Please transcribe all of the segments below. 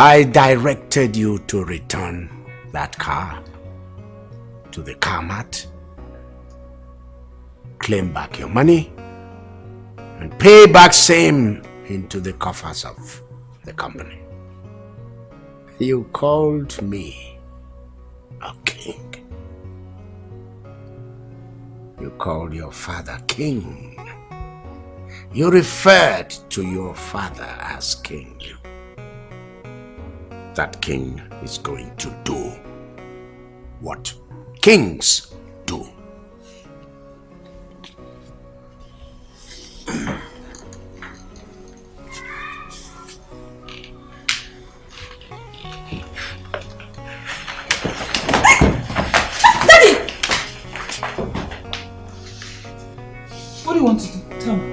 I directed you to return that car to the car mart, claim back your money, and pay back same into the coffers of the company. You called me a king. You called your father king. You referred to your father as king. That king is going to do what kings do. What do you want to do? Tell me.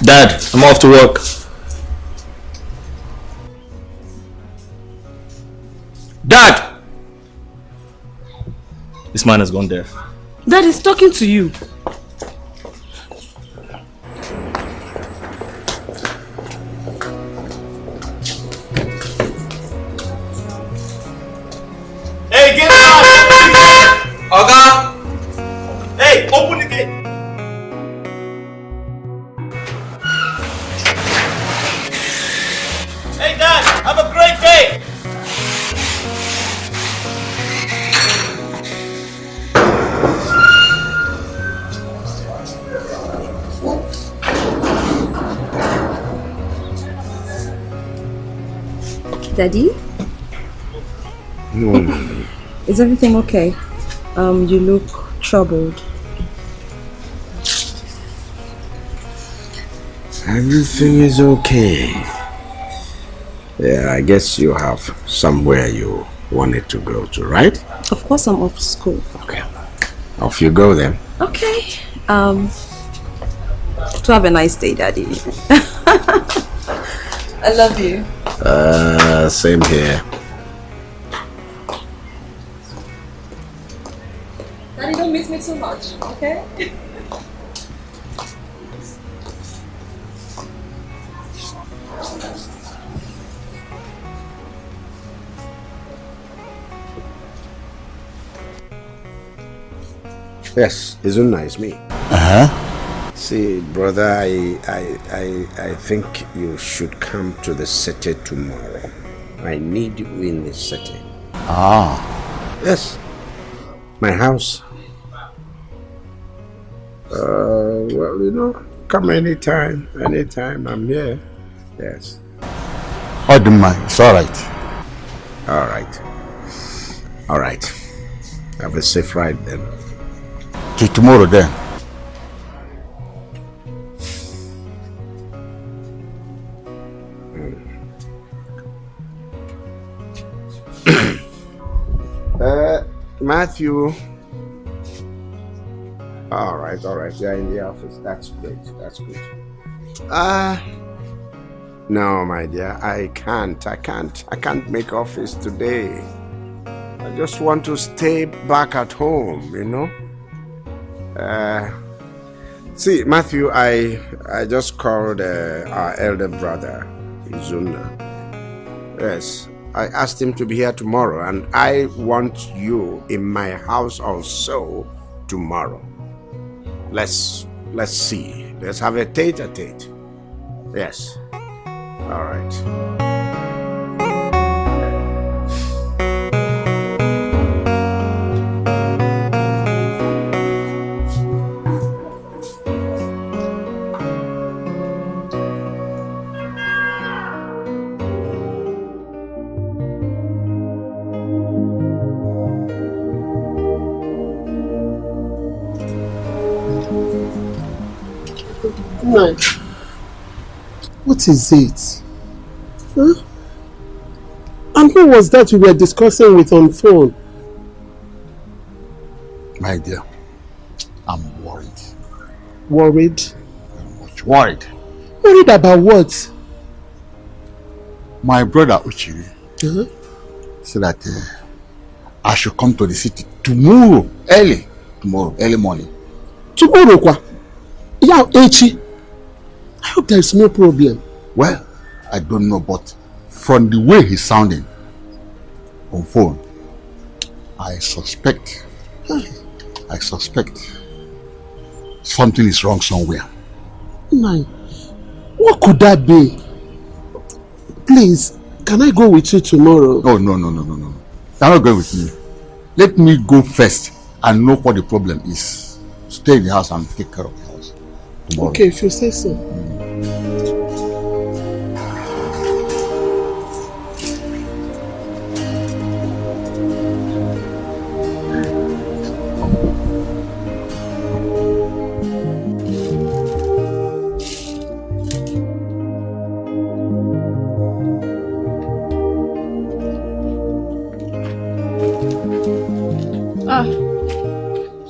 Dad, I'm off to work. Dad! This man has gone deaf. Dad is talking to you. Hey, get out! Oga! Hey, open the gate! Hey, Dad! Have a great day! Daddy? Is everything okay? You look troubled. Everything is okay. Yeah, I guess you have somewhere you wanted to go to, right? Of course I'm off school. Okay. Off you go then. Okay. To have a nice day, Daddy. I love you. Same here. Daddy, don't miss me too much, okay? Yes, Izuna is me. See, brother, I think you should come to the city tomorrow. I need you in the city. Yes, my house. Well, you know, come anytime I'm here. Yes. Oh, don't mind. It's alright. Alright. Have a safe ride then. Till tomorrow then. Matthew. Alright. You're in the office. That's great. No, my dear, I can't make office today. I just want to stay back at home, you know. See, Matthew, I just called our elder brother, Izuna. Yes, I asked him to be here tomorrow, and I want you in my house also tomorrow. Let's see. Let's have a tete-a-tete. Yes. All right. No. What is it? Huh? And who was that we were discussing with on phone? My dear, I'm worried. Worried? Very much worried. Worried about what? My brother Uchiri said that I should come to the city tomorrow, early morning. Tomorrow, kwa? Yeah, Echi. I hope there is no problem. Well, I don't know, but from the way he's sounding on phone, I suspect something is wrong somewhere. Man, what could that be? Please, can I go with you tomorrow? Oh, no. You're not going with me. Let me go first and know what the problem is. Stay in the house and take care of the house tomorrow. Okay, if you say so.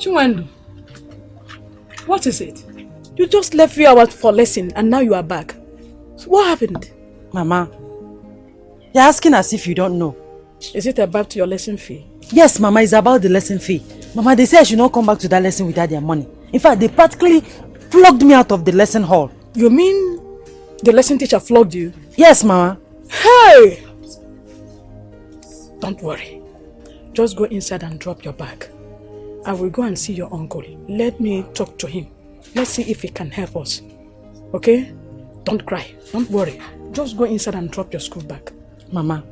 Chinwendu, what is it? You just left 3 hours for lesson and now you are back. So what happened? Mama, you're asking as if you don't know. Is it about your lesson fee? Yes, Mama, it's about the lesson fee. Mama, they say I should not come back to that lesson without their money. In fact, they practically flogged me out of the lesson hall. You mean the lesson teacher flogged you? Yes, Mama. Hey! Don't worry. Just go inside and drop your bag. I will go and see your uncle. Let me talk to him. Let's see if he can help us. Okay? Don't cry. Don't worry. Just go inside and drop your school bag. Mama,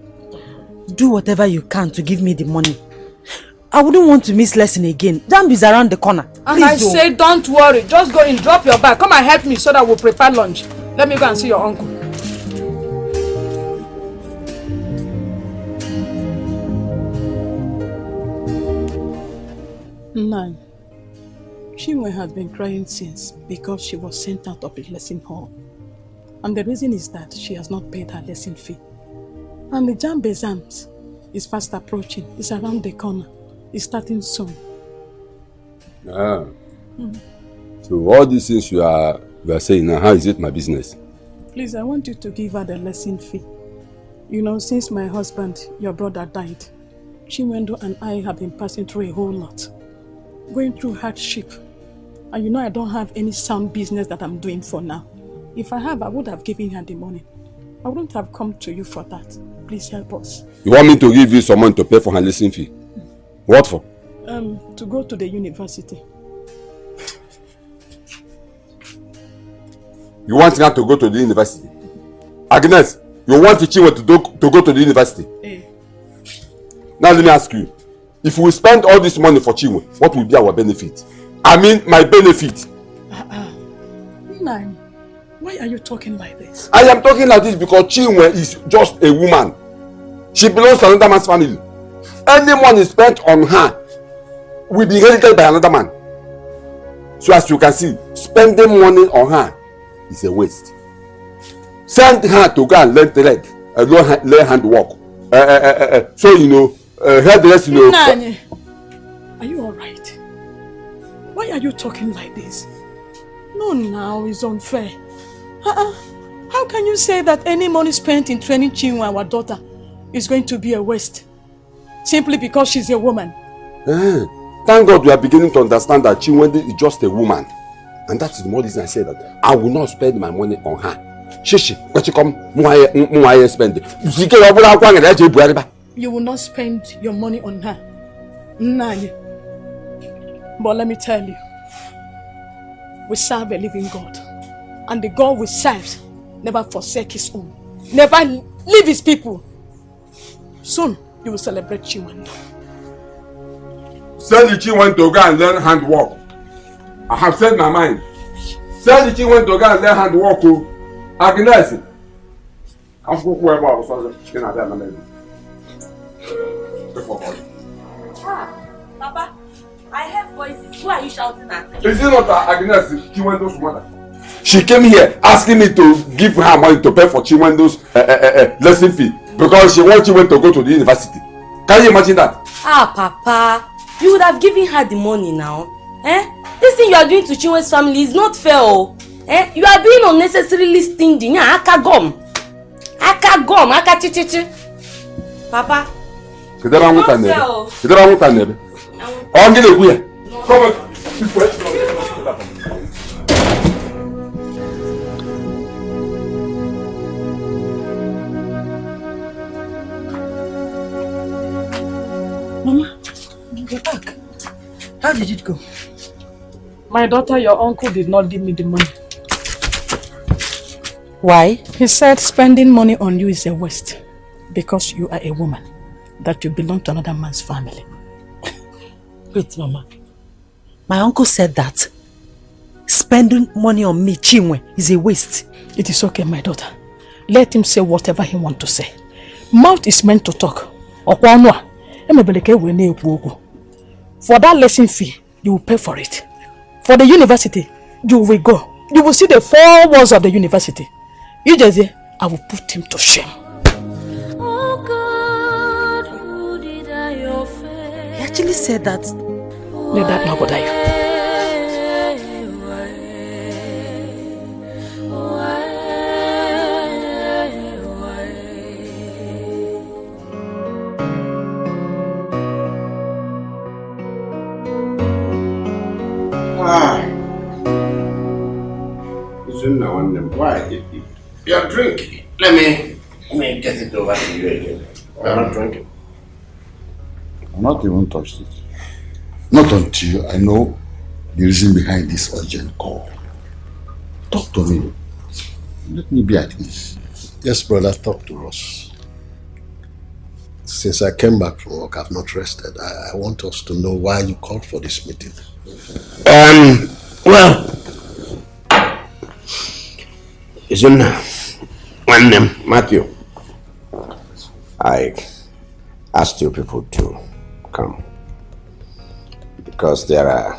do whatever you can to give me the money. I wouldn't want to miss lesson again. Jamb is around the corner. And I say don't worry. Just go and drop your bag. Come and help me so that we'll prepare lunch. Let me go and see your uncle. Nine. Chinwe has been crying since because she was sent out of the lesson hall. And the reason is that she has not paid her lesson fee. And the JAMB exams is fast approaching. It's around the corner. It's starting soon. So all these things you are saying now, how is it my business? Please, I want you to give her the lesson fee. You know, since my husband, your brother, died, Chinwendu and I have been passing through a whole lot. Going through hardship. And you know I don't have any sound business that I'm doing for now. If I have, I would have given her the money. I wouldn't have come to you for that. Please help us. You want me to give you some money to pay for her lesson fee? What for? To go to the university. You want her to go to the university? Agnes, you want Chinwe to go to the university? Now let me ask you. If we spend all this money for Chinwe, what will be our benefit? I mean, my benefit. Nine, why are you talking like this? I am talking like this because Chinwe is just a woman. She belongs to another man's family. Any money spent on her will be inherited by another man. So as you can see, spending money on her is a waste. Send her to go and learn handwork. So you know, hairdress, you know. Nanye, are you alright? Why are you talking like this? No, now it's unfair. How can you say that any money spent in training Chinwe, our daughter, is going to be a waste? Simply because she's a woman. Thank God we are beginning to understand that Chinwe is just a woman. And that is the more reason I say that I will not spend my money on her. Shishi, when she come, spend it. You will not spend your money on her. Nanye. But let me tell you, we serve a living God. And the God we serve never forsake his own. Never leave his people. Soon, you will celebrate Chinwendu. Send the Chinwe to go and learn handwork. I have said my mind. Send the Chinwe to go and learn handwork. Agnes. Papa, I heard voices. Who are you shouting at? Is it not Agnes, Chinwendu's mother? She came here asking me to give her money to pay for Chinwendu's lesson fee because she wants Chinwe to go to the university. Can you imagine that? Papa, You would have given her the money now. This thing you are doing to Chinwe's family is not fair. You are being unnecessarily stingy. Akagom. Akachichichi. Papa. Not fair. Mama, you're back. How did it go? My daughter, your uncle did not give me the money. Why? He said spending money on you is a waste because you are a woman, that you belong to another man's family. Wait, Mama. My uncle said that spending money on me, Chinwe, is a waste. It is okay, my daughter. Let him say whatever he wants to say. Mouth is meant to talk. For that lesson fee, you will pay for it. For the university, you will go. You will see the 4 walls of the university. You just say, I will put him to shame. Oh God, who did I offend? He actually said that. Let that not bother you. Why? You're drinking. Let me get it over to you again. I'm not drinking. I'm not even touched it. Not until I know the reason behind this urgent call. Talk to me. Let me be at ease. Yes, brother, talk to us. Since I came back from work, I've not rested. I want us to know why you called for this meeting. Well, isn't one name, Matthew? I asked you people to come because there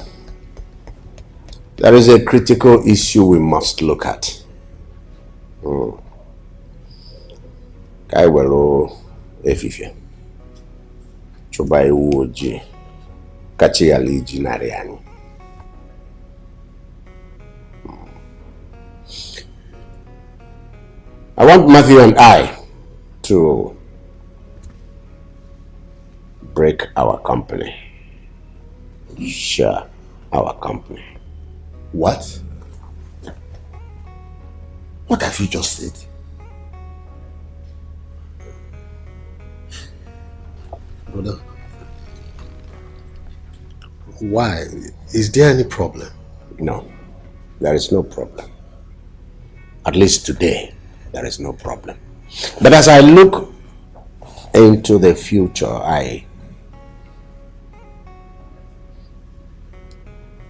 is a critical issue we must look at. Kaiwelo efife chobai uoji kachi Alichi nariani. I want Matthew and I to break our company. Share our company. What? What have you just said? Brother, why? Is there any problem? No, there is no problem. At least today, there is no problem. But as I look into the future,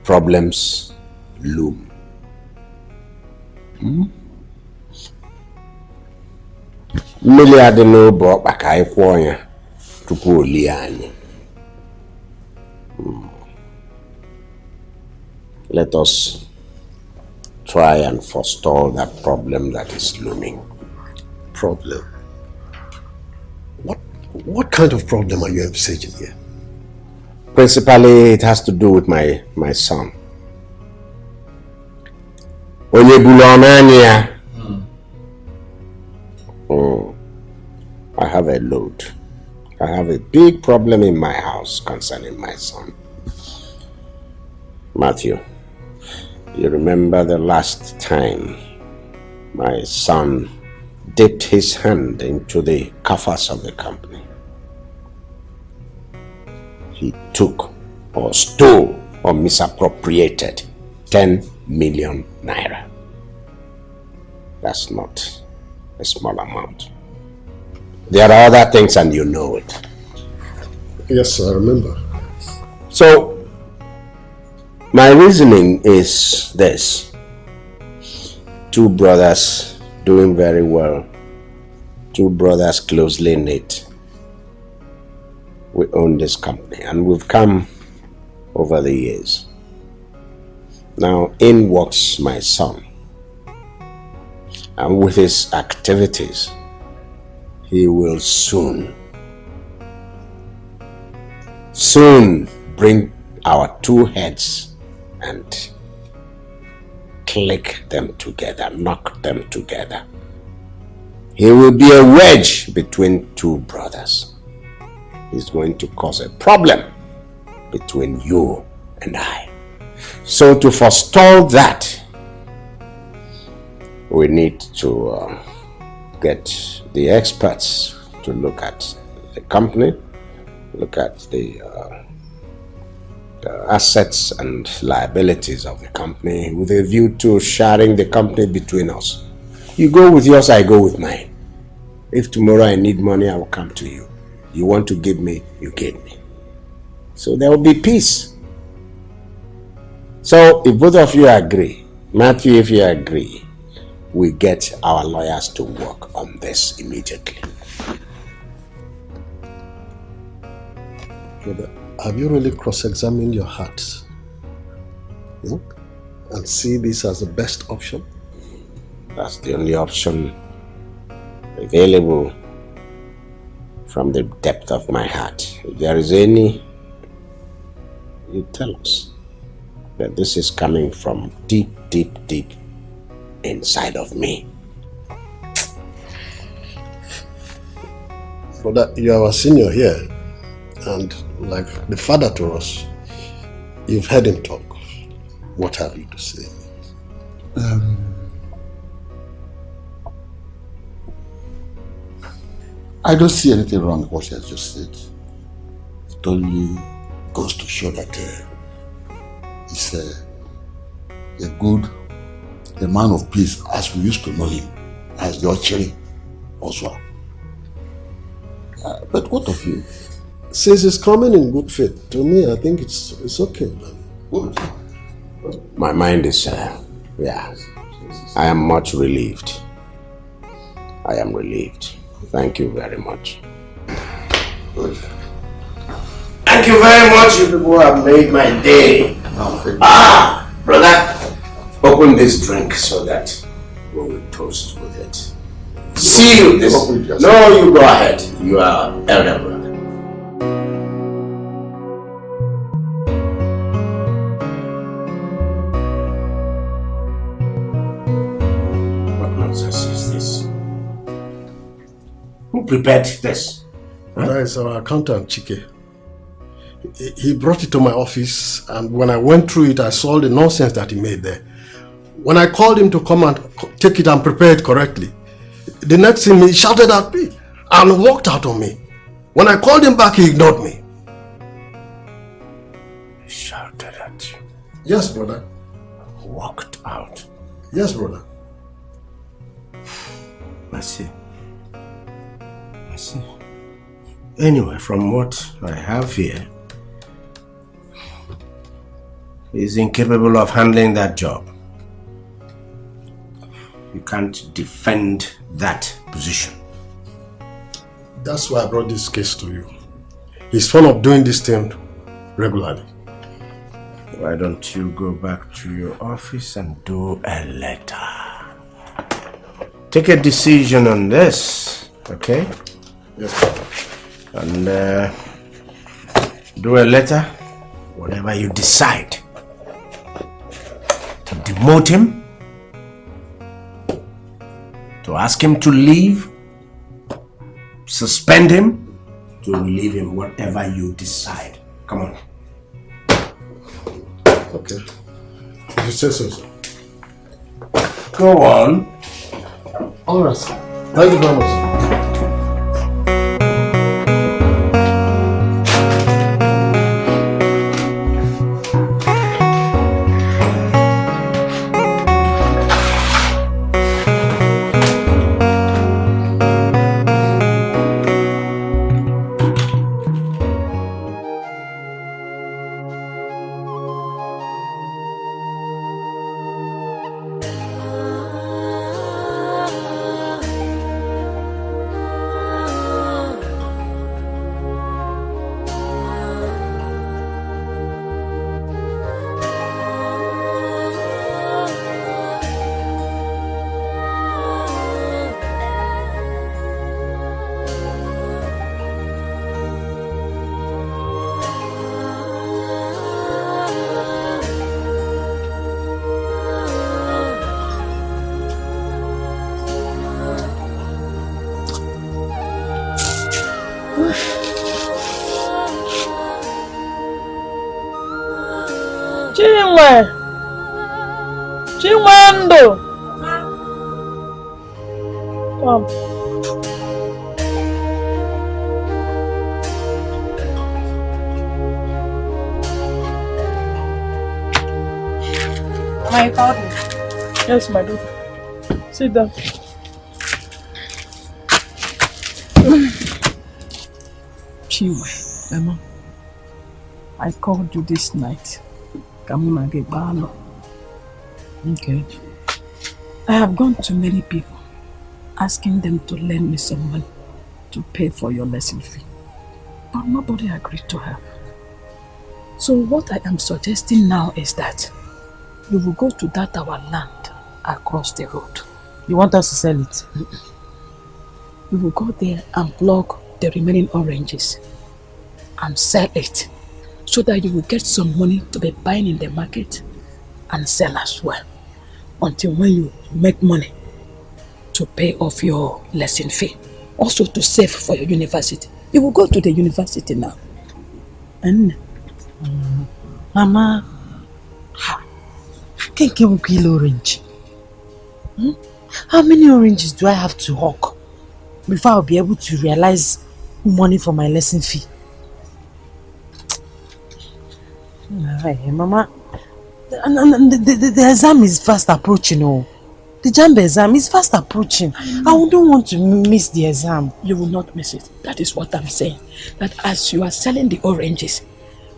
problems loom. Milliard brought back to poor Liani. Let us try and forestall that problem that is looming. Problem? What kind of problem are you envisaging here? Principally, it has to do with my son. I have a load. I have a big problem in my house concerning my son. Matthew, you remember the last time my son dipped his hand into the coffers of the company? He took or stole or misappropriated 10 million naira. That's not a small amount. There are other things and you know it. Yes, I remember. So, my reasoning is this. 2 brothers doing very well. 2 brothers closely knit. We own this company and we've come over the years. Now in walks my son. And with his activities, he will soon bring our two heads and click them together, knock them together. He will be a wedge between two brothers. He's going to cause a problem between you and I. So to forestall that, we need to get the experts to look at the company, look at the assets and liabilities of the company with a view to sharing the company between us. You go with yours, I go with mine. If tomorrow I need money, I will come to you. You want to give me, you give me. So there will be peace. So if both of you agree, Matthew, if you agree, we get our lawyers to work on this immediately. Brother, have you really cross-examined your heart? And see this as the best option? That's the only option available from the depth of my heart. If there is any, you tell us that this is coming from deep, deep, deep inside of me. Brother, you are our senior here, and like the father to us, you've heard him talk. What have you to say? I don't see anything wrong with what he has just said. It only goes to show that he's a man of peace as we used to know him, as the Ochiri also. But what of you? Since he's coming in good faith, to me, I think it's okay. My mind is, yeah, I am much relieved. I am relieved. Thank you very much. Good. Thank you very much. You people have made my day. Brother, open this drink so that we will toast with it. See you. No, you go ahead. You are elder brother. What nonsense is this? Who prepared this? That is our accountant, Chike. He brought it to my office, and when I went through it, I saw the nonsense that he made there. When I called him to come and take it and prepare it correctly, the next thing he shouted at me and walked out on me. When I called him back, he ignored me. He shouted at you? Yes, brother. Walked out? Yes, brother. I see. Anyway, from what I have here, he's incapable of handling that job. You can't defend that position. That's why I brought this case to you. He's fond of doing this thing regularly. Why don't you go back to your office and do a letter? Take a decision on this, okay? Yes, brother. And do a letter, whatever you decide. To demote him, to ask him to leave, suspend him, to relieve him, whatever you decide. Come on. Okay. If you say so, sir. Go on. All right, sir. Thank you very much. Chinwendo! Come. My father. Yes, my daughter. Sit down. Chiwe, Emma, I called you this night. Okay. I have gone to many people, asking them to lend me some money to pay for your lesson fee. But nobody agreed to help. So what I am suggesting now is that you will go to that our land across the road. You want us to sell it? You will go there and pluck the remaining oranges and sell it so that you will get some money to be buying in the market and sell as well until when you make money to pay off your lesson fee, also to save for your university. You will go to the university now. And Mama, can't give a kilo orange. How many oranges do I have to hawk before I'll be able to realize money for my lesson fee? Mama, the exam is fast approaching. Oh, the JAMB exam is fast approaching. I don't want to miss the exam. You will not miss it. That is what I'm saying. That as you are selling the oranges,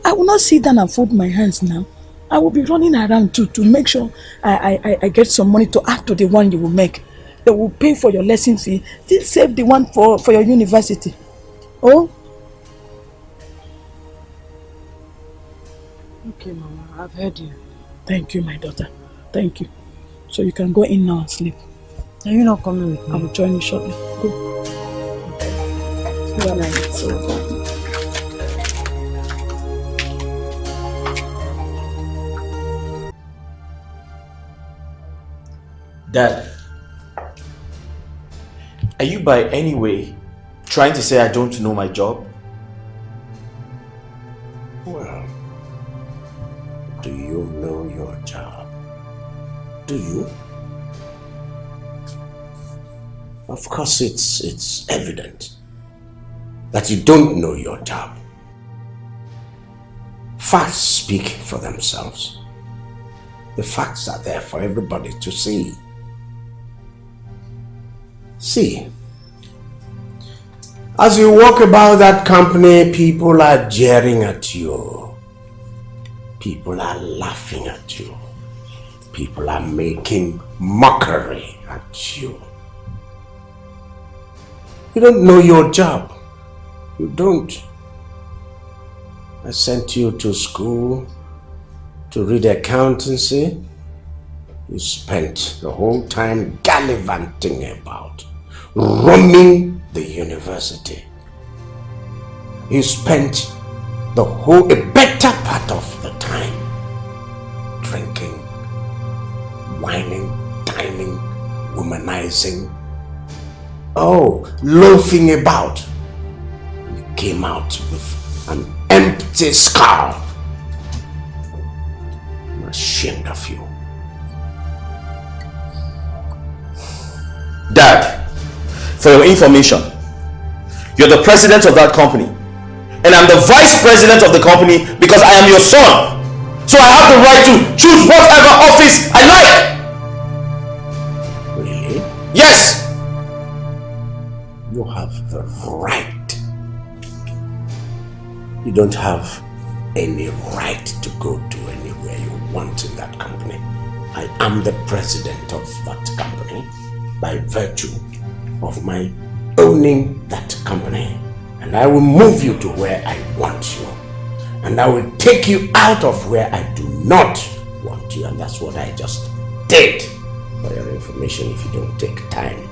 I will not sit down and fold my hands now. I will be running around to make sure I get some money to add to the one you will make. They will pay for your lesson fee. Still save the one for your university. Oh? Okay, Mama, I've heard you. Thank you, my daughter. Thank you. So you can go in now and sleep. Are you not coming with me? I will join you shortly. Go. Good night. Dad, are you by any way trying to say I don't know my job? Well, do you know your job? Do you? Of course, it's evident that you don't know your job. Facts speak for themselves. The facts are there for everybody to see. See, as you walk about that company, people are jeering at you. People are laughing at you. People are making mockery at you. You don't know your job. You don't. I sent you to school to read accountancy. You spent the whole time gallivanting about, roaming the university. You spent a better part of the time drinking, whining, dining, womanizing, loafing about. You came out with an empty skull. I'm ashamed of you. Dad, for your information, you're the president of that company, and I'm the vice president of the company because I am your son. So I have the right to choose whatever office I like. Really? Yes! You have the right. You don't have any right to go to anywhere you want in that company. I am the president of that company by virtue of my owning that company. And I will move you to where I want you. And I will take you out of where I do not want you. And that's what I just did. For your information, if you don't take time,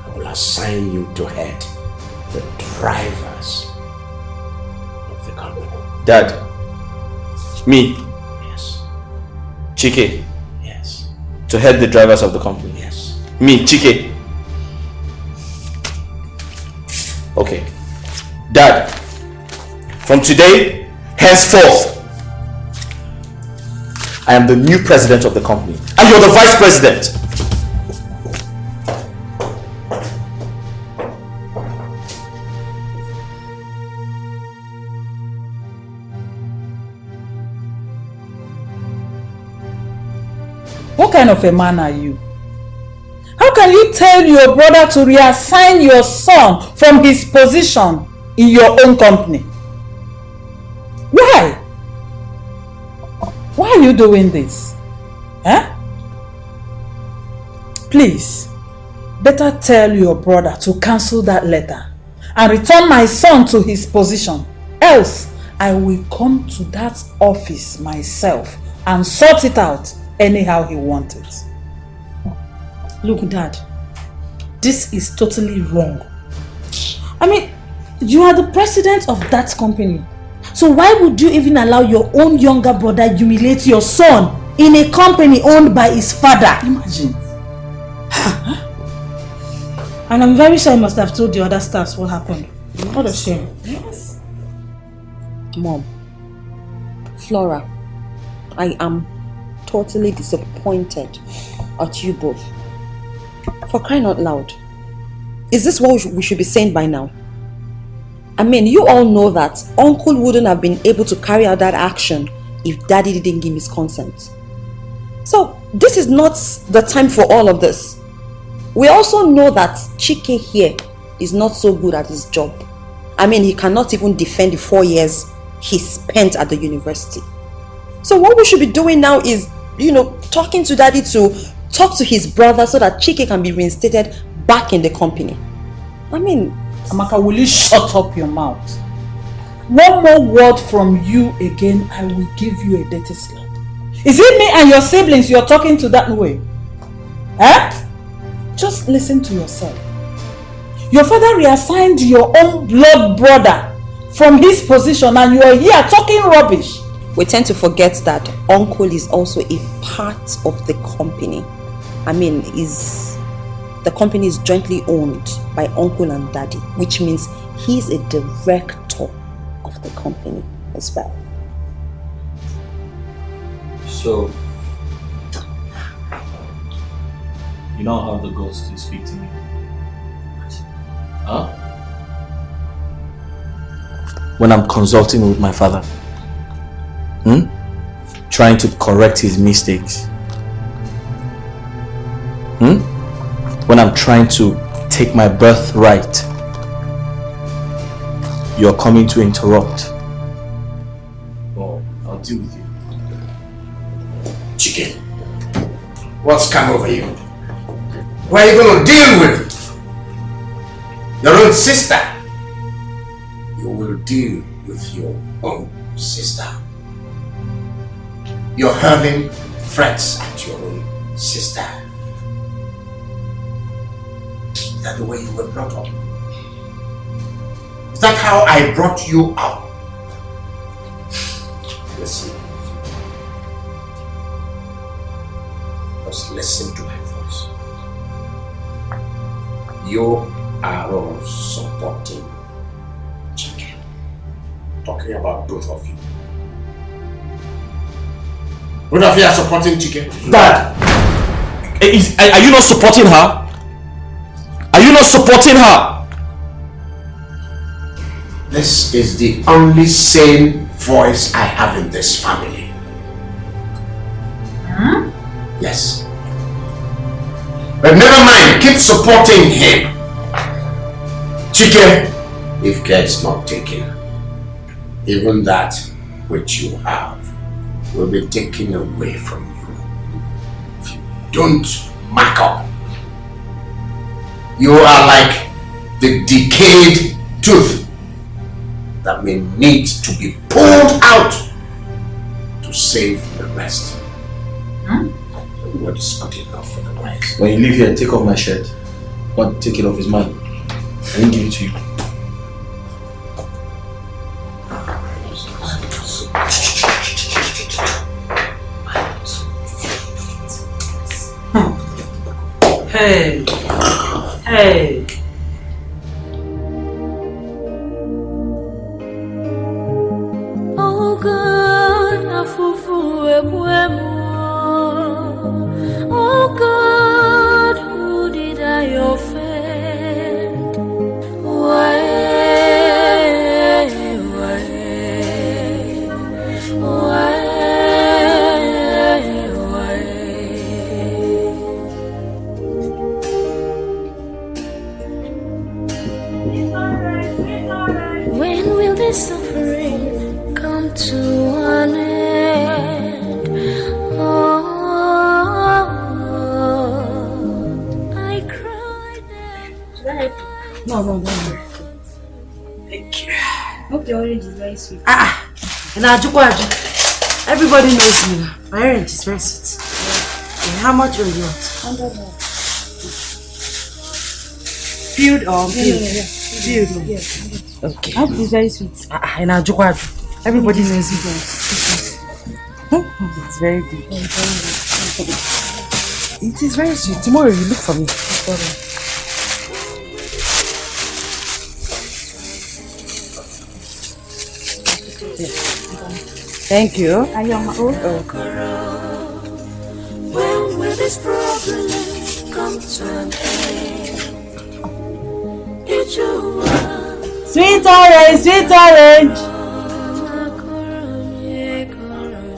I will assign you to head the drivers of the company. Dad, me? Yes. Chike? Yes. To head the drivers of the company? Yes. Me, Chike? Okay. Dad, from today, henceforth, I am the new president of the company. And you're the vice president. What kind of a man are you? How can you tell your brother to reassign your son from his position in your own company? Why? Why are you doing this? Eh? Please, better tell your brother to cancel that letter and return my son to his position. Else, I will come to that office myself and sort it out anyhow he wants it. Look, Dad, this is totally wrong. I mean, you are the president of that company. So why would you even allow your own younger brother humiliate your son in a company owned by his father? Imagine. And I'm very sure I must have told the other staffs what happened. What a shame. Yes. Mom, Flora, I am totally disappointed at you both. For crying out loud. Is this what we should be saying by now? I mean, you all know that Uncle wouldn't have been able to carry out that action if Daddy didn't give his consent. So, this is not the time for all of this. We also know that Chike here is not so good at his job. I mean, he cannot even defend the 4 years he spent at the university. So what we should be doing now is, talking to Daddy to talk to his brother so that Chike can be reinstated back in the company. I mean, Amaka, will you shut up your mouth? One more word from you again, I will give you a dirty slap. Is it me and your siblings you're talking to that way? Eh? Just listen to yourself. Your father reassigned your own blood brother from his position and you are here talking rubbish. We tend to forget that Uncle is also a part of the company. I mean, the company is jointly owned by Uncle and Daddy, which means he's a director of the company as well. So, you now have the guts to speak to me? Huh? When I'm consulting with my father, trying to correct his mistakes, when I'm trying to take my birthright, you're coming to interrupt. Oh, I'll deal with you. Chike, what's come over you? What are you going to deal with? Your own sister. You will deal with your own sister. You're hurling threats at your own sister. Is that the way you were brought up? Is that how I brought you up? Listen. Just listen to my voice. You are all supporting Chike. Talking about both of you. Both of you are supporting Chike. Dad! Are you not supporting her? Are you not supporting her? This is the only sane voice I have in this family. Yes. But never mind, keep supporting him. Chike, if care is not taken, even that which you have will be taken away from you. If you don't mark up, you are like the decayed tooth that may need to be pulled out to save the rest. What is not enough for the wise? When you leave here, take off my shirt. I want to take it off his man. I didn't give it to you. Hey. Hey. Oh God, afufu ebuemu. this suffering come to an end? Oh, I cried. No. Thank you. Hope the orange is very sweet. And everybody knows me now. My orange is very sweet. And how much will you want? 100 more. Peeled or peeled? Yeah. Peeled. Yes. Okay. Hope it's very sweet. And everybody knows me. It's very good. It is very sweet. Tomorrow you look for me. Thank you. When will this problem come to an end? It's you. Sweet orange.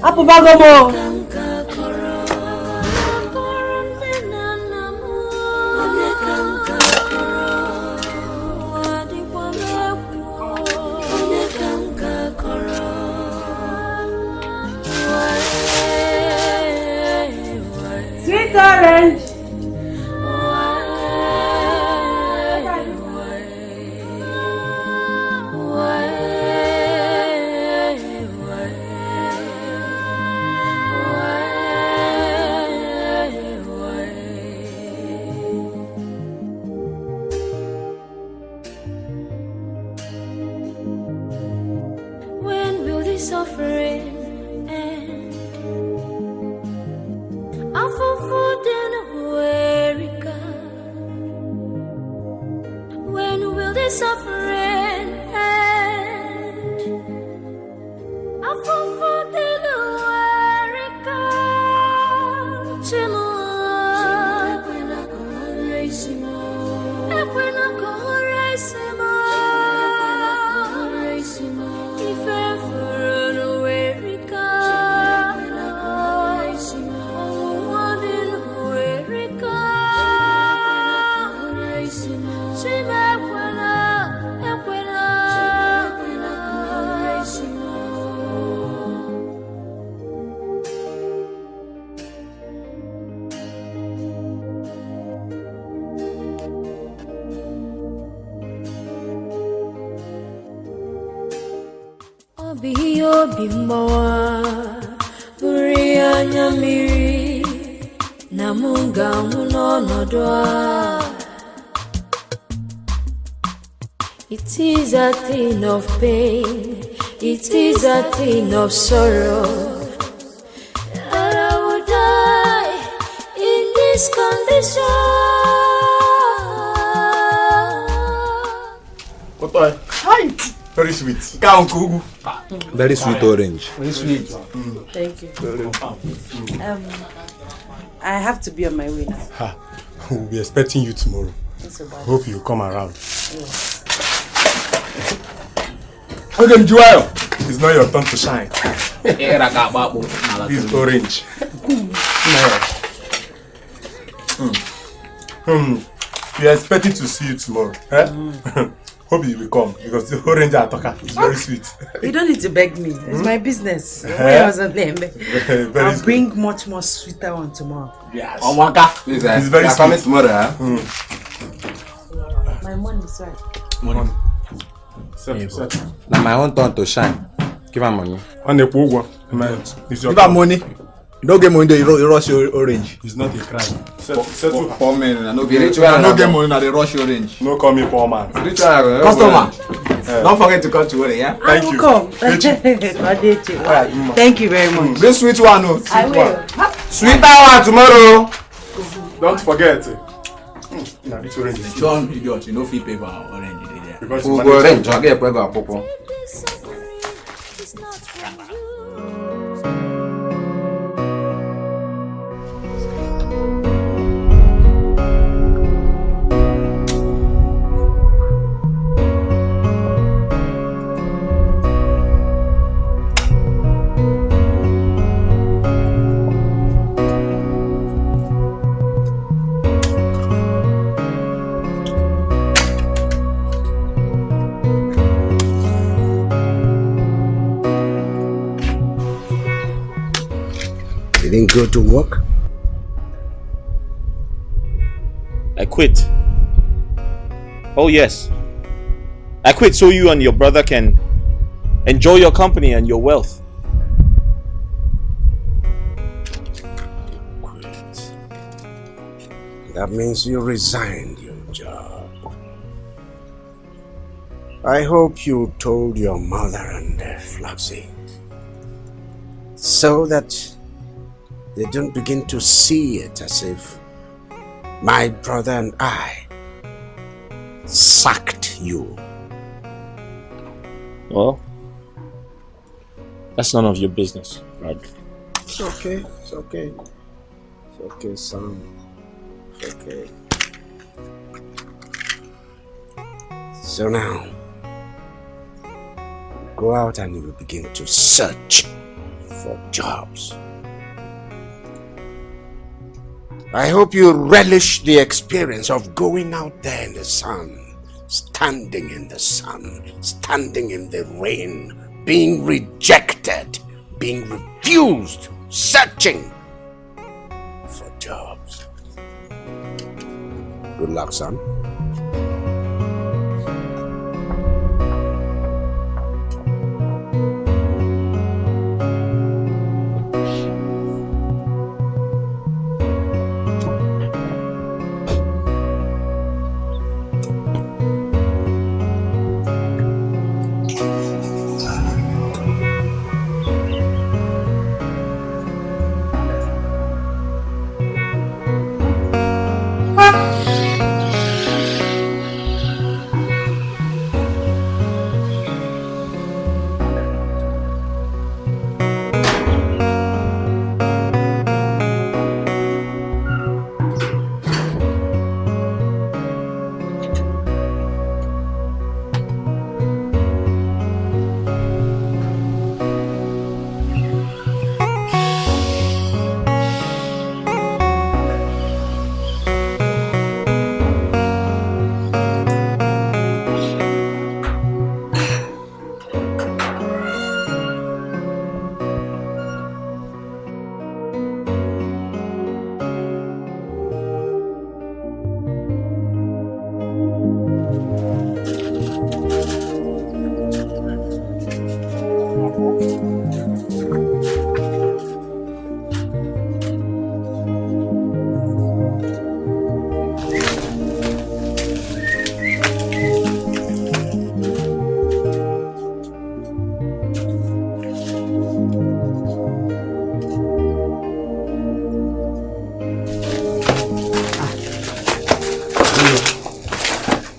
Apple bagomo. Sweet orange. When will this suffering end? I'm forbidden America. When will this suffering end? I'm forbidden America. Obi mbawa uri anya miri na munga n'ọnọdụ a. It is a thing of pain, it is a thing of sorrow, that I would die in this condition. What? Hi. Very sweet. Very sweet orange. Very sweet. Thank you. I have to be on my way now. We'll be expecting you tomorrow. Hope you come around. Yes. Okay, Joel. It's not your turn to shine. This orange. We are expecting to see you tomorrow. Hope you will come because the orange atoka is very sweet. You don't need to beg me. It's my business. I'll bring much more sweeter one tomorrow. Yes. It's very sweet. Tomorrow. My money, sorry. Money. Now my own turn to shine. Give her money. Give her money. You don't get money, you rush your orange. It's not a crime. Poor man, I don't get money, they rush your orange. No call me poor man. Customer, don't forget to come to work, yeah? Thank you. Thank you very much. Bring sweet one, no? I will. Sweeter one tomorrow. Don't forget. This orange is John, idiot, you know free paper orange. Because orange, I get paper, popo. go to work? I quit. Oh yes. I quit so you and your brother can enjoy your company and your wealth. Quit. That means you resigned your job. I hope you told your mother and Floxy, so that they don't begin to see it as if my brother and I sacked you. Well, that's none of your business, right? It's okay, it's okay. It's okay, son. It's okay. So now, go out and you will begin to search for jobs. I hope you relish the experience of going out there in the sun, standing in the sun, standing in the rain, being rejected, being refused, searching for jobs. Good luck, son.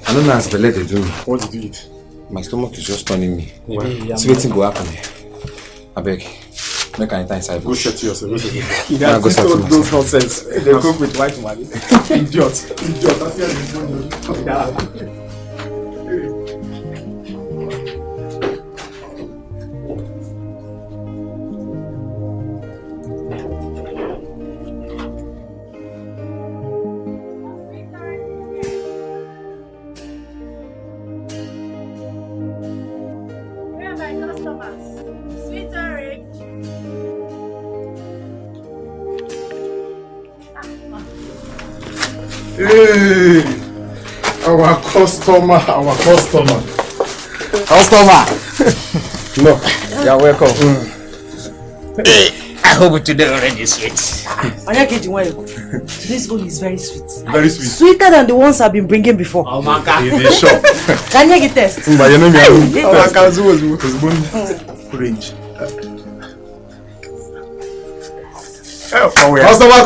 I don't know as belle they do. What did you eat? My stomach is just turning me. Well, See wetin go happen. I beg. Make I enter inside. Go set to yourself. Go set to yourself. You guys Go set to those yourself. Nonsense. They cook with white money. Idiot. Idiot. That's why Hey, our customer. No, you're welcome. Hey, I hope today already sweet. Today's own is very sweet. Very sweet. Sweeter than the ones I've been bringing before. Oh my God. It is sure. Can you get test? But you know me. Range.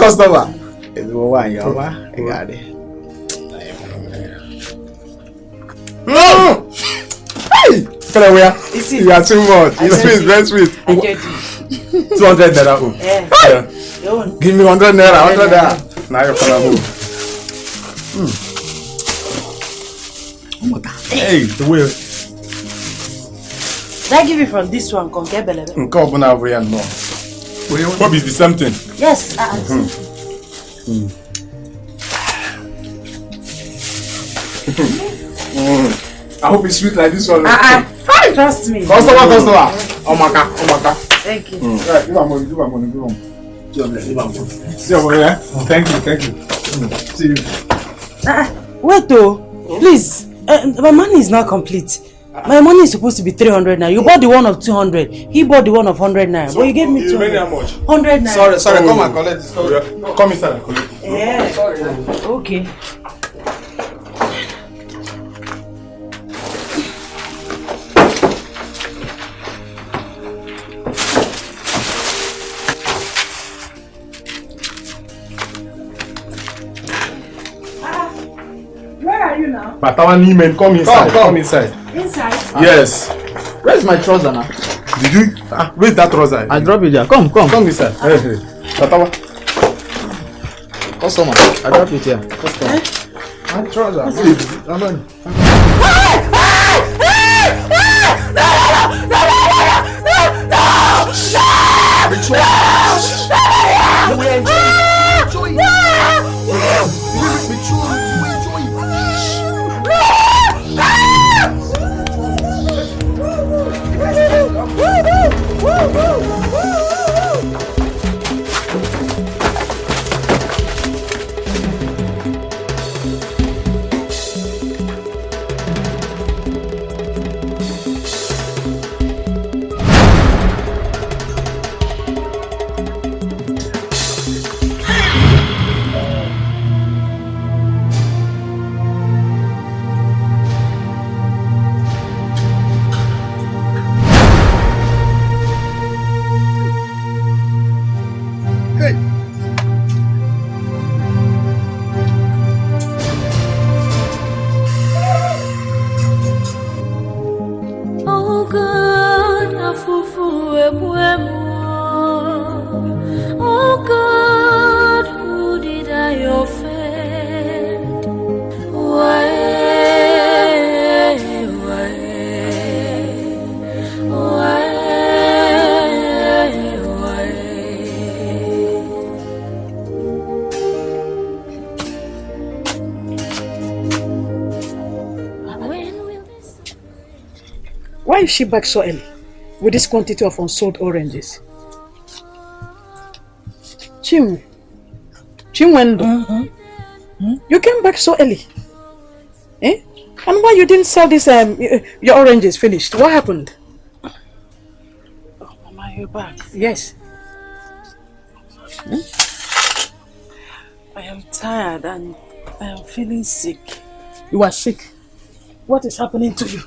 Customer. It's one, I got it. No! Hey! You are too much. It's sweet, very sweet. 200 naira. Yeah. Give me 100 naira. 100 naira. Now you're gonna move. Oh my God. Hey, the way. Did I give you from this one? What is the same thing? Yes. I hope it's sweet like this one. Trust me. Customer. Oh my God. Thank you. Right, give my money. Thank you. See you. Wait though, please. My money is not complete. My money is supposed to be 300 naira. You bought the one of 200. He bought the one of 100 naira. So, but you gave me 200. How much? 100 naira. Sorry, come and collect this. Come inside and collect it. Yeah. Sorry. Okay. But our Neiman, come inside. Come inside. Inside? Yes. Where's my trouser now? Did you? Where's that trouser? I drop it there. Come. Come inside. Hey. Batawa. Customer, I drop it here. Customer. My trouser. Oh God, who did I offend? Why? Why is she back so early with this quantity of unsold oranges? Chinwendo, you came back so early. Eh? And why you didn't sell this, your oranges finished? What happened? Oh, Mama, you're back. Yes. I am tired and I am feeling sick. You are sick. What is happening to you?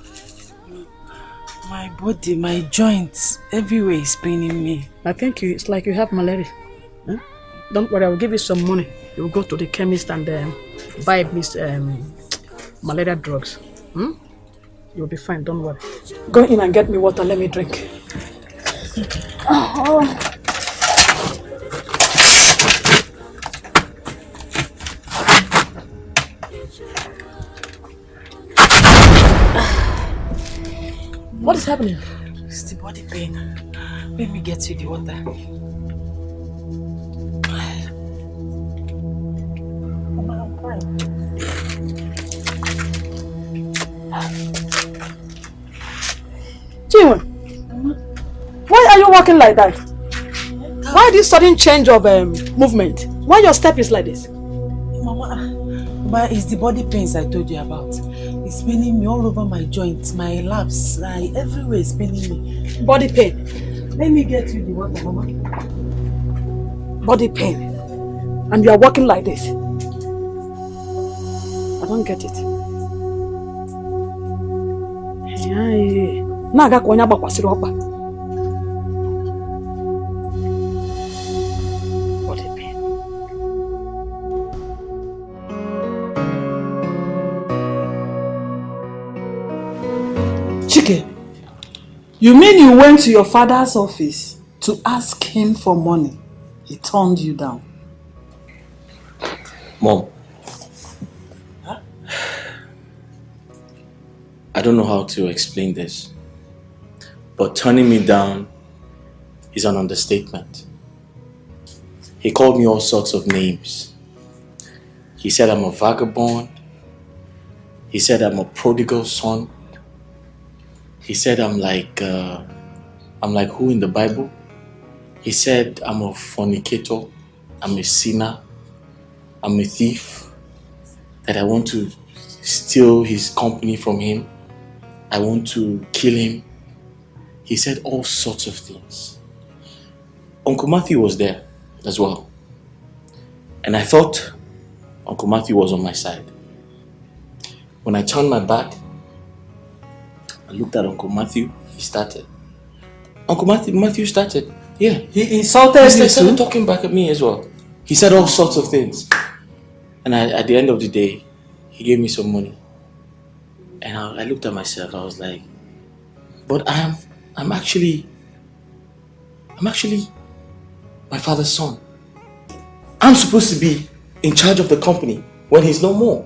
My body, my joints, everywhere is paining me. I think it's like you have malaria. Huh? Don't worry, I will give you some money. You will go to the chemist and buy these malaria drugs. Hmm? You'll be fine, don't worry. Go in and get me water, let me drink. What is happening? It's the body pain. Let me get you the water. Mama, I'm fine. Chinwe, why are you walking like that? Why this sudden change of movement? Why your step is like this? Mama, it's the body pains I told you about. It's paining me all over my joints, my laps, everywhere is paining me. Body pain? Let me get you the water, Mama. Body pain? And you are walking like this? I don't get it. Naga konya bakwasiri opa. Body pain. Chike, you mean you went to your father's office to ask him for money? He turned you down. Mom. Huh? I don't know how to explain this, but turning me down is an understatement. He called me all sorts of names. He said I'm a vagabond. He said I'm a prodigal son. He said I'm like who in the Bible? He said I'm a fornicator, I'm a sinner, I'm a thief, that I want to steal his company from him, I want to kill him. He said all sorts of things. Uncle Matthew was there as well. And I thought Uncle Matthew was on my side. When I turned my back, I looked at Uncle Matthew, he started. Uncle Matthew started. Yeah. He insulted you too? He started talking back at me as well. He said all sorts of things. And at the end of the day, he gave me some money. And I looked at myself, I was like, but I'm actually my father's son. I'm supposed to be in charge of the company when he's no more.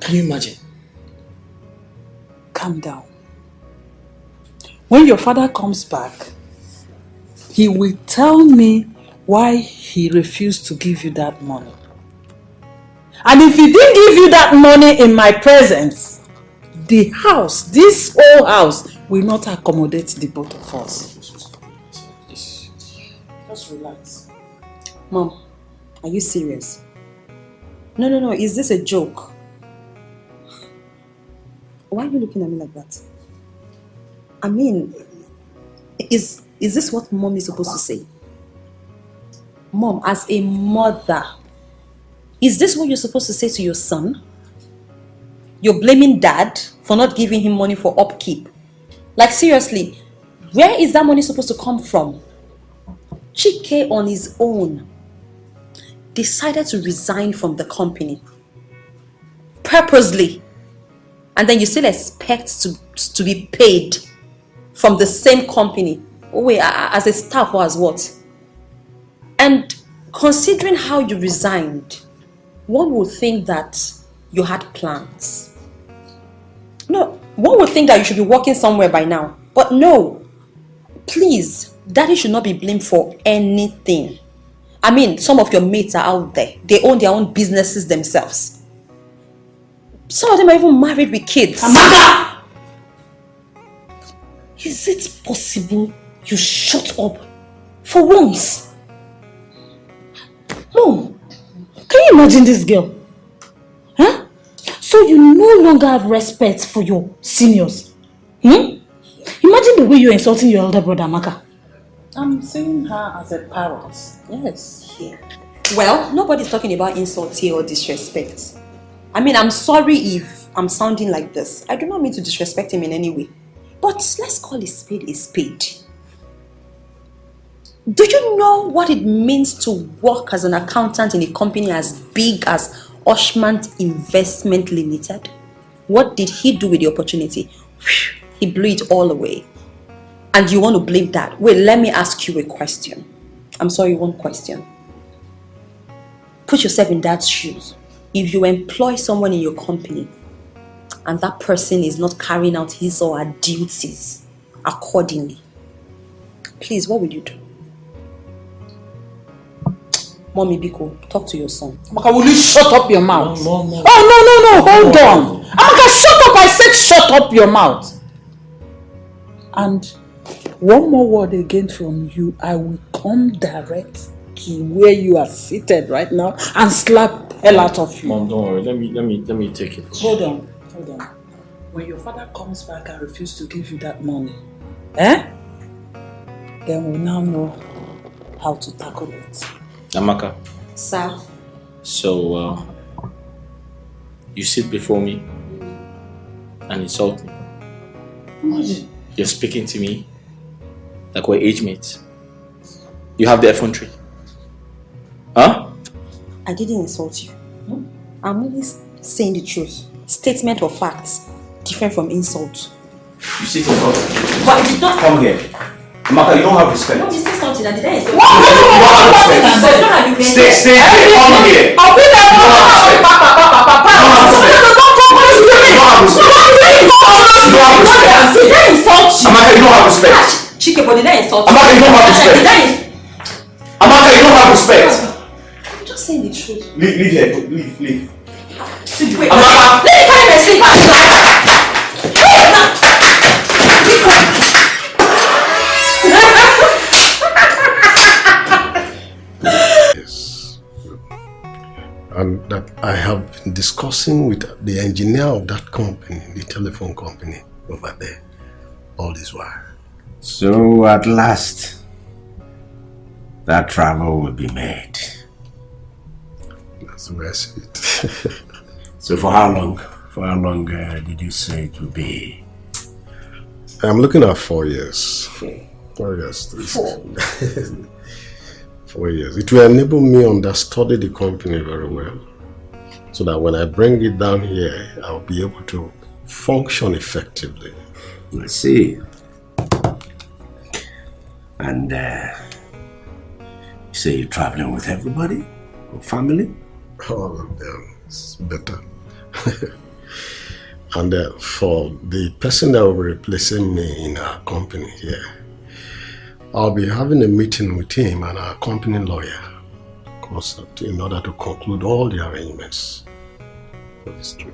Can you imagine? Calm down. When your father comes back, he will tell me why he refused to give you that money. And if he didn't give you that money in my presence, the house, this whole house, will not accommodate the both of us. Just relax. Mom, are you serious? No. Is this a joke? Why are you looking at me like that? I mean, is this what mom is supposed to say? Mom, as a mother, is this what you're supposed to say to your son? You're blaming dad for not giving him money for upkeep. Like seriously, where is that money supposed to come from? Chike on his own decided to resign from the company. Purposely. And then you still expect to be paid from the same company. Oh wait, as a staff or as what? And considering how you resigned, one would think that you had plans. No, one would think that you should be working somewhere by now. But no, please, daddy should not be blamed for anything. I mean, some of your mates are out there. They own their own businesses themselves. Some of them are even married with kids. Amaka! Is it possible you shut up for once? Mom, can you imagine this girl? Huh? So you no longer have respect for your seniors. Imagine the way you're insulting your elder brother, Amaka. I'm seeing her as a parrot. Yes. Yeah. Well, nobody's talking about insult here or disrespect. I mean, I'm sorry if I'm sounding like this. I do not mean to disrespect him in any way. But let's call a spade a spade. Do you know what it means to work as an accountant in a company as big as Oshman Investment Limited? What did he do with the opportunity? He blew it all away. And you want to blame that? Wait, let me ask you a question. I'm sorry, one question. Put yourself in dad's shoes. If you employ someone in your company and that person is not carrying out his or her duties accordingly, please, what will you do? Mommy Biko, talk to your son. Amaka, will you shut up your mouth? No. Oh, no, hold on. Amaka, shut up, I said shut up your mouth. And one more word again from you, I will come direct to where you are seated right now and slap the hell out of you. Mom, don't worry. Let me take it. Hold on. When your father comes back and refuses to give you that money, then we now know how to tackle it. Amaka. Sir. So, you sit before me and insult me. Imagine. You're speaking to me like we're age mates. You have the effrontery. Huh? I didn't insult you. I'm only saying the truth. Statement of facts, different from insult. You sit in front of me. But I did not come here. Amaka, you don't have respect. No, you say something and did I insult you? Stay here. Come here. I'll be there. Did I insult you? Amaka, you don't have respect. Chike, but did I insult you? Amaka, you don't have respect. Amaka, you don't have respect. I'm just saying the truth. Leave here. Leave. Wait, Amaka. let me carry my sleepers. And that I have been discussing with the engineer of that company, the telephone company over there, all this while. So at last, that travel will be made. That's the way I see it. So for how long? For how long did you say it will be? I'm looking at 4 years. 4 years. 4 years. It will enable me to understudy the company very well. So that when I bring it down here, I'll be able to function effectively. I see. And you say you're traveling with everybody? Or family? All of them. It's better. And for the person that will be replacing me in our company here, I'll be having a meeting with him and our company lawyer, of course, in order to conclude all the arrangements for this trip.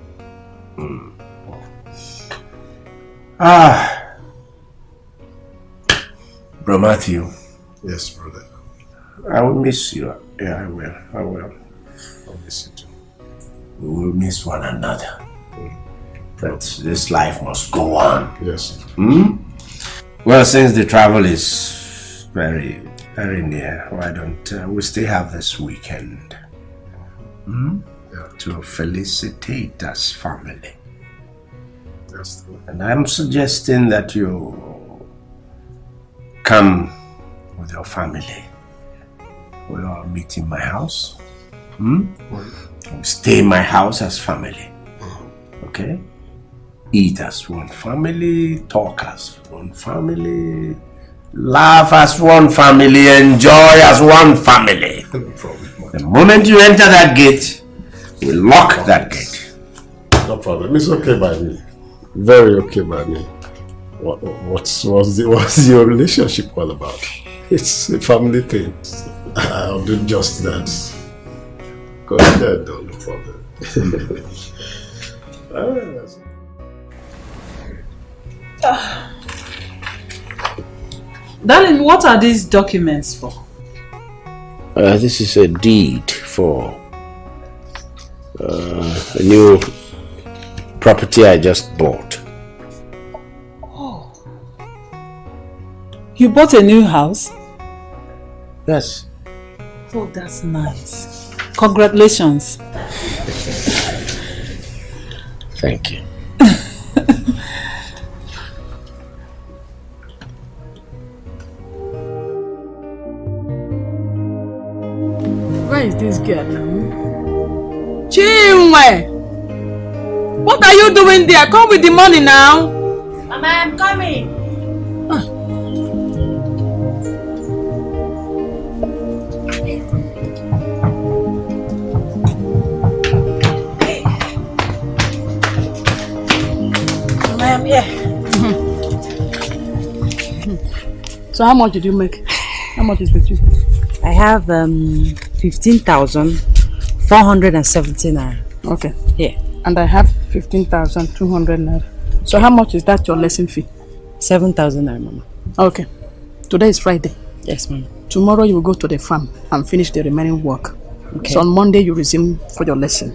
Bro Matthew. Yes, brother. I will miss you. Yeah, I will. I'll miss you too. We will miss one another. But this life must go on. Yes. Well, since the travel is very, very near, why don't we still have this weekend to felicitate as family? Yes. And I'm suggesting that you come with your family. We all meet in my house. We stay in my house as family. Okay? Eat as one family, talk as one family, laugh as one family, enjoy as one family. No problem. The moment you enter that gate, we lock that gate. No problem. It's okay by me. Very okay by me. What's your relationship all about? It's a family thing. I'll do just that. Go ahead, no problem. Darling, what are these documents for? This is a deed for a new property I just bought. Oh. You bought a new house? Yes. Oh, that's nice. Congratulations. Thank you. Where is this girl now? Chinwe! What are you doing there? Come with the money now. Mama, I'm coming. Mama, I'm here. So how much did you make? How much is with you? I have 15,470 naira. Okay. Yeah. And I have 15,200 naira. So how much is that your lesson fee? 7,000 naira, Mama. Okay. Today is Friday. Yes, Mama. Tomorrow you will go to the farm and finish the remaining work. Okay. So on Monday you resume for your lesson.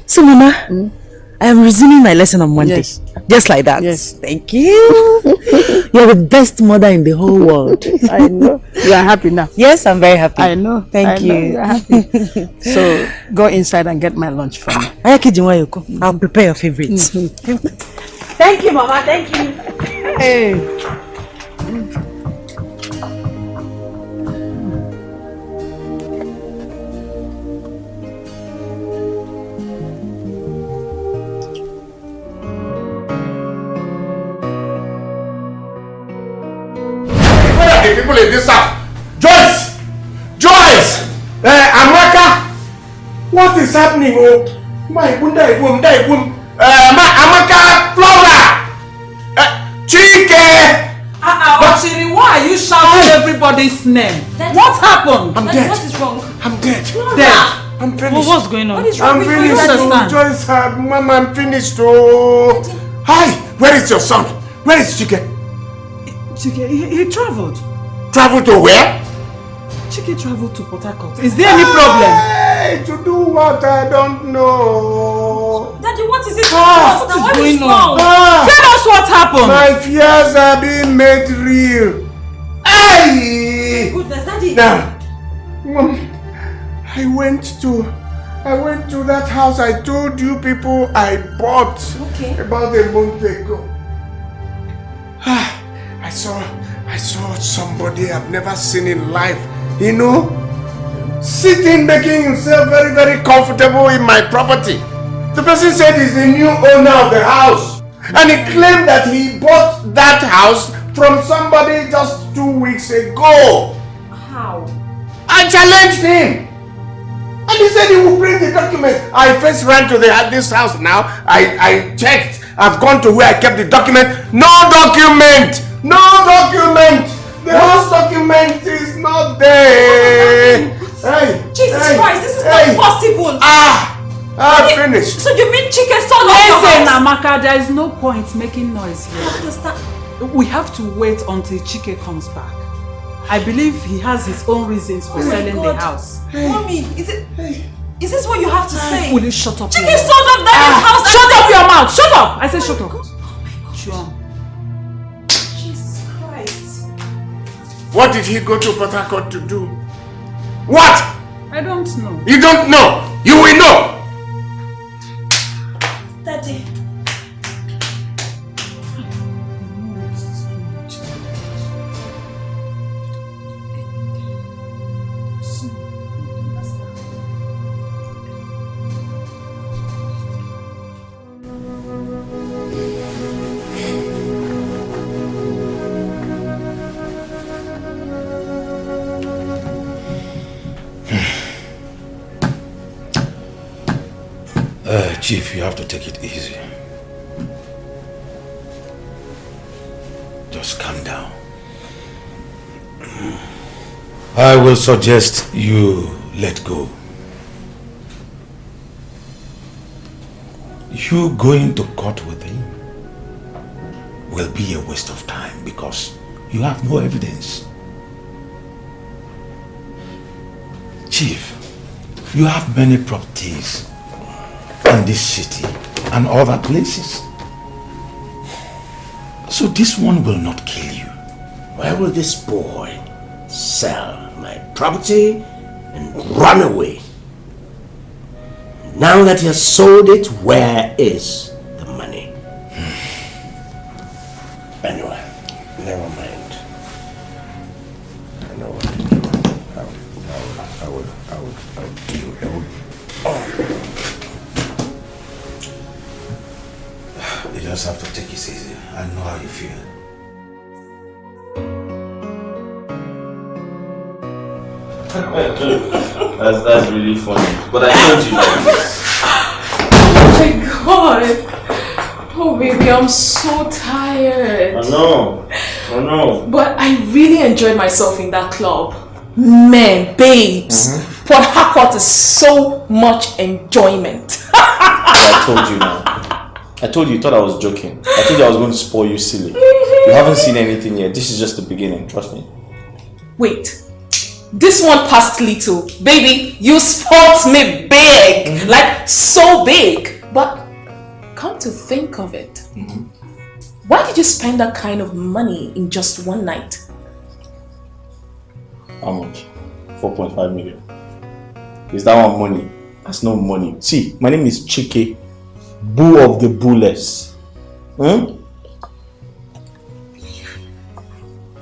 So, Mama, I am resuming my lesson on Monday. Yes. Just like that. Yes. Thank you. You're the best mother in the whole world. I know. You are happy now. Yes, I'm very happy. I know. Thank you. You are happy. So go inside and get my lunch for me. I'll prepare your favorites. Thank you, Mama. Thank you. Hey. People in this house. Joyce! Amaka! What is happening? Oh, my Amaka, Flora! Chike! Ochiri, why are you shouting everybody's name? What happened? I'm dead. What is wrong? I'm dead. Dead. I'm finished. Well, what's going on? What is wrong I'm with you? finished. Understand? Joyce, Mama, I'm finished. Oh. Hi, where is your son? Where is Chike? Chike, he traveled. Travel to where? Chike traveled to Port Harcourt. Is there any problem? Hey, to do what? I don't know. Daddy, what is it? What is going on? Tell us what happened. My fears are being made real. Hey! Goodness, Daddy. Now, I went to that house I told you people I bought about a month ago. I saw somebody I've never seen in life, you know, sitting, making himself very, very comfortable in my property. The person said he's the new owner of the house, and he claimed that he bought that house from somebody just 2 weeks ago. How? I challenged him, and he said he would bring the documents. I first ran to this house now. I checked. I've gone to where I kept the document. No document! No document! The house document is not there! Hey! Jesus Christ, this is not possible! Finished. So you mean Chike stole your Listen, house? Amaka, there is no point making noise here. I don't understand. We have to wait until Chike comes back. I believe he has his own reasons for selling the house. Mommy, is this what you have to say? Will you shut up? Chike sold up Daddy's house. Shut up your mouth! Shut up! I said shut up. Oh my God. Sure. Jesus Christ. What did he go to Port Harcourt to do? What? I don't know. You don't know. You will know. Daddy. Chief, you have to take it easy. Just calm down. I will suggest you let go. You going to court with him will be a waste of time because you have no evidence. Chief, you have many properties in this city and other places. So this one will not kill you. Why will this boy sell my property and run away? Now that he has sold it, where is the money? Anyway, never mind. I know what to do. I will deal. You just have to take it easy. I know how you feel. That's really funny. But I told you. Oh my God. Oh baby, I'm so tired. I know. But I really enjoyed myself in that club. Man, babes. Port Harcourt is so much enjoyment. I told you now. I told you thought I was joking. I told you I was going to spoil you silly. You haven't seen anything yet. This is just the beginning. Trust me. Wait. This one passed little. Baby, you spoiled me big. Like, so big. But come to think of it, why did you spend that kind of money in just one night? How much? 4.5 million. Is that one money? That's no money. See, my name is Chike, Boo of the Boolless.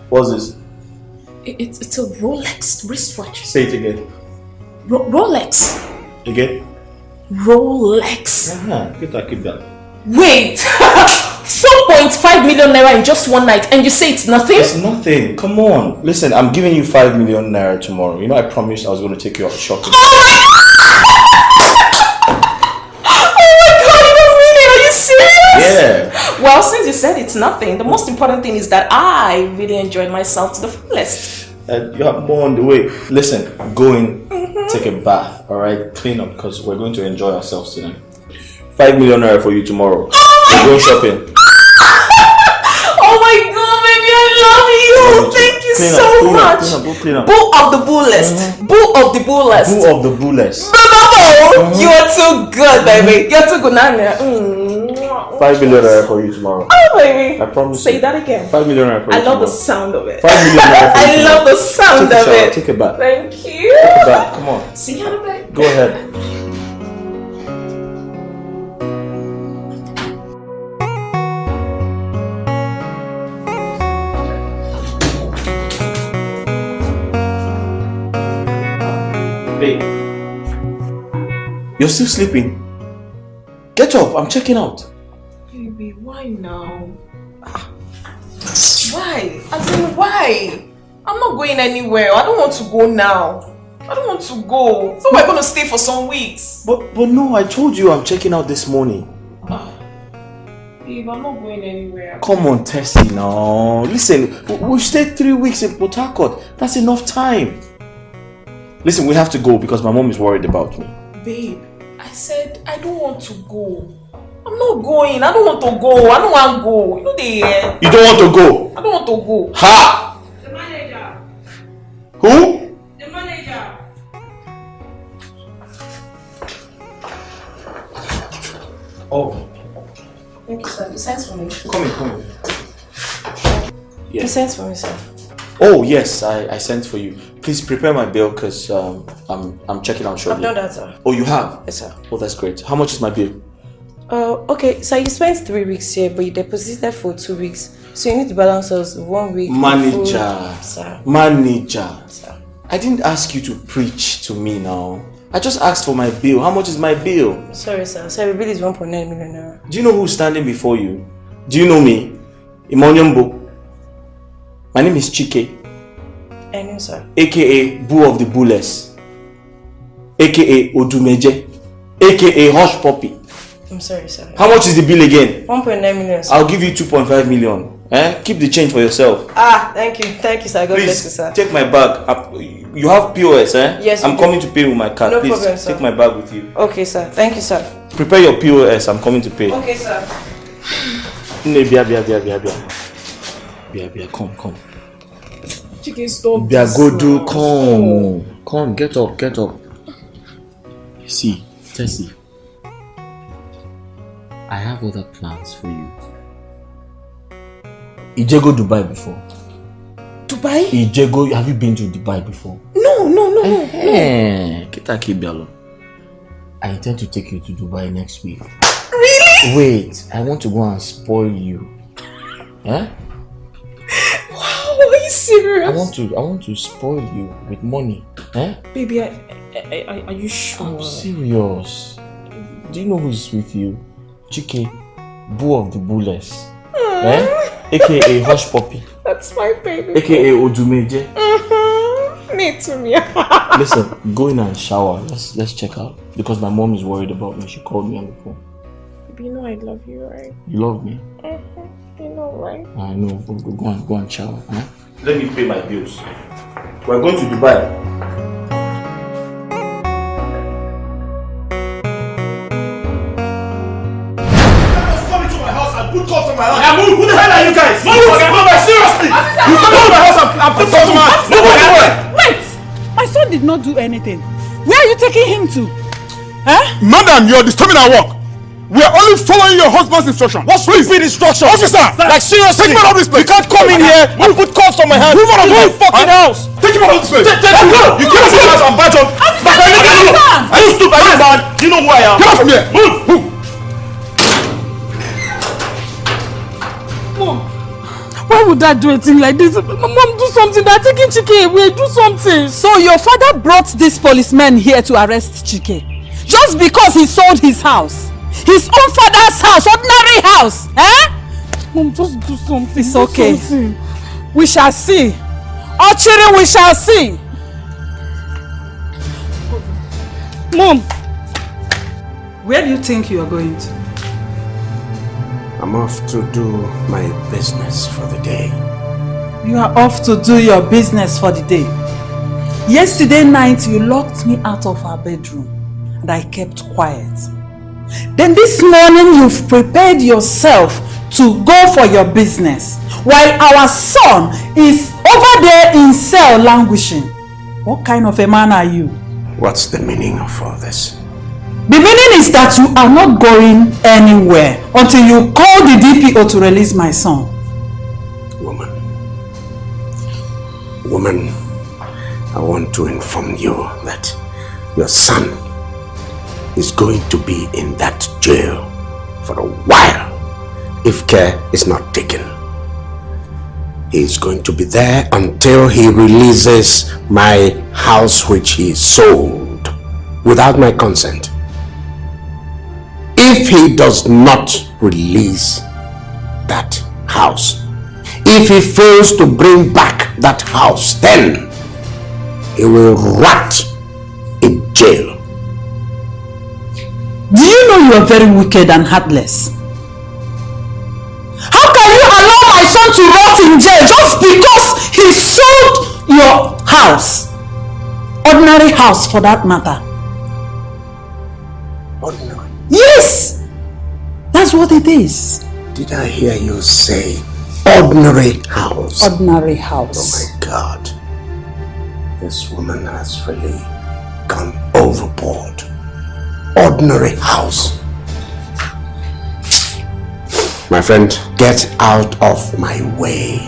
What's this? It's a Rolex wristwatch. Say it again. Rolex. Again? Rolex. Keep that. Wait! 4.5 million naira in just one night, and you say it's nothing? It's nothing. Come on. Listen, I'm giving you 5 million naira tomorrow. You know, I promised I was going to take you out shopping. Oh my God, you don't really? Are you serious? Yeah. Well, since you said it's nothing, the most important thing is that I really enjoyed myself to the fullest. You have more on the way. Listen, go in, take a bath, alright? Clean up because we're going to enjoy ourselves tonight. 5 million naira for you tomorrow. We're going shopping. Oh my God, baby, I love you. Thank you so much. Boo of the boo list. Boo of the boo list. Boo of the boo list. You are too good, baby. You're too good, Nanya. 5 million naira for you tomorrow. Oh, baby. I promise. Say that again. 5 million naira for you. I love the sound of it. 5 million naira for you. I love the sound Take a of shower. it. Take a bath. Thank you. Take a bath. Come on. See you in a bit. Go ahead. Babe, you're still sleeping. Get up, I'm checking out. Baby, why now? Why? As in, why? I'm not going anywhere. I don't want to go now. I don't want to go. So we're going to stay for some weeks. But no, I told you I'm checking out this morning. Babe, I'm not going anywhere. Come on, Tessie now. Listen, we've stayed 3 weeks in Port Harcourt. That's enough time. Listen, we have to go because my mom is worried about me. Babe, I said I don't want to go. I'm not going. I don't want to go. I don't want to go. You know the You don't want to go? I don't want to go. Ha! The manager. Who? The manager. Oh. Thank you, sir. You sent for me. Come in. You sent for me, sir. Oh yes, I sent for you. Please prepare my bill because I'm checking out shortly. I've done that, sir. Oh, you have? Yes, sir. Oh, that's great. How much is my bill? Okay, so you spent 3 weeks here, but you deposited for 2 weeks. So you need to balance us 1 week. Manager. Sir. Manager. Sir. I didn't ask you to preach to me now. I just asked for my bill. How much is my bill? Sorry, sir. So your bill is 1.9 million naira. Do you know who's standing before you? Do you know me? Imonyombo. My name is Chike. I know, sir. AKA Boo of the Bullets. AKA Odumeje. AKA Hush Puppy. I'm sorry, sir. How much is the bill again? 1.9 million, sir. I'll give you 2.5 million. Keep the change for yourself. Thank you, sir. God bless you, sir. Take my bag. You have POS, Yes, I'm coming to pay with my card. No Please problem, sir. take my bag with you. Okay, sir. Thank you, sir. Prepare your POS. I'm coming to pay. Okay, sir. Bia, come. Chike, stop. Bia, go do. Come, get up. See, Tessie, I have other plans for you. Ijego Dubai before? Dubai? Ijego, have you been to Dubai before? No. Kitaki Bialo. I intend to take you to Dubai next week. Really? Wait, I want to go and spoil you. Wow, are you serious? I want to spoil you with money. Baby, are you sure? I'm serious. Do you know who's with you? Chike, Boo of the Bullets. AKA Hush Puppy. That's my baby. AKA Odumeje. Me too, me. Listen, go in and shower. Let's check out. Because my mom is worried about me. She called me on the phone. Baby, you know I love you, right? You love me? You know, right? I know. Go and shower. Let me pay my bills. We're going to Dubai. Put cops on my house. Yeah, move. Who the hell are you guys? Move, seriously. You come to my house and put cops on my house. Move. Wait! My son did not do anything. Where are you taking him to? Madam, you are disturbing our work. We are only following your husband's instruction. What's stupid instruction? Officer! Like seriously! Take him out of this place! You can't come in here and put cuffs on my hand! Move out of my fucking house! Take him out of this place! Take him out! You can't see us and badge on! Are you stupid? Are you mad? You know who I am? Get out from here! Move! Mom, why would Dad do a thing like this? Mom, do something. They're taking Chike away. Do something. So your father brought this policeman here to arrest Chike just because he sold his house? His own father's house, ordinary house, Mom, just do something. It's okay. Something. We shall see. Ochiri, we shall see. Mom. Where do you think you are going to? I'm off to do my business for the day. You are off to do your business for the day. Yesterday night, you locked me out of our bedroom and I kept quiet. Then this morning, you've prepared yourself to go for your business while our son is over there in cell languishing. What kind of a man are you? What's the meaning of all this? The meaning is that you are not going anywhere until you call the DPO to release my son. Woman, I want to inform you that your son is going to be in that jail for a while if care is not taken. He is going to be there until he releases my house which he sold without my consent. If he does not release that house, if he fails to bring back that house, then he will rot in jail. Do you know you are very wicked and heartless? How can you allow my son to rot in jail just because he sold your house? Ordinary house for that matter. Ordinary? Yes! That's what it is. Did I hear you say ordinary house? Ordinary house. Oh my God. This woman has really gone overboard. Ordinary house. My friend, get out of my way.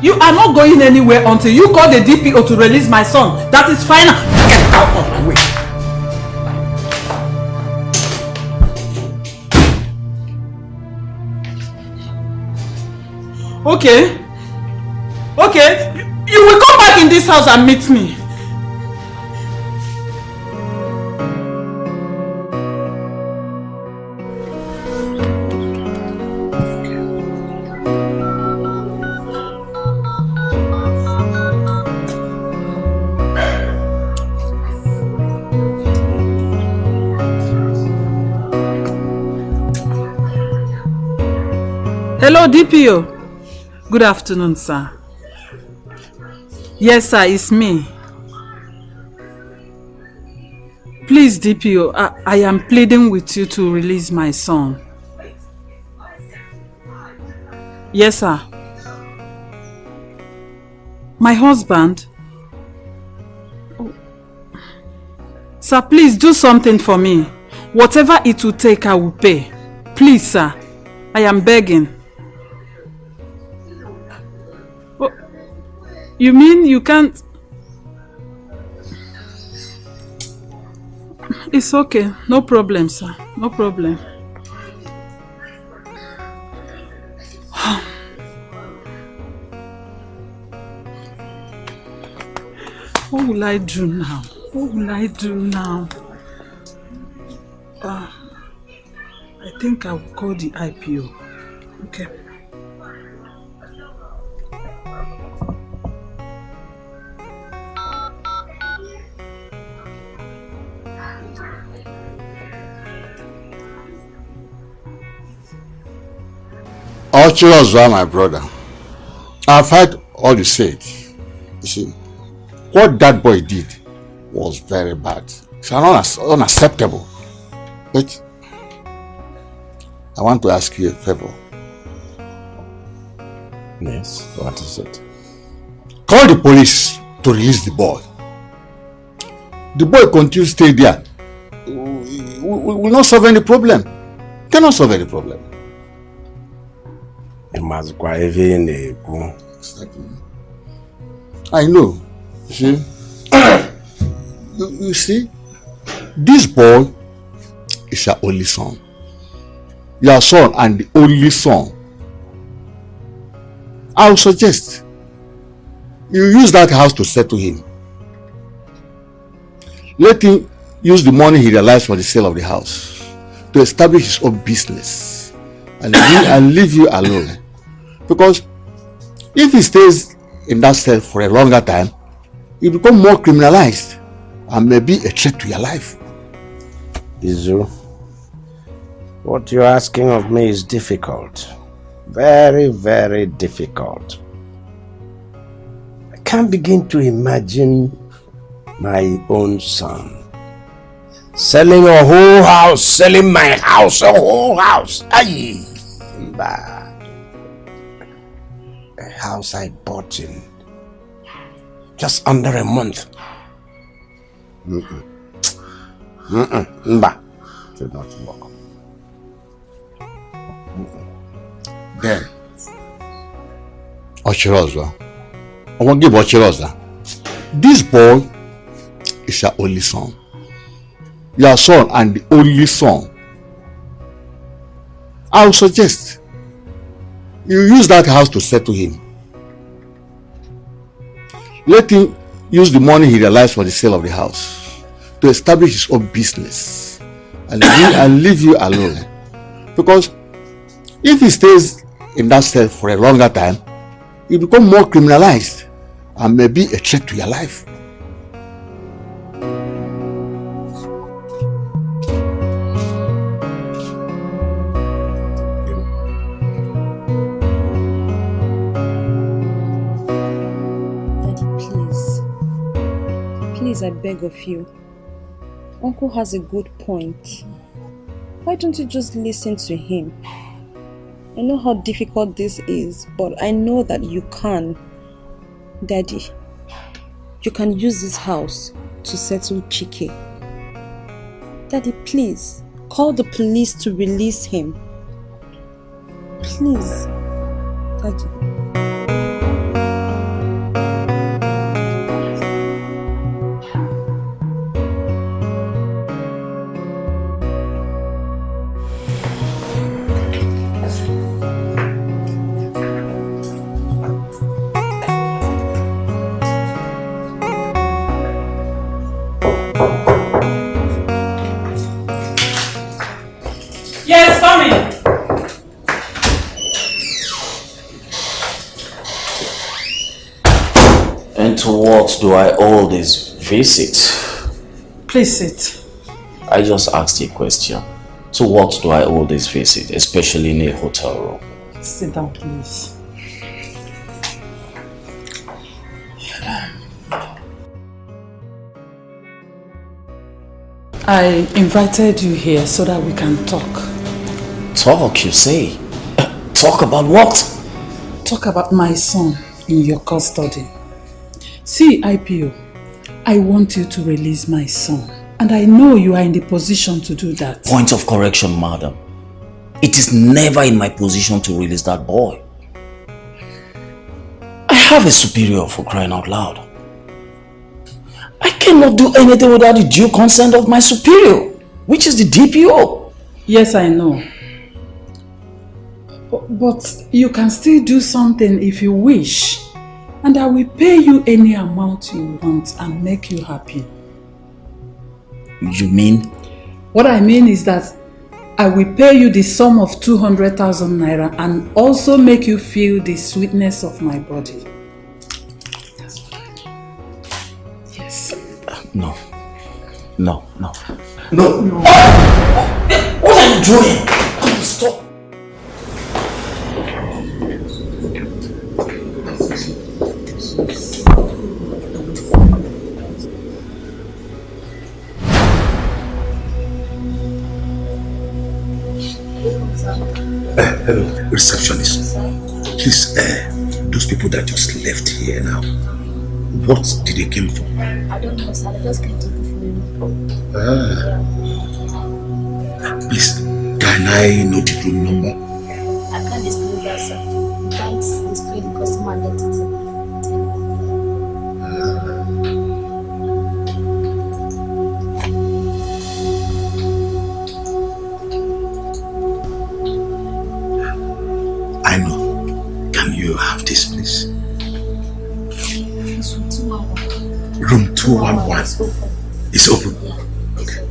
You are not going anywhere until you call the DPO to release my son. That is final. Get out of my way. Okay. Okay. You will come back in this house and meet me. Hello, DPO. Good afternoon, sir. Yes, sir, it's me. Please, DPO, I am pleading with you to release my son. Yes, sir. My husband? Oh. Sir, please do something for me. Whatever it will take, I will pay. Please, sir. I am begging. You mean you can't? It's okay. No problem, sir. No problem. What will I do now? What will I do now? I think I will call the IPO. Okay. Ochilozwa, my brother, I've heard all you said. You see, what that boy did was very bad. It's unacceptable. But I want to ask you a favor. Yes, what is it? Call the police to release the boy. The boy continues to stay there. We will not solve any problem. Cannot solve any problem. Exactly. I know. See? You see, this boy is your only son. Your son and the only son. I would suggest you use that house to settle him. Let him use the money he realized from the sale of the house to establish his own business and leave you alone. Because if he stays in that cell for a longer time, he'll become more criminalized and may be a threat to your life. Izu, what you're asking of me is difficult. Very, very difficult. I can't begin to imagine my own son selling a whole house, selling my house, a whole house. Aye, bad. A house I bought in Just under a month. Mba. Should not work. Then, Ochiroza, I want to give Ochiroza. This boy is your only son. Your son and the only son. I would suggest you use that house to settle him. Let him use the money he realized for the sale of the house to establish his own business and leave you alone. Because if he stays in that cell for a longer time, he become more criminalized and may be a threat to your life. Please, I beg of you. Uncle has a good point. Why don't you just listen to him? I know how difficult this is, but I know that you can. Daddy, you can use this house to settle Chike. Daddy, please, call the police to release him. Please, Daddy. Yes, coming. And to what do I owe this visit? Please sit. I just asked you a question. To what do I owe this visit, especially in a hotel room? Sit down, please. I invited you here so that we can talk. Talk, you say? Talk about what? Talk about my son in your custody. See, IPO, I want you to release my son. And I know you are in the position to do that. Point of correction, madam. It is never in my position to release that boy. I have a superior, for crying out loud. I cannot do anything without the due consent of my superior, which is the DPO. Yes, I know. But you can still do something if you wish. And I will pay you any amount you want and make you happy. You mean? What I mean is that I will pay you the sum of 200,000 naira and also make you feel the sweetness of my body. That's what I mean. Yes. No. No. What are you doing? Come on, stop. Hello, receptionist. Please, those people that just left here now, what did they come for? I don't know, sir. I just came to look for you. Please, can I know the room number? I can't display that, sir. You can't display the customer identity. I know. Can you have this, please? It's room 211. Room 211. It's open. Yeah. Okay.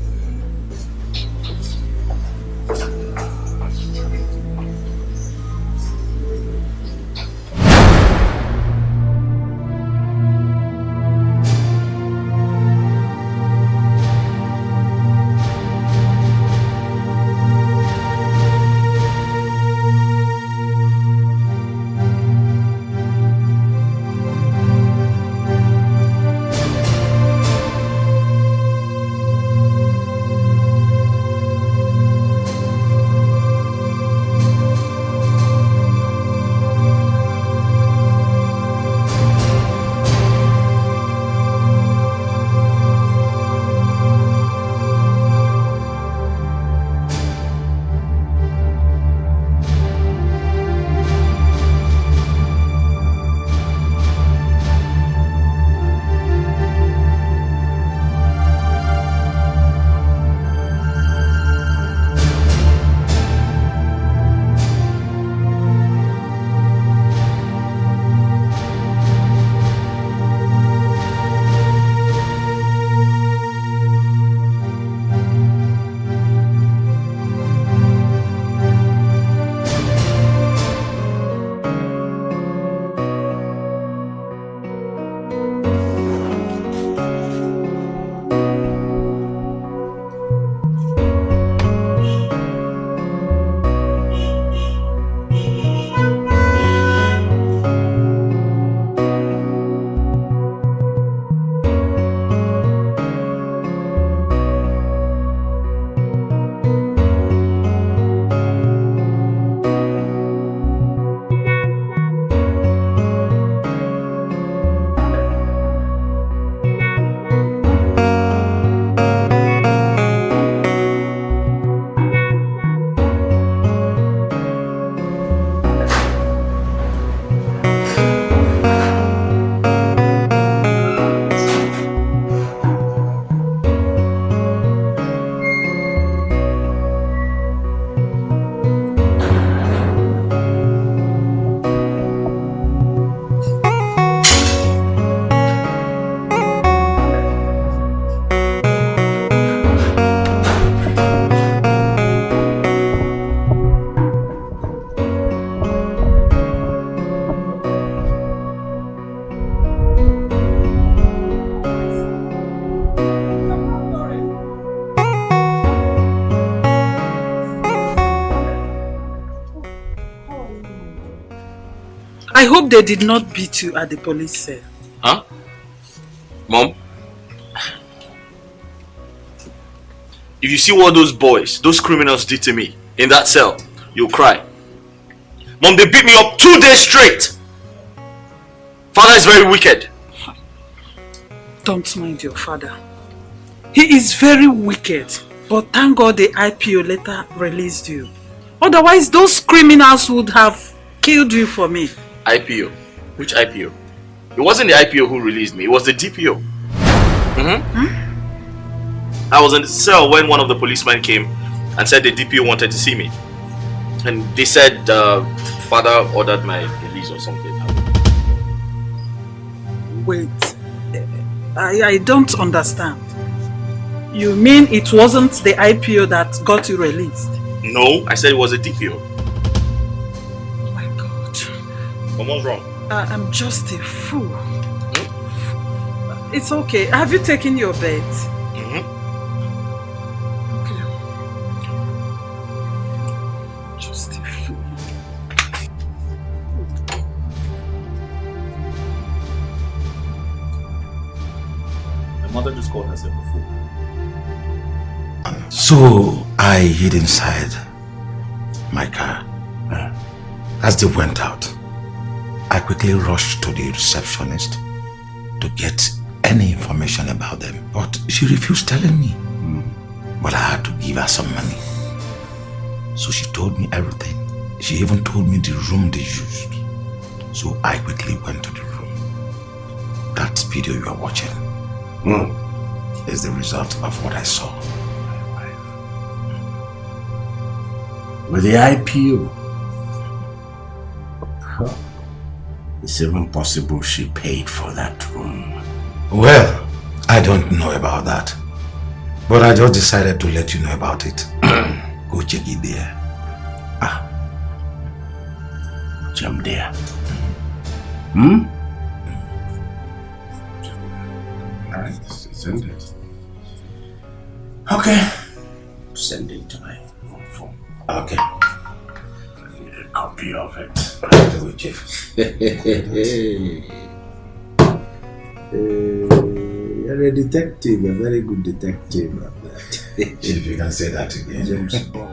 I hope they did not beat you at the police cell. Huh? Mom? If you see what those boys, those criminals did to me in that cell, you'll cry. Mom, they beat me up 2 days straight. Father is very wicked. Don't mind your father. He is very wicked. But thank God the IPO later released you. Otherwise, those criminals would have killed you for me. IPO? Which IPO? It wasn't the IPO who released me, it was the DPO. I was in the cell when one of the policemen came and said the DPO wanted to see me. And they said father ordered my release or something. Wait, I don't understand. You mean it wasn't the IPO that got you released? No, I said it was a DPO. Oh my God. What's wrong? I'm just a fool. It's okay. Have you taken your bed? Okay. Just a fool. My mother just called herself a fool. So I hid inside my car. As they went out, I quickly rushed to the receptionist to get any information about them. But she refused telling me. But I had to give her some money. So she told me everything. She even told me the room they used. So I quickly went to the room. That video you are watching is the result of what I saw. With the IPO, it's even possible she paid for that room. Well, I don't know about that. But I just decided to let you know about it. Go check it there. Jump there. Alright, send it. Okay. Send it to my phone. Okay. I need a copy of it. Do it, Chief. You're a detective, a very good detective. Chief, you can say that again. James Bond.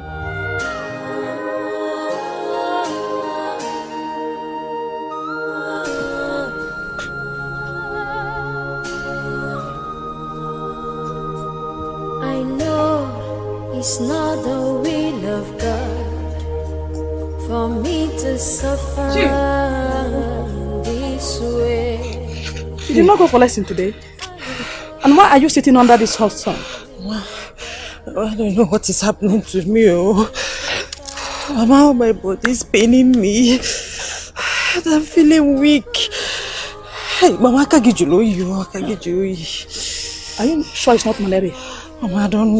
I know it's not the will of God for me to suffer this way. You did not go for lesson today? And why are you sitting under this hot sun? I don't know what is happening to me. Mama, my body is paining me. I'm feeling weak. Hey, Mama, I can't get you. Are you sure it's not malaria? Mama, I don't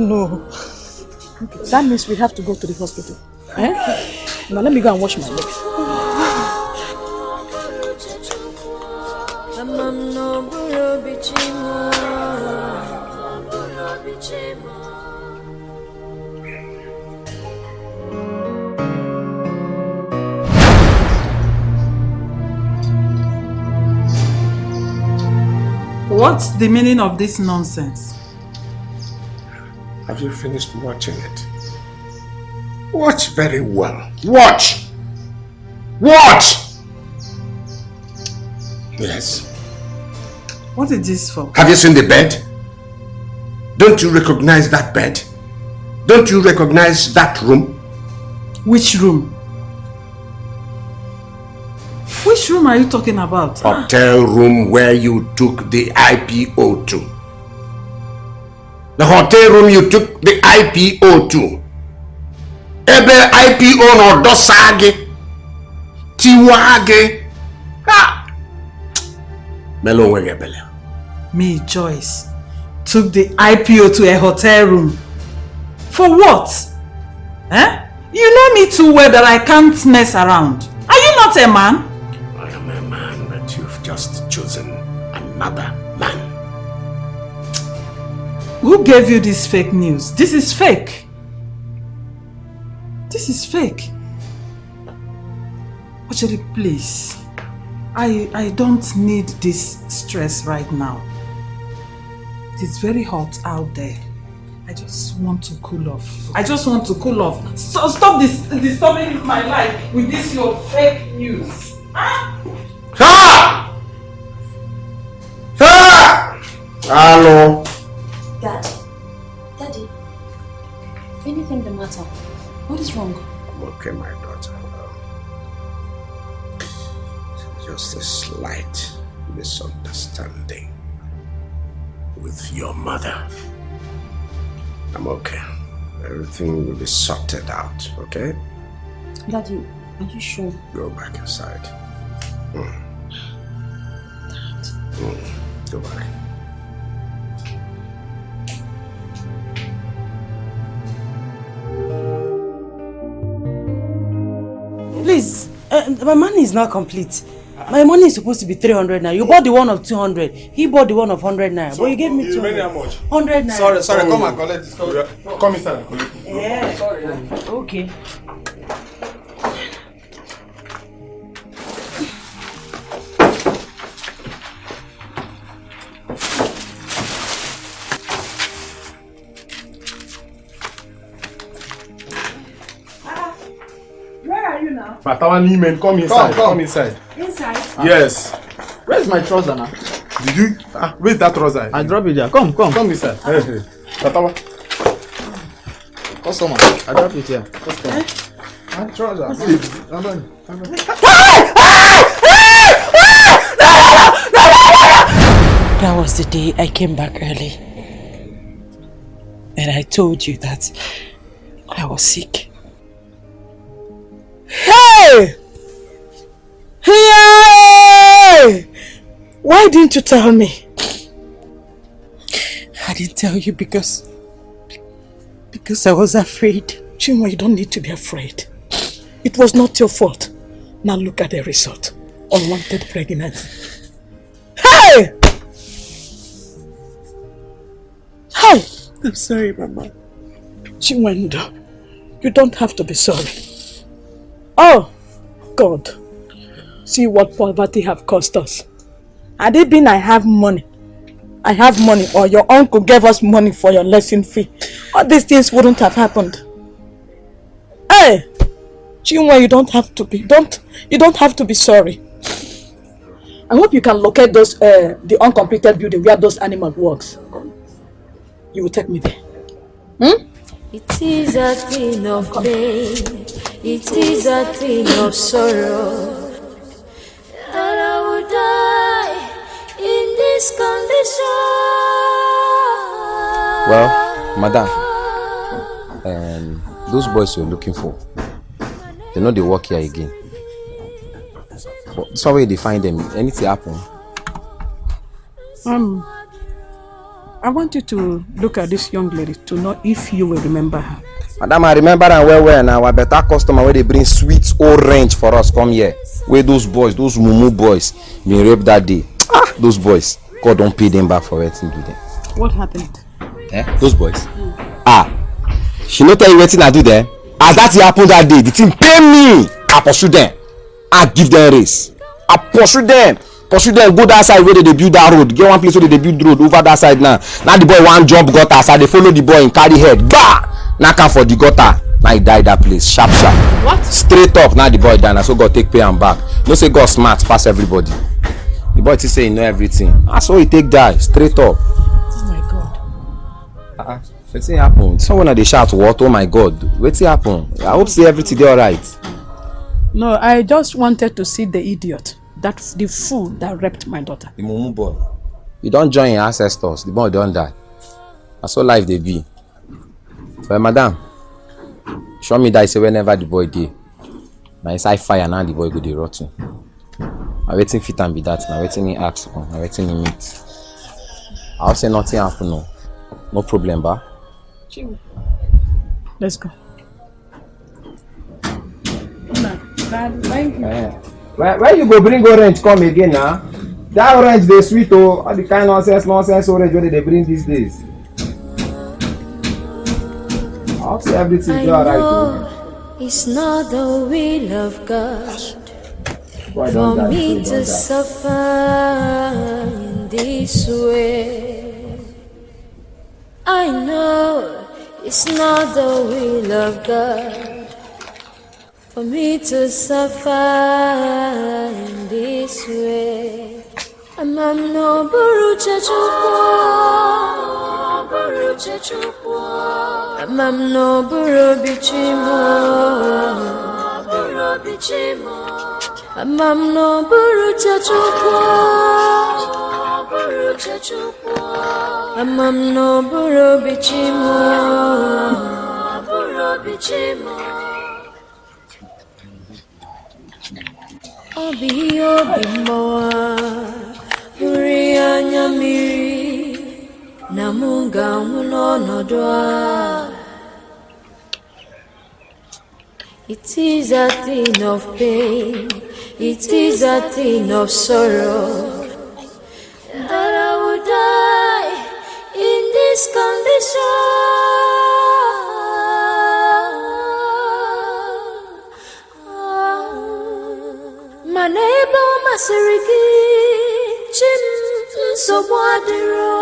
know. Okay, that means we have to go to the hospital. Now let me go and wash my legs. What's the meaning of this nonsense? Have you finished watching it? Watch very well. Watch! Watch! Yes. What is this for? Have you seen the bed? Don't you recognize that bed? Don't you recognize that room? Which room? Which room are you talking about? Hotel room where you took the IPO to. The hotel room you took the IPO to. Ebe IPO no dosage. Tiwage. Melo wegebele. Me, Joyce, took the IPO to a hotel room. For what? You know me too well that I can't mess around. Are you not a man? I am a man, but you've just chosen another man. Who gave you this fake news? This is fake. This is fake. Actually, please. I don't need this stress right now. It is very hot out there. I just want to cool off. So stop disturbing my life with this your fake news. Ha! Hello. Daddy, anything the matter? What is wrong? Okay, my daughter. Just a slight misunderstanding with your mother. I'm okay. Everything will be sorted out, okay? Daddy, are you sure? Go back inside. Go back. Please, my money is not complete. My money is supposed to be 300 naira. You bought the one of 200. He bought the one of 100 naira. But you gave me 200. How much? 100 naira. Sorry, come and collect this. Come inside and collect it. Yeah. Sorry. Okay. Where are you now? Matawani men, come inside. Come inside. Inside? Yes. Where's my trouser now? Did you? Where's that trouser? I drop it there. Come. Come inside. Hey. Matawa. Customer, I drop it here. Customer. My trouser. That was the day I came back early. And I told you that I was sick. Hey! Hey! Why didn't you tell me? I didn't tell you because I was afraid. Chinwe, you don't need to be afraid. It was not your fault. Now look at the result. Unwanted pregnancy. Hey! Hi! I'm sorry, Mama. Chinwendo, you don't have to be sorry. Oh, God. See what poverty have cost us. Had it been I have money, or your uncle gave us money for your lesson fee, all these things wouldn't have happened. Hey! Chinwe, you don't have to be sorry. I hope you can locate those the uncompleted building where those animals works. You will take me there. It is a thing of pain, it is a thing of sorrow, that I would die in this condition. Well, madam, those boys you're looking for, they know they work here again. But some way they find them, anything happen? I want you to look at this young lady to know if you will remember her. Madam, I remember her well now. Our better customer where they bring sweet orange for us come here. Where those boys, those mumu boys, been raped that day. Those boys, God don't pay them back for everything to them. What happened? Those boys? She not tell you what I do there. As that happened that day, the team pay me. I pursue them. I give them a race. I pursue them, go that side where they build that road. Get one place where they build road over that side now. Now the boy one jump gutter, so they follow the boy and carry head. Bah! Knock am for the gutter. Now he died that place. Sharp. What? Straight up. Now the boy die. Now so God take pay and back. No say God smart pass everybody. The boy still say he know everything. So he take die straight up. Oh my God. Wetin happen? Someone at the shout what? Oh my God. Wetin happen? I hope say everything dey alright. No, I just wanted to see the idiot. That's the fool that raped my daughter. The mumu boy. You don't join your ancestors. The boy don't die. That's all life they be. But madam, show me that say whenever the boy dey. Now inside fire now the boy go dey rotten. I waiting fit and be that. Now waiting he ask. Now waiting he meet. I'll say nothing happen no. No problem, ba. Let's go. Where you go bring orange come again now? That orange dey sweet oh. All the kind nonsense orange wey they bring these days. I'll say everything is alright. It's not the will of God for me to suffer in this way. I know it's not the will of God for me to suffer in this way. I'm no burucha chukwa, I'm no burubichimo, I'm no burucha chukwa, I'm no burubichimo. Obi moa, uri anyamiri, namunga unono doa. It is a thing of pain, it is a thing of sorrow, that I would die in this condition. Manebo masiriki, chim nsobwadiro.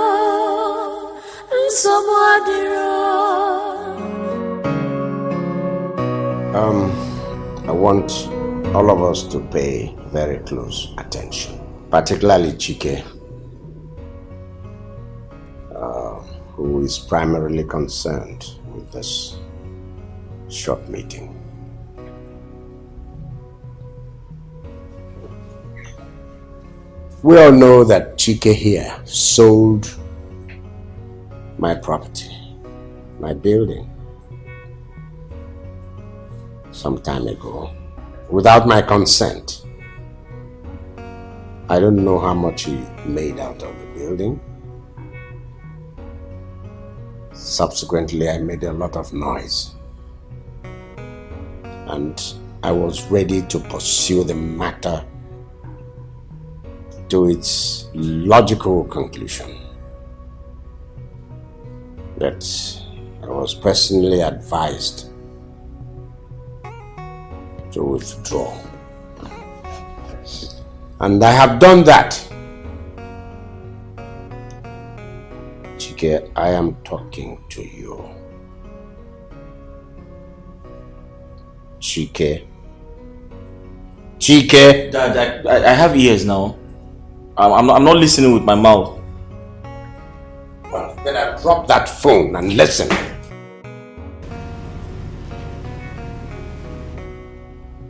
I want all of us to pay very close attention, particularly Chike, who is primarily concerned with this short meeting. We all know that Chike here sold my property, my building, some time ago, without my consent. I don't know how much he made out of the building. Subsequently, I made a lot of noise, and I was ready to pursue the matter to its logical conclusion. That I was personally advised to withdraw. And I have done that. Chike, I am talking to you. Chike. Dad, I have ears now. I'm not listening with my mouth. Well, better drop that phone and listen.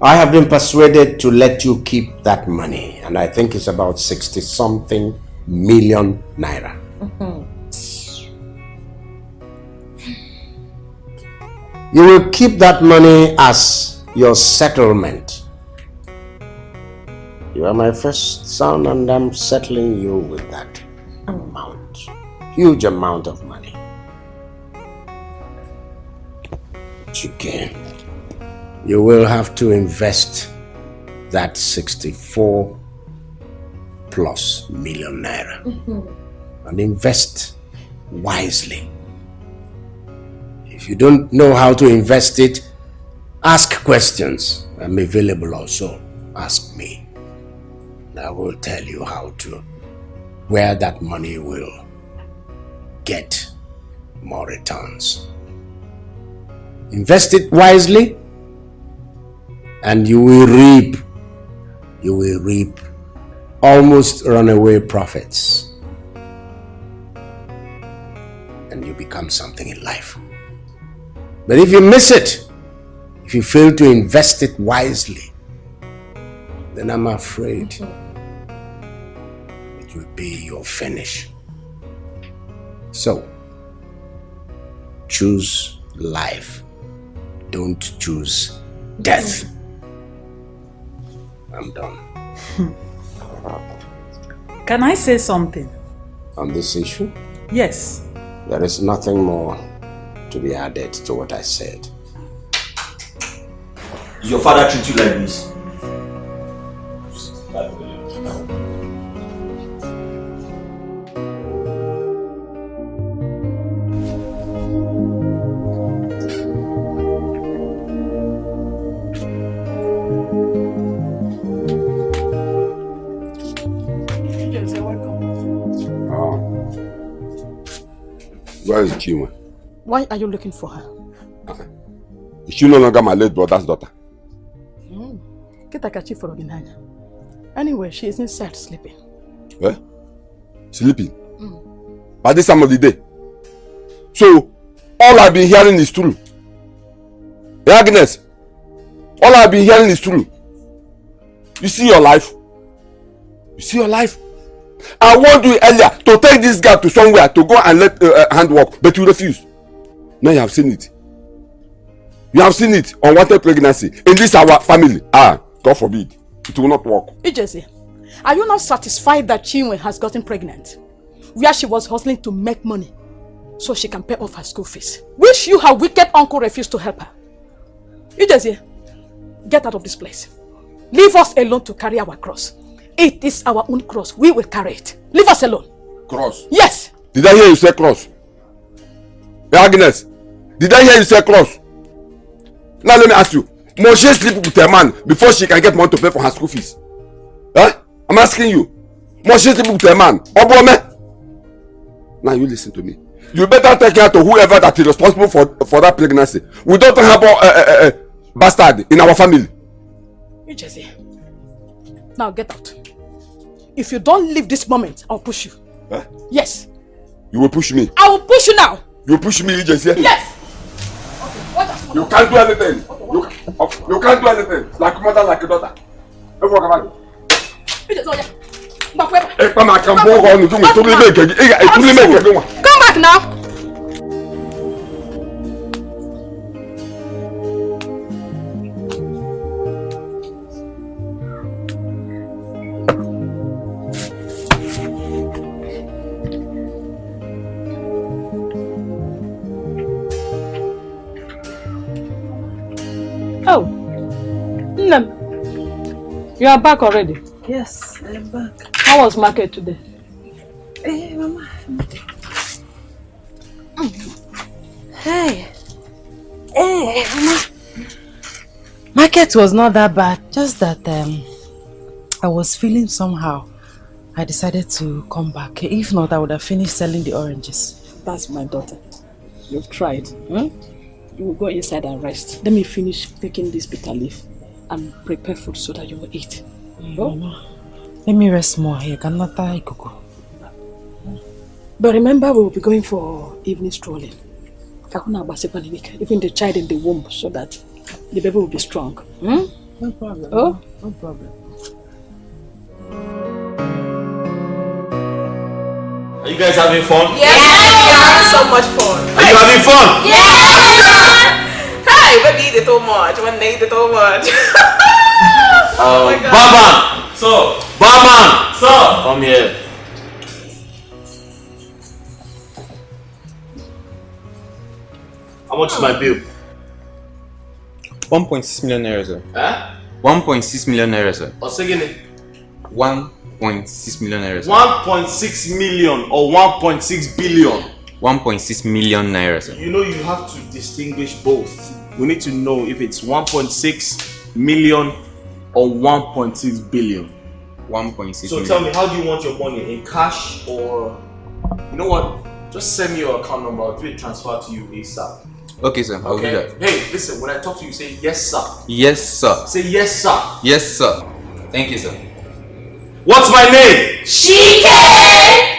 I have been persuaded to let you keep that money, and I think it's about 60-something million naira. You will keep that money as your settlement. You are my first son, and I'm settling you with that amount, huge amount of money. Chike, you will have to invest that 64+ million naira and invest wisely. If you don't know how to invest it, ask questions. I'm available also. Ask me. I will tell you where that money will get more returns. Invest it wisely, and you will reap almost runaway profits, and you become something in life. But if you miss it, if you fail to invest it wisely, then I'm afraid it will be your finish. So, choose life. Don't choose death. I'm done. Can I say something? On this issue? Yes. There is nothing more to be added to what I said. Did your father treat you like this? Where is Chinwe? Why are you looking for her? Is she no longer my late brother's daughter? Get a kachi for Oginanya. Anyway, she is inside sleeping. Eh? Sleeping? By this time of the day. So, all I've been hearing is true. Yeah, Agnes? All I've been hearing is true. You see your life? You see your life? I warned you earlier to take this girl to somewhere to go and let handwork, but you refuse. Now you have seen it. You have seen it. Unwanted pregnancy in this our family. God forbid. It will not work. Ijezi, are you not satisfied that Chinwe has gotten pregnant? Where she was hustling to make money so she can pay off her school fees. Which you, her wicked uncle, refused to help her. Ijezi, get out of this place. Leave us alone to carry our cross. It is our own cross. We will carry it. Leave us alone. Cross? Yes. Did I hear you say cross? Hey, Agnes, did I hear you say cross? Now let me ask you. Must she sleep with a man before she can get money to pay for her school fees? Huh? I'm asking you. Must she sleep with a man? Now you listen to me. You better take care to whoever that is responsible for that pregnancy. We don't have a bastard in our family. Ijezi, now get out. If you don't leave this moment, I'll push you. Huh? Yes. You will push me? I will push you now. You will push me, Ijezi? Yes. You can't do anything. You can't do anything. Like mother, like a daughter. Come back now. Oh, Nnam, you are back already? Yes, I am back. How was market today? Hey, Mama. Hey. Hey, Mama. Market was not that bad, just that I was feeling somehow. I decided to come back. If not, I would have finished selling the oranges. That's my daughter. You've tried. You will go inside and rest. Let me finish picking this bitter leaf and prepare food so that you will eat. Mama, let me rest more here. Cannot I cook? But remember, we will be going for evening strolling. Even the child in the womb, so that the baby will be strong. No problem. Oh? No problem. Are you guys having fun? Yes, we are having so much fun. Are you having fun? Yes! Hey, baby, eat it too much. One day, eat it too much. Oh my God. Batman! So, Batman! So, come here. How much is my bill? 1.6 million naira, sir. Huh? 1.6 million naira, sir. Or second it? 1.6 million naira, sir. 1.6 million or 1.6 billion? 1.6 million naira, sir. You know you have to distinguish both. We need to know if it's 1.6 million or 1.6 billion. 1.6 So million. tell me, how do you want your money? In cash or... You know what? Just send me your account number. I'll do a transfer to you ASAP. Okay, sir. I'll do that. Hey, listen, when I talk to you, say yes, sir. Yes, sir. Say yes, sir. Yes, sir. Thank you, sir. What's my name? Chike!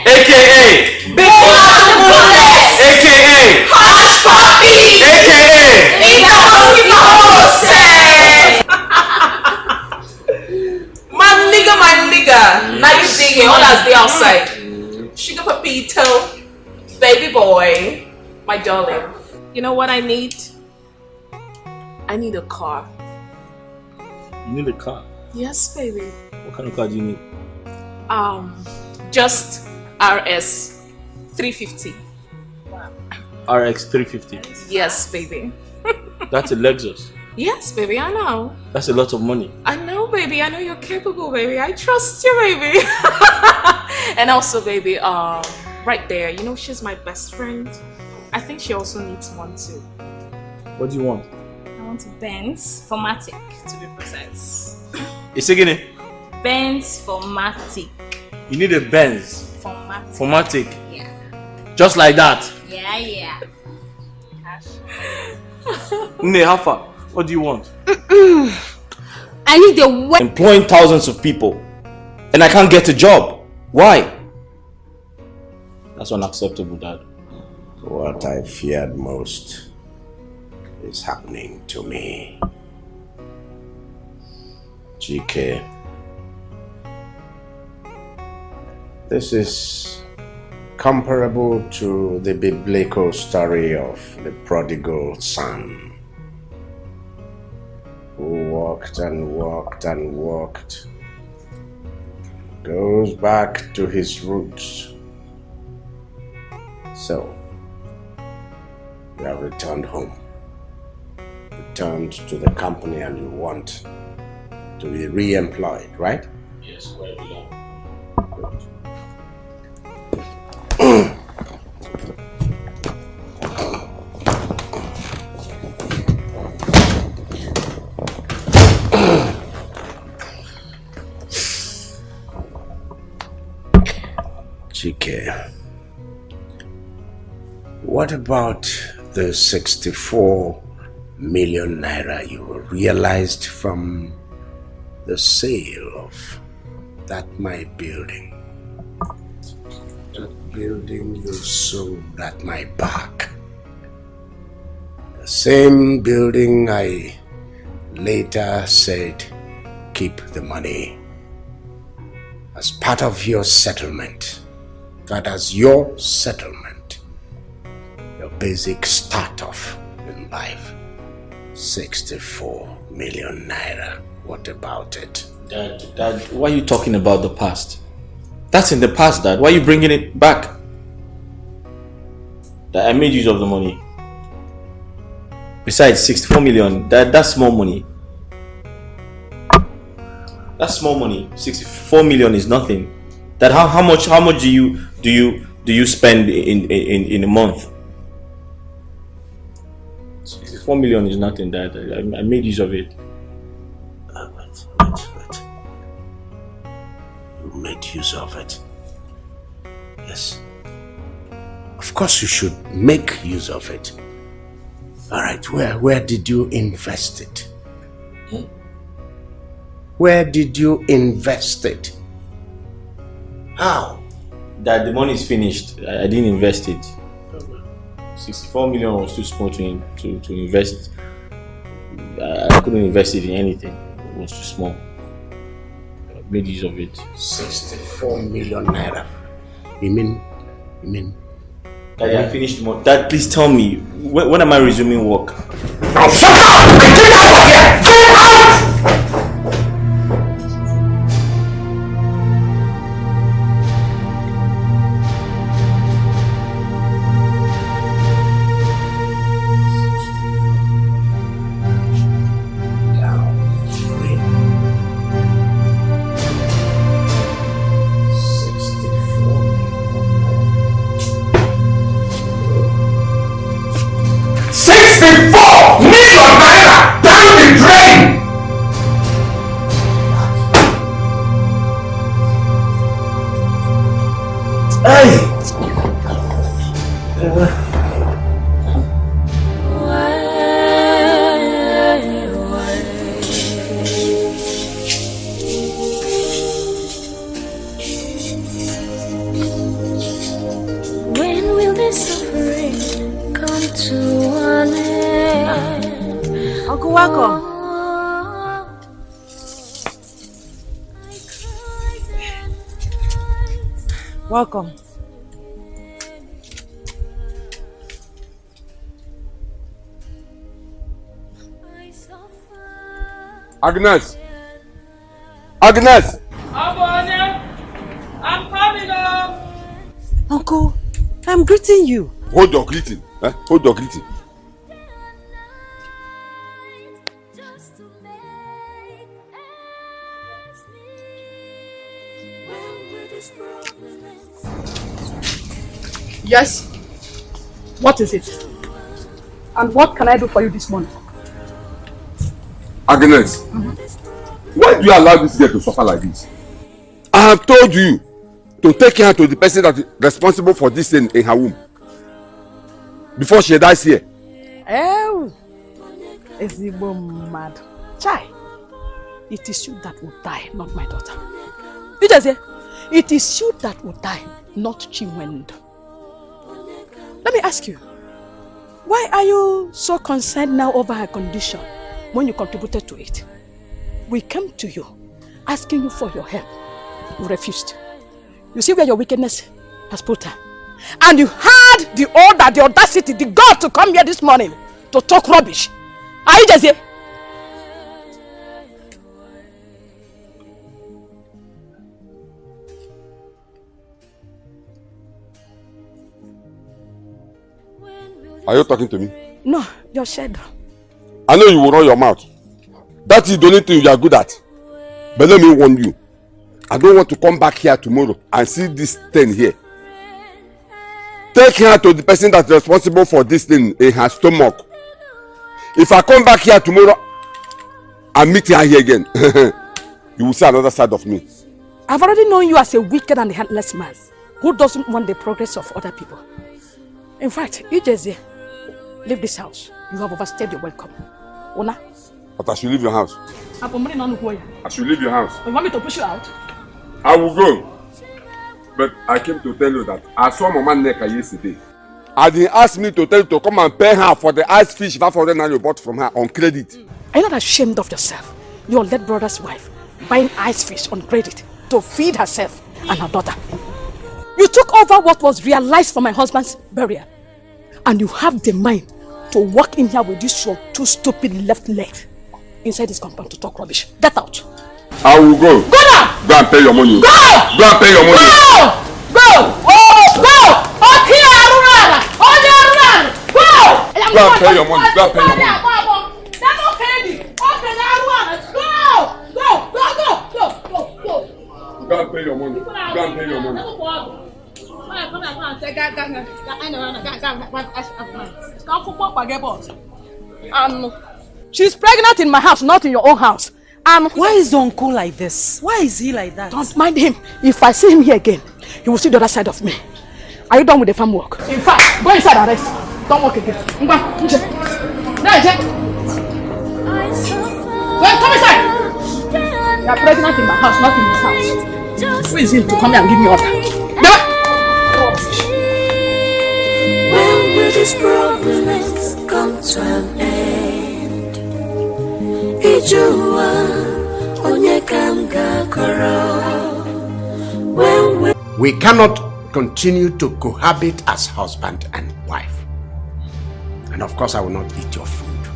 AKA Big Bullets! AKA Hush Puppy! AKA My nigga. Now you digging, all that's the outside. Sugar Papito, baby boy, my darling. You know what I need? I need a car. You need a car? Yes, baby. What kind of car do you need? Just RS 350. RX 350. Yes, baby. That's a Lexus. Yes, baby, I know. That's a lot of money. I know, baby. I know you're capable, baby. I trust you, baby. And also, baby, right there, you know, she's my best friend. I think she also needs one too. What do you want? I want a Benz for Matic, to be precise. It's again it. Benz for Matic. You need a Benz. For Matic. For Matic. Yeah. Just like that. Yeah. Yeah. Ne, how far? What do you want? I need a way. Employing thousands of people and I can't get a job. Why? That's unacceptable, Dad. What I feared most is happening to me. Chike, this is comparable to the biblical story of the prodigal son who walked and walked and walked, goes back to his roots. So, you have returned home, returned to the company, and you want to be re-employed, right? Yes, where I belong. Chike, what about the 64 million naira you realized from the sale of that my building? That building you sold at my back. The same building I later said, keep the money as part of your settlement. That as your settlement, your basic start-off in life. 64 million naira. What about it? Dad, why are you talking about the past? That's in the past, Dad. Why are you bringing it back? Dad, I made use of the money. Besides, 64 million, that's small money. That's small money. 64 million is nothing. Dad, how much do you spend in a month? 64 million is nothing, Dad. I made use of it. Wait. You made use of it. Yes. Of course you should make use of it. Alright, where did you invest it? Where did you invest it? How? Dad, the money is finished. I didn't invest it. 64 million was too small to invest. I couldn't invest it in anything. It was too small. I made use of it. 64 million naira. You mean? Daddy, I finished the money. Dad, please tell me, when am I resuming work? Now shut up! And get out of here! Get out! Welcome. Agnes! I'm coming up! Uncle, I'm greeting you. Hold your greeting. Hold your greeting. Yes. What is it? And what can I do for you this morning? Agnes, why do you allow this girl to suffer like this? I have told you to take her to the person that is responsible for this in her womb. before she dies here. Oh, ezigbo mad. Chai, it is you that will die, not my daughter. You just say, it is you that will die, not Chinwendo. Let me ask you, why are you so concerned now over her condition when you contributed to it? We came to you, asking you for your help. You refused. You see where your wickedness has put her. And you had the order, the audacity, the God to come here this morning to talk rubbish. Are you just here? Are you talking to me? No, your shadow. I know you will run your mouth. That is the only thing you are good at. But let me warn you. I don't want to come back here tomorrow and see this thing here. Take her to the person that's responsible for this thing in her stomach. If I come back here tomorrow and meet her here again, you will see another side of me. I've already known you as a wicked and heartless man who doesn't want the progress of other people. In fact, you just leave this house. You have overstayed your welcome. Ona? But I should leave your house. I should leave your house. You want me to push you out? I will go. But I came to tell you that I saw Mama Neka yesterday. And they asked me to tell you to come and pay her for the ice fish 500 naira you bought from her on credit. Are you not ashamed of yourself? Your late brother's wife buying ice fish on credit to feed herself and her daughter. You took over what was realized for my husband's burial. And you have the mind to walk in here with this your two stupid left leg inside this compound to talk rubbish. Get out. I will go. Go now! Go and pay your money. Go! Go and pay your money. Go! Go! Oh, go! Okay, Arunana! Go! Go and pay your money. Go and pay your money. That's okay. Okay, Arunana. Go! Go and pay your money. Go and pay your money. She's pregnant in my house, not in your own house. Why is the uncle like this? Why is he like that? Don't mind him. If I see him here again, you will see the other side of me. Are you done with the farm work? In fact, go inside and rest. Don't work again. Go, come inside. You are pregnant in my house, not in his house. Who is him to come here and give me order? When will these problems come to an end? We cannot continue to cohabit as husband and wife. And of course, I will not eat your food.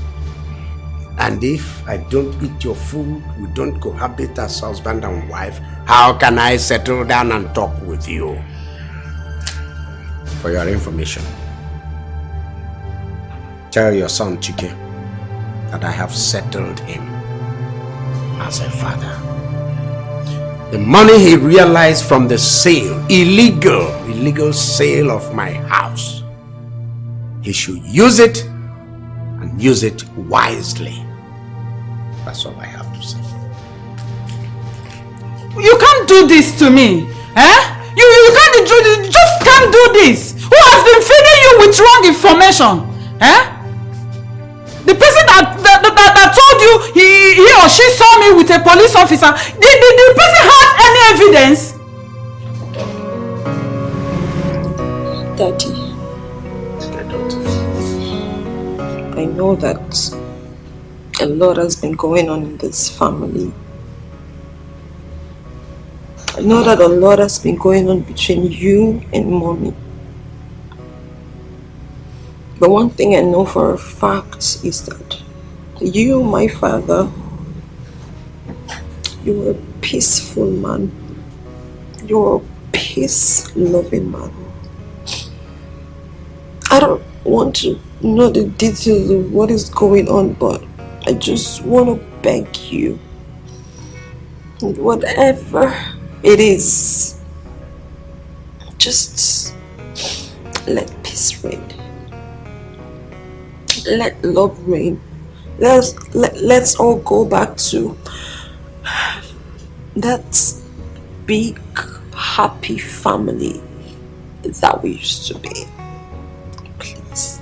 And if I don't eat your food, we don't cohabit as husband and wife, how can I settle down and talk with you? For your information, tell your son Chike that I have settled him as a father. The money he realized from the sale, illegal sale of my house, he should use it and use it wisely. That's all I have to say. You can't do this to me, eh? You can't do this. Just can't do this. Who has been feeding you with wrong information, eh? The person that told you he or she saw me with a police officer. The person has any evidence? Daddy, I know that a lot has been going on in this family. I know that a lot has been going on between you and Mommy. But one thing I know for a fact is that you, my father, you're a peaceful man. You're a peace-loving man. I don't want to know the details of what is going on, but I just want to beg you, whatever it is, just let peace reign. Let love reign. Let's all go back to that big, happy family that we used to be. Please.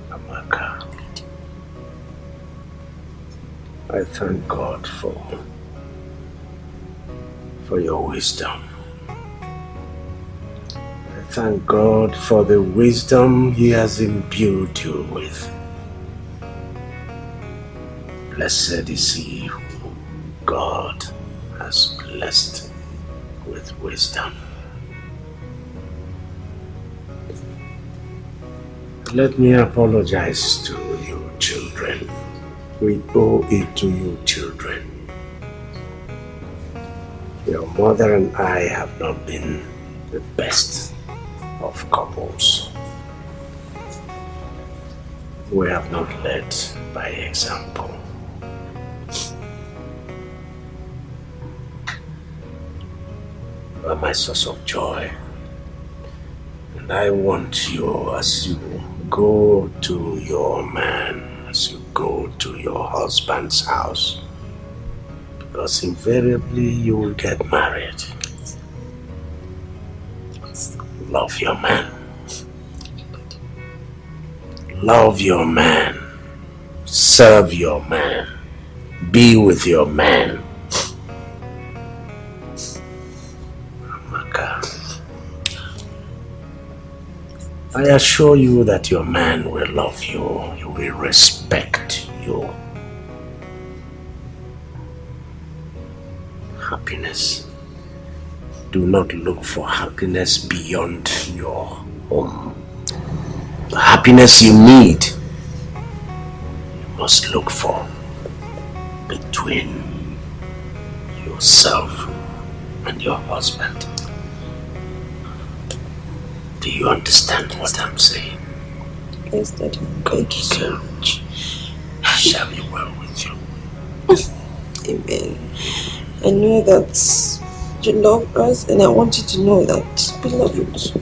Amaka, I thank God for your wisdom. I thank God for the wisdom He has imbued you with. Blessed is He who God has blessed with wisdom. Let me apologize to you children. We owe it to you children. Your mother and I have not been the best of couples. We have not led by example. You are my source of joy. And I want you, as you go to your man, as you go to your husband's house, because invariably you will get married. Love your man. Love your man. Serve your man. Be with your man. Amaka, I assure you that your man will love you. He will respect you. Happiness. Do not look for happiness beyond your home. The happiness you need, you must look for between yourself and your husband. Do you understand what I'm saying? Yes, Daddy. Good girl. I shall be well with you. Amen. I know that you love us, and I want you to know that we love you too.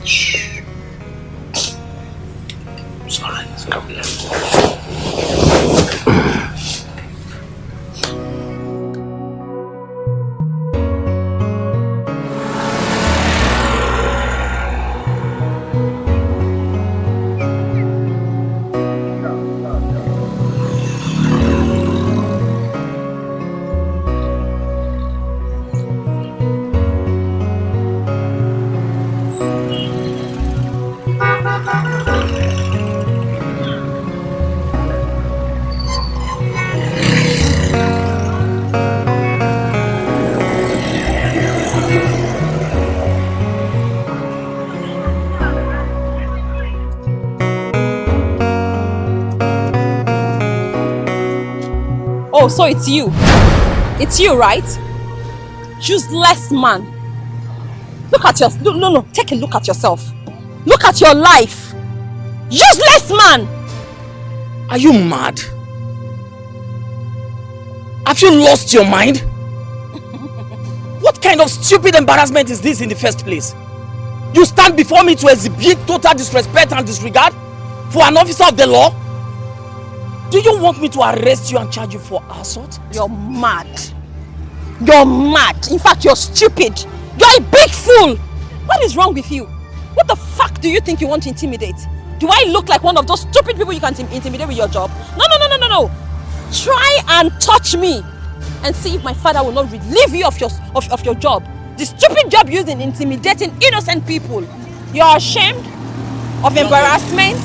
Shh. Sorry, come here. Oh, so it's you. It's you, right? Useless man. Look at yourself. No. Take a look at yourself. Look at your life. Useless man. Are you mad? Have you lost your mind? What kind of stupid embarrassment is this in the first place? You stand before me to exhibit total disrespect and disregard for an officer of the law? Do you want me to arrest you and charge you for assault? You're mad. You're mad. In fact, you're stupid. You're a big fool. What is wrong with you? What the fuck do you think you want to intimidate? Do I look like one of those stupid people you can intimidate with your job? No. Try and touch me and see if my father will not relieve you of your job. The stupid job used in intimidating innocent people. You're ashamed of embarrassment?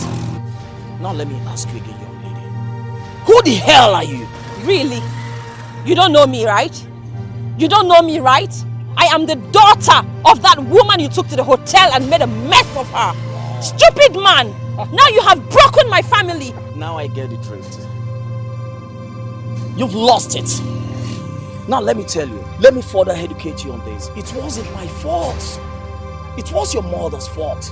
Now let me ask you again, young lady. Who the hell are you? Really? You don't know me, right? You don't know me, right? I am the daughter of that woman you took to the hotel and made a mess of her. Stupid man! Now you have broken my family. Now I get the drift. You've lost it. Now let me tell you, let me further educate you on this. It wasn't my fault. It was your mother's fault.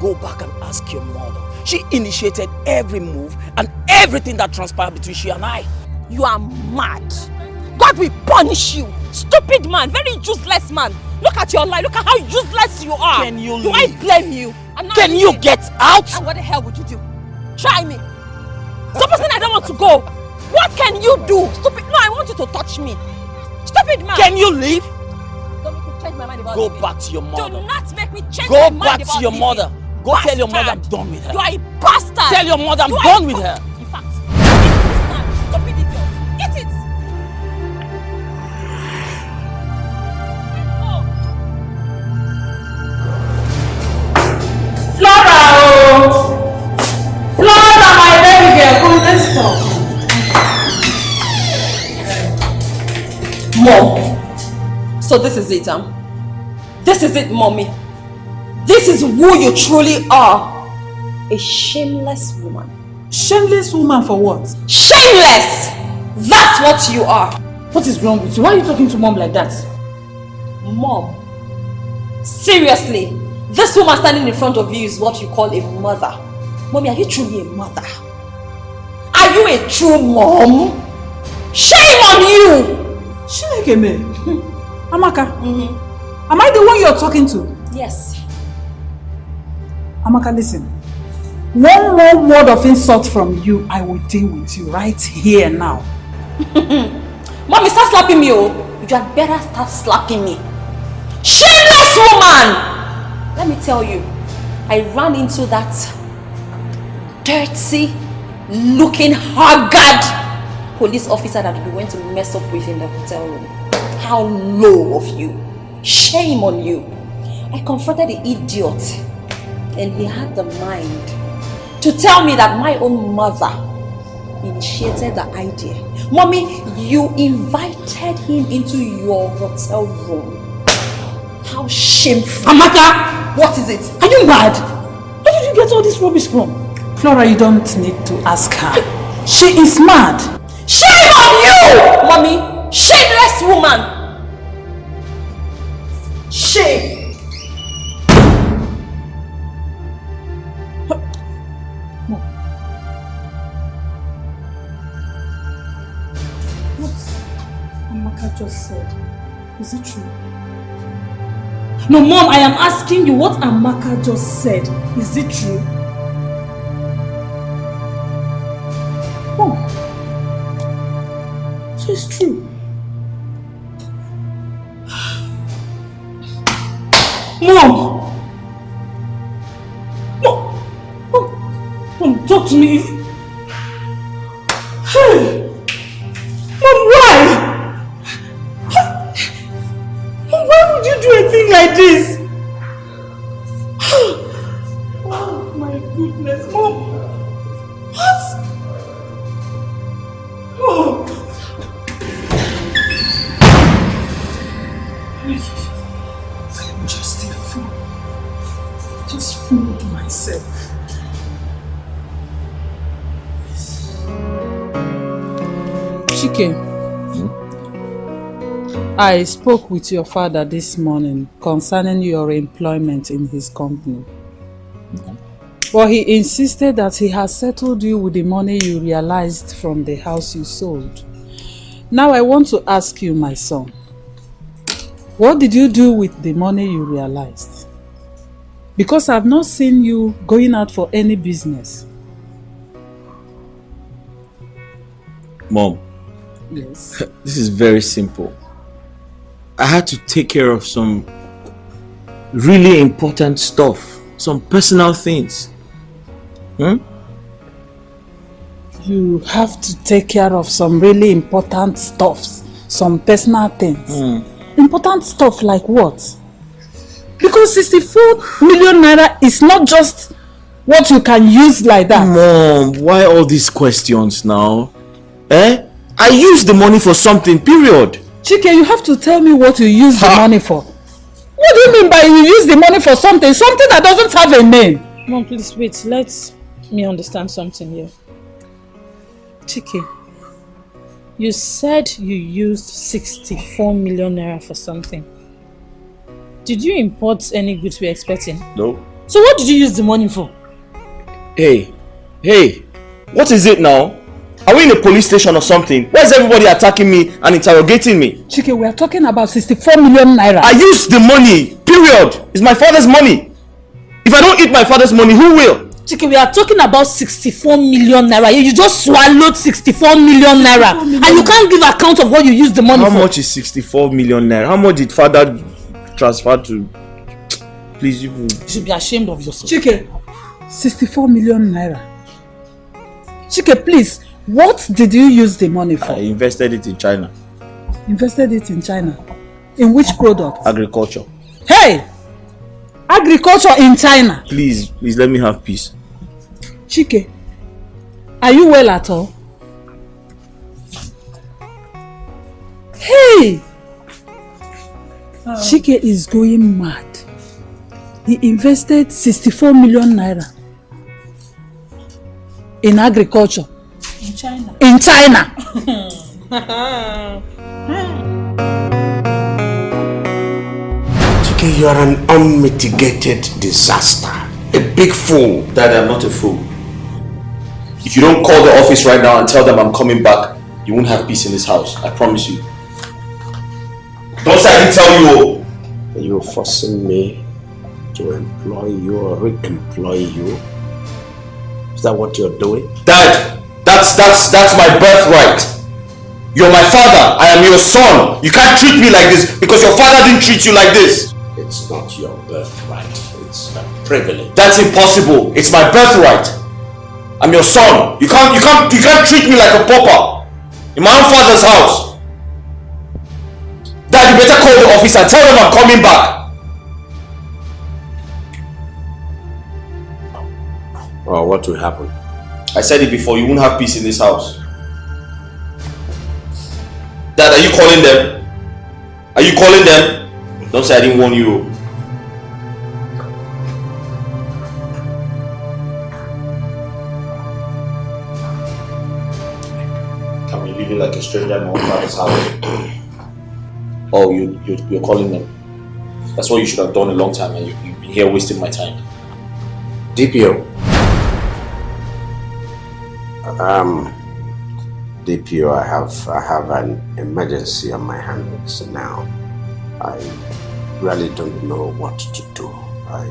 Go back and ask your mother. She initiated every move and everything that transpired between she and I. You are mad. God will punish you. Stupid man, very useless man. Look at your life. Look at how useless you are. Can you Do leave? I blame you? Can you get out? And what the hell would you do? Try me. Supposing I don't want to go, what can you do? Stupid. No, I want you to touch me. Stupid man. Can you leave? Don't look change my mind about Go Vivi. back to your mother. Do not make me change Go my mind back about to your Vivi. mother. Go Bastard. tell your mother I'm done with her. You are a bastard. Tell your mother I'm You are done a with her. In fact, stupid idiot. Get it. Flora, Flora, my baby girl, come let's talk. Mom. So this is it, This is it, mommy. This is who you truly are. A shameless woman. Shameless woman for what? Shameless! That's what you are. What is wrong with you? Why are you talking to mom like that? Mom. Seriously, this woman standing in front of you is what you call a mother. Mommy, are you truly a mother? Are you a true mom? Shame on you! Chike me. Amaka, am I the one you're talking to? Yes. Amaka, listen. One more word of insult from you, I will deal with you right here now. Mommy, start slapping me, oh. You had better start slapping me. Shameless woman! Let me tell you, I ran into that dirty looking haggard police officer that we went to mess up with in the hotel room. How low of you. Shame on you. I confronted the idiot and he had the mind to tell me that my own mother initiated the idea. Mommy, you invited him into your hotel room. How shameful. Amaka! What is it? Are you mad? Where did you get all this rubbish from? Flora, you don't need to ask her. She is mad. Shame on you! Mommy, shameless woman. Shame. What Amaka just said, is it true? No, Mom, I am asking you what Amaka just said. Is it true? Mom, so it's true. Mom! Mom, talk to me. Hey! Mom, why? Why would you do a thing like this? Oh my goodness, Mom. What? Oh. I'm just a fool. Just fooled myself. Chike. I spoke with your father this morning concerning your employment in his company. But he insisted that he has settled you with the money you realized from the house you sold. Now I want to ask you, my son, what did you do with the money you realized? Because I've not seen you going out for any business. Mom. Yes. This is very simple. I had to take care of some really important stuff, some personal things. You have to take care of some really important stuffs, some personal things. Important stuff like what? Because 64 million naira is not just what you can use like that. Mom, why all these questions now? I used the money for something, period. Chike, you have to tell me what you use the money for. What do you mean by you use the money for something? Something that doesn't have a name. Mom, please wait. Let me understand something here. Chike, you said you used 64 million naira for something. Did you import any goods we're expecting? No. So what did you use the money for? Hey, what is it now? Are we in a police station or something? Why is everybody attacking me and interrogating me? Chike, we are talking about 64 million naira. I used the money, period. It's my father's money. If I don't eat my father's money, who will? Chike, we are talking about 64 million naira. You just swallowed 64 million naira. And you can't give account of what you used the money for. How much is 64 million naira? How much did father transferred to... Please, you should be ashamed of yourself. Chike, 64 million naira. Chike, please, what did you use the money for? I invested it in China. Invested it in China? In which product? Agriculture. Hey! Agriculture in China? Please let me have peace. Chike, are you well at all? Hey! Chike is going mad. He invested 64 million naira in agriculture. In China. In China. Chike, you are an unmitigated disaster. A big fool. Dad, I'm not a fool. If you don't call the office right now and tell them I'm coming back, you won't have peace in this house. I promise you. Don't say I didn't tell you. Are you forcing me to employ you or re-employ you? Is that what you're doing? Dad, that's my birthright. You're my father. I am your son. You can't treat me like this because your father didn't treat you like this. It's not your birthright. It's a privilege. That's impossible. It's my birthright. I'm your son. You can't treat me like a pauper in my own father's house. Dad, you better call the office and tell them I'm coming back. Oh, what will happen? I said it before, you won't have peace in this house. Dad, are you calling them? Are you calling them? Don't say I didn't warn you. I'll be living like a stranger in my own father's house. Oh, you're calling them. That's what you should have done a long time, and you've been here wasting my time. DPO. DPO, I have an emergency on my hands now. I really don't know what to do. I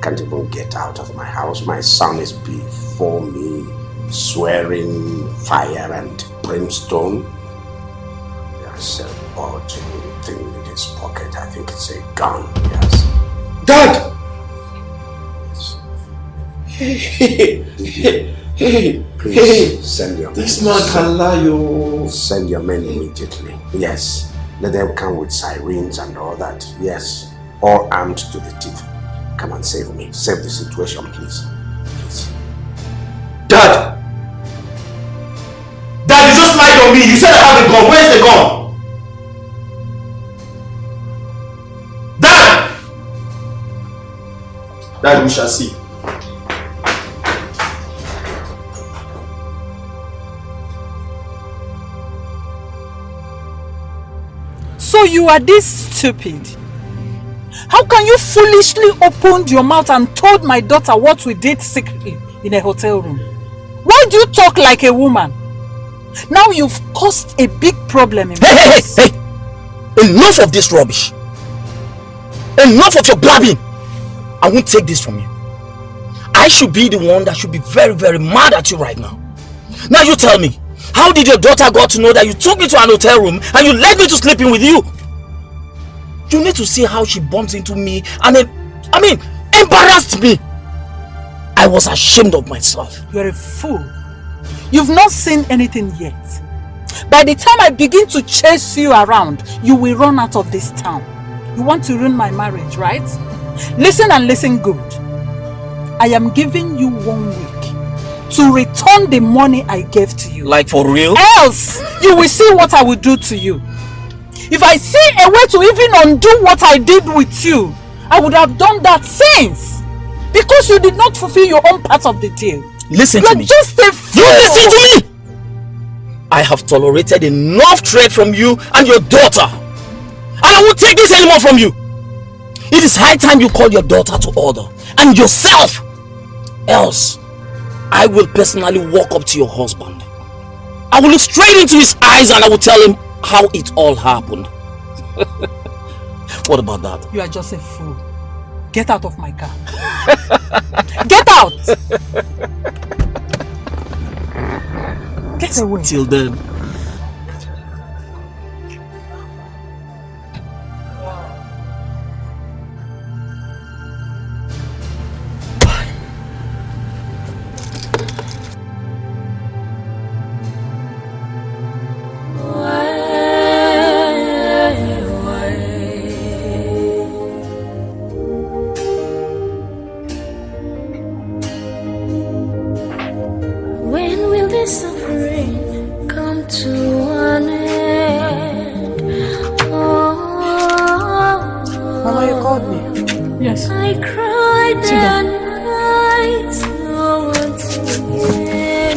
can't even get out of my house. My son is before me, swearing fire and brimstone. There's a bulging thing in his pocket. I think it's a gun, yes. Dad! Please send your men. This man can lie, yo. Send your men immediately. Yes. Let them come with sirens and all that. Yes. All armed to the teeth. Come and save me. Save the situation, please. Please. Dad! Dad, you just lied on me. You said I have a gun. Where's the gun? Dad! Dad, we shall see. So you are this stupid? How can you foolishly opened your mouth and told my daughter what we did secretly in a hotel room? Why do you talk like a woman? Now you've caused a big problem in my house. Hey! Enough of this rubbish. Enough of your blabbing. I won't take this from you. I should be the one that should be very, very mad at you right now. Now you tell me, how did your daughter got to know that you took me to an hotel room and you let me to sleep in with you? You need to see how she bumped into me and embarrassed me. I was ashamed of myself. You're a fool. You've not seen anything yet. By the time I begin to chase you around, you will run out of this town. You want to ruin my marriage, right? Listen and listen good. I am giving you 1 week to return the money I gave to you. Like for real? Else, you will see what I will do to you. If I see a way to even undo what I did with you, I would have done that since. Because you did not fulfill your own part of the deal. Listen to me. You're just a fool. You listen to me! I have tolerated enough trade from you and your daughter. And I won't take this anymore from you. It is high time you call your daughter to order. And yourself. Else, I will personally walk up to your husband. I will look straight into his eyes and I will tell him how it all happened. What about that? You are just a fool. Get out of my car. Get out! Get away. Till then. called me. Yes. I cried that night, no one to hear.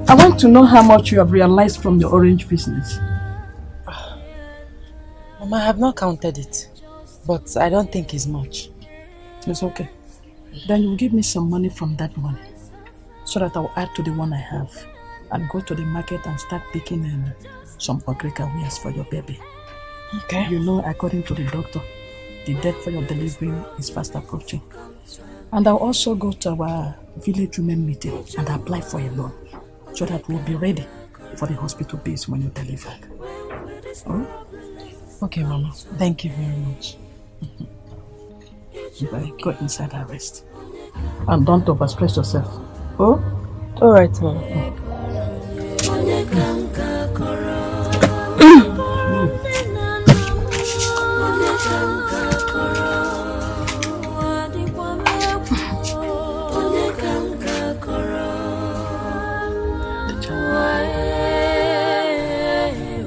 I want to know how much you have realized from the orange business. Mama, I have not counted it, but I don't think it's much. It's okay. Then you give me some money from that money, so that I will add to the one I have, and go to the market and start picking some okrika wares for your baby. Okay. You know, according to the doctor, the date for your delivery is fast approaching. And I'll also go to our village women meeting and apply for a loan, so that we'll be ready for the hospital bills when you deliver. Oh? Okay, Mama. Thank you very much. Go inside and rest. And don't overstress yourself. Oh? Alright, Mama.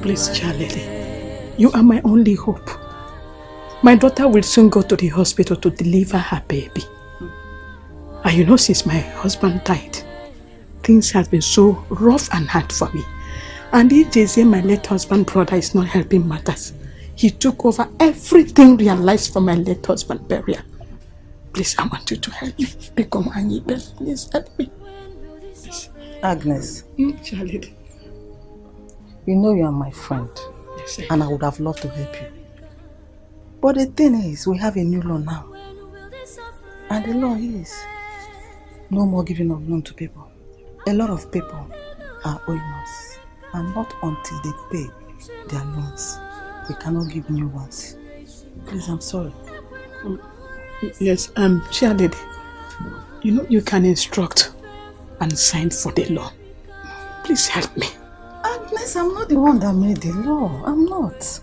Please, Charlie, you are my only hope. My daughter will soon go to the hospital to deliver her baby. And you know, since my husband died, things have been so rough and hard for me. And if they say my late husband brother is not helping matters, he took over everything realized from my late husband burial. Please, I want you to help me. Become Annie, please help me. Please. Agnes. Charlie. You know you are my friend. Yes, and I would have loved to help you. But the thing is, we have a new law now. And the law is no more giving of loan to people. A lot of people are owing us. And not until they pay their loans, we cannot give new ones. Please, I'm sorry. Yes, Charlie, you know you can instruct and sign for the law. Please help me. Agnes, I'm not the one that made the law. I'm not.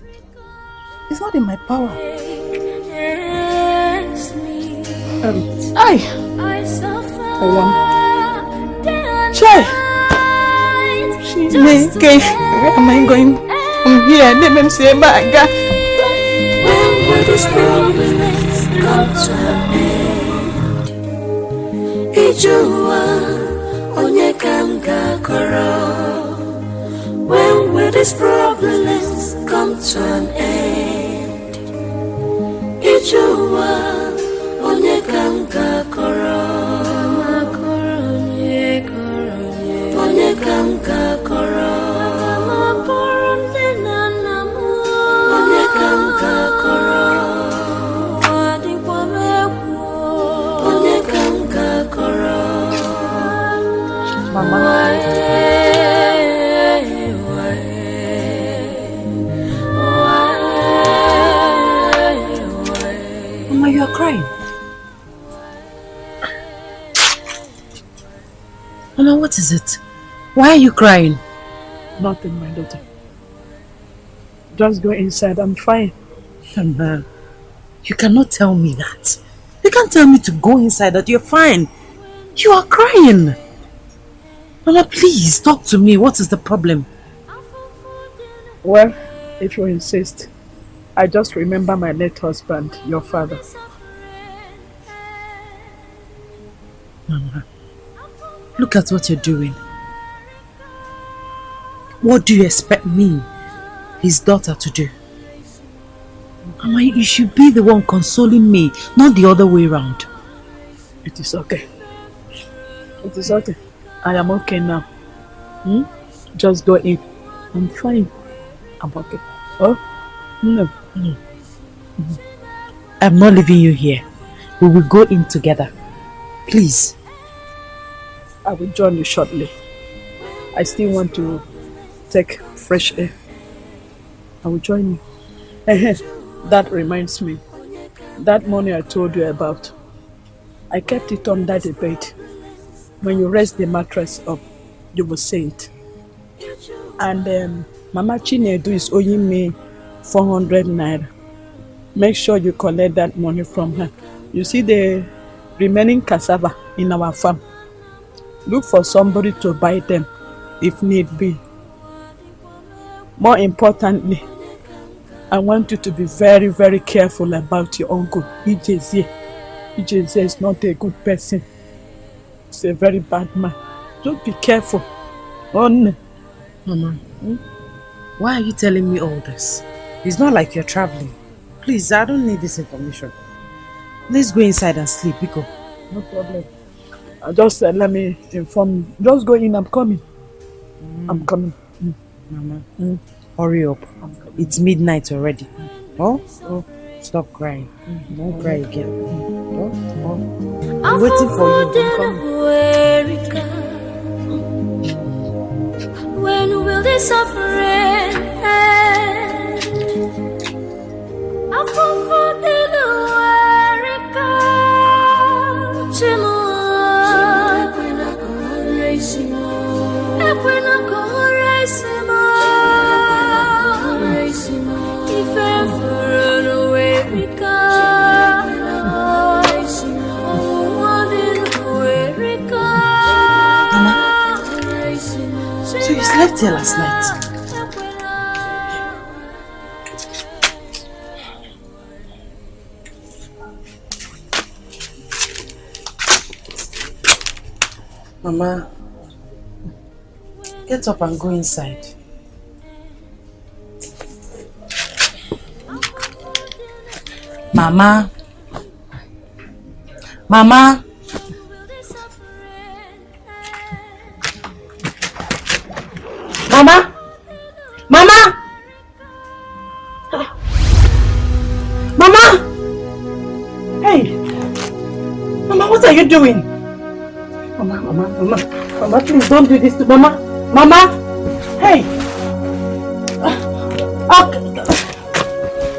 It's not in my power. Chai! Where am I going from here? Let me say back. When will this problems come to an end? Ijua, onye kanga koro. When will these problems come to an end? Ijua, onye kanga koro. Onye kanga koro. Onye kanga koro. Onye kanga koro. Mama. Mama, you are crying. Mama, what is it? Why are you crying? Nothing, my daughter. Just go inside, I'm fine. Mama, you cannot tell me that. You can't tell me to go inside that you're fine. You are crying. Mama, please, talk to me. What is the problem? Well, if you insist, I just remember my late husband, your father. Mama, look at what you're doing. What do you expect me, his daughter, to do? Mama, you should be the one consoling me, not the other way around. It is okay. It is okay. I am okay now. Just go in. I'm fine. I'm okay. Oh? No. I'm not leaving you here. We will go in together. Please. I will join you shortly. I still want to take fresh air. I will join you. That reminds me. That money I told you about, I kept it under the bed. When you raise the mattress up, you will see it. And Mama Chinedu is owing me 400 naira. Make sure you collect that money from her. You see the remaining cassava in our farm. Look for somebody to buy them if need be. More importantly, I want you to be very, very careful about your uncle, Chizzy. Chizzy is not a good person. He's a very bad man. Just be careful. Mama, why are you telling me all this? It's not like you're traveling. Please, I don't need this information. Let's go inside and sleep, Biko. No problem. Just let me inform you. Just go in, I'm coming. I'm coming. Mama, hurry up. It's midnight already. Oh, stop crying. Don't cry again. I'm waiting for you. I'm coming. When will this suffering end? I'm forgetting America. So you slept here last night? Mama, get up and go inside. Mama. Mama. Mama. Mama. Mama. Hey. Mama, what are you doing? Mama, please don't do this to Mama. Mama. Hey.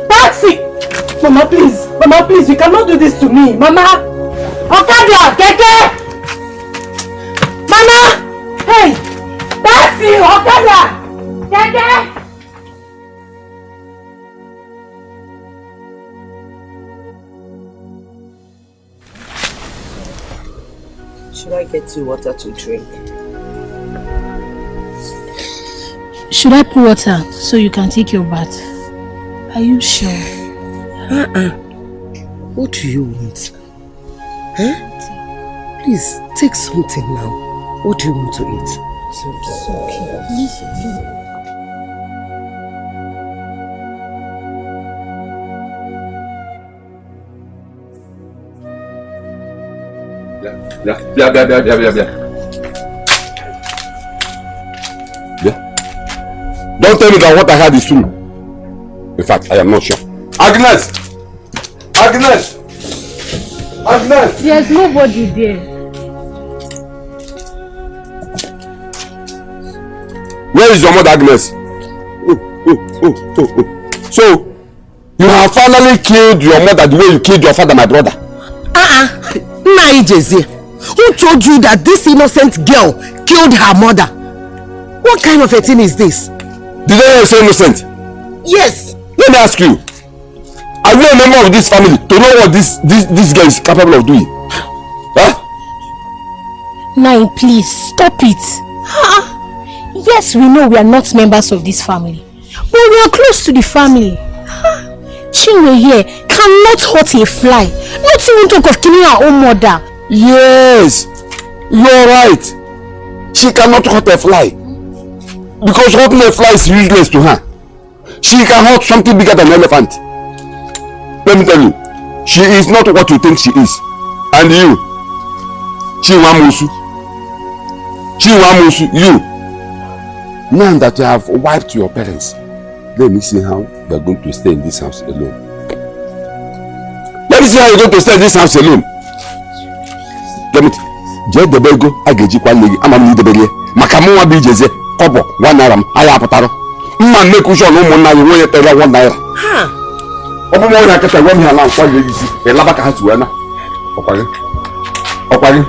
Taxi. Mama, please, you cannot do this to me. Mama! Okada! Keke! Mama! Hey! Taxi! Okada! Keke! Should I get you water to drink? Should I pour water so you can take your bath? Are you sure? What do you want? Huh? Please, take something now. What do you want to eat? It's okay. Yeah. Don't tell me that what I had is true. In fact, I am not sure. Agnes! There's nobody there. Where is your mother, Agnes? So, you have finally killed your mother the way you killed your father, my brother. Chizzy, who told you that this innocent girl killed her mother? What kind of a thing is this? Did I say innocent? Yes. Let me ask you. Are you a member of this family to know what this girl is capable of doing? Huh? Nine, please, stop it. Yes, we know we are not members of this family, but we are close to the family. Chinwe here cannot hurt a fly, not even talk of killing her own mother. Yes, you're right. She cannot hurt a fly. Because hurting a fly is useless to her. She can hurt something bigger than an elephant. Let me tell you, she is not what you think she is. And you, Chiwamusu, you. Now that you have wiped your parents, let me see how you are going to stay in this house alone. Let me see how you are going to stay in this house alone. Let me je debego ageji kwa legi amam ni debele makamu wa bi jeze kobo 1 naira aya aputaro mma make sure no mo na yo ye tere 1 naira ha obo mo na kete gwa mi ala kwa legi si e laba ka hatu na okwari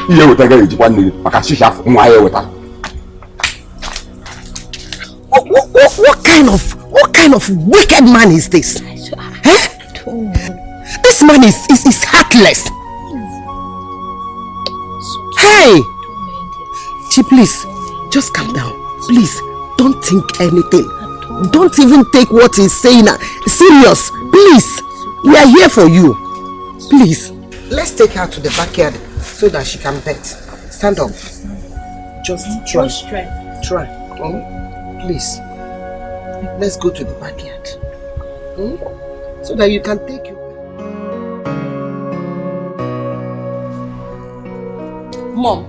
iye weta ga eji kwa legi maka shisha afu nwa aya weta. What kind of wicked man is this? This man is heartless. Hey! Please, just calm down. Please, don't think anything. Don't even take what he's saying Serious, please. We are here for you. Please. Let's take her to the backyard so that she can bet. Stand up. Just try. Try. Please. Let's go to the backyard. So that you can take your... Mom,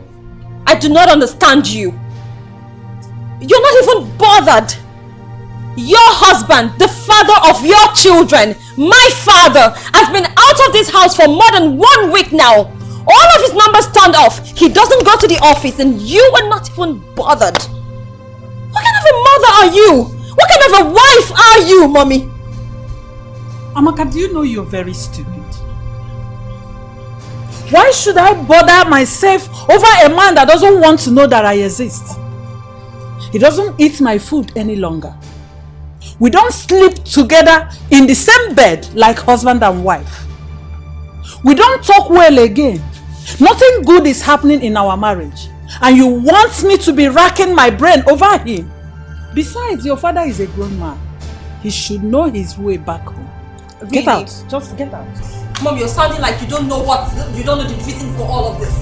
I do not understand you. You're not even bothered. Your husband, the father of your children, my father, has been out of this house for more than 1 week now. All of his numbers turned off. He doesn't go to the office and you are not even bothered. What kind of a mother are you? What kind of a wife are you, Mommy? Amaka, do you know you're very stupid? Why should I bother myself over a man that doesn't want to know that I exist? He doesn't eat my food any longer. We don't sleep together in the same bed like husband and wife. We don't talk well again. Nothing good is happening in our marriage. And you want me to be racking my brain over him? Besides, your father is a grown man. He should know his way back home. Really? Get out. Just get out. Mom, you're sounding like you don't know the reason for all of this.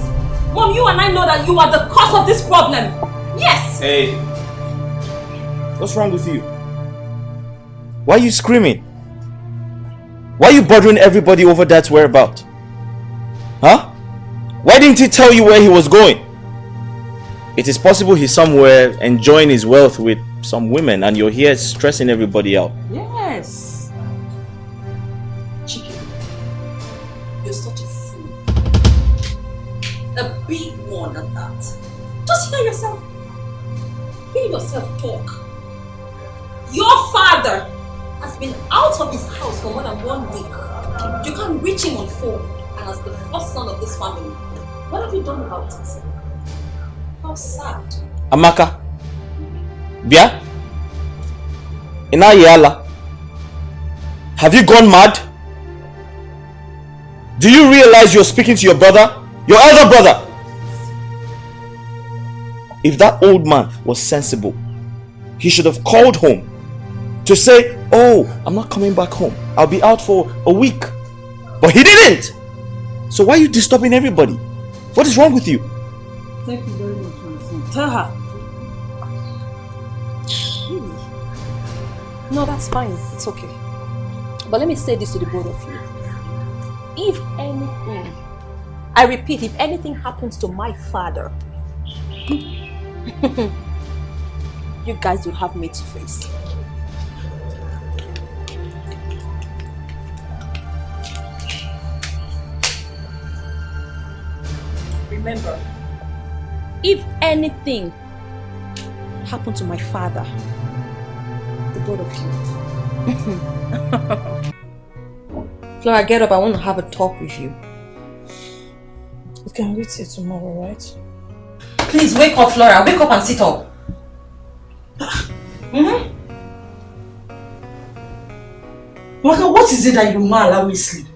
Mom, you and I know that you are the cause of this problem. Yes! Hey, what's wrong with you? Why are you screaming? Why are you bothering everybody over that whereabout? Huh? Why didn't he tell you where he was going? It is possible he's somewhere enjoying his wealth with some women and you're here stressing everybody out. Yes. Chike, you're such a fool. A big one at that. Just hear yourself. Hear yourself talk. Your father has been out of his house for more than 1 week. You can't reach him on phone. And as the first son of this family, what have you done about it? How sad. Amaka, Bia, Inayala, have you gone mad? Do you realize you're speaking to your brother? Your elder brother? If that old man was sensible, he should have called home to say, oh, I'm not coming back home. I'll be out for a week. But he didn't. So why are you disturbing everybody? What is wrong with you? Thank you very much, my son. Tell her. No, that's fine. It's okay. But let me say this to the both of you. If anything, I repeat, if anything happens to my father, you guys will have me to face. Remember, if anything happened to my father, the both of you. Flora, get up. I want to have a talk with you. We can wait till tomorrow, right? Please wake up, Flora. Wake up and sit up. Maka, what is it that you ma allow me sleep?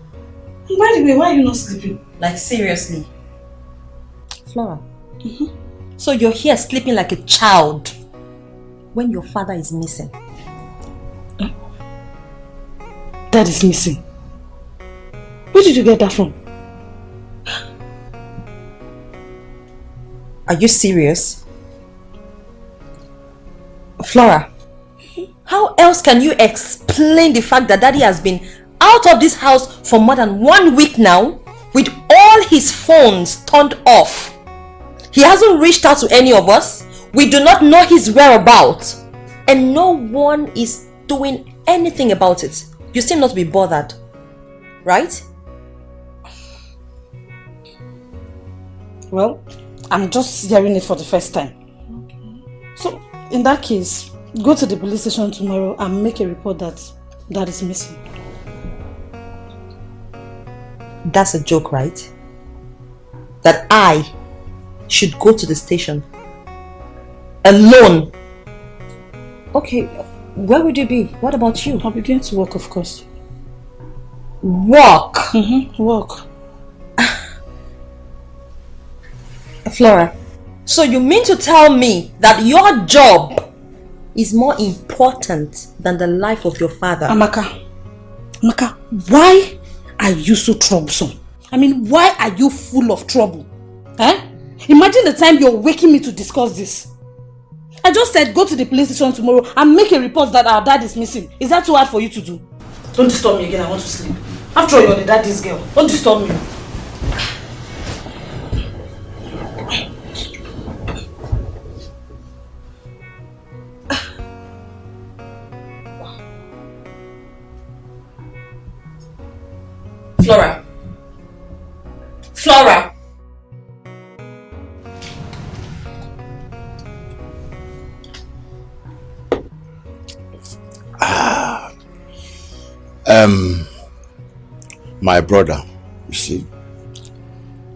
And by the way, why are you not sleeping? Like, seriously. Flora. So you're here sleeping like a child when your father is missing? Dad is missing. Where did you get that from? Are you serious? Flora, how else can you explain the fact that Daddy has been out of this house for more than 1 week now with all his phones turned off? He hasn't reached out to any of us. We do not know his whereabouts. And no one is doing anything about it. You seem not to be bothered, right? Well, I'm just hearing it for the first time. So, in that case, go to the police station tomorrow and make a report that Dad is missing. That's a joke, right? That I should go to the station alone. Okay, where would you be? What about you? I'll begin to work, of course. Work? Work. Flora, so you mean to tell me that your job is more important than the life of your father? Amaka, Maka, why are you so troublesome? I mean, why are you full of trouble? Eh? Imagine the time you're waking me to discuss this. I just said go to the police station tomorrow and make a report that our dad is missing. Is that too hard for you to do? Don't disturb me again, I want to sleep. After all, you're the daddy's girl. Don't disturb me. Flora. Flora. My brother, you see,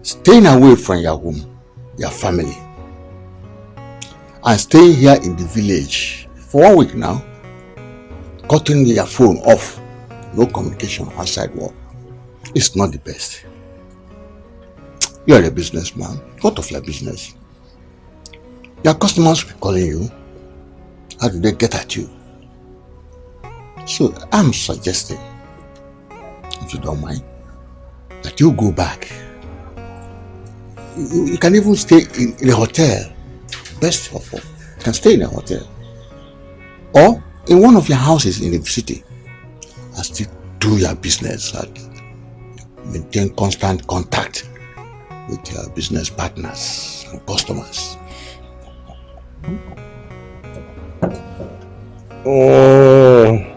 staying away from your home, your family, and staying here in the village for 1 week now, cutting your phone off, no communication outside work, it's not the best. You are a businessman. What of your business? Your customers will be calling you. How do they get at you? So I'm suggesting, if you don't mind, that you go back. You can even stay in a hotel. Best of all, you can stay in a hotel. Or in one of your houses in the city and still do your business and maintain constant contact with your business partners and customers. Oh.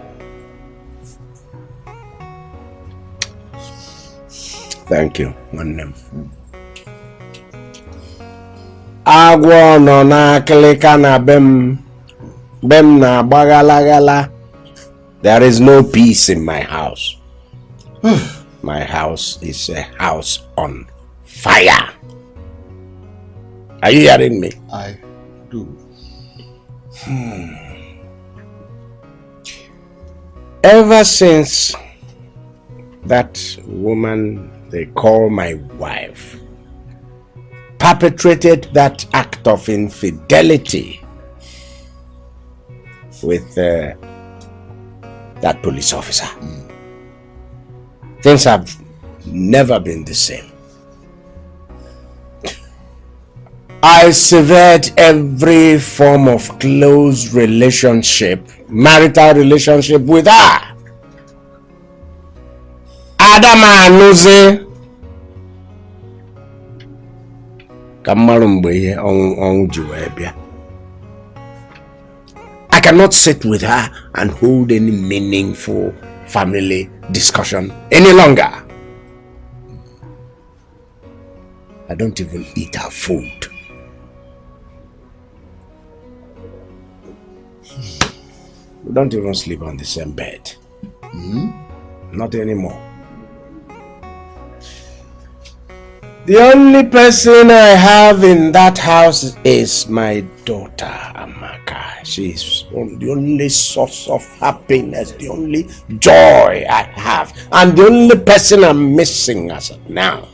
Thank you, one name. Agwo no na klika na bem na bagalagala. There is no peace in my house. My house is a house on fire. Are you hearing me? I do. Ever since that woman they call my wife perpetrated that act of infidelity with that police officer, things have never been the same. I severed every form of close relationship, marital relationship with her. Adama Anuze I cannot sit with her and hold any meaningful family discussion any longer. I don't even eat her food. We don't even sleep on the same bed. Not anymore. The only person I have in that house is my daughter, Amaka. She's the only source of happiness, the only joy I have, and the only person I'm missing as of now.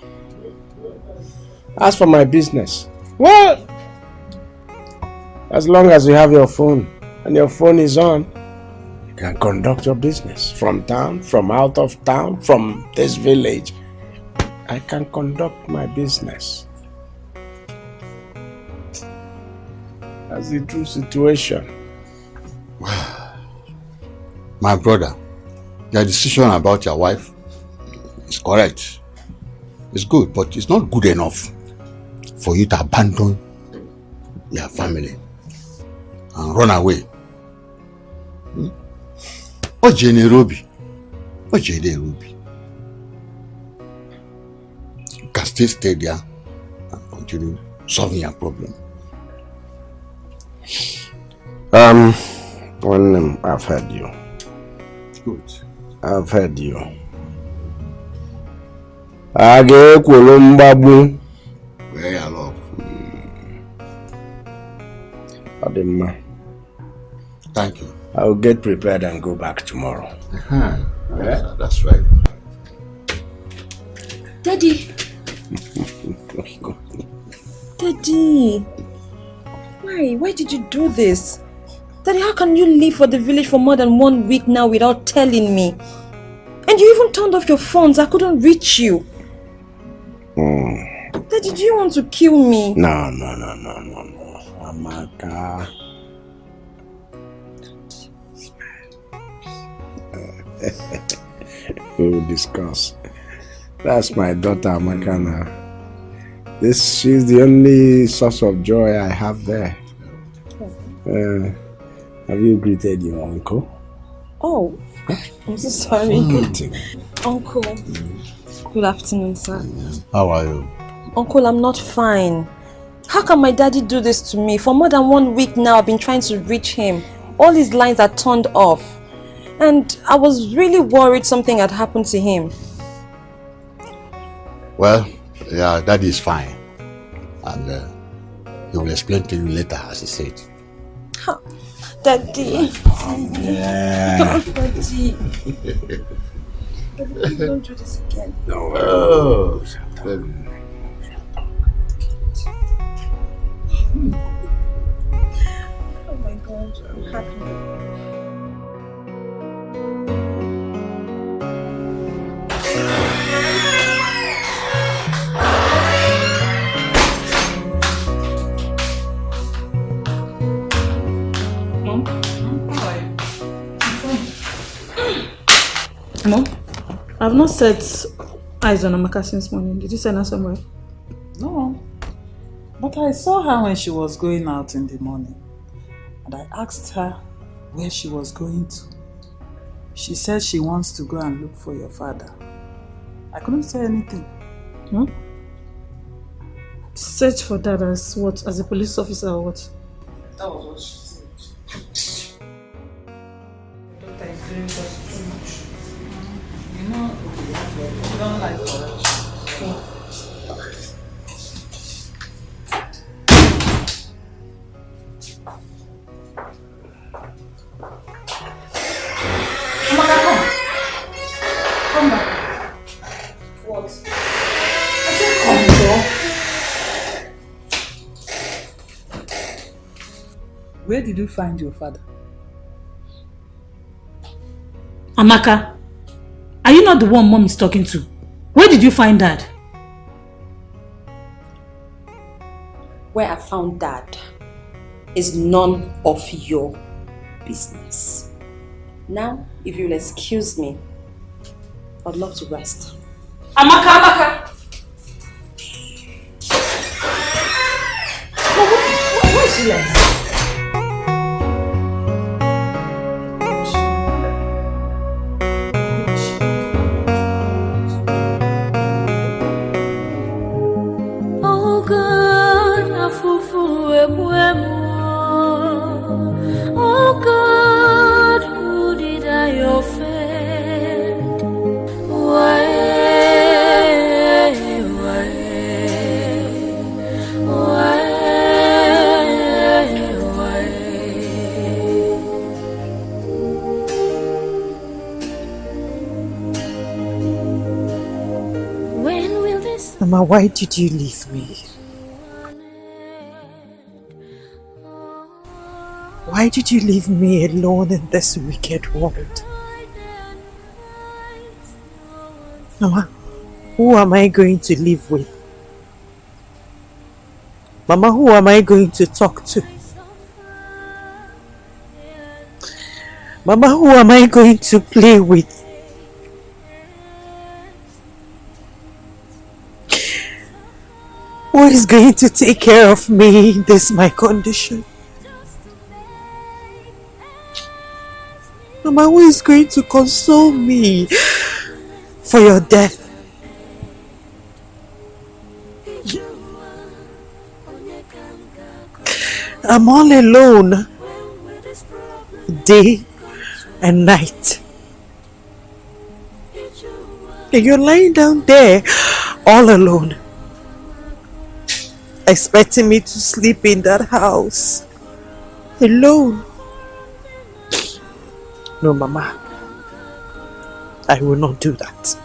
As for my business, well, as long as you have your phone and your phone is on, you can conduct your business from town, from out of town, from this village. I can conduct my business. That's the true situation. My brother, your decision about your wife is correct. It's good, but it's not good enough for you to abandon your family and run away. Ojene Ruby. You can still stay there and continue solving your problem. I've heard you. Good. I've heard you. Age Kulumbabu. Where you love? Adema. Thank you. I'll get prepared and go back tomorrow. Yeah, that's right. Daddy. Daddy. Why did you do this? Daddy, how can you leave for the village for more than 1 week now without telling me? And you even turned off your phones. I couldn't reach you. Daddy, do you want to kill me? No. Amaka. We will discuss. That's my daughter, Amaka now. She's the only source of joy I have there. Have you greeted your uncle? Oh, I'm so sorry. Uncle. Good afternoon, sir. How are you? Uncle, I'm not fine. How can my daddy do this to me? For more than 1 week now, I've been trying to reach him. All his lines are turned off. And I was really worried something had happened to him. Well, yeah, daddy is fine. And he will explain to you later, as he said. Daddy. Yeah. Daddy. Daddy, don't do this again. No. Oh. Oh my God, I'm happy. Mom, I've not set eyes on Amaka since morning. Did you send her somewhere? No. But I saw her when she was going out in the morning. And I asked her where she was going to. She said she wants to go and look for your father. I couldn't say anything. Search for Dad as what? As a police officer or what? That was what she said. Doctor is doing just too much. You know, you don't like correction. Come back. What? I said come, girl. Where did you find your father? Amaka, are you not the one Mom is talking to? Where did you find Dad? Where I found Dad is none of your business. Now, if you'll excuse me, I'd love to rest. Amaka! Why is she like that? Oh God, afufu ebuemu. Oh God, who did I offend? Why? Mama, why did you leave me? Why did you leave me alone in this wicked world? Mama, who am I going to live with? Mama, who am I going to talk to? Mama, who am I going to play with? Who is going to take care of me in this my condition? Mama, who is going to console me for your death? I'm all alone, day and night. And you're lying down there all alone, expecting me to sleep in that house alone. No, Mama, I will not do that.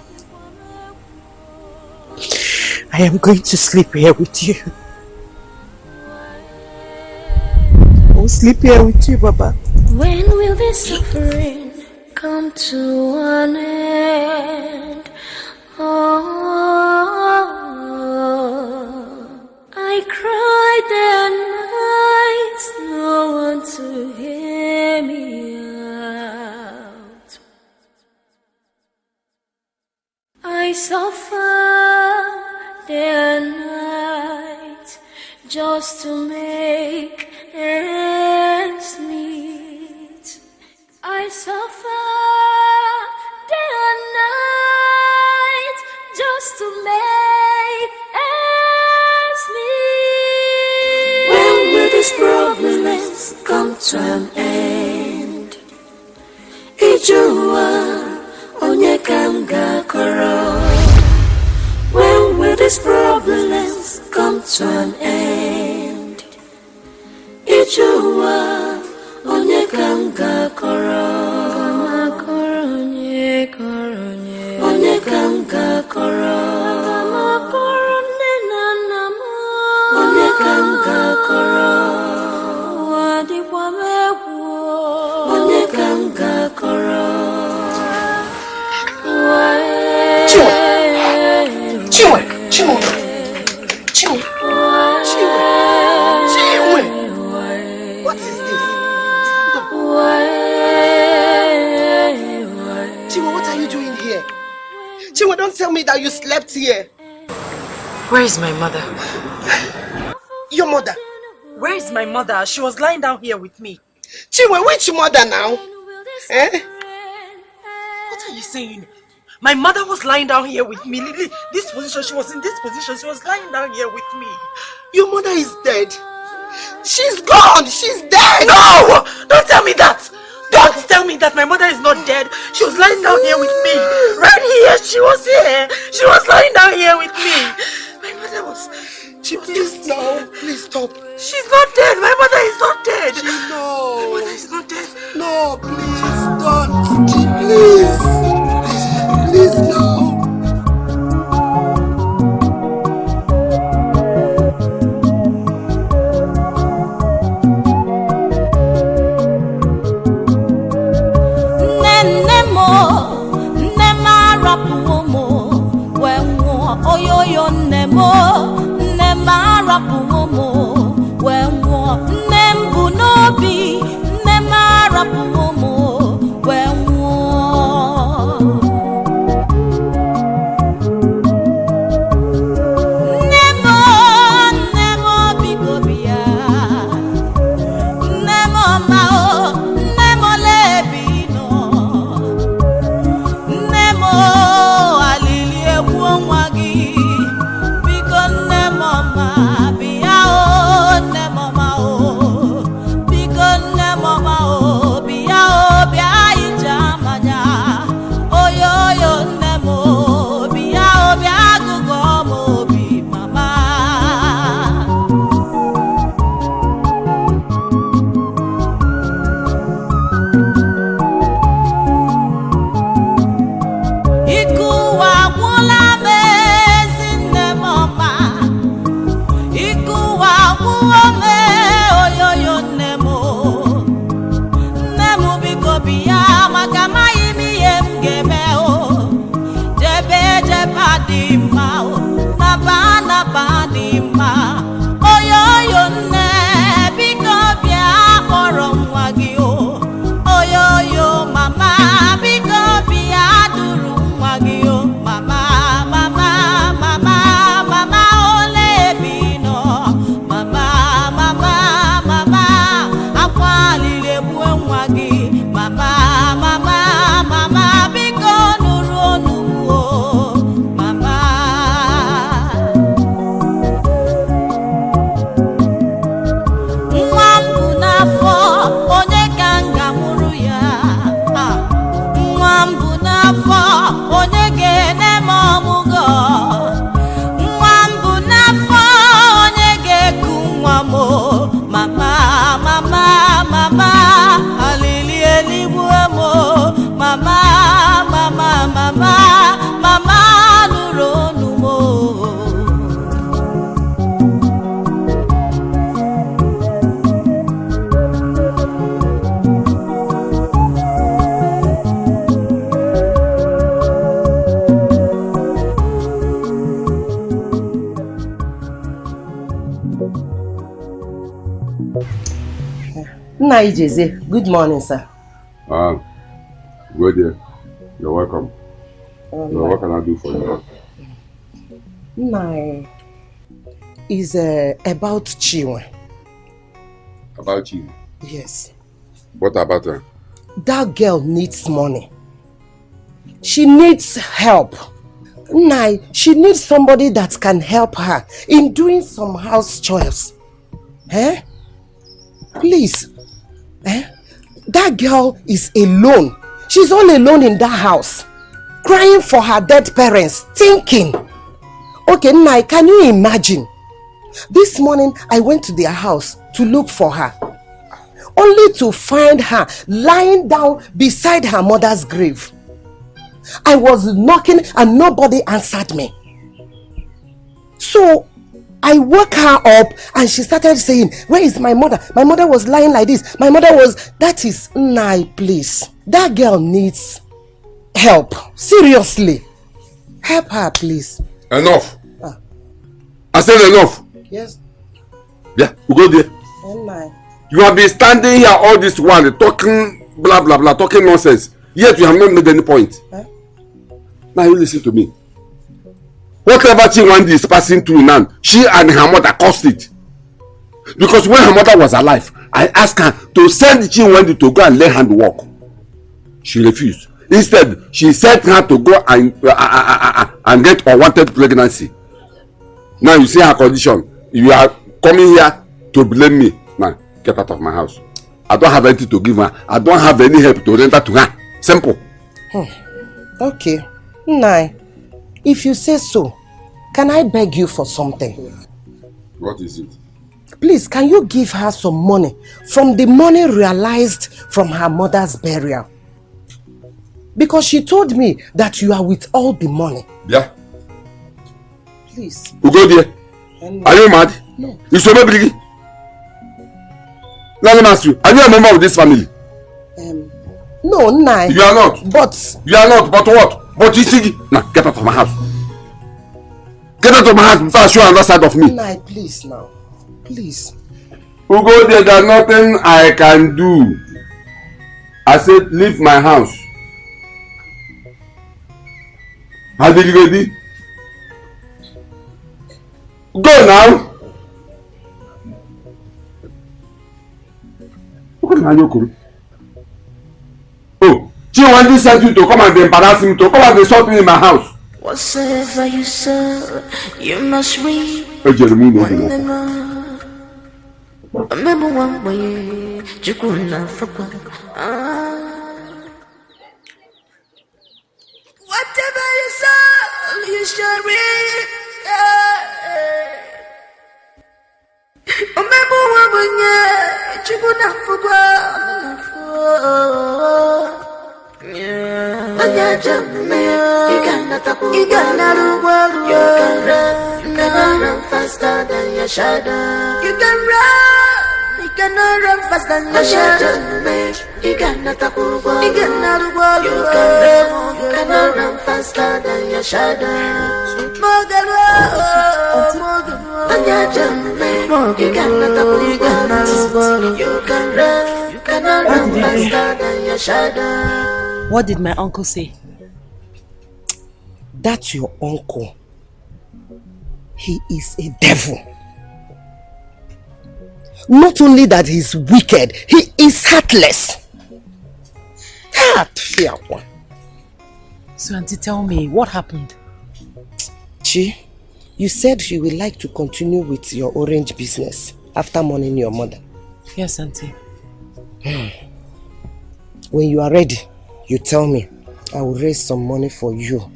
I am going to sleep here with you. I will sleep here with you, Baba. When will this suffering come to an end. Oh, I cried day and night, no one to hear me out. I suffer day and night just to make ends meet. I suffer day and night just to make ends meet. When will these problems come to an end? Ijua onye kanga koro. When will these problems come to an end? Ijua onye kanga koro. Onye kanga koro. Onye kanga koro. Onye kanga koro. What is this? Chiwe, what are you doing here? Chiwe, don't tell me that you slept here. Where is my mother? Your mother? Where is my mother? She was lying down here with me. Chiwe, which mother now? Eh? What are you saying? My mother was lying down here with me. This position, she was in this position. She was lying down here with me. Your mother is dead. She's gone. She's dead. No! Don't tell me that. Don't tell me that my mother is not dead. She was lying down here with me. Right here. She was here. She was lying down here with me. My mother was... Please, no. Please stop. She's not dead. My mother is not dead. No. My mother is not dead. No, please don't. Please. Please, no. Oyoyo nemo nema rapu mo wenwo nembu nobi nema rapu mo wenwo Chizzy, good morning, sir. Go there. You're welcome. So what can I do for you? My is about Chinwe. About Chinwe? Yes. What about her? That girl needs money. She needs help. She needs somebody that can help her in doing some house chores. Eh? Please. Eh? That girl is alone. She's all alone in that house. Crying for her dead parents. Thinking. Okay, can you imagine? This morning I went to their house to look for her. Only to find her lying down beside her mother's grave. I was knocking and nobody answered me. So I woke her up and she started saying, where is my mother? My mother was lying like this. My mother was... That is... please. That girl needs help. Seriously. Help her, please. Enough. I said enough. Yes. Yeah, we go there. You have been standing here all this while talking blah blah blah, talking nonsense. Yet you have not made any point. Now you listen to me. Whatever Chinwandi is passing through now, she and her mother caused it. Because when her mother was alive, I asked her to send Chinwandi to go and learn handwork. She refused. Instead, she sent her to go and get unwanted pregnancy. Now you see her condition. You are coming here to blame me. Now, get out of my house. I don't have anything to give her. I don't have any help to render to her. Simple. Okay. If you say so, can I beg you for something? What is it? Please, can you give her some money from the money realized from her mother's burial? Because she told me that you are with all the money. Yeah. Please. We go there. Are you mad? No. You so maybe. Let me ask you. Are you a member of this family? No, You are not. But. You are not. But what? But you see. Now, get out of my house. Get out of my house before I show you another side of me. Please now. Please. We go there. There's nothing I can do. I said, leave my house. Are you ready? Go now. Oh, Chinwandi sent you to come and embarrass me, to come and insult me in my house. Whatever you sow, you must reap. Remember one way, you could not forget. Whatever you sow, you shall reap. Remember one way, you could not forget. You cannot run faster than your shadow. You cannot run faster than your shadow. You cannot run faster than your shadow. You cannot run faster than your shadow. What did my uncle say? That's your uncle. He is a devil. Not only that he's wicked, he is heartless. So auntie, tell me, what happened? Chi, you said you would like to continue with your orange business after mourning your mother. Yes, auntie. When you are ready, you tell me. I will raise some money for you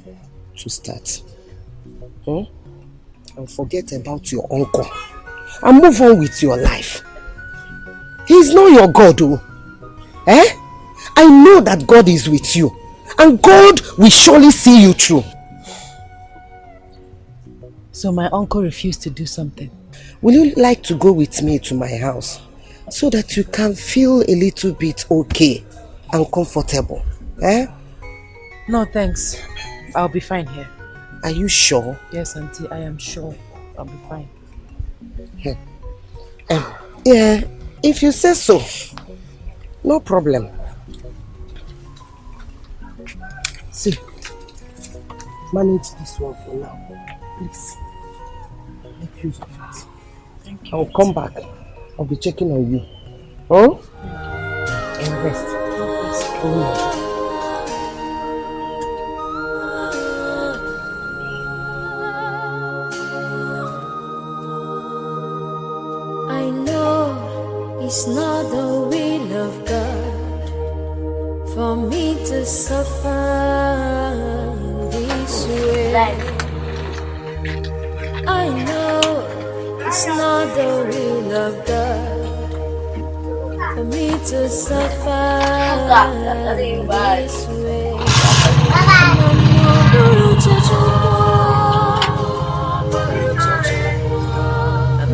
to start. And forget about your uncle. And move on with your life. He is not your God, oh. I know that God is with you. And God will surely see you through. So my uncle refused to do something. Will you like to go with me to my house? So that you can feel a little bit okay and comfortable. No, thanks. I'll be fine here. Are you sure? Yes, auntie, I am sure. I'll be fine. Yeah, if you say so. No problem. See, manage this one for now. Please. Make use of it. Thank you. I'll come back. I'll be checking on you. Oh? And rest. I know it's not the will of God for me to suffer this way. I know it's not the will of God for me to suffer this way.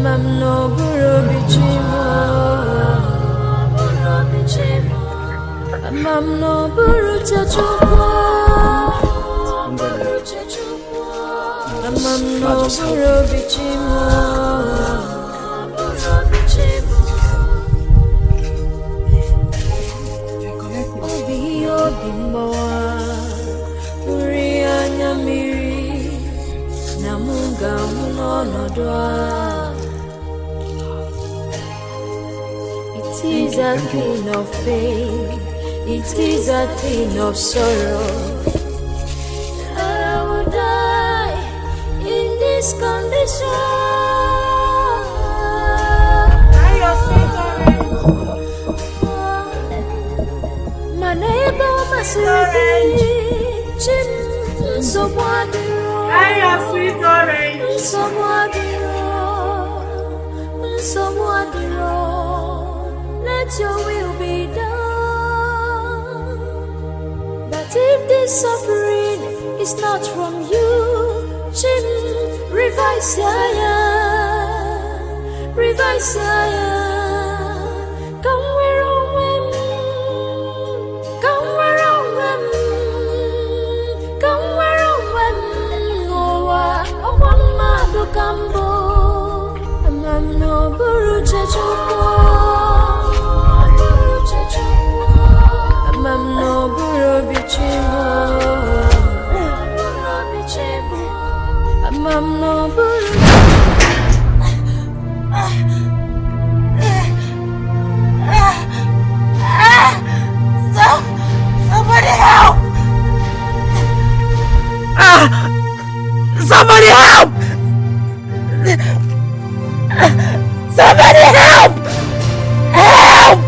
Mam no buru bichimo, mam no buru chachupo, mam no buru bichimo. Obi obi mbawa, uri anyamiri, namunga munono doa. It is a thing of pain, it is a thing of sorrow. I would die in this condition. My neighbor must be someone let your will be done. But if this suffering is not from you, revise come where Kambo, I'm no buru chechupo, I'm no buru bichimo, I'm no buru. Somebody help! Somebody help! Somebody help! Help!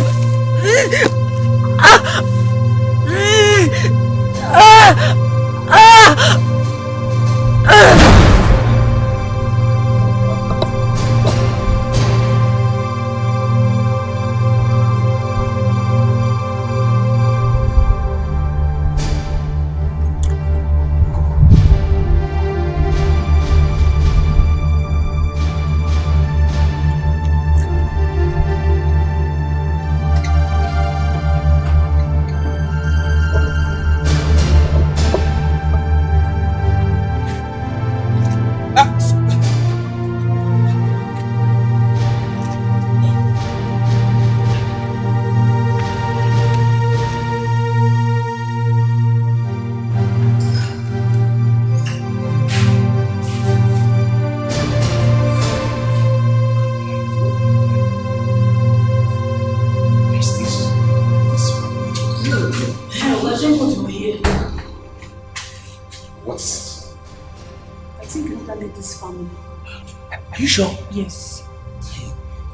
Yes.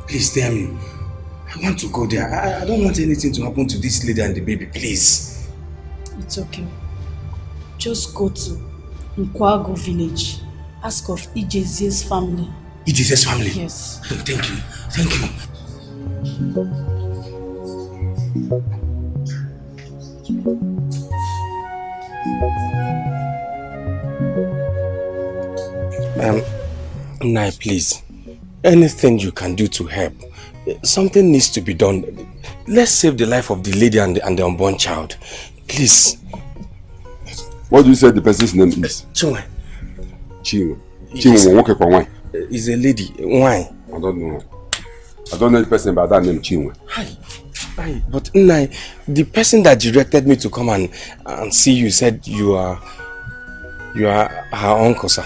Please tell me. I want to go there. I don't want anything to happen to this lady and the baby, please. It's okay. Just go to Nkwago village. Ask of Ijeze's family. Ijeze's family? Yes. Thank you. Thank you. Nai, please. Anything you can do to help. Something needs to be done. Let's save the life of the lady and the unborn child. Please. What do you say the person's name is? Chinwe. Chinwe. Chinwe, is a lady. Why? I don't know. I don't know the person by that name, Chinwe. Hi. But Nai, the person that directed me to come and see you said you are her uncle, sir.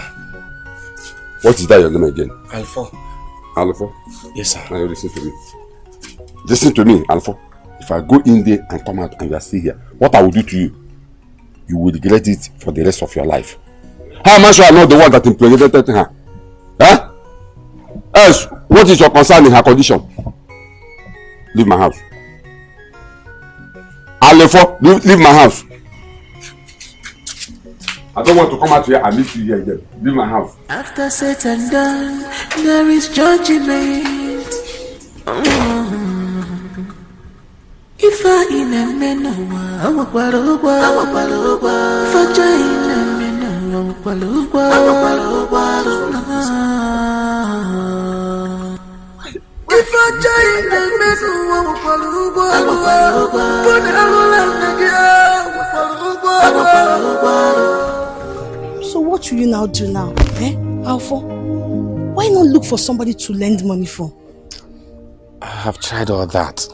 What is that your name again? Alpha. Alpha? Yes, sir. Now you listen to me. Listen to me, Alpha. If I go in there and come out and you are still here, what I will do to you, you will regret it for the rest of your life. How am I sure I know the one that impregnated her? Huh? Else, what is your concern in her condition? Leave my house. Alpha, leave my house. I don't want to come out here and meet you here again. Leave my house. After said and done, there is judgment. If I in a menorah, I walk walk. If I join a menorah, I walk if I join a menorah, I So what will you now do now? Alpha? Why not look for somebody to lend money for? I have tried all that.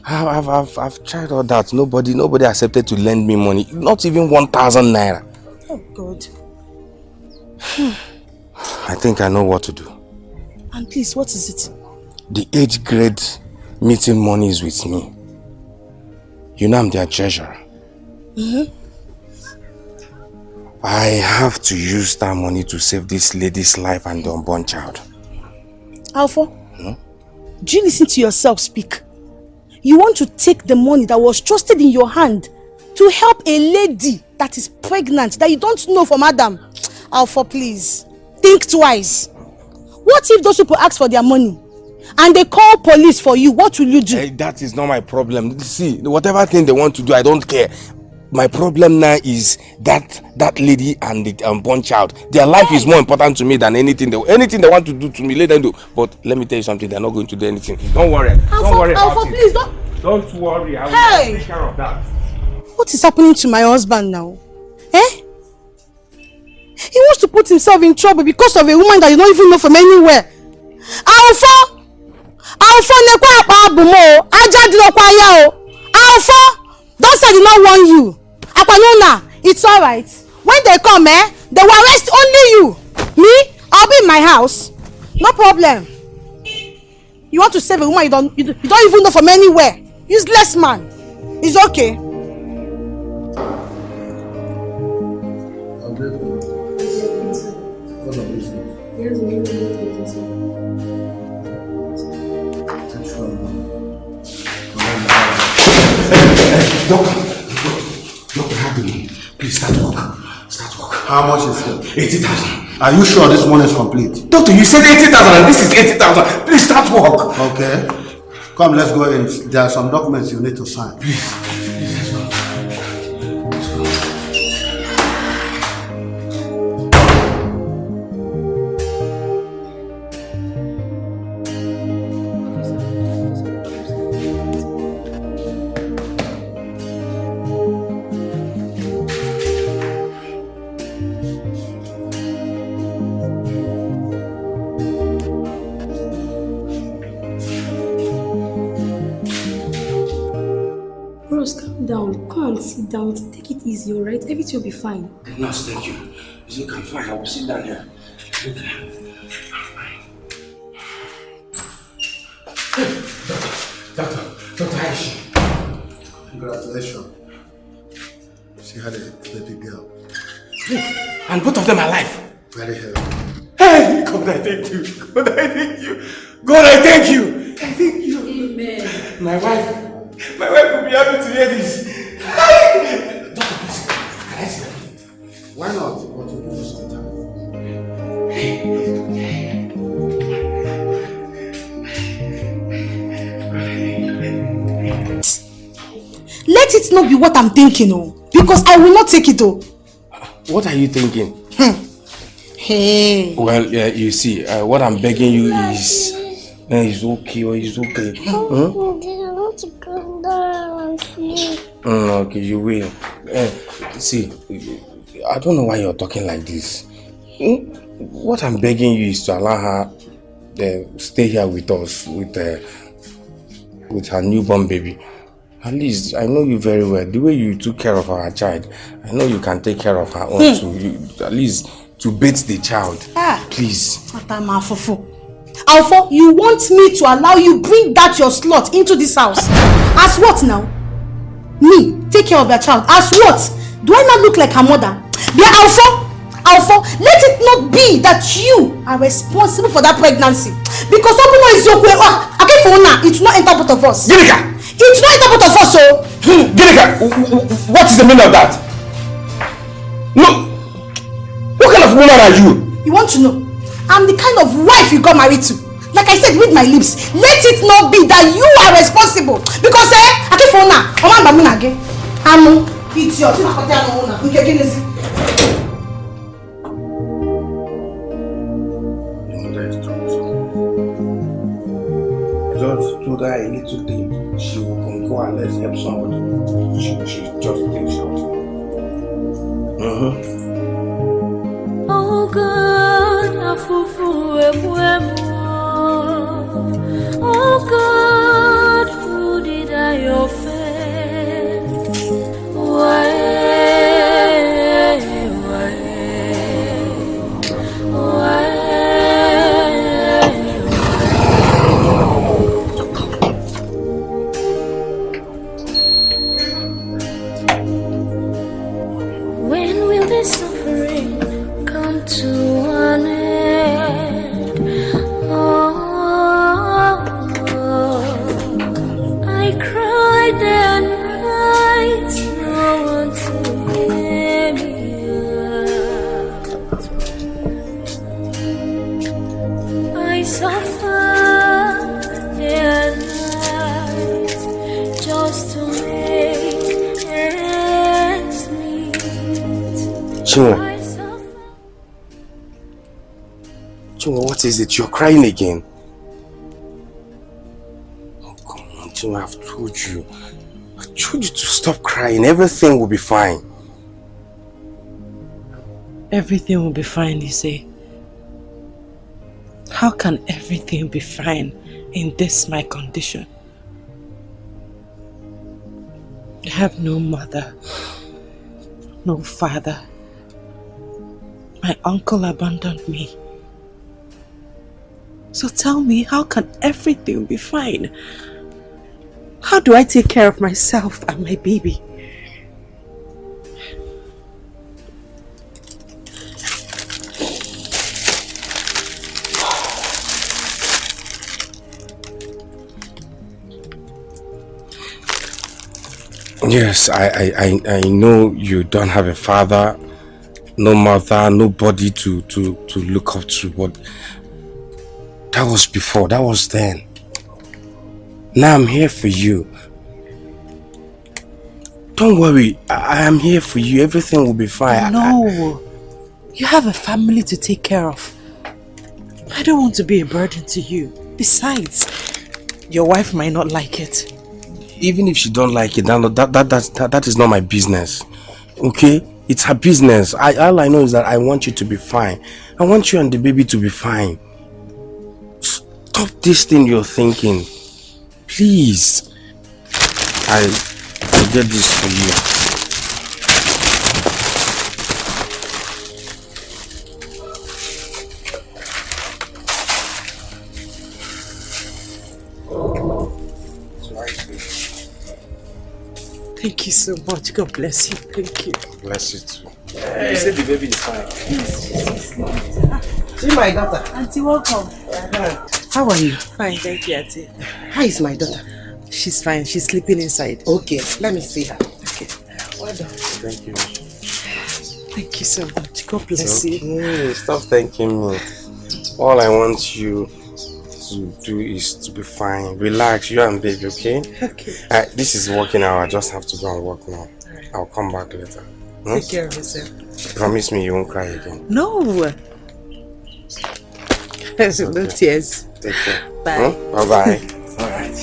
I've tried all that. Nobody accepted to lend me money. Not even 1,000 naira. Oh God. I think I know what to do. And please, what is it? The age grade meeting money is with me. You know I'm their treasurer. I have to use that money to save this lady's life and the unborn child. Alpha, do you listen to yourself speak? You want to take the money that was trusted in your hand to help a lady that is pregnant, that you don't know from Adam. Alpha, please, think twice. What if those people ask for their money and they call police for you? What will you do? Hey, that is not my problem. See, whatever thing they want to do, I don't care. My problem now is that lady and the unborn child. Their life is more important to me than anything they want to do to me. Let them do. But let me tell you something. They're not going to do anything. Don't worry. Don't worry about Alpha, it. please Don't worry. I will take care of that. What is happening to my husband now? He wants to put himself in trouble because of a woman that you don't even know from anywhere. Alpha, Godson did not warn you. It's alright. When they come, they will arrest only you. Me, I'll be in my house. No problem. You want to save a woman you don't even know from anywhere. Useless man. It's okay. Doctor, help me. Please start work. How much is it? 80,000. Are you sure this one is complete? Doctor, you said 80,000 and this is 80,000. Please start work. Okay. Come, let's go in. There are some documents you need to sign. Please. Sit down, take it easy, alright? Everything will be fine. Nurse, thank you. Look, I'm fine. I will sit down here. Okay. Doctor Aishi. Congratulations. She had a baby girl. And both of them are alive. Very healthy. Hey, God, I thank you. God, I thank you. God, I thank you. I thank you. Amen. My wife will be happy to hear this. Doctor, please, can I see that? Why not? What will do sometime? Let it not be what I'm thinking, because I will not take it, What are you thinking? Hey. Well, you see, what I'm begging you is, it's okay, it's okay. I want to come down and sleep. Okay, you will. See, I don't know why you're talking like this. What I'm begging you is to allow her stay here with us, with with her newborn baby. At least I know you very well. The way you took care of our child, I know you can take care of her own too. At least to bathe the child. Please. Alpha, you want me to allow you bring that your slut into this house? As what now? Me, take care of your child. As what? Do I not look like her mother? Yeah, Alpha, let it not be that you are responsible for that pregnancy. Because someone is your way. It will not enter both of us. Gilika! It will not enter both of us, so. Gilika, what is the meaning of that? No. What kind of woman are you? You want to know? I'm the kind of wife you got married to. Like I said, read my lips. Let it not be that you are responsible. Because I'm idiot. Just told her a little thing. She will go and let's help somebody. She just thinks out. Oh God, oh God, who did I offend? Why? When will this suffering come to an end? I cried and night, no one to hear me out. I suffered day and night just to make ends meet. Chinwe, what is it? You're crying again. Oh, come on, Chinwe, I've told you. I told you to stop crying. Everything will be fine. Everything will be fine, you say? How can everything be fine in this my condition? I have no mother, no father. My uncle abandoned me. So tell me, how can everything be fine? How do I take care of myself and my baby? Yes, I know you don't have a father, no mother, nobody to look up to, but that was before, that was then. Now I'm here for you. Don't worry, I am here for you. Everything will be fine. No, you have a family to take care of. I don't want to be a burden to you. Besides, your wife might not like it. Even if she don't like it, that is not my business. Okay? It's her business. All I know is that I want you to be fine. I want you and the baby to be fine. Stop this thing you're thinking. Please. I'll get this for you. Thank you so much. God bless you. Thank you. Bless you too. You said the baby is fine. See my daughter. Auntie, welcome. How are you? Fine, thank you, Auntie. How is my daughter? She's fine. She's sleeping inside. Okay, let me see her. Okay. Well done. Thank you. Thank you so much. God bless you. Okay. Stop thanking me. All I want you to do is to be fine. Relax, you and baby, okay? Okay. This is working hour. I just have to go and work now. I'll come back later. Take care of yourself. Promise me you won't cry again. No. There's no tears. Take care. Bye. Bye-bye. All right.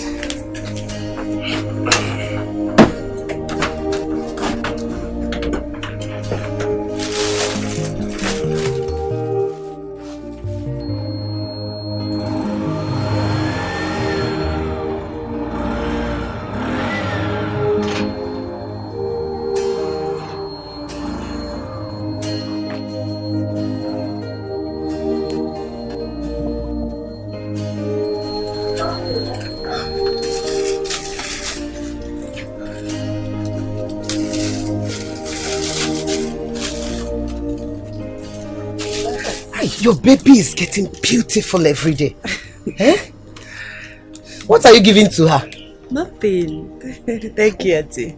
Your baby is getting beautiful every day. Eh? What are you giving to her? Nothing. Thank you, Auntie.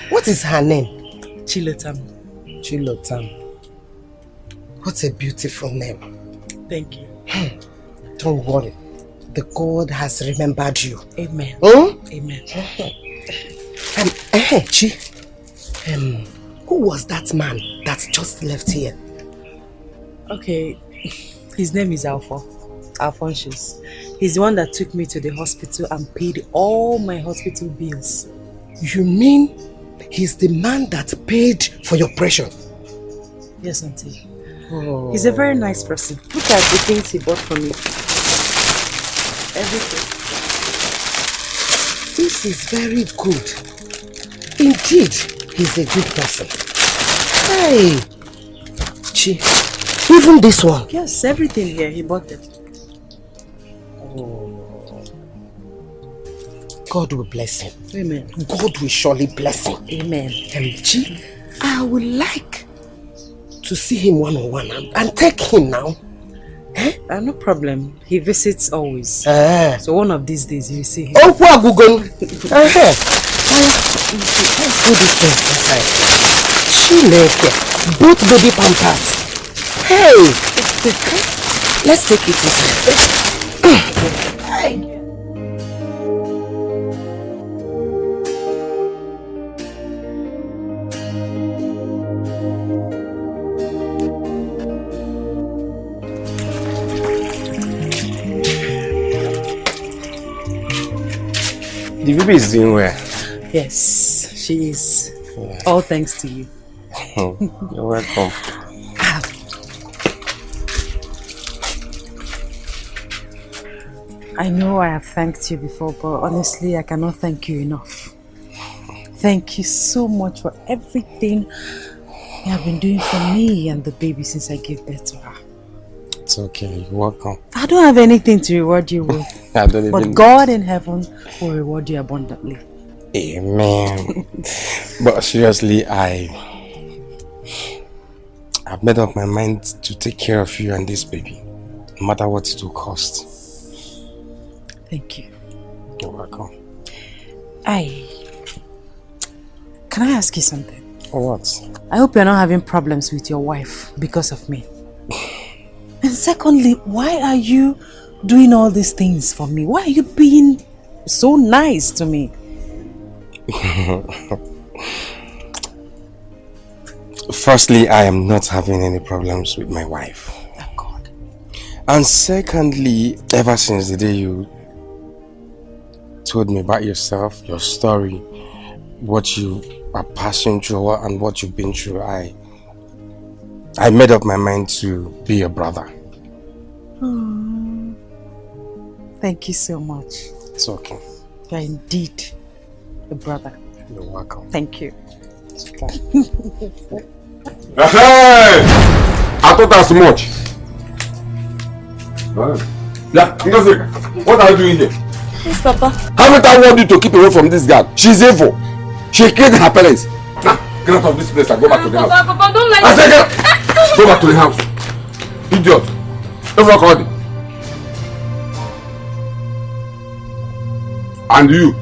What is her name? Chilotam. Chilotam. What a beautiful name. Thank you. Don't worry. The God has remembered you. Amen. Amen. Chi. Who was that man that just left here? Okay. His name is Alphonsus. He's the one that took me to the hospital and paid all my hospital bills. You mean he's the man that paid for your operation? Yes, Auntie. Oh. He's a very nice person. Look at the things he bought for me. Everything. This is very good. Indeed, he's a good person. Hey! Chi, even this one? Yes, everything here, he bought it. Oh. God will bless him. Amen. God will surely bless him. Amen. Chi, I would like to see him one-on-one and take him now. No problem. He visits always. So one of these days you will see him. Oh, poor Google. Let's do this thing inside. Chile, both baby pampers. Hey, let's take it inside. Hey. The baby is doing well. Yes, she is. Yeah. All thanks to you. You're welcome. I know I have thanked you before, but honestly, I cannot thank you enough. Thank you so much for everything you have been doing for me and the baby since I gave birth to her. It's okay, you're welcome. I don't have anything to reward you with, but God in heaven will reward you abundantly. Amen. But seriously, I've made up my mind to take care of you and this baby, no matter what it will cost. Thank you. You're welcome. Can I ask you something? What? I hope you're not having problems with your wife because of me. And secondly, why are you doing all these things for me? Why are you being so nice to me? Firstly, I am not having any problems with my wife. Thank God. And secondly, ever since the day you told me about yourself, your story, what you are passing through and what you've been through, I made up my mind to be your brother. Thank you so much. It's okay. You're indeed a brother. You're welcome. Thank you. Hey! I thought as much. Yeah, what are you doing here? Yes, Papa. Haven't I warned you to keep away from this girl? She's evil. She killed her parents. Now, get out of this place and go back to the house. Papa, don't like I said get out. Go back to the house. Idiot. Everyone called you. And you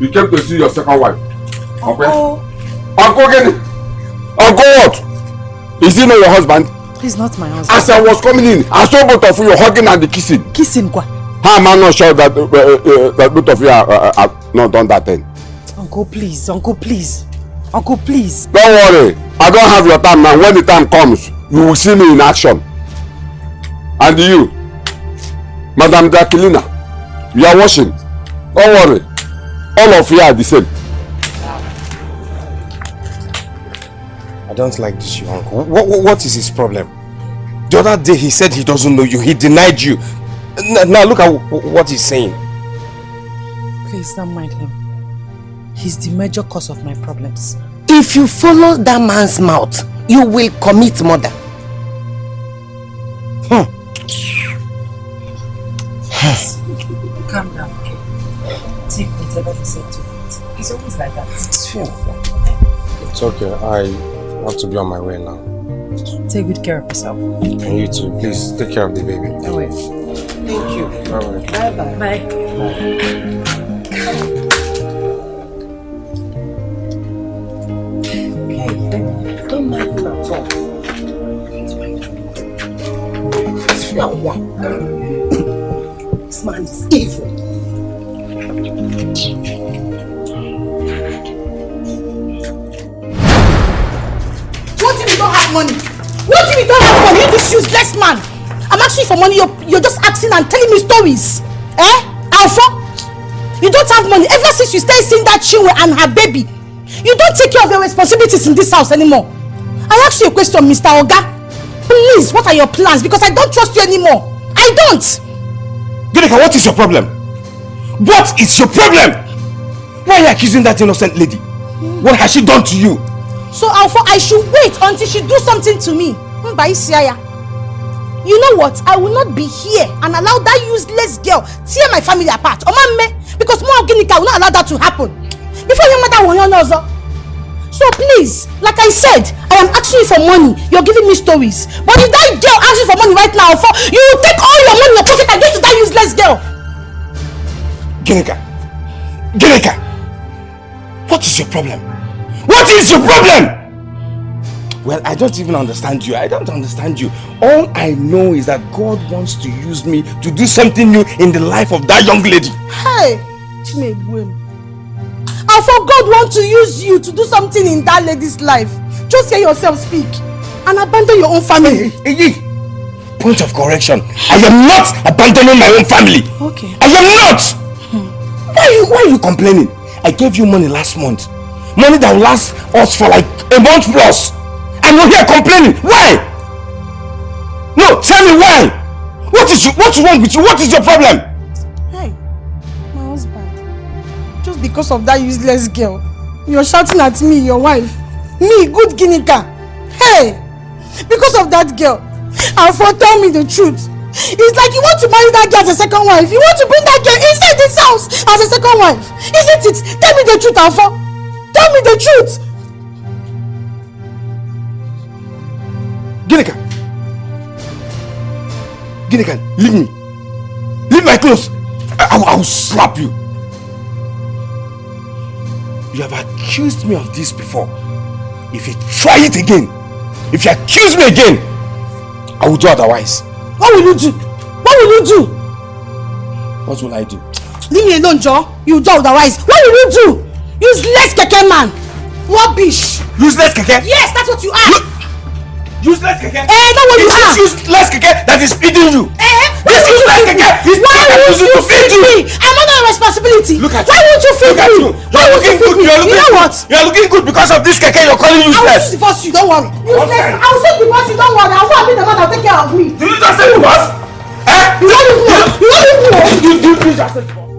came to see your second wife. Okay? Uncle again. Uncle what? Is he not your husband? He's not my husband. As I was coming in, I saw both of you hugging and kissing. Kissing what? How am I not sure that that both of you have not done that thing? Uncle, please. Uncle, please. Uncle, please. Don't worry. I don't have your time now. When the time comes, you will see me in action. And you, Madam Jacqueline, you are washing. Don't worry. All of you are the same. I don't like this, your uncle. What is his problem? The other day he said he doesn't know you. He denied you. Now look at what he's saying. Please don't mind him. He's the major cause of my problems. If you follow that man's mouth, you will commit murder. Calm down, okay? Take whatever he said to it. He's always like that. It's okay. I have to be on my way now. Take good care of yourself. And you too. Please take care of the baby. I will. Thank you. Bye-bye. Bye-bye. Bye. Don't mind him at all. This man is evil. What if you don't have money? What if you don't have money? You this useless man. I'm asking for money. You're just asking and telling me stories. Alpha? You don't have money. Ever since you started seeing that Chinwe and her baby, you don't take care of your responsibilities in this house anymore. I ask you a question, Mr. Oga. Please, what are your plans? Because I don't trust you anymore. I don't. Ginika, what is your problem? What is your problem? Why are you accusing that innocent lady? What has she done to you? So, Alpha, I should wait until she do something to me. You know what? I will not be here and allow that useless girl tear my family apart. Because more Ginika will not allow that to happen. Before your mother will know. So please, like I said, I am asking you for money. You're giving me stories. But if that girl asks you for money right now, you will take all your money in your pocket and give to that useless girl. Ginika, what is your problem? What is your problem? Well, I don't even understand you. I don't understand you. All I know is that God wants to use me to do something new in the life of that young lady. Hey, I thought God wants to use you to do something in that lady's life. Just hear yourself speak and abandon your own family. Hey. Point of correction. I am not abandoning my own family. Okay. I am not. Why are you complaining? I gave you money last month. Money that will last us for like a month plus. And you're here complaining. Why? No, tell me why. What's wrong with you? What is your problem? Hey, my husband. Just because of that useless girl, you're shouting at me, your wife. Me, good Ginika. Hey, because of that girl, Alpha, tell me the truth. It's like you want to marry that girl as a second wife. You want to bring that girl inside this house as a second wife. Isn't it? Tell me the truth, Alpha. Tell me the truth. Ginika, leave me. Leave my clothes. I will slap you. You have accused me of this before. If you try it again, if you accuse me again, I will do otherwise. What will you do? What will you do? What will I do? Leave me alone, Joe. You do otherwise. What will you do? Useless keke man. Rubbish. Useless keke? Yes, that's what you are. Useless keke? That's what you are. This useless keke that is feeding you. This useless keke is why would you feed me? I'm under your responsibility. Look at why would you feed me? Why would you feed me? You know what? You are looking good because of this keke you're calling useless. I will divorce you, don't worry. Useless. I will say divorce you, don't worry. I will be the man that will take care of me. Did you just say divorce? You don't even know. You don't even know. You just say divorce.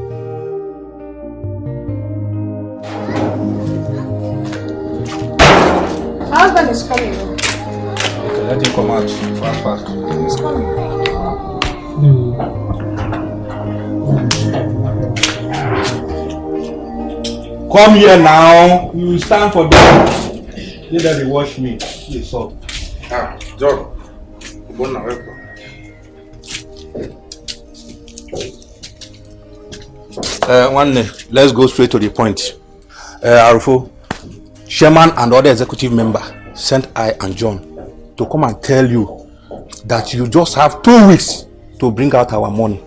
My husband is coming. Okay, let him come out fast. He's coming. Come here now. You stand for them. Let them wash me. Please up. John. Let's go straight to the point. Arufo, Chairman and other executive member sent I and John to come and tell you that you just have 2 weeks to bring out our money.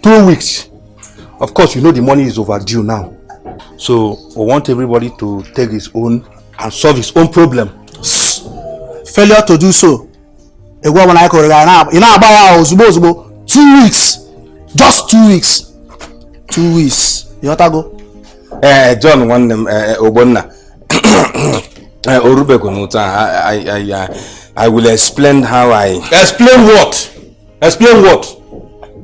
2 weeks. Of course, you know the money is overdue now. So we want everybody to take his own and solve his own problem. Failure to do so. 2 weeks. Just 2 weeks. 2 weeks. You want to go? John, one Obonna. I will explain how I explain what? Explain what?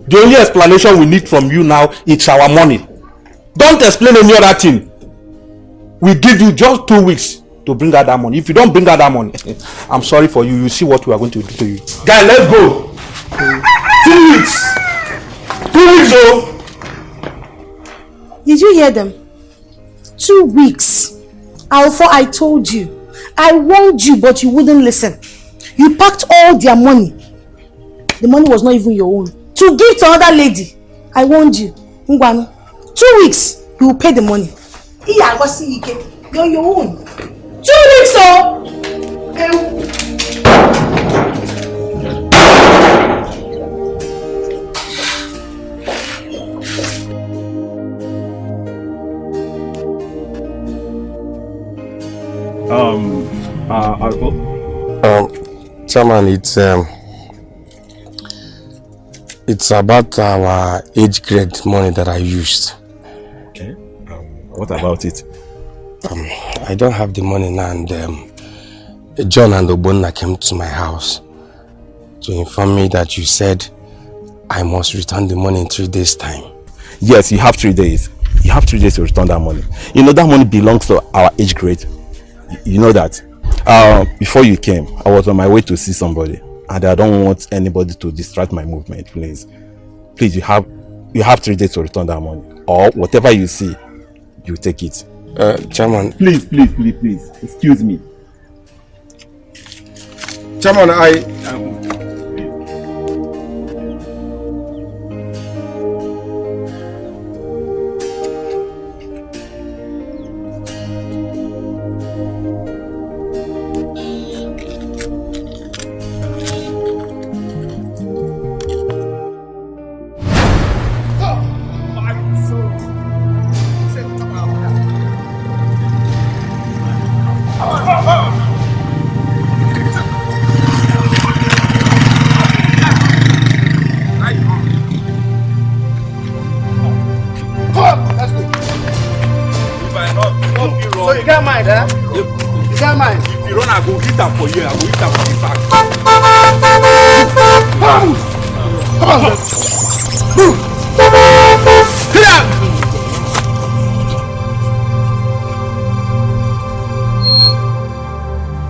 The only explanation we need from you now is our money. Don't explain any other thing. We give you just 2 weeks to bring out that money. If you don't bring out that money, I'm sorry for you. You see what we are going to do to you. Guys, let's go. 2 weeks. 2 weeks, oh. Did you hear them? 2 weeks. Alpha, I told you. I warned you, but you wouldn't listen. You packed all their money. The money was not even your own. To give to another lady. I warned you. Ngwanu, 2 weeks, you will pay the money. You're your own. 2 weeks, oh! Chairman, it's about our age grade money that I used. Okay. What about it? I don't have the money now, and John and Obonna came to my house to inform me that you said I must return the money in 3 days' time. Yes, you have 3 days. You have 3 days to return that money. You know that money belongs to our age grade. You know that. Before you came, I was on my way to see somebody, and I don't want anybody to distract my movement. Please, you have 3 days to return that money, or whatever you see, you take it. Chairman, please, excuse me. Chairman, So you can't mind, eh? You can't mind. If you run, I go hit her for you. I go hit her for the back.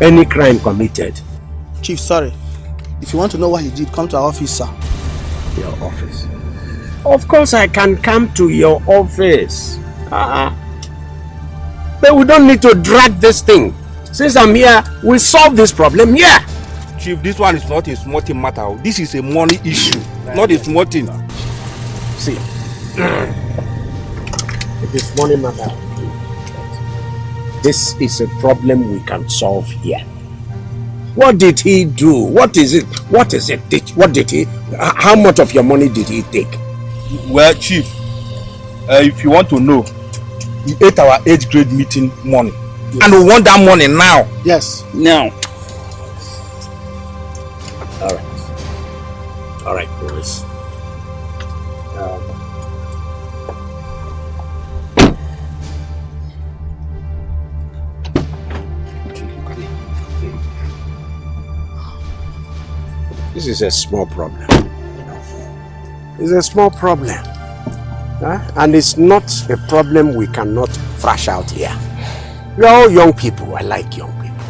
Any crime committed? Chief, sorry. If you want to know what he did, come to our office, sir. Your office? Of course I can come to your office. But we don't need to drag this thing. Since I'm here, we'll solve this problem here. Chief, this one is not a small thing matter. This is a money issue, not a small thing. See, it is money matter. This is a problem we can solve here. What did he do? What is it? What is it? What did he? How much of your money did he take? Well, Chief, if you want to know, he ate our age grade meeting money. Yes. And we want that money now. Yes. Now. All right, boys. This is a small problem. It's a small problem. And it's not a problem we cannot thrash out here. We are all young people. I like young people.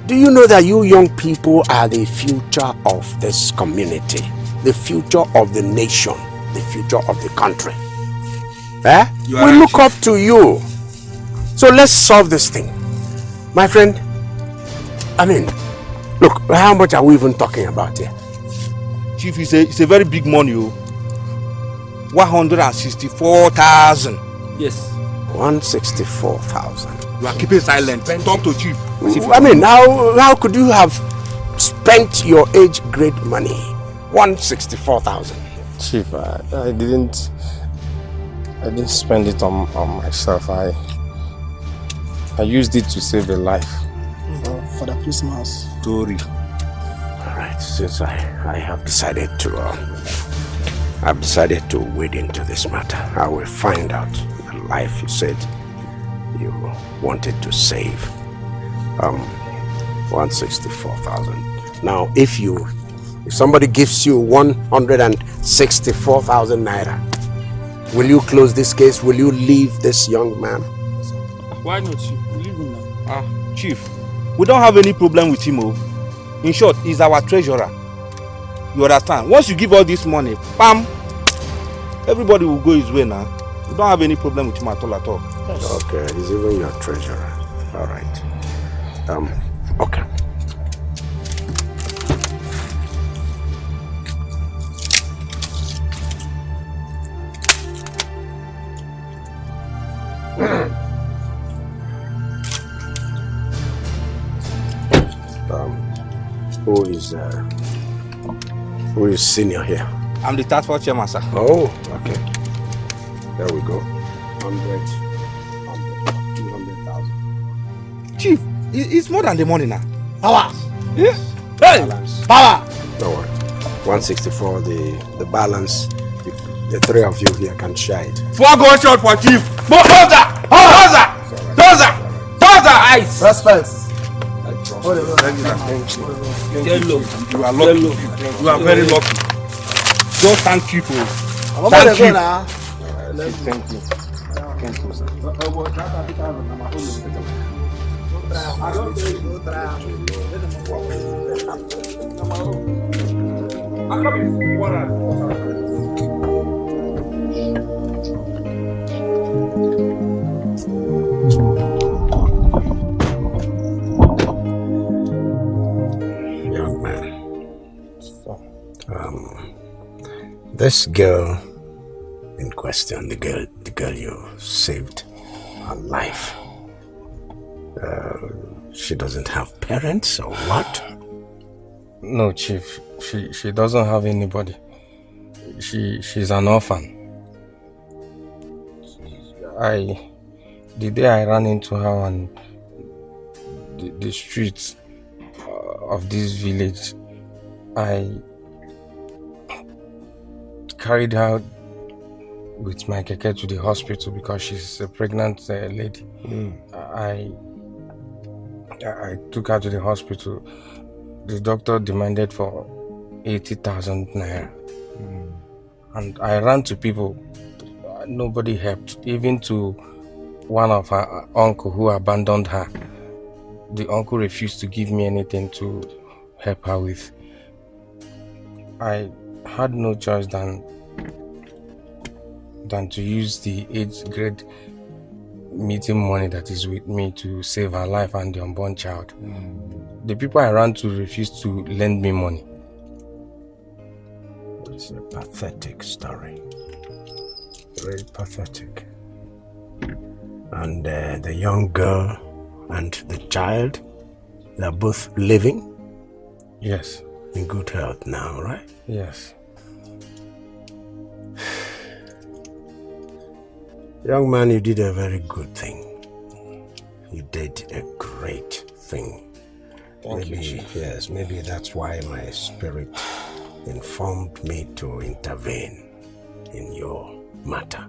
Do you know that you young people are the future of this community, the future of the nation, the future of the country? We look up to you. So let's solve this thing. My friend, look, how much are we even talking about here? Chief, it's a very big money. 164,000. Yes. 164,000. You are keeping silent. Talk to Chief. How could you have spent your age grade money? 164,000. Chief, I didn't spend it on myself. I used it to save a life. For the Christmas story. All right, since I have decided to wade into this matter, I will find out the life you said you wanted to save. 164,000. Now, if somebody gives you 164,000 naira, will you close this case? Will you leave this young man? Why not, Chief? Leave him now. Chief, we don't have any problem with him. In short, he's our treasurer. You understand? Once you give all this money, bam, everybody will go his way now. We don't have any problem with him at all. Yes. Okay, he's even your treasurer. All right. Okay. Who is senior here? I'm the task force chairman, sir. Oh, okay. There we go. 200,000. Chief, it's more than the money now. Power! Yeah. Hey! Power! Don't worry. 164, the balance, the three of you here can share it. 4 gunshots for chief. Dozer! Ice! Respect. You are lucky. You are very lucky. Just thank you for it. Thank you. Thank you. Thank you, sir. Young man, this girl in question, the girl you saved her life, she doesn't have parents or what? No, Chief. She doesn't have anybody. She's an orphan. The day I ran into her on the streets of this village, I carried her with my keke to the hospital because she's a pregnant lady. I took her to the hospital. The doctor demanded for 80,000 naira. And I ran to people. Nobody helped. Even to one of her uncle who abandoned her. The uncle refused to give me anything to help her with. I had no choice than to use the 8th grade meeting money that is with me to save her life and the unborn child. The people I ran to refused to lend me money. It's a pathetic story. Very pathetic. And the young girl and the child, they're both living? Yes. In good health now, right? Yes. Young man, you did a very good thing. You did a great thing. Thank you, Chief. Yes, maybe that's why my spirit informed me to intervene in your matter.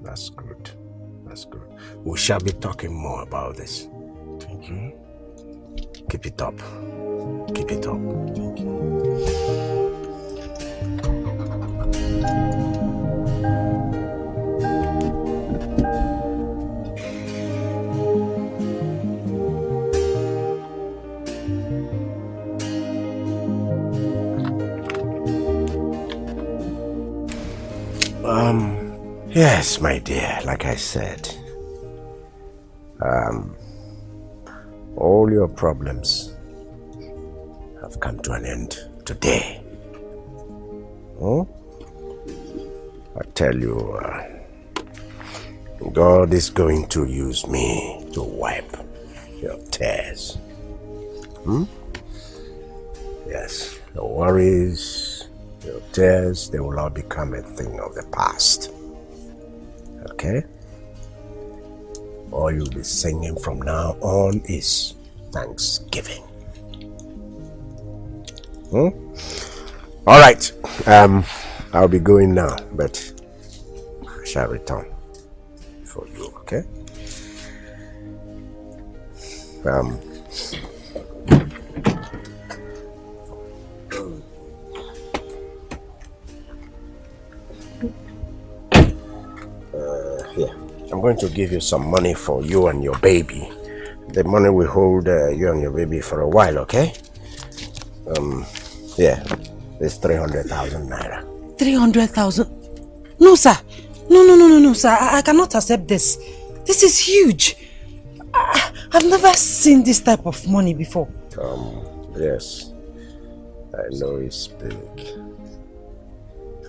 That's good. That's good. We shall be talking more about this. Thank you. Keep it up. Keep it up. Thank you. Yes, my dear, like I said, all your problems have come to an end today. I tell you, God is going to use me to wipe your tears. Yes, your worries, your tears, they will all become a thing of the past. Okay? All you'll be singing from now on is Thanksgiving. All right. I'll be going now, but I shall return for you, okay? Here, I'm going to give you some money for you and your baby. The money will hold you and your baby for a while, okay? Yeah, it's 300,000 naira. 300,000? No, sir. No, sir. I cannot accept this. This is huge. I've never seen this type of money before. Yes. I know it's big.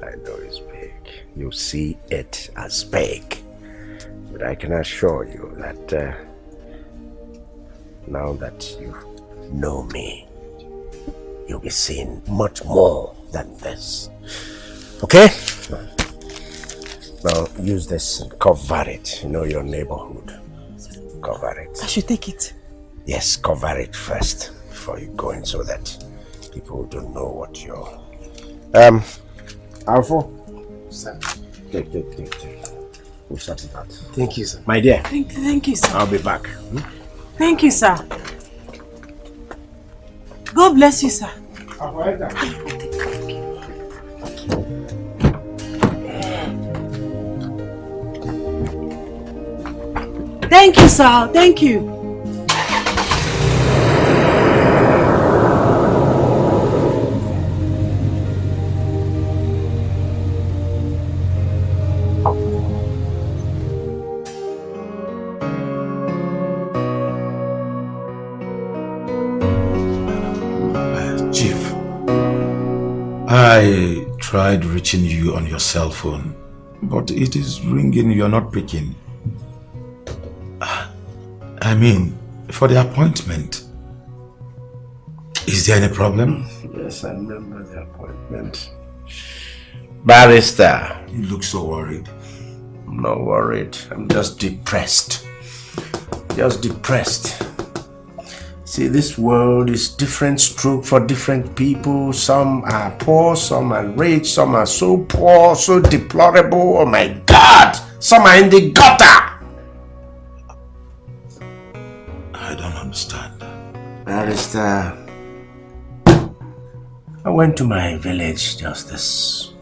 I know it's big. You see it as big. But I can assure you that now that you know me, you'll be seeing much more than this. Okay? Now use this and cover it. You know your neighborhood. Cover it. I should take it? Yes, cover it first before you go in so that people don't know what you're... Alpha? Sir. Take. We'll sort it out. Thank you, sir. My dear. Thank you, sir. I'll be back. Thank you, sir. God bless you, sir. Thank you, sir. Thank you. I tried reaching you on your cell phone, but it is ringing, you're not picking. I mean, for the appointment. Is there any problem? Yes, I remember the appointment. Barrister. You look so worried. I'm not worried. I'm just depressed. Just depressed. See, this world is different stroke for different people. Some are poor, some are rich, some are so poor, so deplorable. Oh my God! Some are in the gutter! I don't understand. Barrister, I went to my village just this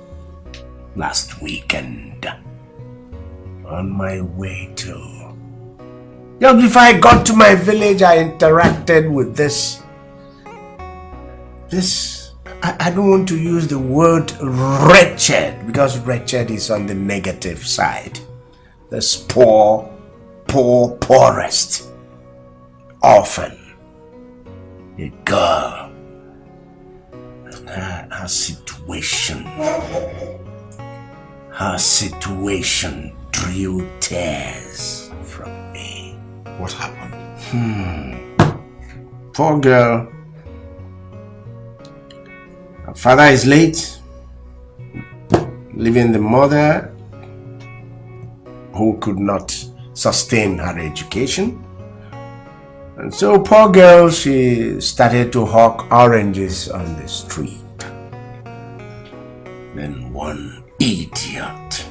last weekend. On my way to... Just before I got to my village, I interacted with this. I don't want to use the word wretched, because wretched is on the negative side. This poorest orphan. A girl. And her situation drew tears from me. What happened? Poor girl. Her father is late, leaving the mother who could not sustain her education. And so poor girl, she started to hawk oranges on the street. Then one idiot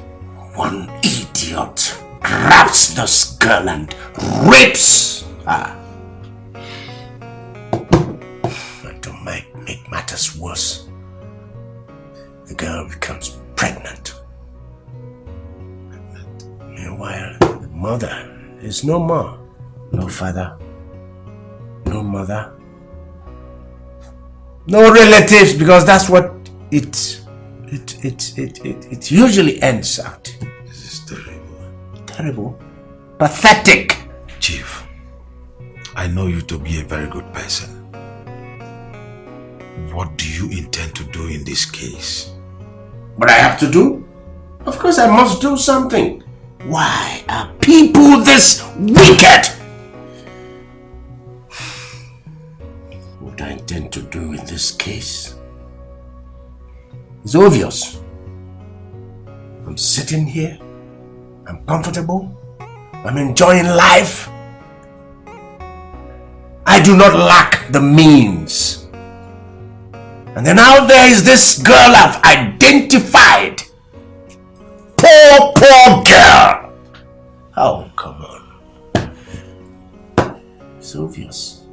grabs this girl and rapes her. And to make matters worse, the girl becomes pregnant. Meanwhile, the mother is no more. No father, no mother, no relatives, because that's what it usually ends out. This is terrible. Terrible? Pathetic. Chief, I know you to be a very good person. What do you intend to do in this case? What I have to do? Of course I must do something. Why are people this wicked? What I intend to do in this case is obvious. I'm sitting here, I'm comfortable, I'm enjoying life. I do not lack the means. And then out there is this girl I've identified. Poor girl. Oh, come on. It's obvious.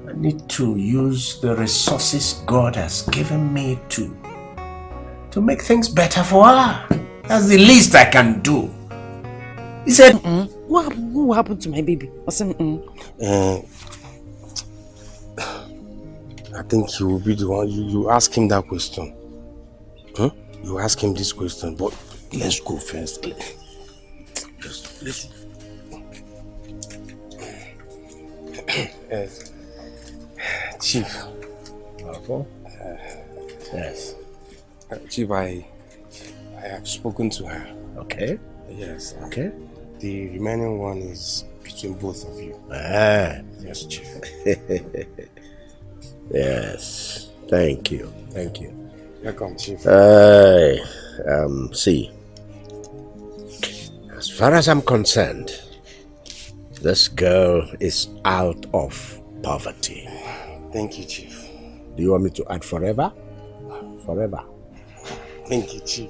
I need to use the resources God has given me to make things better for her. That's the least I can do. He said, What happened to my baby? I said, I think he will be the one. You ask him that question. You ask him this question, but let's go first. Yes. Chief. Yes. Chief, I have spoken to her. Okay. Yes. Okay. The remaining one is between both of you. Yes, Chief. Yes. Thank you. Thank you. Welcome, Chief. See. As far as I'm concerned, this girl is out of poverty. Thank you, Chief. Do you want me to add forever? Forever. Thank you, Chief.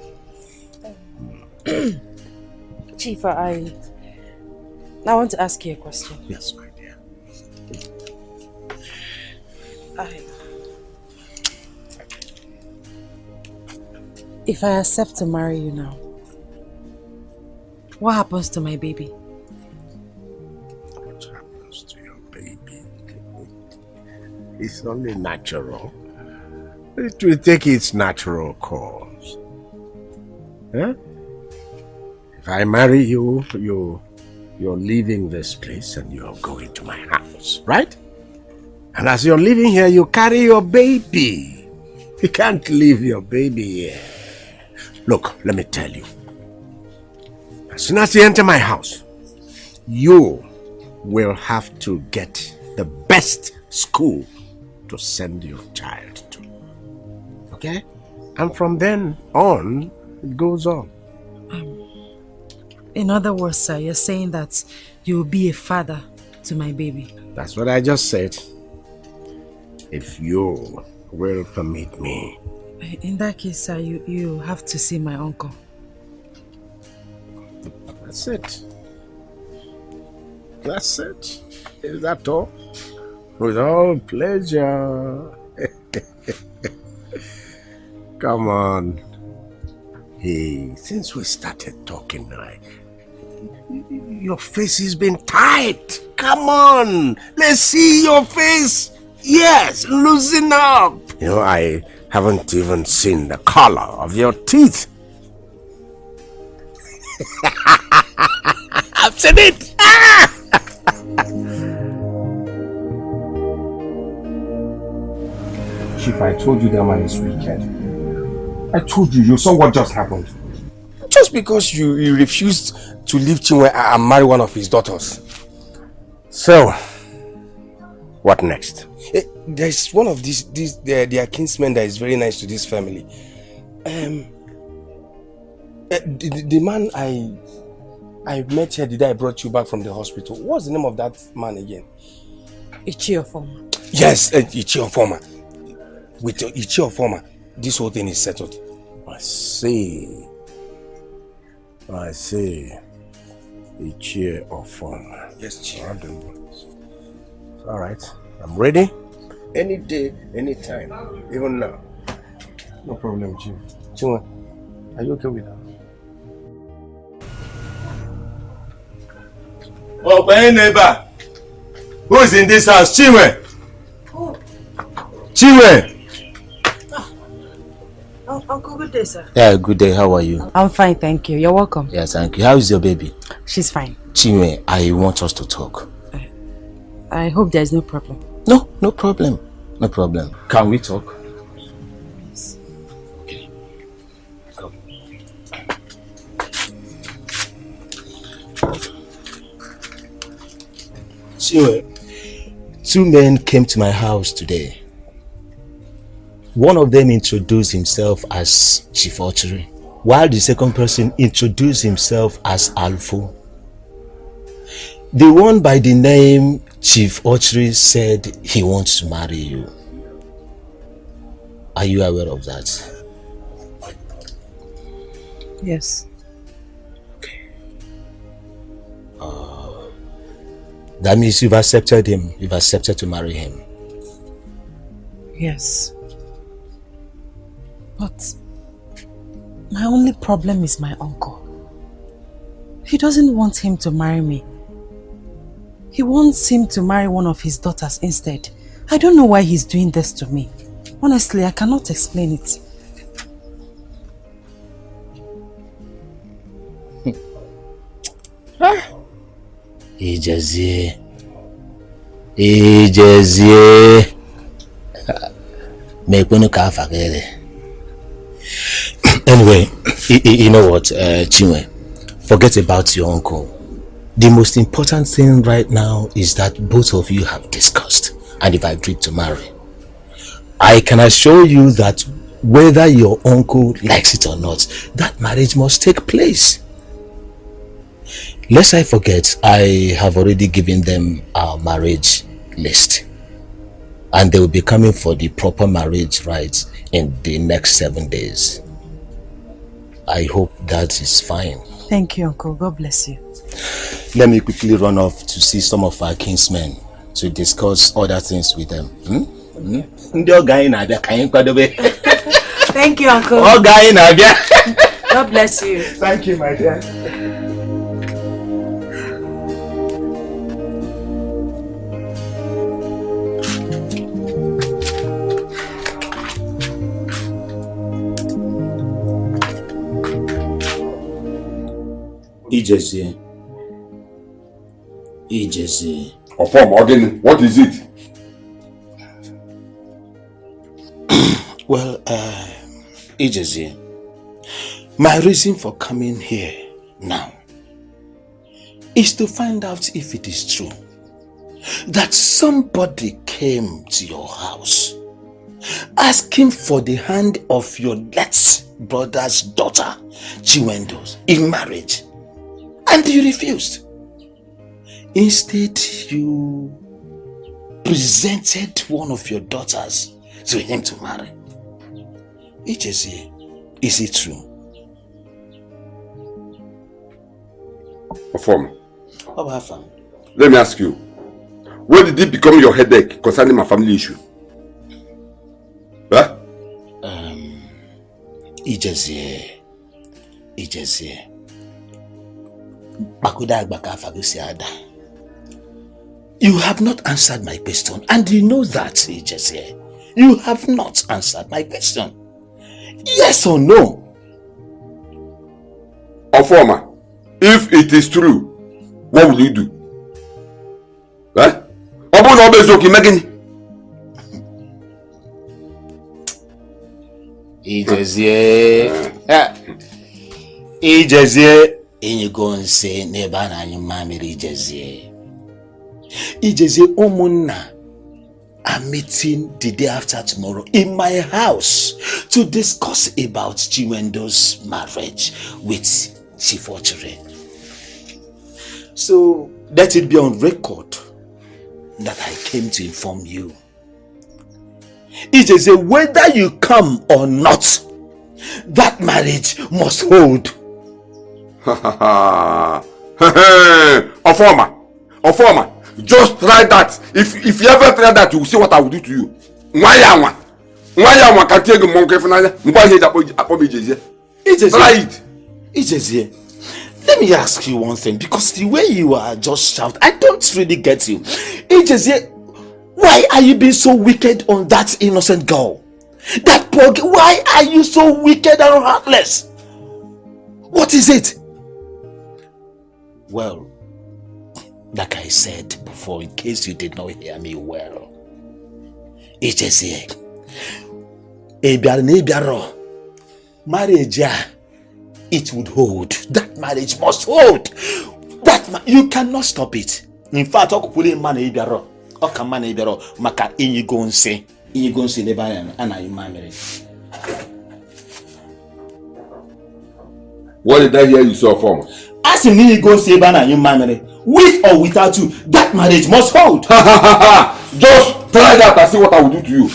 Chief, I want to ask you a question. Yes, my dear. If I accept to marry you now, what happens to my baby? What happens to your baby? It's only natural. It will take its natural course. Huh? If I marry you, you're leaving this place and you're going to my house, right? And as you're living here, you carry your baby. You can't leave your baby here. Look, let me tell you. As soon as you enter my house, you will have to get the best school to send your child to. Okay? And from then on, it goes on. In other words, sir, you're saying that you will be a father to my baby. That's what I just said. If you will permit me. In that case, sir, you have to see my uncle. That's it. That's it. Is that all? With all pleasure. Come on. Hey, since we started talking now, your face has been tight. Come on. Let's see your face. Yes, loosen up. You know, I haven't even seen the color of your teeth. I've seen it. Chief, I told you that man is wicked. I told you, you saw what just happened. Just because you refused to leave Chinwe and marry one of his daughters. So, what next? There's one of their kinsmen that is very nice to this family. The man I met here the day I brought you back from the hospital. What's the name of that man again? Ichiofoma. Yes, Ichiofoma. With Ichiofoma, this whole thing is settled. I see. Ichiofoma. Yes, Chief. All right, I'm ready. Any day, any time, even now. No problem, Chief. Chinwe, are you okay with that? Oh, my neighbor. Who is in this house? Chinwe. Oh. Chinwe. Uncle, good day, sir. Yeah, good day. How are you? I'm fine, thank you. You're welcome. Yes, thank you. How is your baby? She's fine. Chinwe, I want us to talk. I hope there's no problem. No, no problem. No problem. Can we talk? Yes. Okay. Come. Chinwe, 2 men came to my house today. One of them introduced himself as Chief Ochiri, while the second person introduced himself as Alfo. The one by the name Chief Ochiri said he wants to marry you. Are you aware of that? Yes. Okay. That means you've accepted him. You've accepted to marry him. Yes. But my only problem is my uncle. He doesn't want him to marry me. He wants him to marry one of his daughters instead. I don't know why he's doing this to me. Honestly, I cannot explain it. Ijazie, Chizzy. Anyway, you know what, Chinwe? Forget about your uncle. The most important thing right now is that both of you have discussed and if I agreed to marry. I can assure you that whether your uncle likes it or not, that marriage must take place. Lest I forget, I have already given them our marriage list. And they will be coming for the proper marriage rites in the next 7 days. I hope that is fine. Thank you, Uncle. God bless you. Let me quickly run off to see some of our kinsmen to discuss other things with them. Thank you, Uncle. God bless you. Thank you, my dear. Chizzy. What is it? Well, Chizzy, my reason for coming here now is to find out if it is true that somebody came to your house asking for the hand of your late brother's daughter, Chiwendo's, in marriage, and you refused. Instead, you presented one of your daughters to him to marry. Chizzy, is it true? Let me ask you, when did it become your headache concerning my family issue? Huh? Chizzy. You have not answered my question, and you know that, Chizzy. You have not answered my question. Yes or no? Ofoma, if it is true, what will you do? Huh? Chizzy, you go and say neba na you mammy Chizzy. Chizzy Omuna are meeting the day after tomorrow in my house to discuss about Chiwendo's marriage with Chifochere. So let it be on record that I came to inform you. Chizzy, whether you come or not, that marriage must hold. Ofoma, just try that. If you ever try that, you will see what I will do to you. Try it. Chizzy, let me ask you one thing, because the way you are just shouting, I don't really get you. Chizzy, why are you being so wicked on that innocent girl? That poor girl, why are you so wicked and heartless? What is it? Well, like I said before, in case you did not hear me well, Chizzy, marriage, it would hold. That marriage must hold. You cannot stop it. In fact, I could put in money ibero. O can money ibero. Maka inyi go and say Lebanon and I marry. What did I hear you say from? As in you go say Lebanon you marry. With or without you, that marriage must hold. Just try that and see what I will do to you.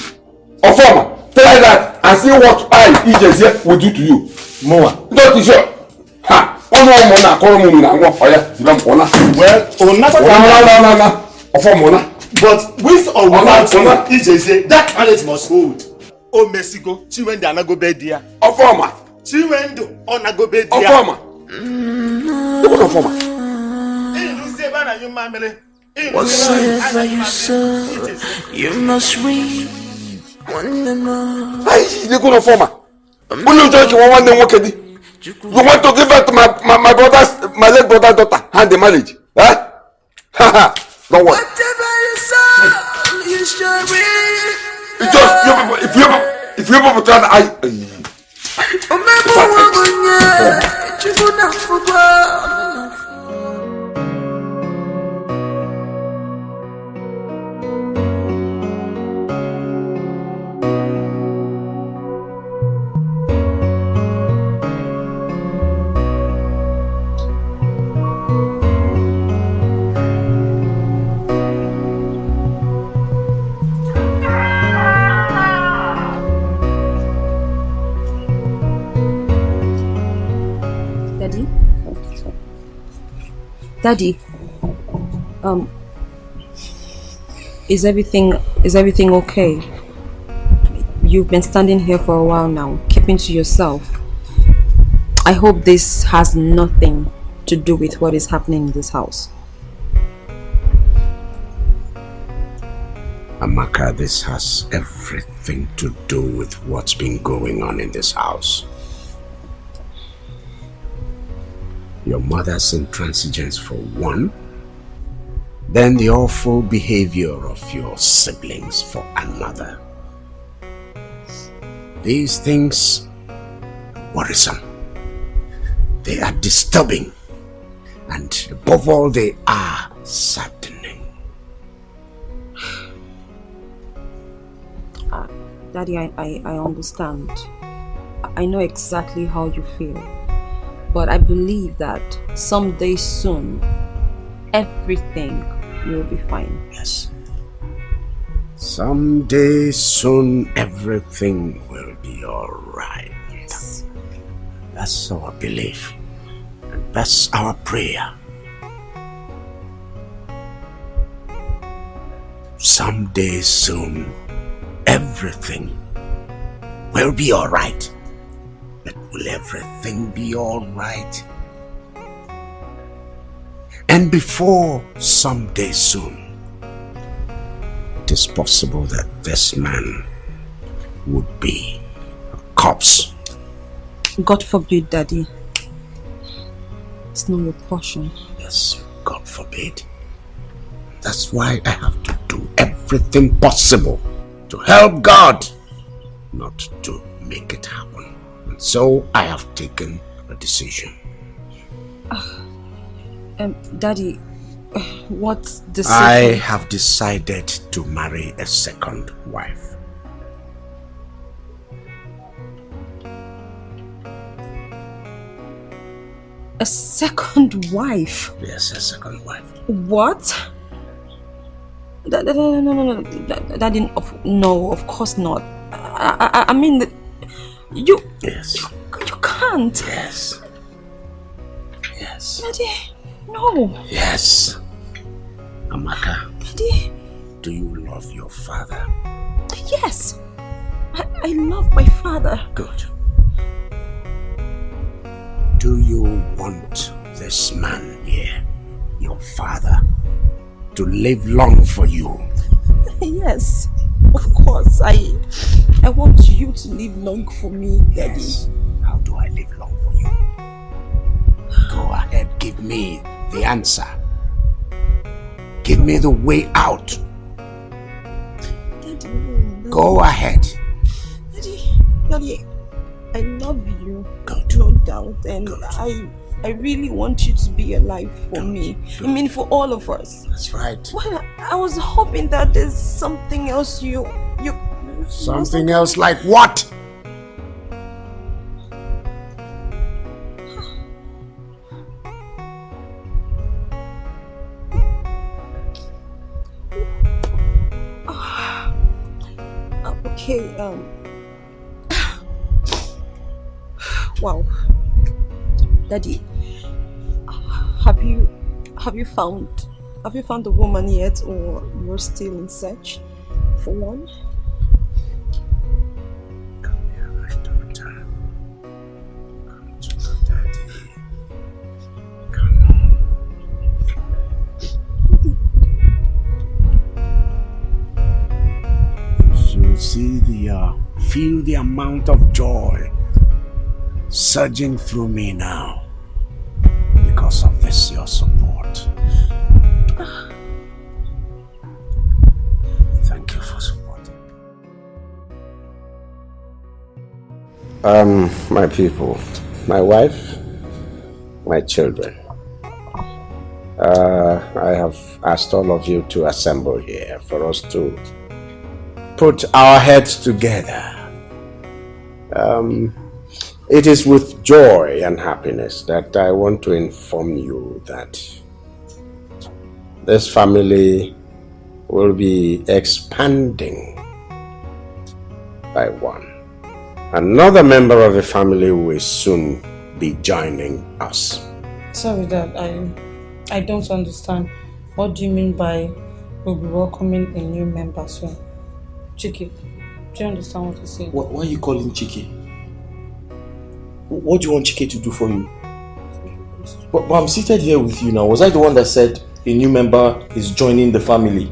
Ofoma, try that and see what I, Chizzy, will do to you. Moa. Don't sure. Ha! Well, but with or without you, Chizzy, that marriage must hold. Oh, Mexico, Chiwendo anago bedia. Ofoma. Chiwendo onago bedia. Ofoma. Ofoma. Whatsoever you sow, you must reap. One and all. Hey, you go to former. You want to give out my late brother's daughter hand in marriage? Huh? Don't worry. is all you shall read. It's just if you people try Daddy, is everything okay? You've been standing here for a while now, keeping to yourself. I hope this has nothing to do with what is happening in this house. Amaka, this has everything to do with what's been going on in this house. Your mother's intransigence for one, then the awful behavior of your siblings for another. These things are worrisome. They are disturbing, and above all, they are saddening. Daddy, I understand. I know exactly how you feel. But I believe that someday soon, everything will be fine. Yes. Someday soon, everything will be alright. Yes. That's our belief. And that's our prayer. Someday soon, everything will be alright. But will everything be alright? And before someday soon, it is possible that this man would be a corpse. God forbid, Daddy. It's not your portion. Yes, God forbid. That's why I have to do everything possible to help God, not to make it happen. So I have taken a decision. Daddy, what decision? I have decided to marry a second wife. A second wife? Yes, a second wife. What? No. Daddy, no, of course not. I mean, you... Yes. You can't. Yes. Yes. Daddy, no. Yes. Amaka. Daddy. Do you love your father? Yes. I love my father. Good. Do you want this man here, your father, to live long for you? Yes. Of course. I want you to live long for me, Daddy. Yes. How do I live long for you? Go ahead, give me the answer. Give me the way out. Daddy, no. Go ahead. Daddy, I love you. Good. No doubt. And good. I really want you to be alive for me. Good. I mean, for all of us. That's right. Well, I was hoping that there's something else you something else like what? Okay, wow. Daddy, have you found the woman yet, or you're still in search for one? Come here, my daughter. Come to your daddy. Come on. You should see feel the amount of joy surging through me now because of this your support. My people, my wife, my children. I have asked all of you to assemble here for us to put our heads together. It is with joy and happiness that I want to inform you that this family will be expanding by one. Another member of the family will soon be joining us. Sorry, Dad, I don't understand. What do you mean by we'll be welcoming a new member soon? Chike, do you understand what you're saying? Why are you calling Chike? What do you want Chike to do for you? But I'm seated here with you now. Was I the one that said a new member is joining the family?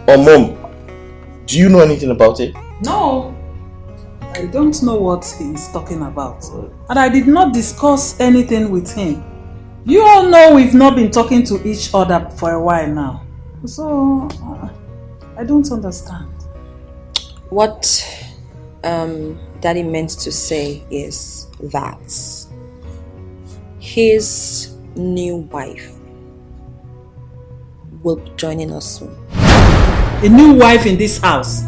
Or Mom, do you know anything about it? No, I don't know what he is talking about. And I did not discuss anything with him. You all know we've not been talking to each other for a while now. So, I don't understand. What Daddy meant to say is that his new wife will be joining us soon. A new wife in this house?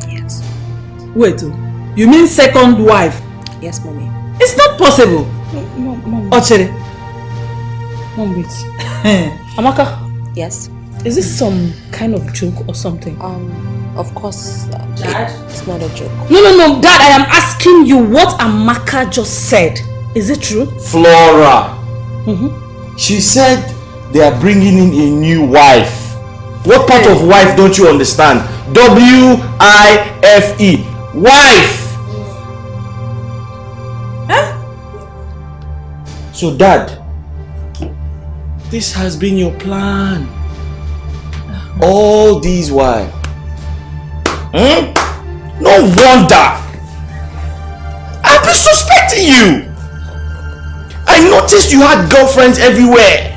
Yes. Wait, you mean second wife? Yes, Mommy. It's not possible. Mom. Ochere. Mom, wait. Amaka? Yes? Is this some kind of joke or something? Of course. Dad? It's not a joke. No, Dad, I am asking you what Amaka just said. Is it true? Flora. She said they are bringing in a new wife. What part of wife don't you understand? W-I-F-E. Wife. Huh? So, Dad, this has been your plan all these while. No wonder I've been suspecting you. I noticed you had girlfriends everywhere.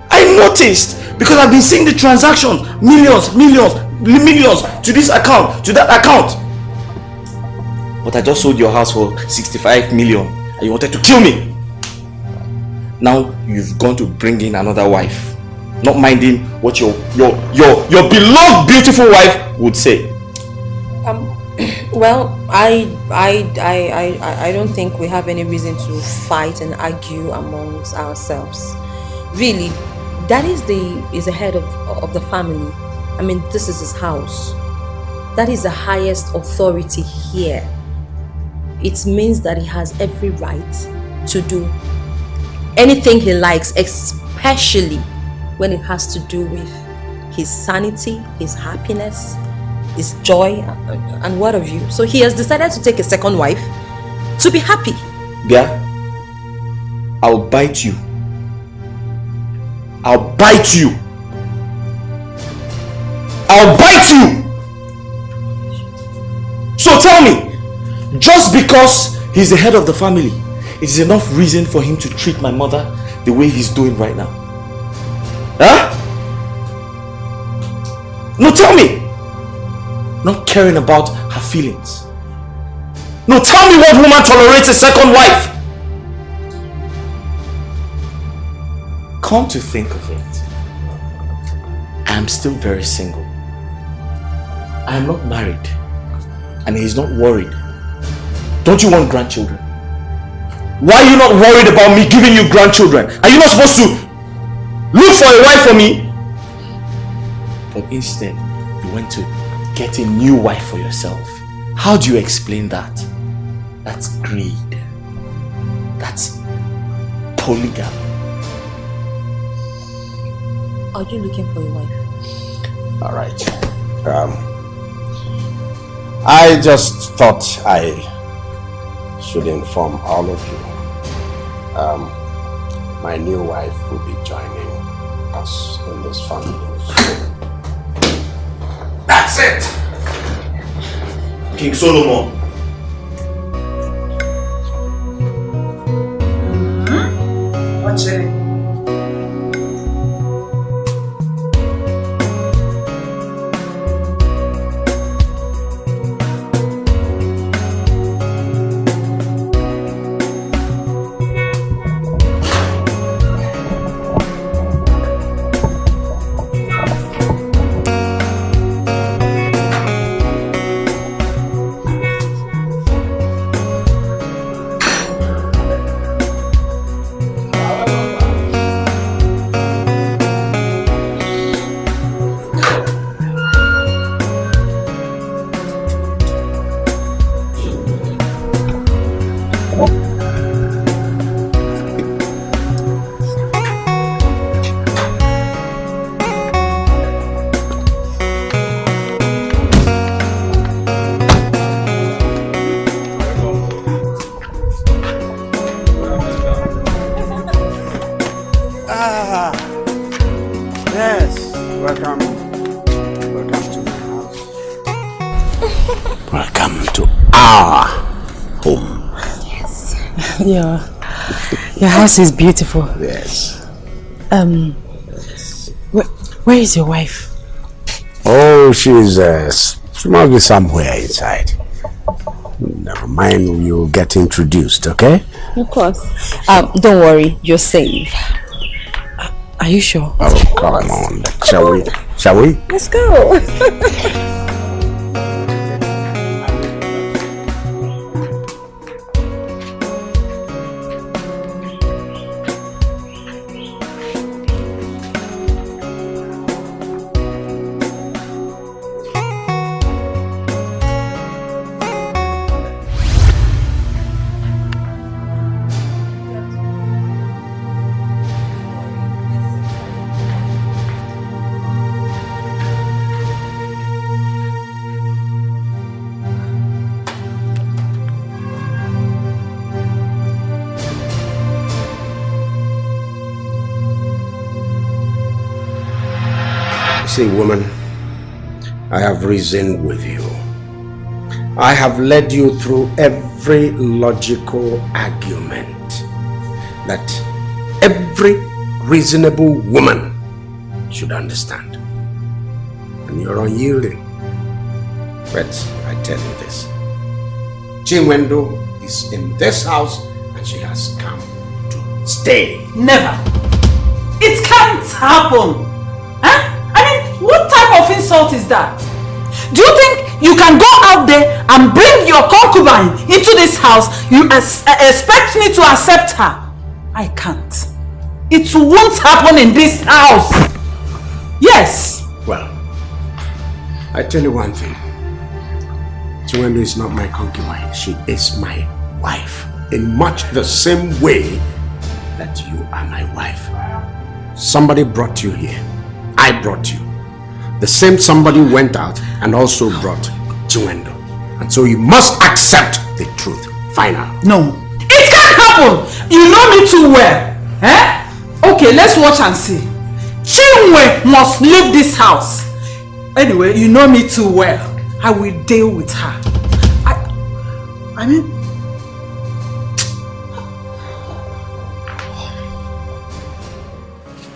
I noticed because I've been seeing the transactions, millions to this account, to that account. But I just sold your house for 65 million and you wanted to kill me. Now you've gone to bring in another wife, not minding what your beloved beautiful wife would say. Well, I don't think we have any reason to fight and argue amongst ourselves. Really, Daddy is the head of the family. I mean, this is his house. That is the highest authority here. It means that he has every right to do anything he likes, especially when it has to do with his sanity, his happiness, his joy, and what have you. So he has decided to take a second wife to be happy. Yeah, I'll bite you. I'll bite you. I'll bite you. So tell me, just because he's the head of the family, is enough reason for him to treat my mother the way he's doing right now? Huh? No, tell me. Not caring about her feelings. No, tell me what woman tolerates a second wife? Come to think of it, I am still very single. I am not married, and he's not worried. Don't you want grandchildren? Why are you not worried about me giving you grandchildren? Are you not supposed to look for a wife for me? But instead, you went to get a new wife for yourself. How do you explain that? That's greed. That's polygamy. Are you looking for a wife? All right. I just thought I should inform all of you. My new wife will be joining us in this family soon. That's it! King Solomon. What's it? Yes, welcome. Welcome to my house. Welcome to our home. Yes. Your house is beautiful. Yes. Where is your wife? Oh, she must be somewhere inside. Never mind, you'll get introduced, okay? Of course. Don't worry, you're safe. Are you sure? Oh, come on. Shall we? Shall we? Let's go. See, woman, I have reasoned with you. I have led you through every logical argument that every reasonable woman should understand. And you're unyielding. But I tell you this. Chinwendo is in this house and she has come to stay. Never. It can't happen. Huh? I mean, what type of insult is that? Do you think you can go out there and bring your concubine into this house? You expect me to accept her? I can't. It won't happen in this house. Yes. Well, I tell you one thing. Chinwendo is not my concubine. She is my wife. In much the same way that you are my wife. Somebody brought you here. I brought you. The same somebody went out and also brought Chinwendo. And so you must accept the truth. Final. No. It can't happen. You know me too well. Eh? Okay, let's watch and see. Chinwe must leave this house. Anyway, you know me too well. I will deal with her. I mean...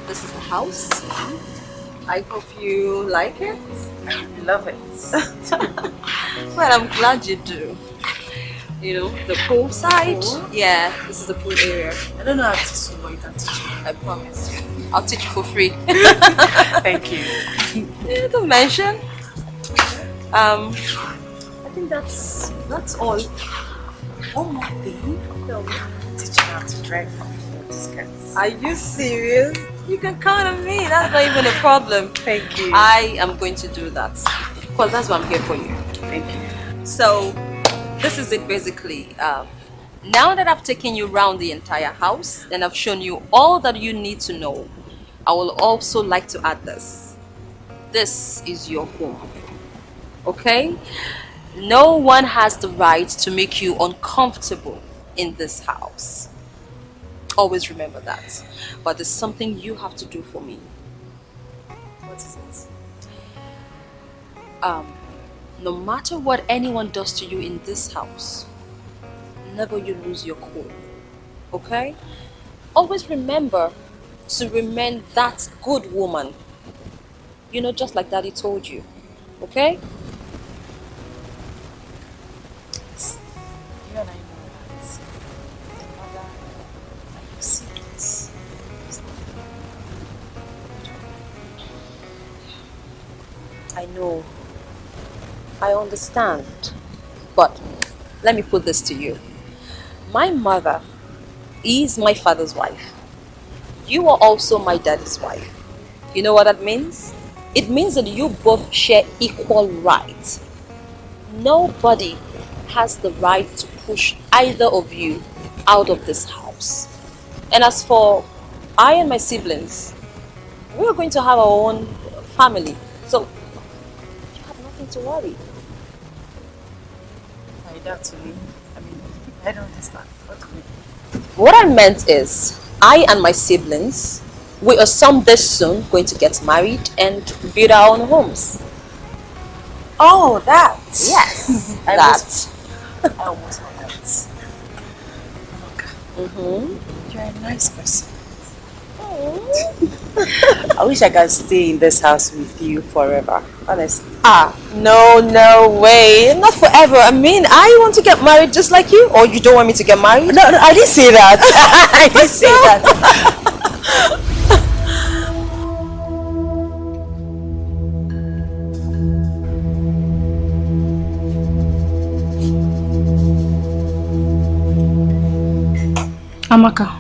This is the house. I hope you like it. Love it. Well, I'm glad you do. You know, the pool side. Yeah, this is the pool area. I don't know how to swim, but you can teach me. I promise. I'll teach you for free. Thank you. Yeah, don't mention. I think that's all. One more thing. Teach me how to drive. Are you serious? You can count on me. That's not even a problem. Thank you. I am going to do that. Because that's what I'm here for you. Thank you. So, this is it basically. Now that I've taken you around the entire house and I've shown you all that you need to know, I will also like to add this. This is your home. Okay? No one has the right to make you uncomfortable in this house. Always remember that. But there's something you have to do for me. What is it? No matter what anyone does to you in this house, never you lose your cool. Okay? Always remember to remain that good woman. You know, just like Daddy told you. Okay? You and I know that the mother and your siblings is not. I know. I understand. But let me put this to you. My mother is my father's wife. You are also my daddy's wife. You know what that means? It means that you both share equal rights. Nobody has the right to push either of you out of this house. And as for I and my siblings, we are going to have our own family. So you have nothing to worry. Like that to me. I mean, I don't understand. What do you mean? What I meant is, I and my siblings we are someday soon going to get married and build our own homes. Oh, that. Yes, I almost forgot. You're a nice person. I wish I could stay in this house with you forever, honestly. No way. Not forever. I mean, I want to get married just like you, or you don't want me to get married? No, I didn't say that. I didn't say that. Amaka,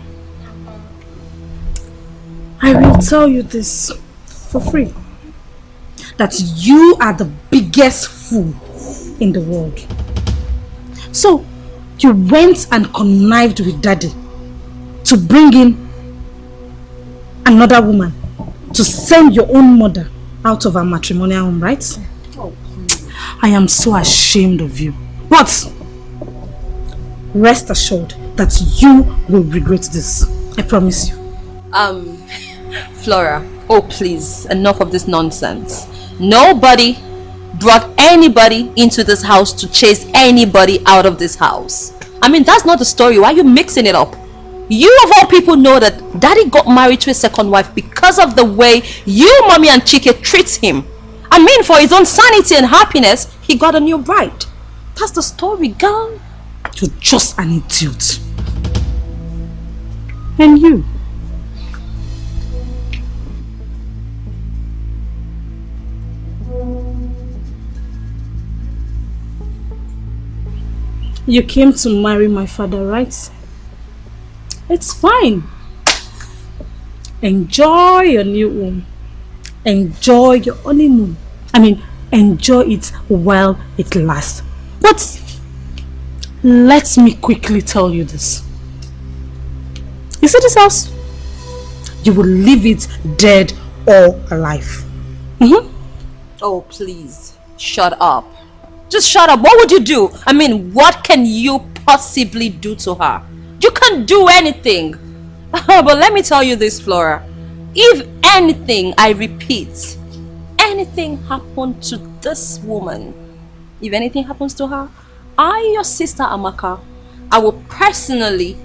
I will tell you this for free. That you are the biggest fool in the world. So, you went and connived with Daddy to bring in another woman to send your own mother out of her matrimonial home, right? I am so ashamed of you. But rest assured that you will regret this. I promise you. Flora, oh please, enough of this nonsense. Nobody brought anybody into this house to chase anybody out of this house. I mean, that's not the story. Why are you mixing it up? You of all people know that Daddy got married to a second wife because of the way you, Mommy, and Chike treats him. I mean, for his own sanity and happiness, he got a new bride. That's the story, girl. You're just an idiot. And you? You came to marry my father, right? It's fine. Enjoy your new home. Enjoy your honeymoon. I mean, enjoy it while it lasts. But let me quickly tell you this. You see this house? You will leave it dead or alive. Oh, please. Shut up. Just shut up. What would you do? I mean, what can you possibly do to her? You can't do anything. But let me tell you this, Flora. If anything, I repeat, anything happened to this woman, if anything happens to her, I, your sister Amaka, I will personally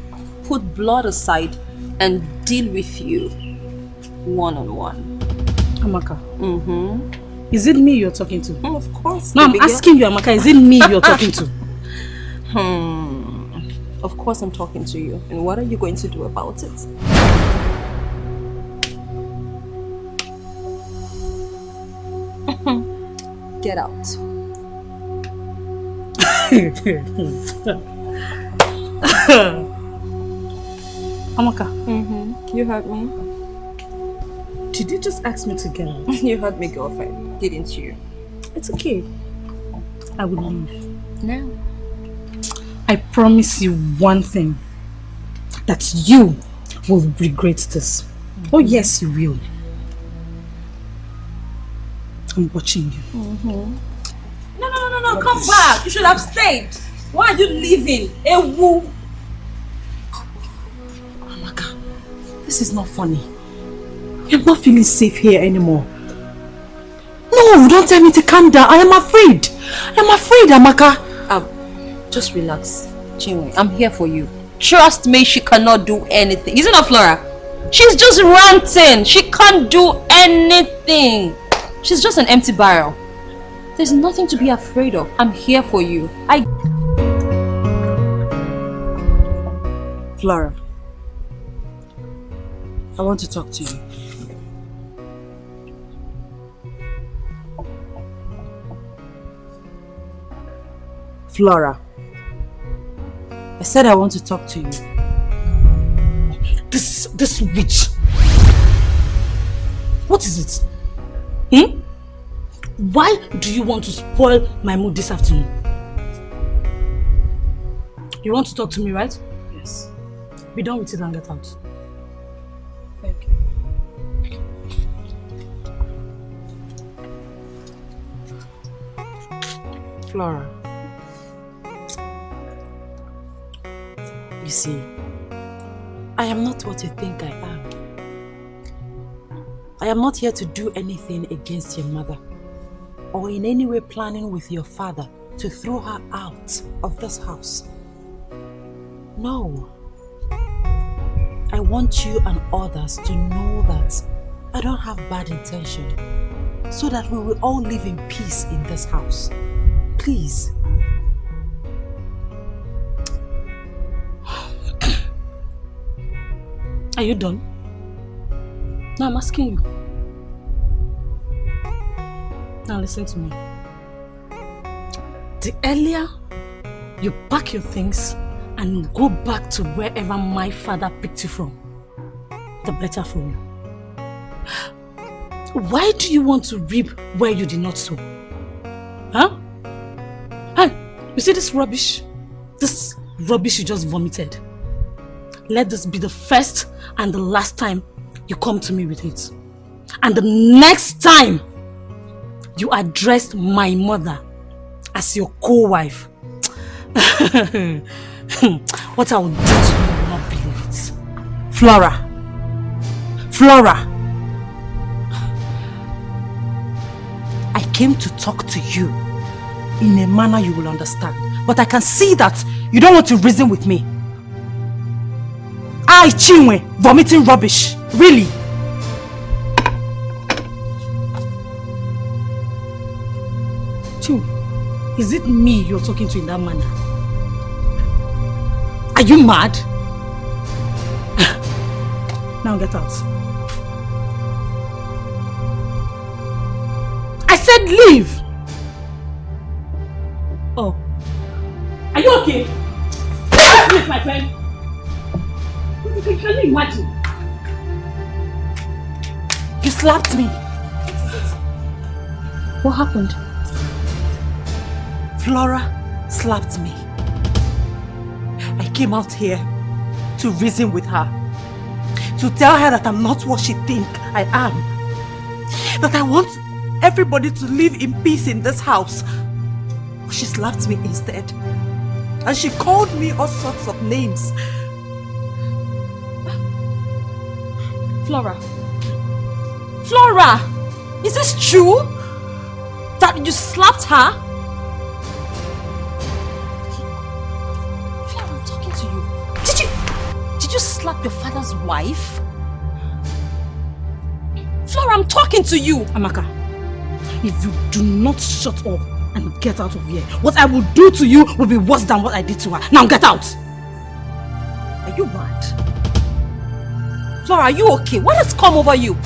put blood aside and deal with you one-on-one. Amaka. Is it me you're talking to? Of course. No, I'm asking you, Amaka, is it me you're talking to? Of course I'm talking to you. And what are you going to do about it? Get out. Amaka. You heard me? Did you just ask me to get out? You heard me, girlfriend, didn't you? It's okay. I will leave. Now? I promise you one thing. That you will regret this. Oh yes, you will. I'm watching you. No, come back. You should have stayed. Why are you leaving? Ewu. Amaka, this is not funny. I'm not feeling safe here anymore. No, don't tell me to calm down. I am afraid. I'm afraid, Amaka. Just relax, Chinwe. I'm here for you. Trust me, she cannot do anything. Isn't it, Flora? She's just ranting. She can't do anything. She's just an empty barrel. There's nothing to be afraid of. I'm here for you. Flora, I want to talk to you. Flora, I said I want to talk to you. This witch. What is it? Why do you want to spoil my mood this afternoon? You want to talk to me, right? Yes. Be done with it and get out. Thank you. Flora. You see, I am not what you think I am. I am not here to do anything against your mother or in any way planning with your father to throw her out of this house. No. I want you and others to know that I don't have bad intention, so that we will all live in peace in this house. Please. Are you done? Now I'm asking you. Now listen to me. The earlier you pack your things and go back to wherever my father picked you from, the better for you. Why do you want to reap where you did not sow? Huh? Hey, you see this rubbish? This rubbish you just vomited. Let this be the first and the last time you come to me with it. And the next time you address my mother as your co-wife, what I will do to you, you will not believe it. Flora. I came to talk to you in a manner you will understand. But I can see that you don't want to reason with me. I, Chinwe, vomiting rubbish. Really? Chinwe, is it me you're talking to in that manner? Are you mad? Now get out. I said leave! Oh. Are you okay? Please, my friend. Can you imagine? You slapped me. What happened? Flora slapped me. I came out here to reason with her. To tell her that I'm not what she thinks I am. That I want everybody to live in peace in this house. But she slapped me instead. And she called me all sorts of names. Flora, is this true? That you slapped her? Flora, I'm talking to you. Did you slap your father's wife? Flora, I'm talking to you. Amaka, if you do not shut up and get out of here, what I will do to you will be worse than what I did to her. Now get out. Are you mad? Flora, are you okay? What has come over you?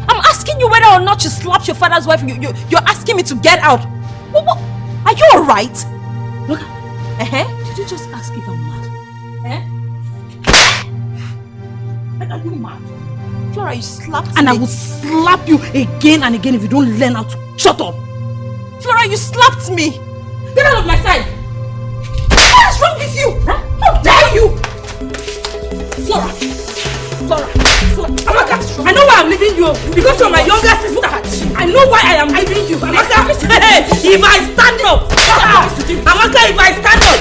I'm asking you whether or not you slapped your father's wife. You're asking me to get out. What? Are you alright? Look, did you just ask if I'm mad? Are you mad? Flora, you slapped me. And I will slap you again and again if you don't learn how to shut up. Flora, you slapped me. Get out of my side. What is wrong with you? How dare you? Flora, Amaka, I know why I'm leaving you. Because you're my younger sister. I know why I am leaving you. Amaka, if I stand up. Amaka, if I stand up.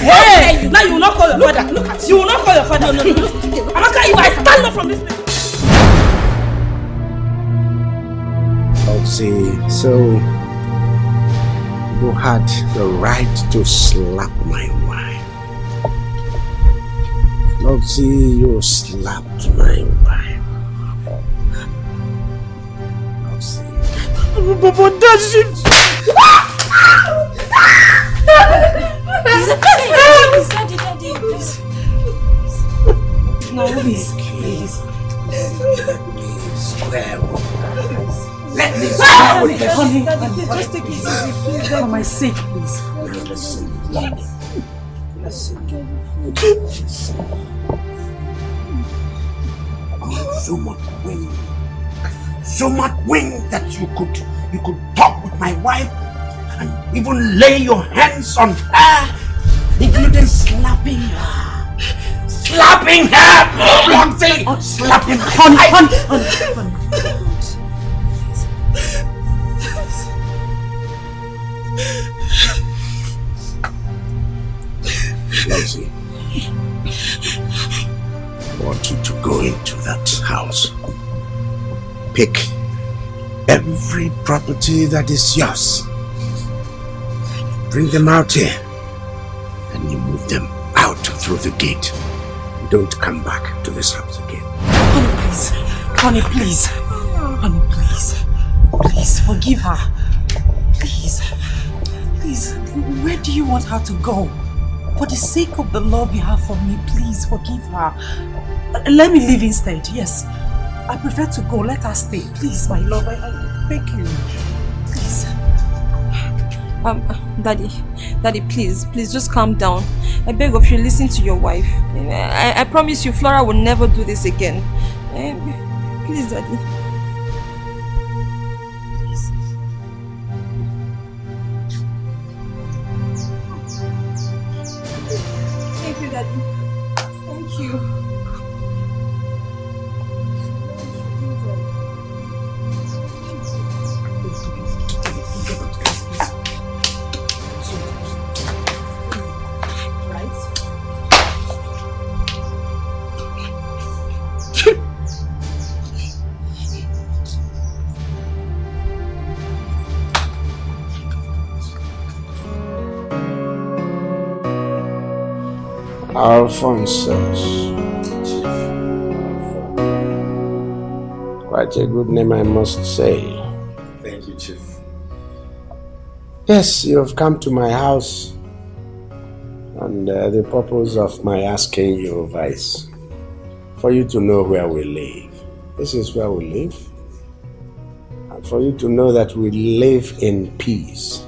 Hey, now you will not call your father. Look at you. You will not call your father. No. Amaka, if I stand up from this place. See, so you had the right to slap my wife. See, you slapped my wife. But that's it. No, please. Swear. Let me swear with you. Honey, just take it easy, please. For my sake, please. Listen. So much wing that you could talk with my wife and even lay your hands on her, including slapping her. Slapping her! Slapping her! Honey. Lucy, I want you to go into that house pick every property that is yours, bring them out here, and you move them out through the gate. Don't come back to this house again. Honey, please. Honey, please. Honey, please. Please, forgive her. Please. Please, where do you want her to go? For the sake of the love you have for me, please forgive her. Let me leave instead, yes. I prefer to go. Let her stay. Please, my love, I beg you. Please. Daddy, please just calm down. I beg of you, listen to your wife. I promise you, Flora will never do this again. Please, Daddy. Thank you, Daddy. Thank you. Alphonsus. Quite a good name, I must say. Thank you, Chief. Yes, you have come to my house, and the purpose of my asking you is for you to know where we live. This is where we live, and for you to know that we live in peace.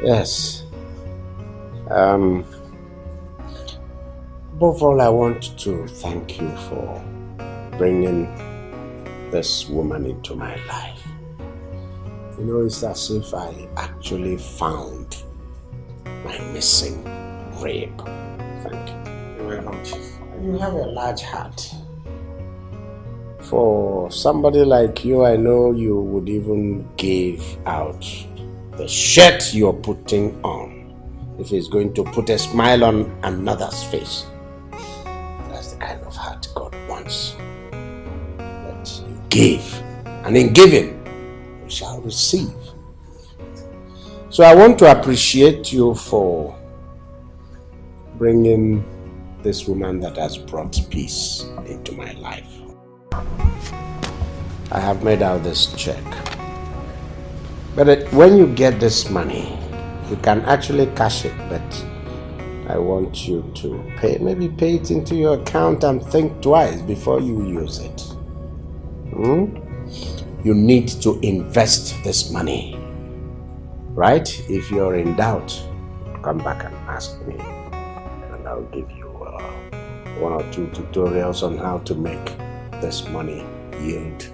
Yes. Above all, I want to thank you for bringing this woman into my life. You know, it's as if I actually found my missing rib. Thank you. You're welcome, Chief. You have a large heart. For somebody like you, I know you would even give out the shirt you're putting on if it's going to put a smile on another's face. That's the kind of heart God wants. That you give, and in giving, you shall receive. So I want to appreciate you for bringing this woman that has brought peace into my life. I have made out this check. But when you get this money, you can actually cash it, but I want you to maybe pay it into your account and think twice before you use it. You need to invest this money, right? If you're in doubt, come back and ask me, and I'll give you 1 or 2 tutorials on how to make this money yield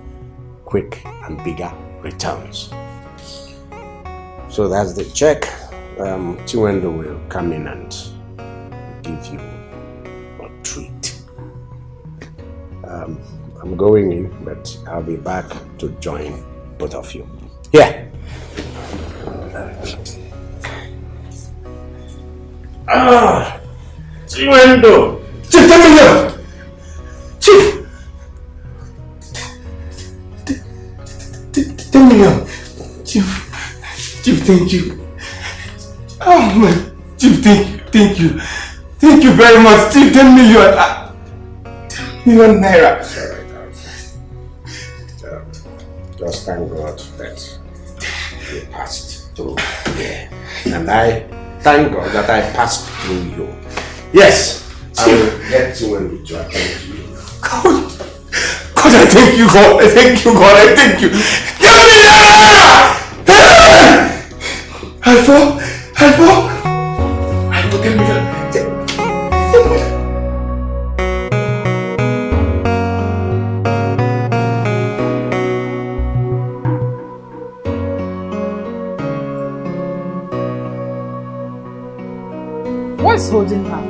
quick and bigger returns. So that's the check. Chiwendo will come in and give you a treat. I'm going in, but I'll be back to join both of you. Here. Chiwendo! Chief, 10 million! Chief! 10 million! Chief, thank you. Oh man, Chief, thank you. Thank you very much, Chief. 10 million. 10 million naira. It's alright, just thank God that you passed through here. And I thank God that I passed through you. Yes, I will get you when we join. Thank you. God, I thank you, God. I thank you, God. I thank you. 10 million! I fall. 10 million. What's holding her?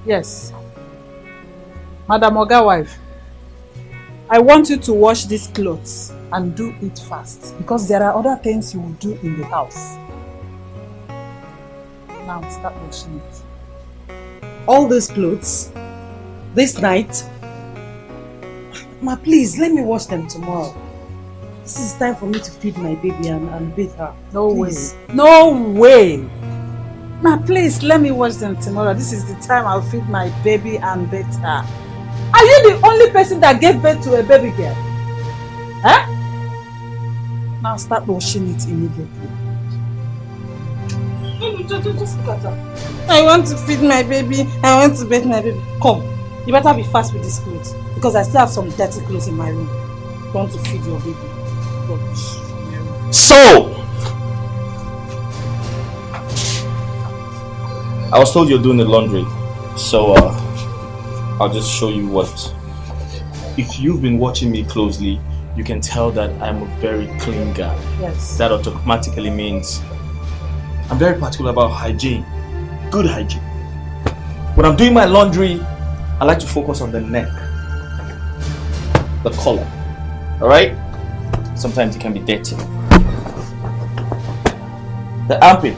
Yes. Madam Oga wife, I want you to wash these clothes and do it fast because there are other things you will do in the house. Now start washing it. All these clothes? This night? Ma, please, let me wash them tomorrow. This is time for me to feed my baby and bathe her. No please. way. No way. Ma, please, let me wash them tomorrow. This is the time I'll feed my baby and bathe her. Are you the only person that gave birth to a baby girl? Huh? Now start washing it immediately. Just look at her. I want to feed my baby. I want to bathe my baby. Come, you better be fast with these clothes because I still have some dirty clothes in my room. I want to feed your baby. So, I was told you're doing the laundry, so I'll just show you what. If you've been watching me closely, you can tell that I'm a very clean guy. Yes. That automatically means I'm very particular about hygiene, good hygiene. When I'm doing my laundry, I like to focus on the neck, the collar, all right? Sometimes it can be dirty. The armpit,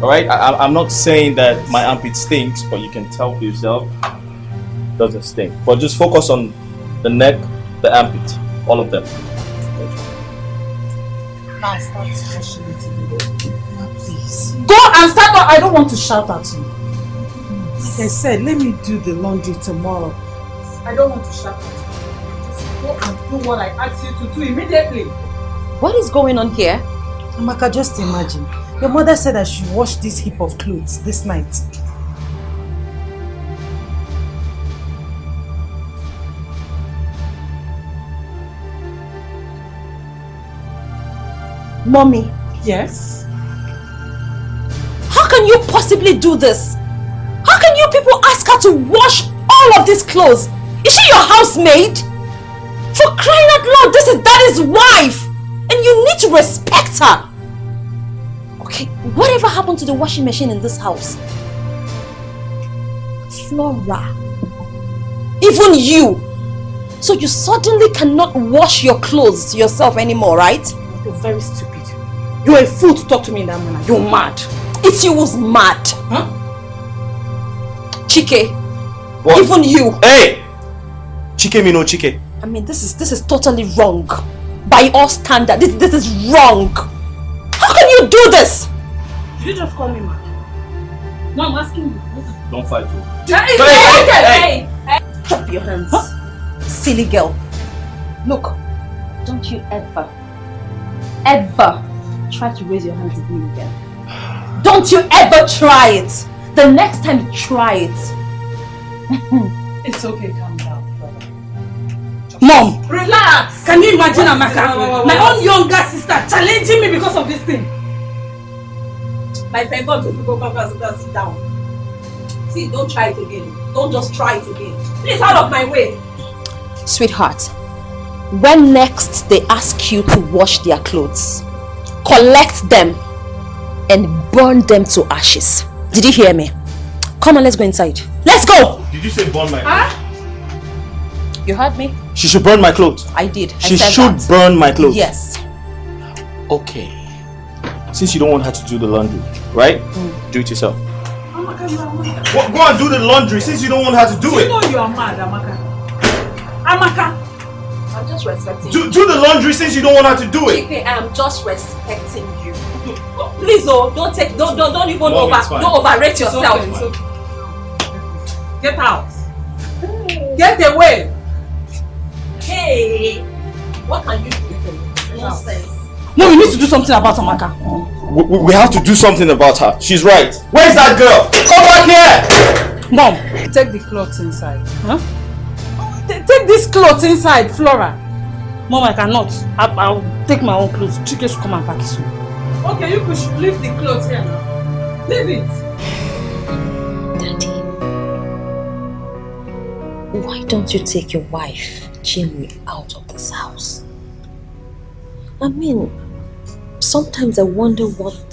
all right? I'm not saying that my armpit stinks, but you can tell for yourself it doesn't stink. But just focus on the neck, the armpit, all of them. Now start washing it immediately. Please. Go and start. I don't want to shout at you. Like I said, let me do the laundry tomorrow. I don't want to shout at you. Just go and do what I asked you to do immediately. What is going on here? Amaka, just imagine. Your mother said I should wash this heap of clothes this night. Mommy. Yes? How can you possibly do this? How can you people ask her to wash all of these clothes? Is she your housemaid? For crying out loud, this is Daddy's wife! And you need to respect her! Okay, whatever happened to the washing machine in this house? Flora. Even you! So you suddenly cannot wash your clothes yourself anymore, right? You're very stupid. You're a fool to talk to me in that manner. You're mad. It's you who's mad. Huh? Chike. What? Even you. Hey! Chike me no Chike. I mean, this is totally wrong. By all standards, this is wrong. How can you do this? Did you just call me mad? No, I'm asking you. Don't fight you. Hey! Drop your hands. Huh? Silly girl. Look, don't you ever try to raise your hands at me again. Don't you ever try it. The next time you try it. It's okay, calm down. Mom! Relax! Can you imagine Amaka? My own younger sister challenging me because of this thing. My friend, God, go sit down. See, don't try it again. Don't just try it again. Please, out of my way. Sweetheart, when next they ask you to wash their clothes, collect them and burn them to ashes. Did you hear me? Come on, let's go inside. Let's go! Did you say burn my clothes? You heard me? She should burn my clothes. I did. She should burn my clothes. Yes. Okay. Since you don't want her to do the laundry, right? Do it yourself. Amaka, you are mad. Go and do the laundry since you don't want her to do it. You know you are mad, Amaka. Amaka. I'm just respecting you. you. Do the laundry since you don't want her to do it. Chike, I'm just respecting you. Please, don't even overrate yourself. It's okay. Get out. Get away. Hey, what can you do? Nonsense. No, we need to do something about Amaka. We have to do something about her. She's right. Where's that girl? Come back here! Mom, take the clothes inside. Huh? Take these clothes inside, Flora. Mom, I cannot. I'll take my own clothes. Chike should come and pack it soon. Okay, you should leave the clothes here now. Leave it. Daddy, why don't you take your wife, Jimmy, out of this house? I mean, sometimes I wonder what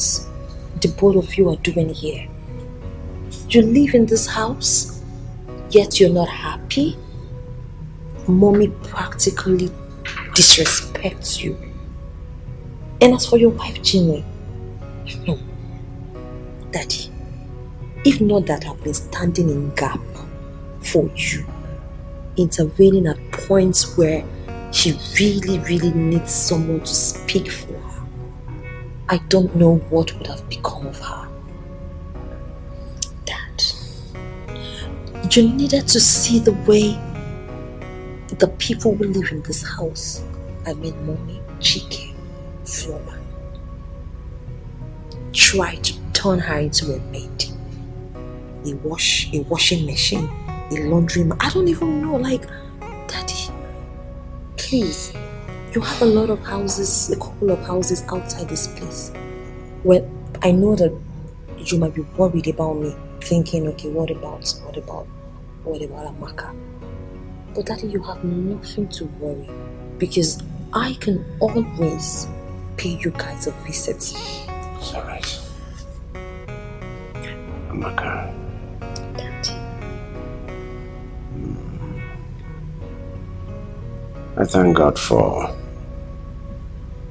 the both of you are doing here. You live in this house, yet you're not happy? mommy practically disrespects you. And as for your wife, Chinwe, Daddy, if not that I've been standing in gap for you, intervening at points where she really needs someone to speak for her, I don't know what would have become of her. Dad, you needed to see the way the people who live in this house, I mean Mommy, Chike, Flora, try to turn her into a maid, a washing machine, a laundry man. I don't even know, like, Daddy, please, you have a lot of houses, a couple of houses outside this place. Well, I know that you might be worried about me, thinking, okay, what about Amaka? But Daddy, you have nothing to worry, because I can always pay you guys a visit. It's alright. Amaka. Daddy. I thank God for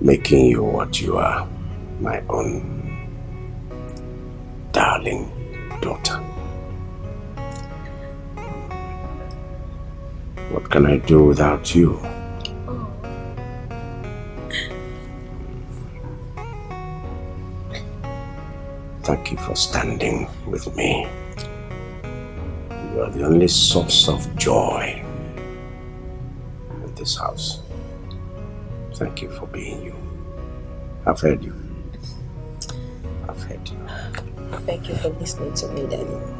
making you what you are, my own darling daughter. What can I do without you? Thank you for standing with me. You are the only source of joy in this house. Thank you for being you. I've heard you. I've heard you. Thank you for listening to me, Daddy.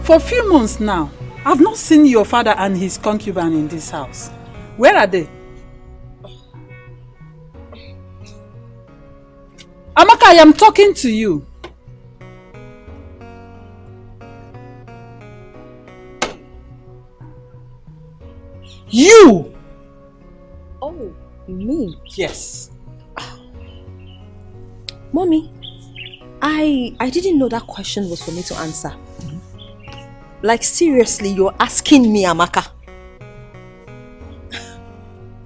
For a few months now, I've not seen your father and his concubine in this house. Where are they? Amaka, I am talking to you. You! Oh, me? Yes. Mommy, I didn't know that question was for me to answer. Like, seriously, you're asking me, Amaka?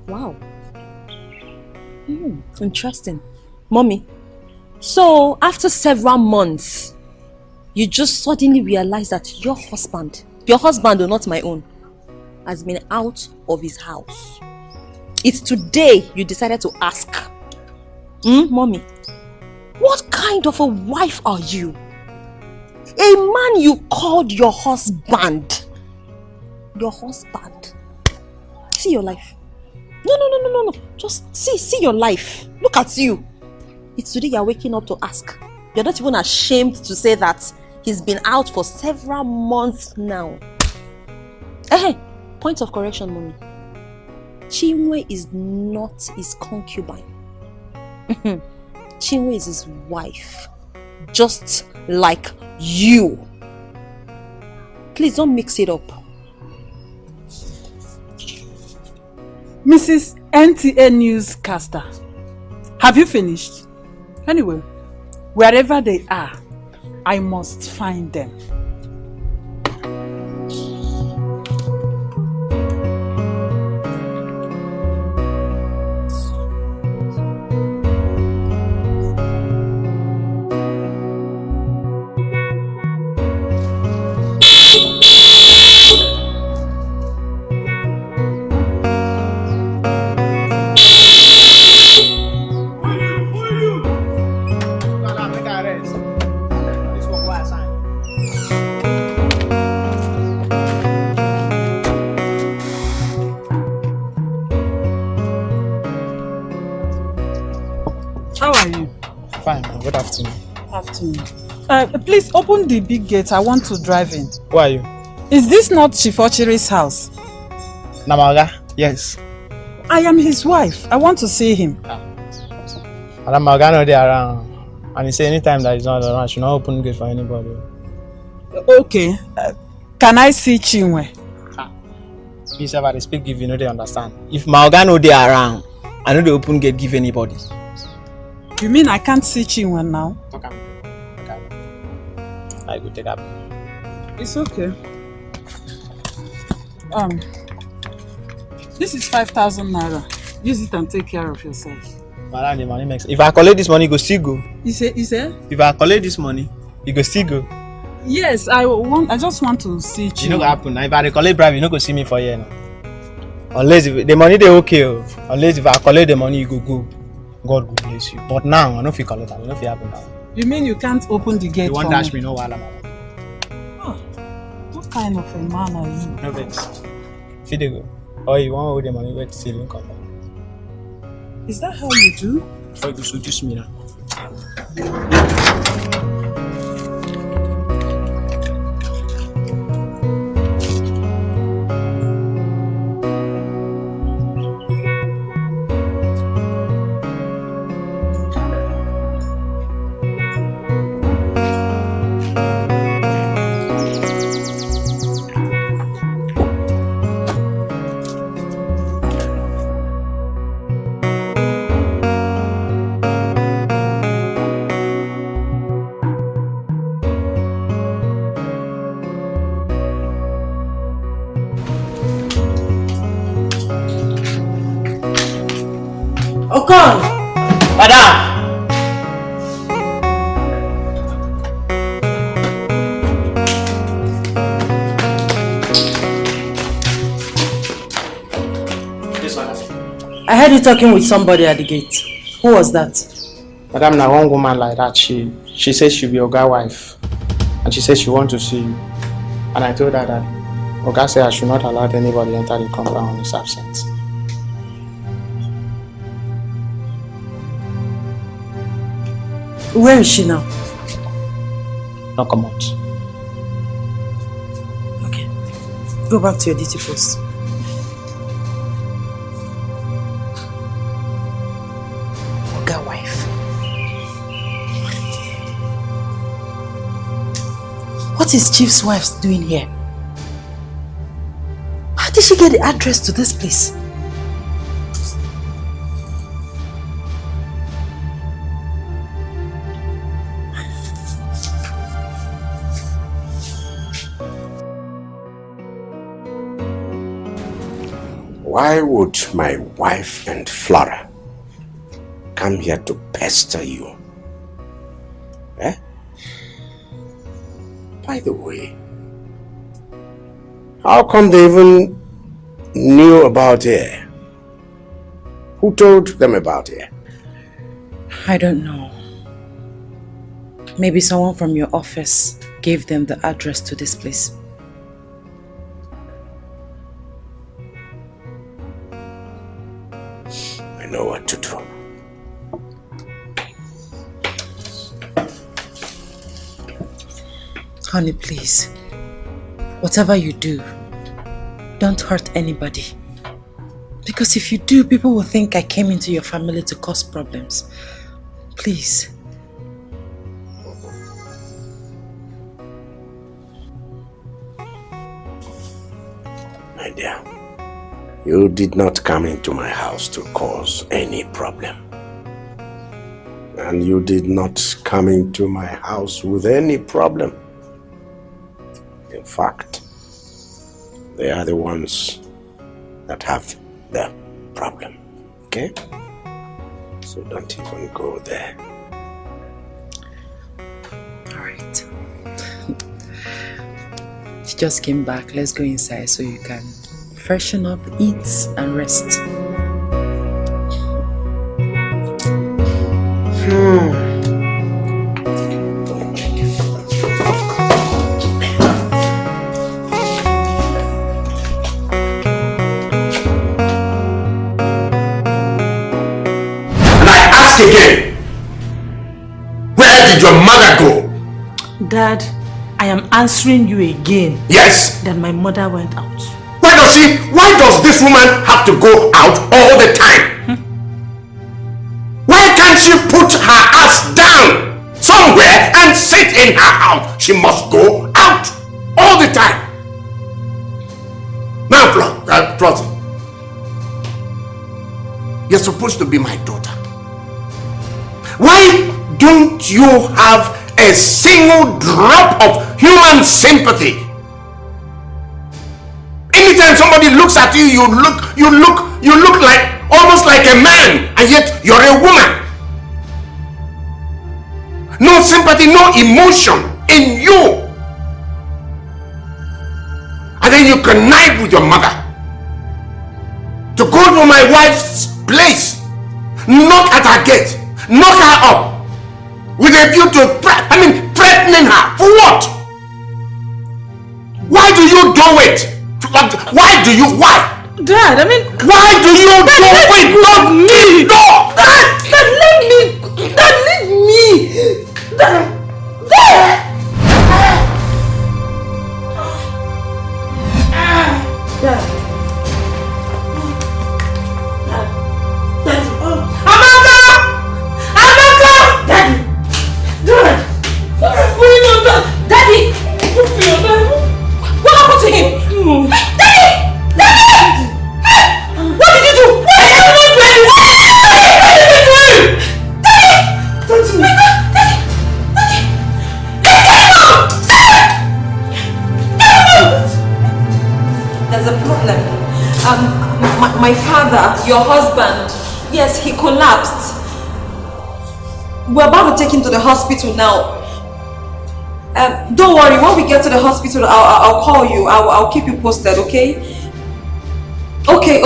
Wow. Interesting. Mommy, so after several months, you just suddenly realized that your husband, though not my own, has been out of his house. It's today you decided to ask. Mommy, what kind of a wife are you? A man you called your husband. Your husband. See your life. No. Just see your life. Look at you. It's today you're waking up to ask. You're not even ashamed to say that he's been out for several months now. Hey, point of correction, Mommy. Chinwe is not his concubine. Chinwe is his wife. Just like you. Please don't mix it up. Mrs. NTA newscaster, have you finished? Anyway, wherever they are, I must find them. Good afternoon. Afternoon. Please open the big gate. I want to drive in. Who are you? Is this not Chief Ochiri's house? Namaga, yes. I am his wife. I want to see him. Madam Maga no dey around. And he say anytime that he's not around, I should not open gate for anybody. Okay. Can I see Chinwe? Please, if I speak, give you know they understand. If Maga no dey around, I know they open gate give anybody. You mean I can't see Chinwe now? Okay. I go take up. It's okay. This is 5,000 naira. Use it and take care of yourself. Madam, the money makes. If I collect this money, go still go. You say? If I collect this money, you go still go. Yes, I just want to see Chinwe. You know what happen now? If I collect bribe, you no go see me for here now. Unless if the money they okay. Unless if I collect the money, you go. God will bless you. But now, I don't feel collect. I don't feel happen now. You mean you can't open the gate? You won't dash me no while I'm What kind of a man are you? No vex. Feed the go. Or you want all the money where to save and come back. Is that how you do? Before you go seduce me now. Okon! Madam! This one. I heard you talking with somebody at the gate. Who was that? Madam, now one woman like that, she says she'll be Oga's wife. And she says she wants to see you. And I told her that Oga said I should not allow anybody enter the compound on his absence. Where is she now? No, come out. Okay. Go back to your duty post. Oga wife. What is Chief's wife doing here? How did she get the address to this place? Why would my wife and Flora come here to pester you? Eh? By the way, how come they even knew about it? Who told them about it? I don't know. Maybe someone from your office gave them the address to this place. I know what to do. Honey, please. Whatever you do, don't hurt anybody. Because if you do, people will think I came into your family to cause problems. Please. My dear, you did not come into my house to cause any problem. And you did not come into my house with any problem. In fact, they are the ones that have the problem. Okay? So don't even go there. Alright. She just came back. Let's go inside so you can freshen up, eat, and rest. Again, where did your mother go? Dad, I am answering you again. Yes. That my mother went out. Where does see, why does this woman have to go out all the time? Why can't she put her ass down somewhere and sit in her house? She must go out all the time. Now, Flossie, you're supposed to be my daughter. Why don't you have a single drop of human sympathy? Anytime somebody looks at you, you look like almost like a man, and yet you're a woman. No sympathy, no emotion in you. And then you connive with your mother to go to my wife's place, knock at her gate, knock her up with a view to threatening her. For what? Why do you do it? Why? Dad, why do you do it? Not me! No! Dad, leave me! Dad! Daddy! What happened to him? Daddy! What did you do? What did you do to him? What did you do to him? Daddy! Don't do it. Daddy! Let's get him out! Get him out! There's a problem. My father, your husband, yes, he collapsed. We're about to take him to the hospital now. Don't worry, when we get to the hospital, I'll call you. I'll keep you posted, okay? Okay.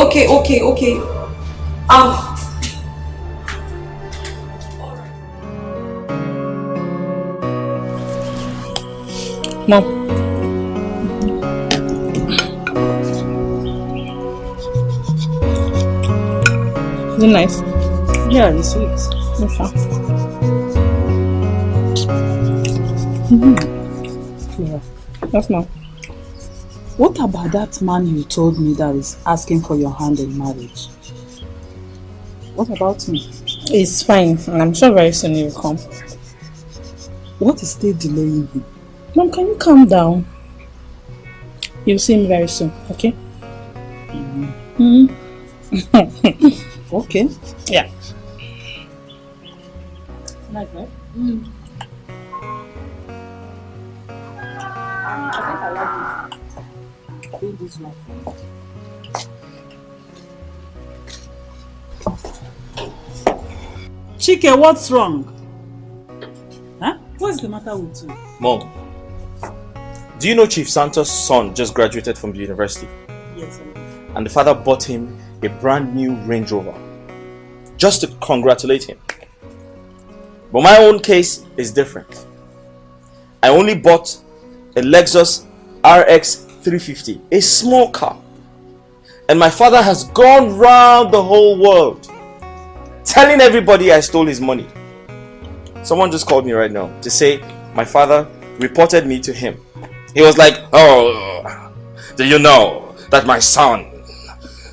Mom. Is it nice? Yeah, it's sweet. Okay. Yeah. Yes, ma'am. What about that man you told me that is asking for your hand in marriage? What about him? He's fine, and I'm sure very soon he will come. What is still delaying him? Mom, can you calm down? You'll see him very soon, okay? Okay. Yeah. Nice, right? I think I like this. This one. Chike, what's wrong? Huh? What's the matter with you? Mom, do you know Chief Santos' son just graduated from the university? Yes, I do. And the father bought him a brand new Range Rover just to congratulate him. But my own case is different. I only bought a Lexus RX 350, a small car. And my father has gone round the whole world telling everybody I stole his money. Someone just called me right now to say my father reported me to him. He was like, "Oh, do you know that my son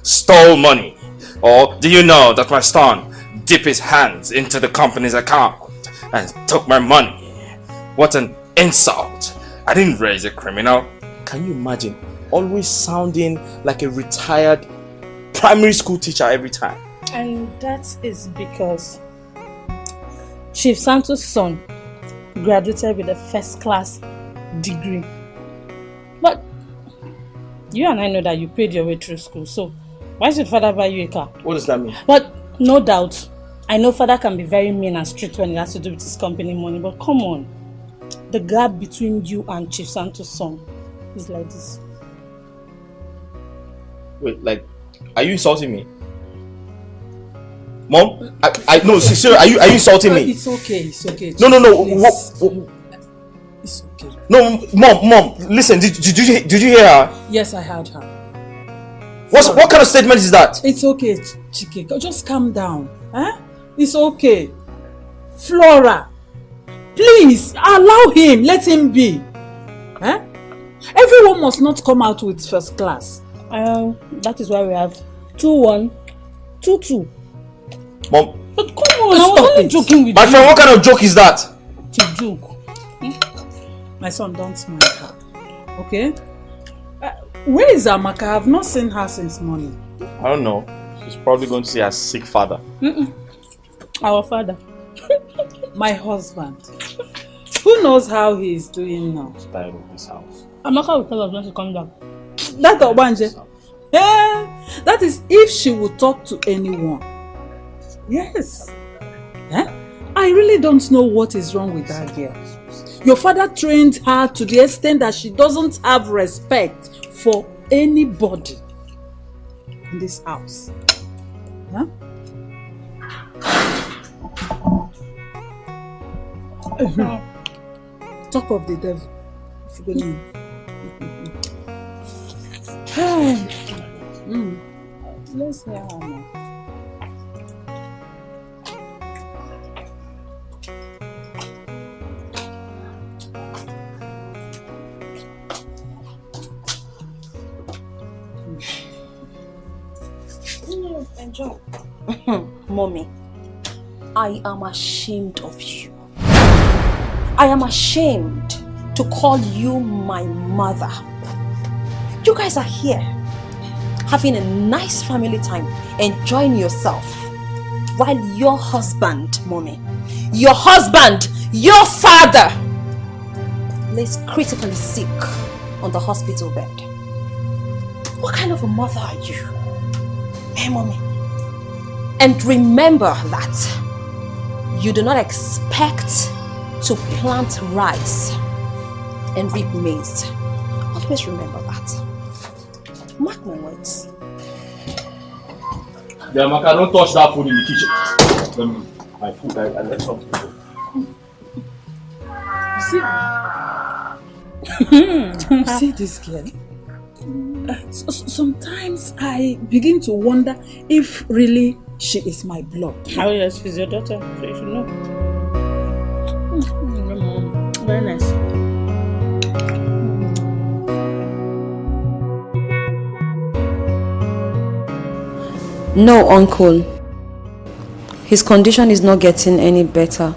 stole money? Or do you know that my son dipped his hands into the company's account and took my money? What an insult. I didn't raise a criminal." Can you imagine? Always sounding like a retired primary school teacher every time. And that is because Chief Santos' son graduated with a first-class degree. But you and I know that you paid your way through school, so why should father buy you a car? What does that mean? But no doubt, I know father can be very mean and strict when it has to do with his company money, but come on. The gap between you and Chief Santos' son is like this. Wait, like, are you insulting me? Mom, I no, seriously, are you insulting me? It's okay. No. It's okay. No, mom, listen, did you hear her? Yes, I heard her. What kind of statement is that? It's okay, Chike. Just calm down. Huh? It's okay. Flora, please allow him. Let him be. Huh? Everyone must not come out with first class. That is why we have 2-1, 2-2. Mom. But come on, I was only joking with My you. friend, what kind of joke is that? It's a joke. My son, don't smile her. Okay? Where is Amaka? I have not seen her since morning. I don't know. She's probably going to see her sick father. Our father. My husband. Who knows how he is doing now? Tired of this house. Amaka will tell us when she comes back. That Obanje. Yeah, that is if she would talk to anyone. Yes. I really don't know what is wrong with that girl. Your father trained her to the extent that she doesn't have respect for anybody in this house. Huh? Talk of the devil. Let's hear her now. Enjoy. Mommy, I am ashamed of you. I am ashamed to call you my mother. You guys are here, having a nice family time, enjoying yourself, while your husband, Mommy, your husband, your father, lays critically sick on the hospital bed. What kind of a mother are you? Hey, Mommy. And remember that you do not expect to plant rice and reap maize. Always remember that. Mark my words. Yeah, Maka, don't touch that food in the kitchen. My food, I left some. See this girl? Sometimes I begin to wonder if really she is my blood. Oh yes, she's your daughter, so you should know. Very nice. No, Uncle. His condition is not getting any better.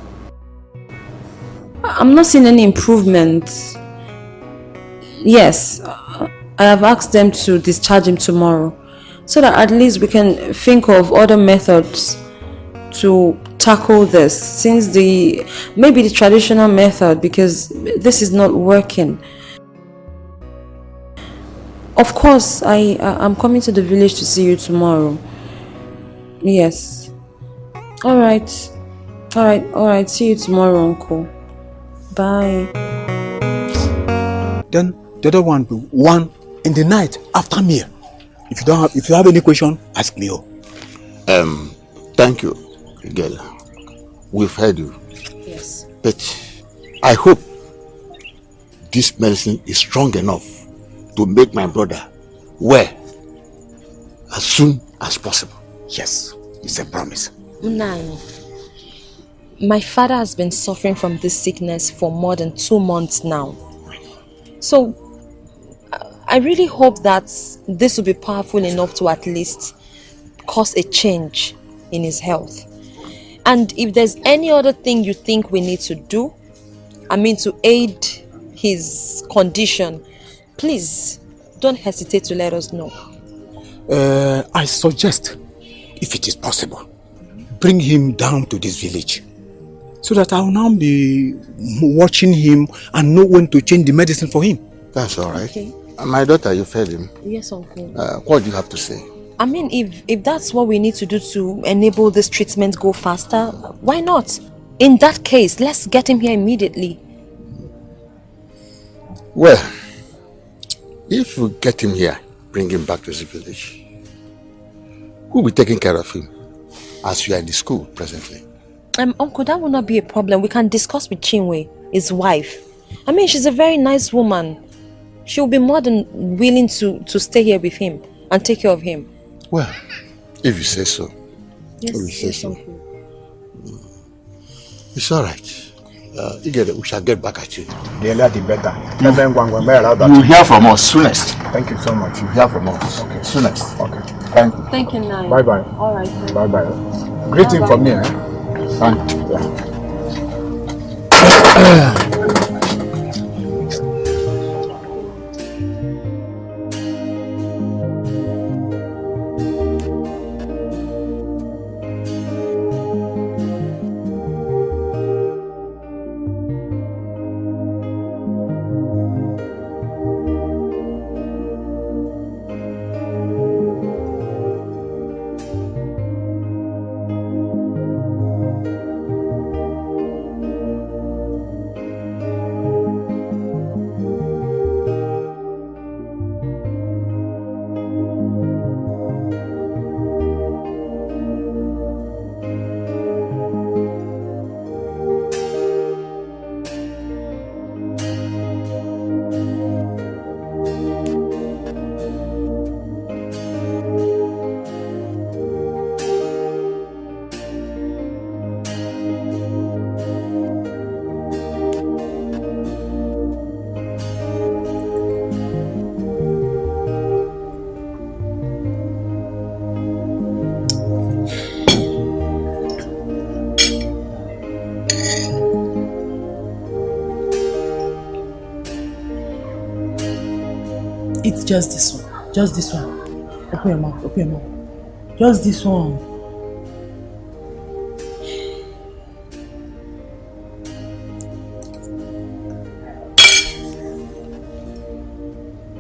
I'm not seeing any improvement. Yes, I have asked them to discharge him tomorrow, so that at least we can think of other methods to tackle this, since maybe the traditional method, because this is not working. Of course, I'm coming to the village to see you tomorrow. Yes. All right. See you tomorrow, Uncle. Bye. Then the other one will be 1 in the night after meal. If you have any question, ask me. Thank you, girl. We've heard you. Yes. But I hope this medicine is strong enough to make my brother well as soon as possible. Yes, it's a promise. Nine. My father has been suffering from this sickness for more than 2 months now. So, I really hope that this will be powerful enough to at least cause a change in his health. And if there's any other thing you think we need to do, to aid his condition, please don't hesitate to let us know. I suggest, if it is possible, bring him down to this village, so that I will now be watching him and know when to change the medicine for him. That's all right. Okay. My daughter, you fed him. Yes, Uncle. What do you have to say? If that's what we need to do to enable this treatment go faster, why not? In that case, let's get him here immediately. Well, if we get him here, bring him back to the village, who will be taking care of him as we are in the school presently? Uncle, that will not be a problem. We can discuss with Chinwe, his wife. She's a very nice woman. She'll be more than willing to stay here with him and take care of him. Well, if you say so. Yes, if you say so. Uncle. It's all right. we shall get back at you. The earlier the better. You hear from us soonest. Thank you so much. You hear from us. Okay. Soonest. Okay. Thank you. Thank you, Nai. Bye-bye. All right. Bye-bye. Greeting Bye-bye. from me, eh? Thank you. Yeah. It's just this one. Just this one. Open your mouth. Open your mouth. Just this one.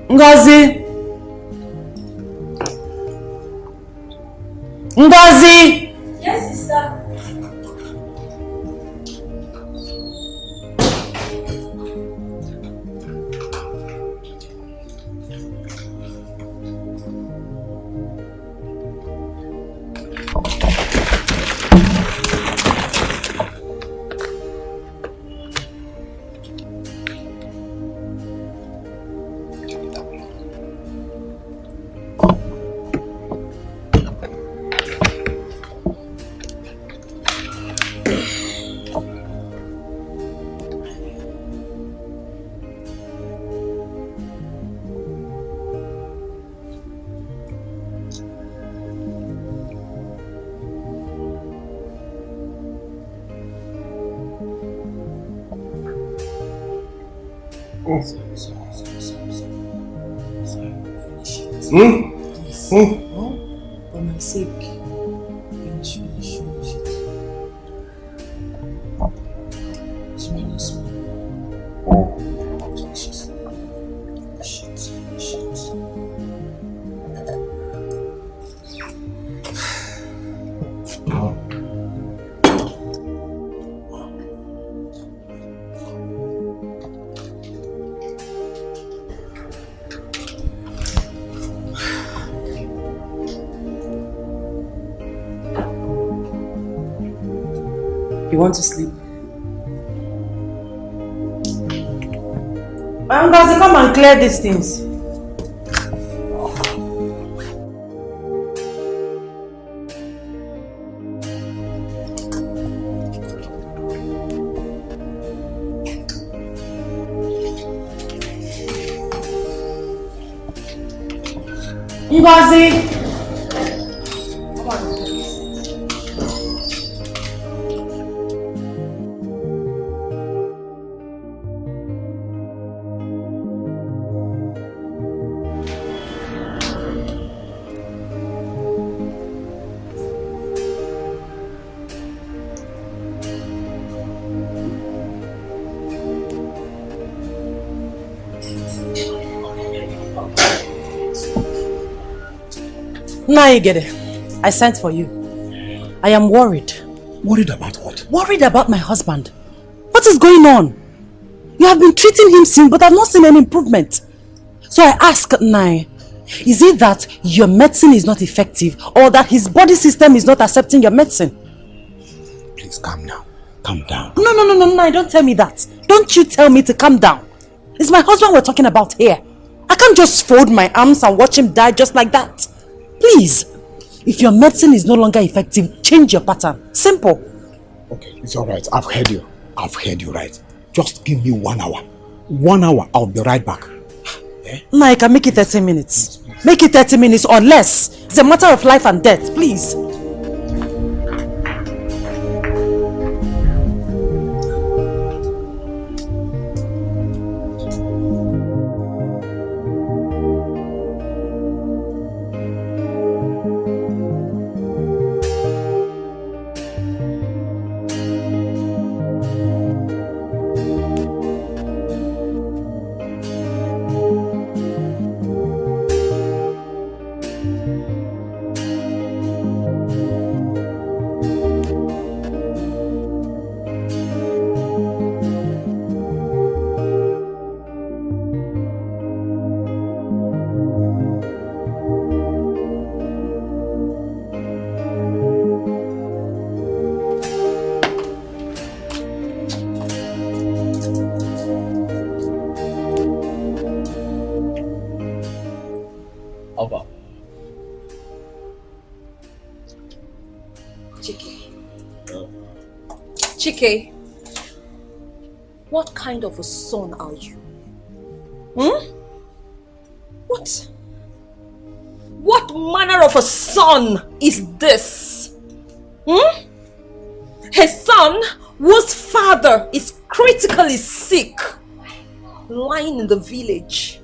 Ngozi! Ngozi! Yes, sister. For my sake. Finish it. Small. Finish it. You want to sleep? Ngozi, come and clear these things. Ngozi! Now you get it. I sent for you. I am worried. Worried about what? Worried about my husband. What is going on? You have been treating him since, but I've not seen any improvement. So I ask Nai, is it that your medicine is not effective or that his body system is not accepting your medicine? Please calm down. Calm down. No, don't tell me that. Don't you tell me to calm down. It's my husband we're talking about here. I can't just fold my arms and watch him die just like that. Please, if your medicine is no longer effective, change your pattern. Simple. Okay, it's alright. I've heard you. I've heard you right. Just give me 1 hour. 1 hour, I'll be right back. No, I can make it 30 minutes. Make it 30 minutes or less. It's a matter of life and death, please. Chike, what kind of a son are you? What manner of a son is this? A son whose father is critically sick, lying in the village,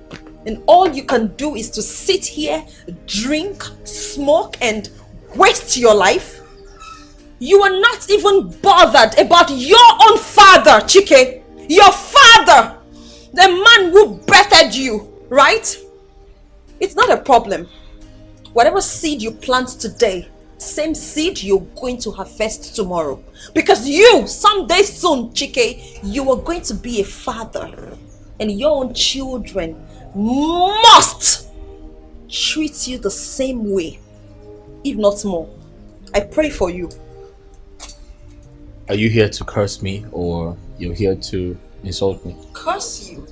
and all you can do is to sit here, drink, smoke, and waste your life? You are not even bothered about your own father, Chike. Your father, the man who birthed you, right? It's not a problem. Whatever seed you plant today, same seed you're going to harvest tomorrow. Because you, someday soon, Chike, you are going to be a father. And your own children must treat you the same way, if not more. I pray for you. Are you here to curse me or you're here to insult me? Curse you?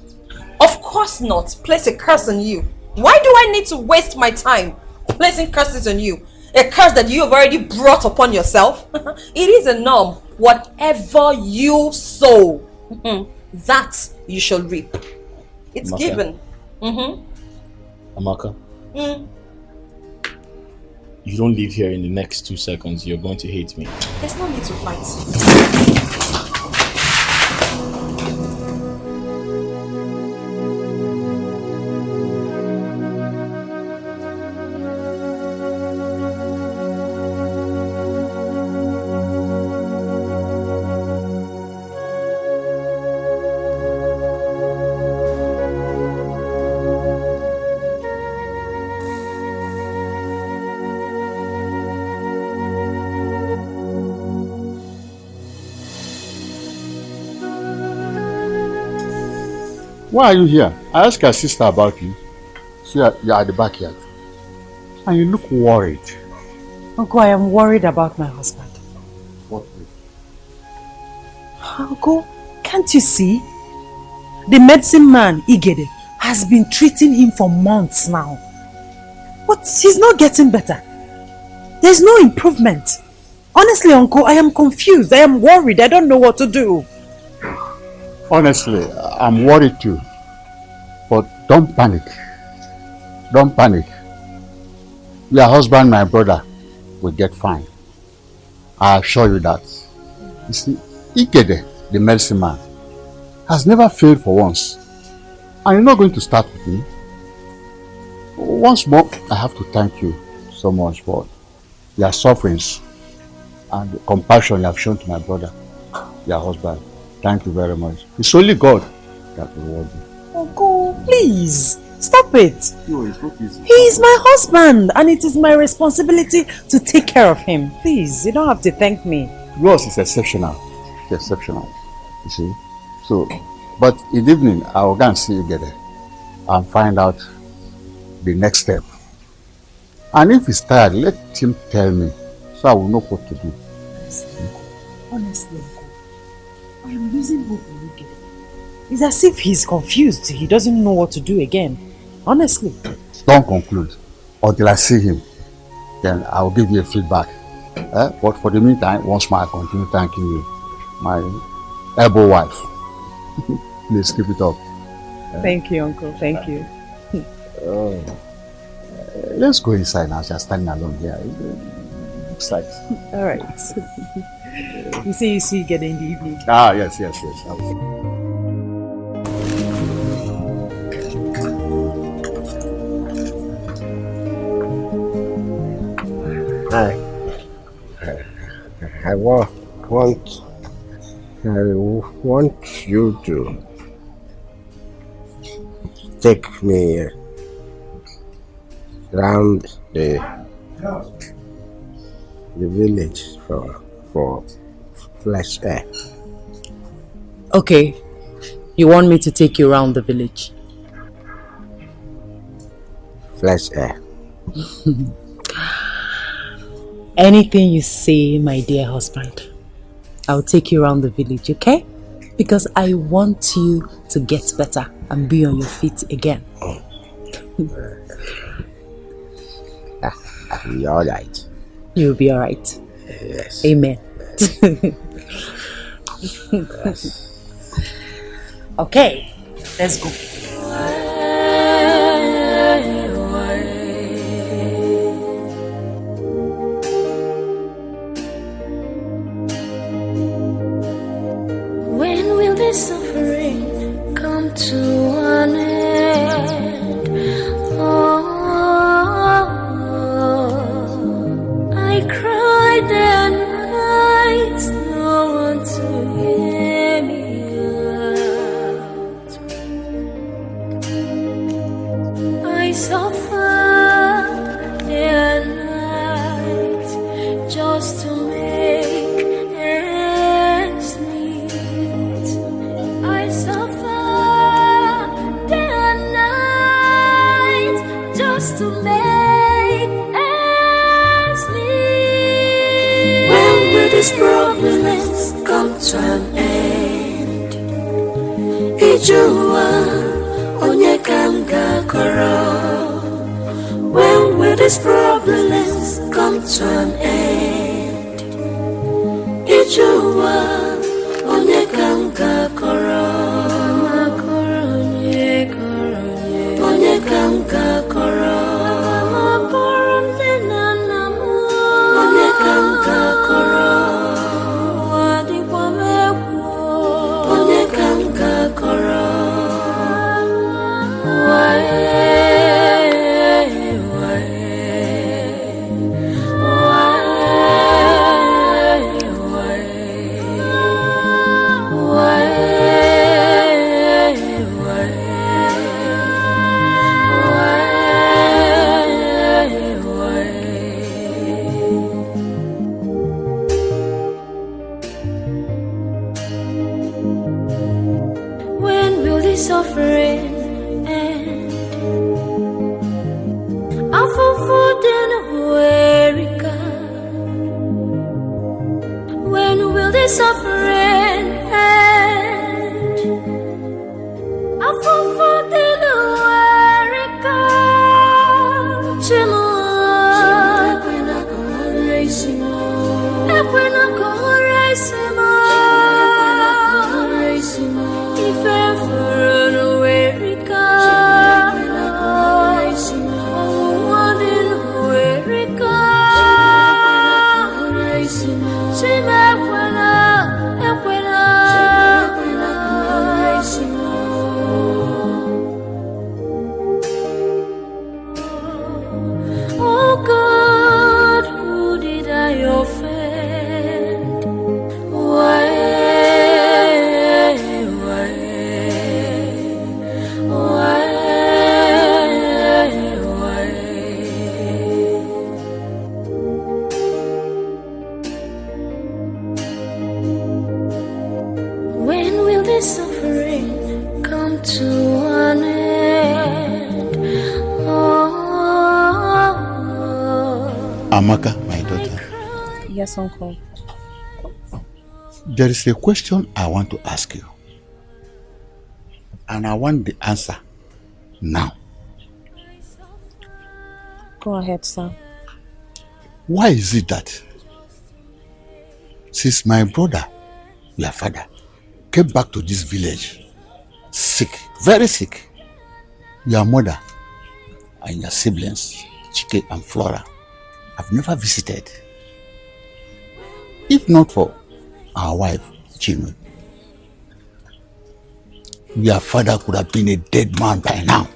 Of course not. Place a curse on you. Why do I need to waste my time placing curses on you? A curse that you have already brought upon yourself? It is a norm. Whatever you sow, that you shall reap. It's Amaka. given. Amaka, you don't leave here in the next 2 seconds, you're going to hate me. There's no need to fight. Why are you here? I asked her sister about you. See, you're at the backyard. And you look worried. Uncle, I am worried about my husband. What? Uncle, can't you see? The medicine man, Igede, has been treating him for months now. But he's not getting better. There's no improvement. Honestly, Uncle, I am confused. I am worried. I don't know what to do. Honestly, I'm worried too. But don't panic. Don't panic. Your husband, my brother, will get fine. I assure you that. You see, Ikede, the medicine man, has never failed for once. And you're not going to start with me. Once more, I have to thank you so much for your sufferings and the compassion you have shown to my brother, your husband. Thank you very much. It's only God that will reward you. Uncle, please, stop it. No, it's not easy. He is my husband and it is my responsibility to take care of him. Please, you don't have to thank me. Yours is exceptional. It's exceptional. You see? So, but in the evening, I will go and see you together and find out the next step. And if he's tired, let him tell me so I will know what to do. Honestly, Uncle, I am losing hope in you. It's as if he's confused. He doesn't know what to do again. Honestly. Don't conclude until I see him. Then I will give you a feedback. But for the meantime, once more I continue thanking you. My able wife. Please keep it up. Thank you, Uncle. Thank you. Let's go inside now. Just standing alone here. Looks like. All right. You see you get in the evening. Ah, yes. I want you to take me around the village for fresh air. Okay. You want me to take you around the village? Fresh air. Anything you say, my dear husband. I'll take you around the village, okay? Because I want you to get better and be on your feet again. I'll be alright. You'll be alright. Yes. Amen. Okay, let's go. When will this suffering come to an end? Oh, I cried and night, no one to hear me out. I suffered day and night just to make ends meet. I suffer day and night just to make ends meet. When will these problems come to an end? Ijua onye kanga koro. When will these problems come to an end? Ijua onye kanga koro. Onye kanga koro. Onye kanga koro. Onye kanga koro. When will this suffering end? Afufudin Huerika. When will this suffering end? Afufudin Huerika. Chimo. Ekwena kohoraisimo. Ife furu Huerika. Wadin Huerika. Chime ekwena. Oh God, who did I offend? Why? When will this suffering come to an end? Oh. Amaka, my daughter, Yes, Uncle. there is a question I want to ask you. And I want the answer now. Go ahead, sir. Why is it that since my brother, your father, came back to this village sick, very sick. Your mother and your siblings, Chike and Flora, have never visited. If not for our wife, Chinwe, your father could have been a dead man by now.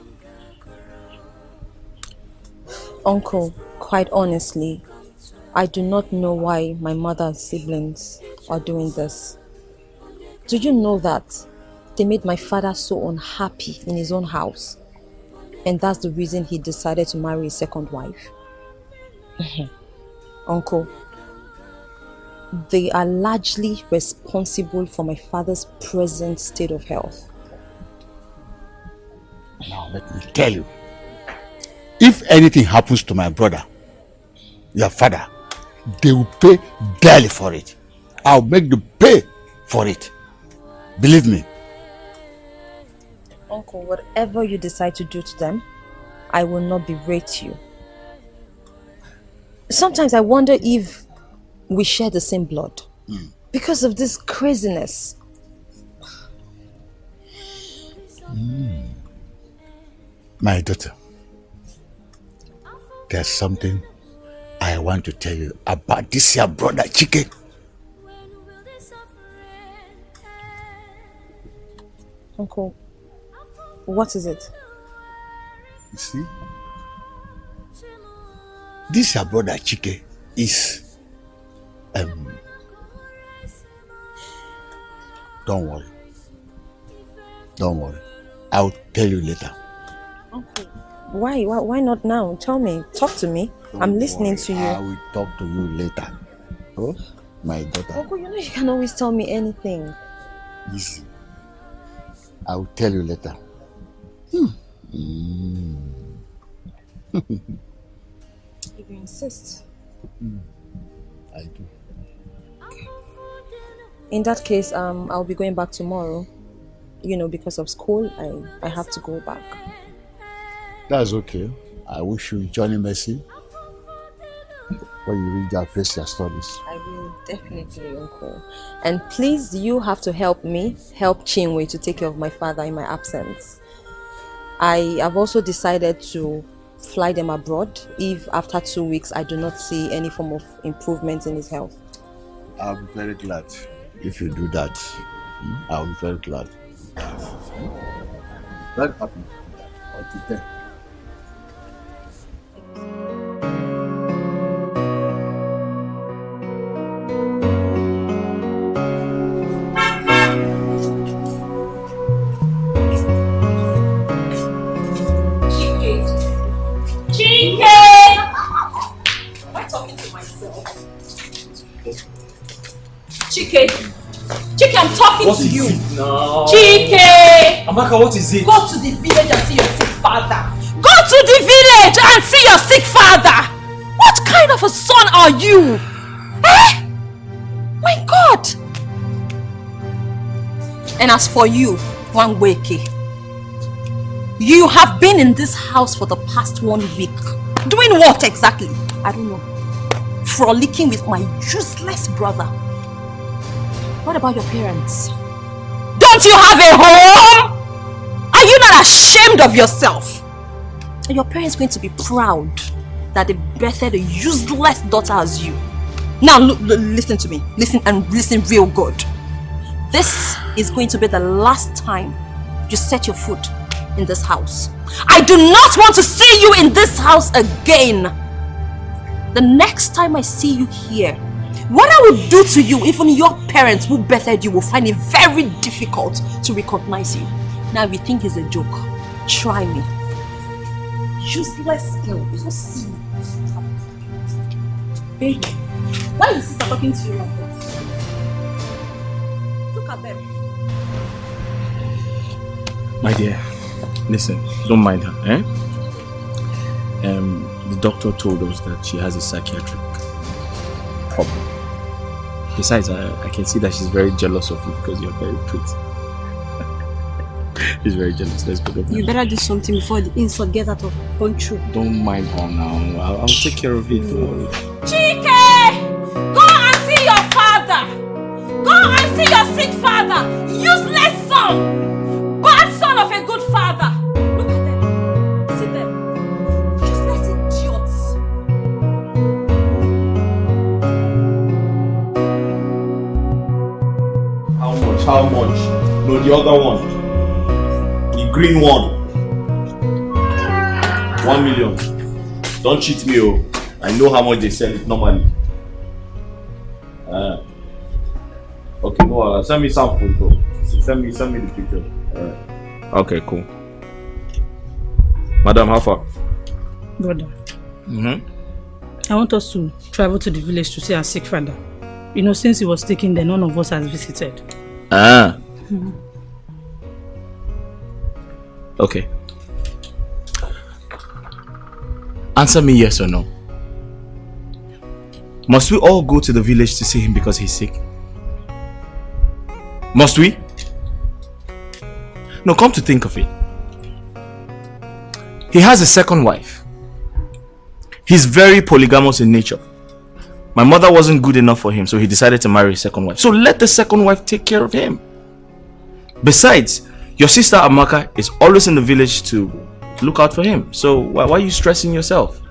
Uncle, quite honestly, I do not know why my mother and siblings are doing this. Do you know that they made my father so unhappy in his own house? And that's the reason he decided to marry a second wife. Uncle, they are largely responsible for my father's present state of health. Now let me tell you, if anything happens to my brother, your father, they will pay dearly for it. I'll make them pay for it. Believe me. Uncle, whatever you decide to do to them, I will not berate you. Sometimes I wonder if we share the same blood because of this craziness. My daughter, there's something I want to tell you about this your brother Chike. Uncle, what is it? You see, this your brother Chike is don't worry, I'll tell you later. Uncle, why not now? Tell me, talk to me. I'm listening to you. I will talk to you later. Oh, my daughter. Uncle, you know you can always tell me anything. Easy. I will tell you later. If you insist. I do. In that case, I'll be going back tomorrow. You know, because of school, I have to go back. That's okay. I wish you Johnny Mercy when you reach that face your studies. I will definitely, Uncle. And please, you have to help me, help Chinwe to take care of my father in my absence. I have also decided to fly them abroad if after 2 weeks I do not see any form of improvement in his health. I'll be very glad if you do that. I'll be very glad. Very happy. Okay. Chike, I'm talking what to you. No. Chike! Amaka, what is it? Go to the village and see your sick father. Go to the village and see your sick father. What kind of a son are you? Eh? My God! And as for you, Wangweke, you have been in this house for the past 1 week. Doing what exactly? I don't know. Frolicking with my useless brother. What about your parents? Don't you have a home? Are you not ashamed of yourself? Are your parents going to be proud that they birthed a useless daughter as you? Now look, listen to me. Listen real good. This is going to be the last time you set your foot in this house. I do not want to see you in this house again. The next time I see you here, what I will do to you, even your parents who birthed you will find it very difficult to recognize you. Now if you think it's a joke, try me. Useless girl, you don't see me. Baby, why is sister talking to you like this? Look at them. My dear, listen, don't mind her, eh? The doctor told us that she has a psychiatric problem. Besides, I can see that she's very jealous of you because you're very pretty. She's very jealous. Let's go. You better do something before the insult gets out of control. Don't mind her now. I'll take care of it. Don't worry. Chike! Go and see your father! Go and see your sick father! You How much? No, the other one. The green one. 1 million. Don't cheat me, oh. I know how much they sell it normally. Okay, no, send me some photo. Send me the picture. Alright. Okay, cool. Madam, how far? Brother. I want us to travel to the village to see our sick father. You know, since he was taken there, none of us has visited. Okay. Answer me yes or no. Must we all go to the village to see him because he's sick? Must we? No, come to think of it. He has a second wife. He's very polygamous in nature. My mother wasn't good enough for him, so he decided to marry a second wife. So let the second wife take care of him. Besides, your sister Amaka is always in the village to look out for him. So why are you stressing yourself?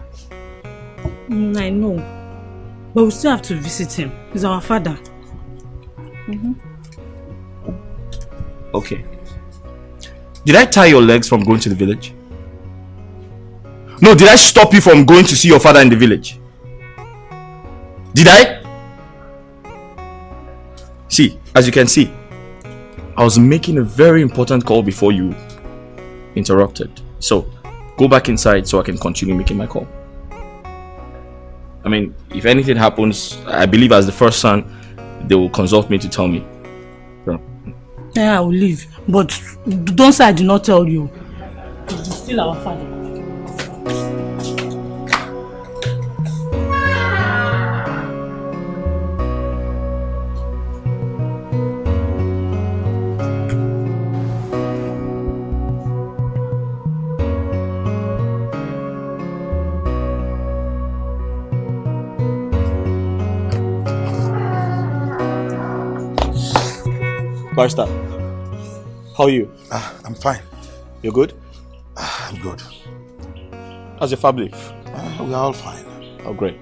I know. But we still have to visit him. He's our father. Okay. Did I tie your legs from going to the village? No, did I stop you from going to see your father in the village? Did I? See, as you can see, I was making a very important call before you interrupted. So, go back inside so I can continue making my call. I mean, if anything happens, I believe as the first son, they will consult me to tell me. Yeah, I will leave. But don't say I did not tell you. He's still our father. Barrister, how are you? I'm fine. You're good? I'm good. How's your family? We're all fine. Oh, great.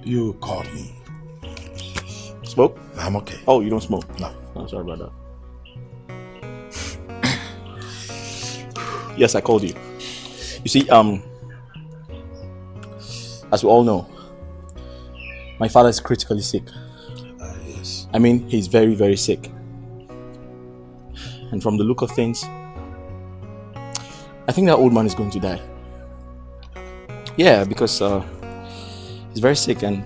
You called me. Smoke? I'm okay. Oh, you don't smoke? No. Oh, sorry about that. Yes, I called you. You see, as we all know, my father is critically sick. Yes. I mean, he's very, very sick. And from the look of things, I think that old man is going to die. Yeah, because he's very sick and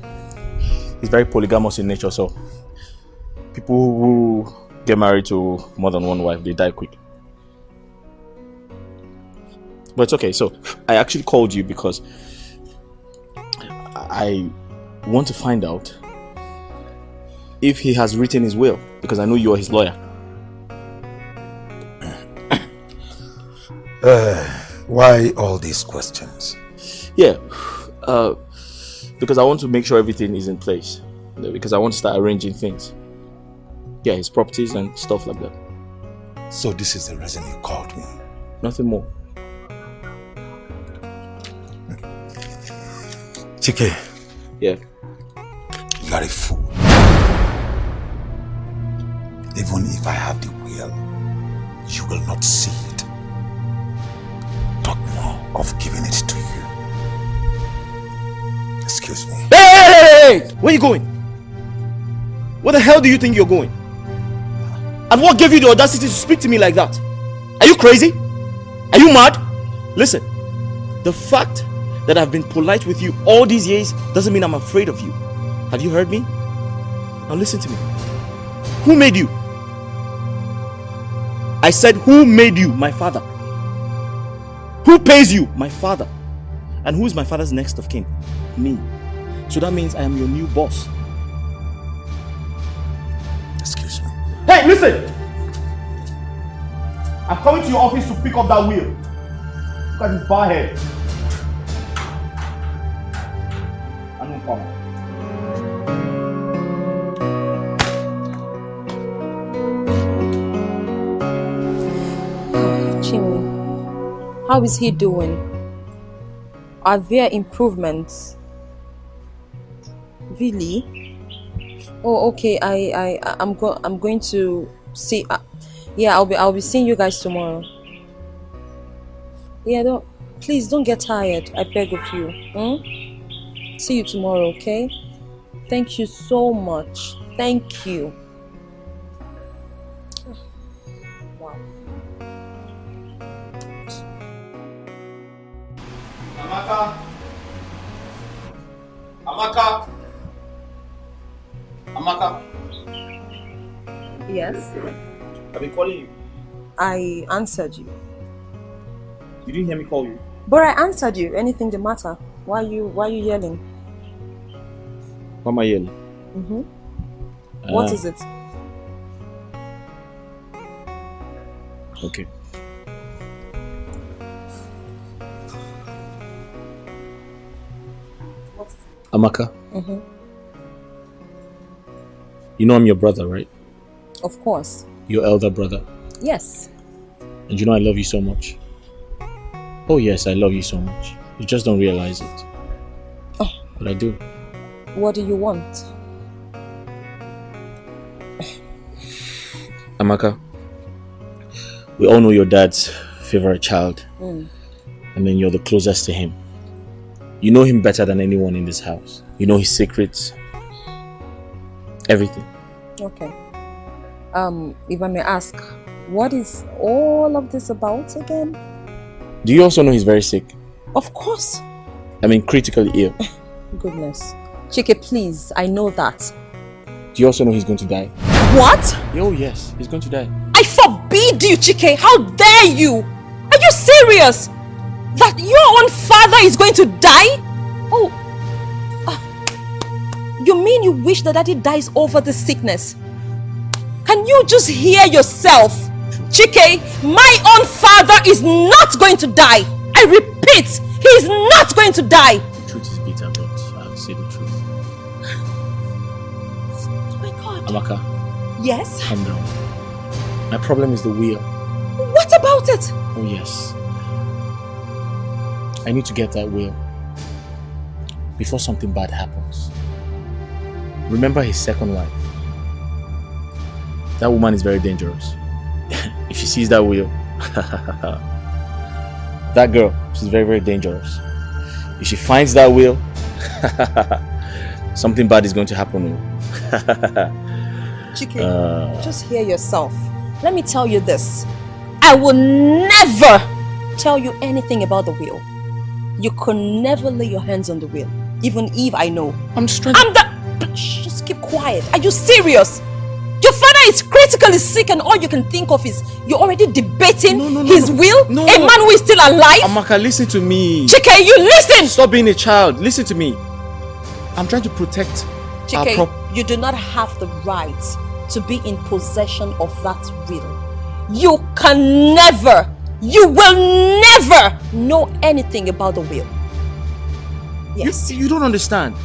he's very polygamous in nature. So people who get married to more than one wife, they die quick. But it's okay. So I actually called you because I want to find out if he has written his will, because I know you are his lawyer. Why all these questions? Yeah, because I want to make sure everything is in place. Because I want to start arranging things. Yeah, his properties and stuff like that. So this is the reason you called me? Nothing more. Chike. Yeah. You are a fool. Even if I have the will, you will not see it. Talk more of giving it to you. Excuse me. Hey! Where are you going? Where the hell do you think you're going? And what gave you the audacity to speak to me like that? Are you crazy? Are you mad? Listen, the fact that I've been polite with you all these years doesn't mean I'm afraid of you. Have you heard me? Now listen to me. Who made you? I said, who made you? My father. Who pays you? My father. And who is my father's next of kin? Me. So that means I am your new boss. Excuse me. Hey, listen! I'm coming to your office to pick up that wheel. Look at this bar head. I'm not coming. How is he doing? Are there improvements? Really? Oh, okay. I'm going to See, yeah, I'll be seeing you guys tomorrow. Yeah, please don't get tired. I beg of you. See you tomorrow, okay? Thank you so much. Thank you. Wow. Amaka. Yes? I've been calling you. I answered you. You didn't hear me call you? But I answered you. Anything the matter? Why you yelling? Why am I yelling? What is it? Okay. Amaka, you know I'm your brother, right? Of course. Your elder brother. Yes. And you know I love you so much. Oh yes, I love you so much. You just don't realize it. Oh. But I do. What do you want? Amaka, we all know your dad's favorite child. I mean, you're the closest to him. You know him better than anyone in this house. You know his secrets. Everything. Okay. If I may ask, what is all of this about again? Do you also know he's very sick? Of course. I mean, critically ill. Goodness. Chike, please, I know that. Do you also know he's going to die? What? Oh yes, he's going to die. I forbid you, Chike. How dare you? Are you serious? That your own father is going to die? Oh. You mean you wish that daddy dies over the sickness? Can you just hear yourself? Chike, my own father is not going to die. I repeat, he is not going to die. The truth is bitter, but I have to say the truth. Oh my God. Amaka. Yes? Calm down. My problem is the will. What about it? Oh yes. I need to get that will before something bad happens. Remember his second wife. That woman is very dangerous. If she sees that will, that girl, she's very, very dangerous. If she finds that will, something bad is going to happen. Chike, just hear yourself. Let me tell you this. I will never tell you anything about the will. You could never lay your hands on the will, even if I know. I'm just trying Just keep quiet. Are you serious? Your father is critically sick and all you can think of is you're already debating his will? No. A man who is still alive? Amaka, listen to me. Chike, you listen! Stop being a child. Listen to me. I'm trying to protect Chike, you do not have the right to be in possession of that will. You can never, you will never know anything about the will. Yes. You don't understand.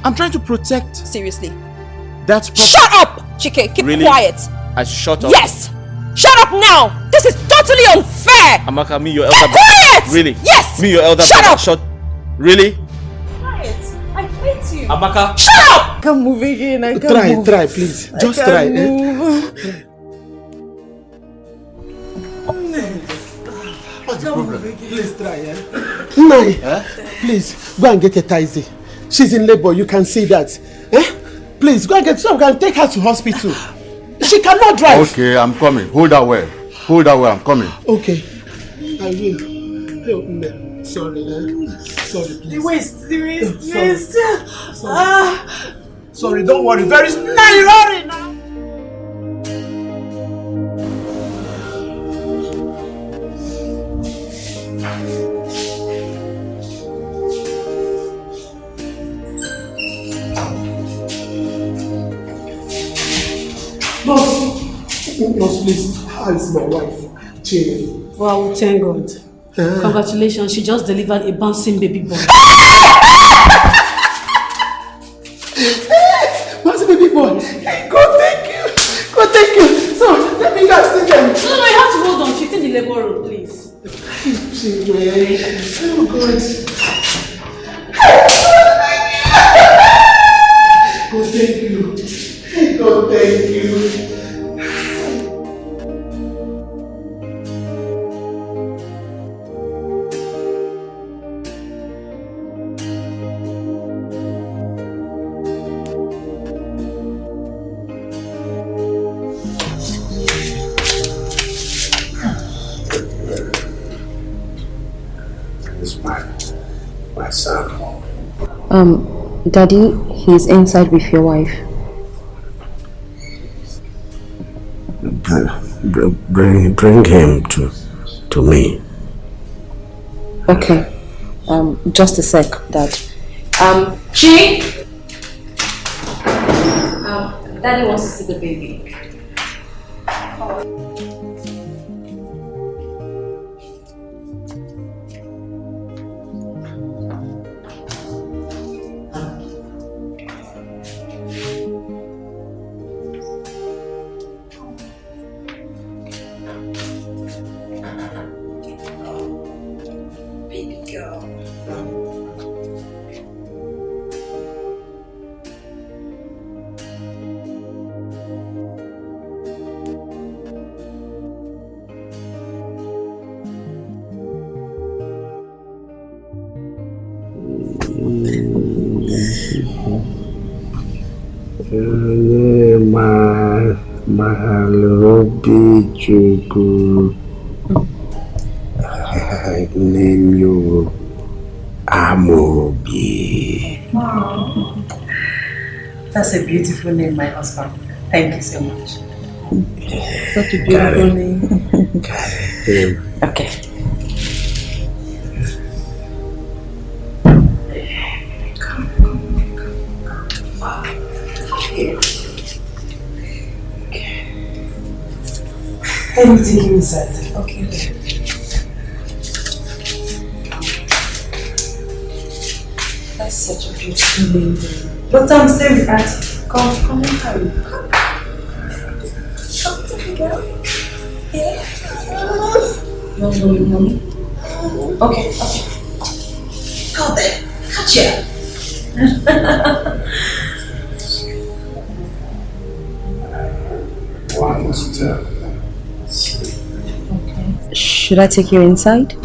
I'm trying to protect. Seriously. That's Shut up! Chike, keep quiet. I should shut up? Yes! Shut up now! This is totally unfair! Amaka, me, your elder Keep quiet! Really? Yes! Me, your elder Shut brother. up! Shut. Really? Quiet! I hate you! Amaka! Shut up! I can't move again. I can't move. Try, please. Just I try. can't move. What's the problem? Please try, Nai, please, go and get a Chizzy. She's in labor, you can see that. Please, go and get some, can take her to hospital. She cannot drive. Okay, I'm coming. Hold that well. Hold that well, I'm coming. Okay, I will. Oh, no. Sorry, sorry, please. The waist. Sorry, don't worry. Very soon. Now. Nurse, please. How is my wife? Chike. Wow, thank God. Congratulations, she just delivered a bouncing baby boy. Bouncing baby boy. Hey, God, thank you. God, thank you. So, let me go see them. No, you have to hold on. She's in the labor room, please. Chike. Oh, God. God, thank you. God, thank you. Daddy, he's inside with your wife. Bring him to me. Okay. Just a sec, Dad. Chike! Daddy wants to see the baby. Name you Amobi. Wow. That's a beautiful name, my husband. Thank you so much. Such a beautiful name. Okay. Let me take you inside. Okay. That's such a beautiful name. But I'm staying with Auntie. Come and carry. Come to me, girl. Yeah. You want to go with mommy? Okay. Go there. Catch ya. One step. Sleep. Okay. Should I take you inside?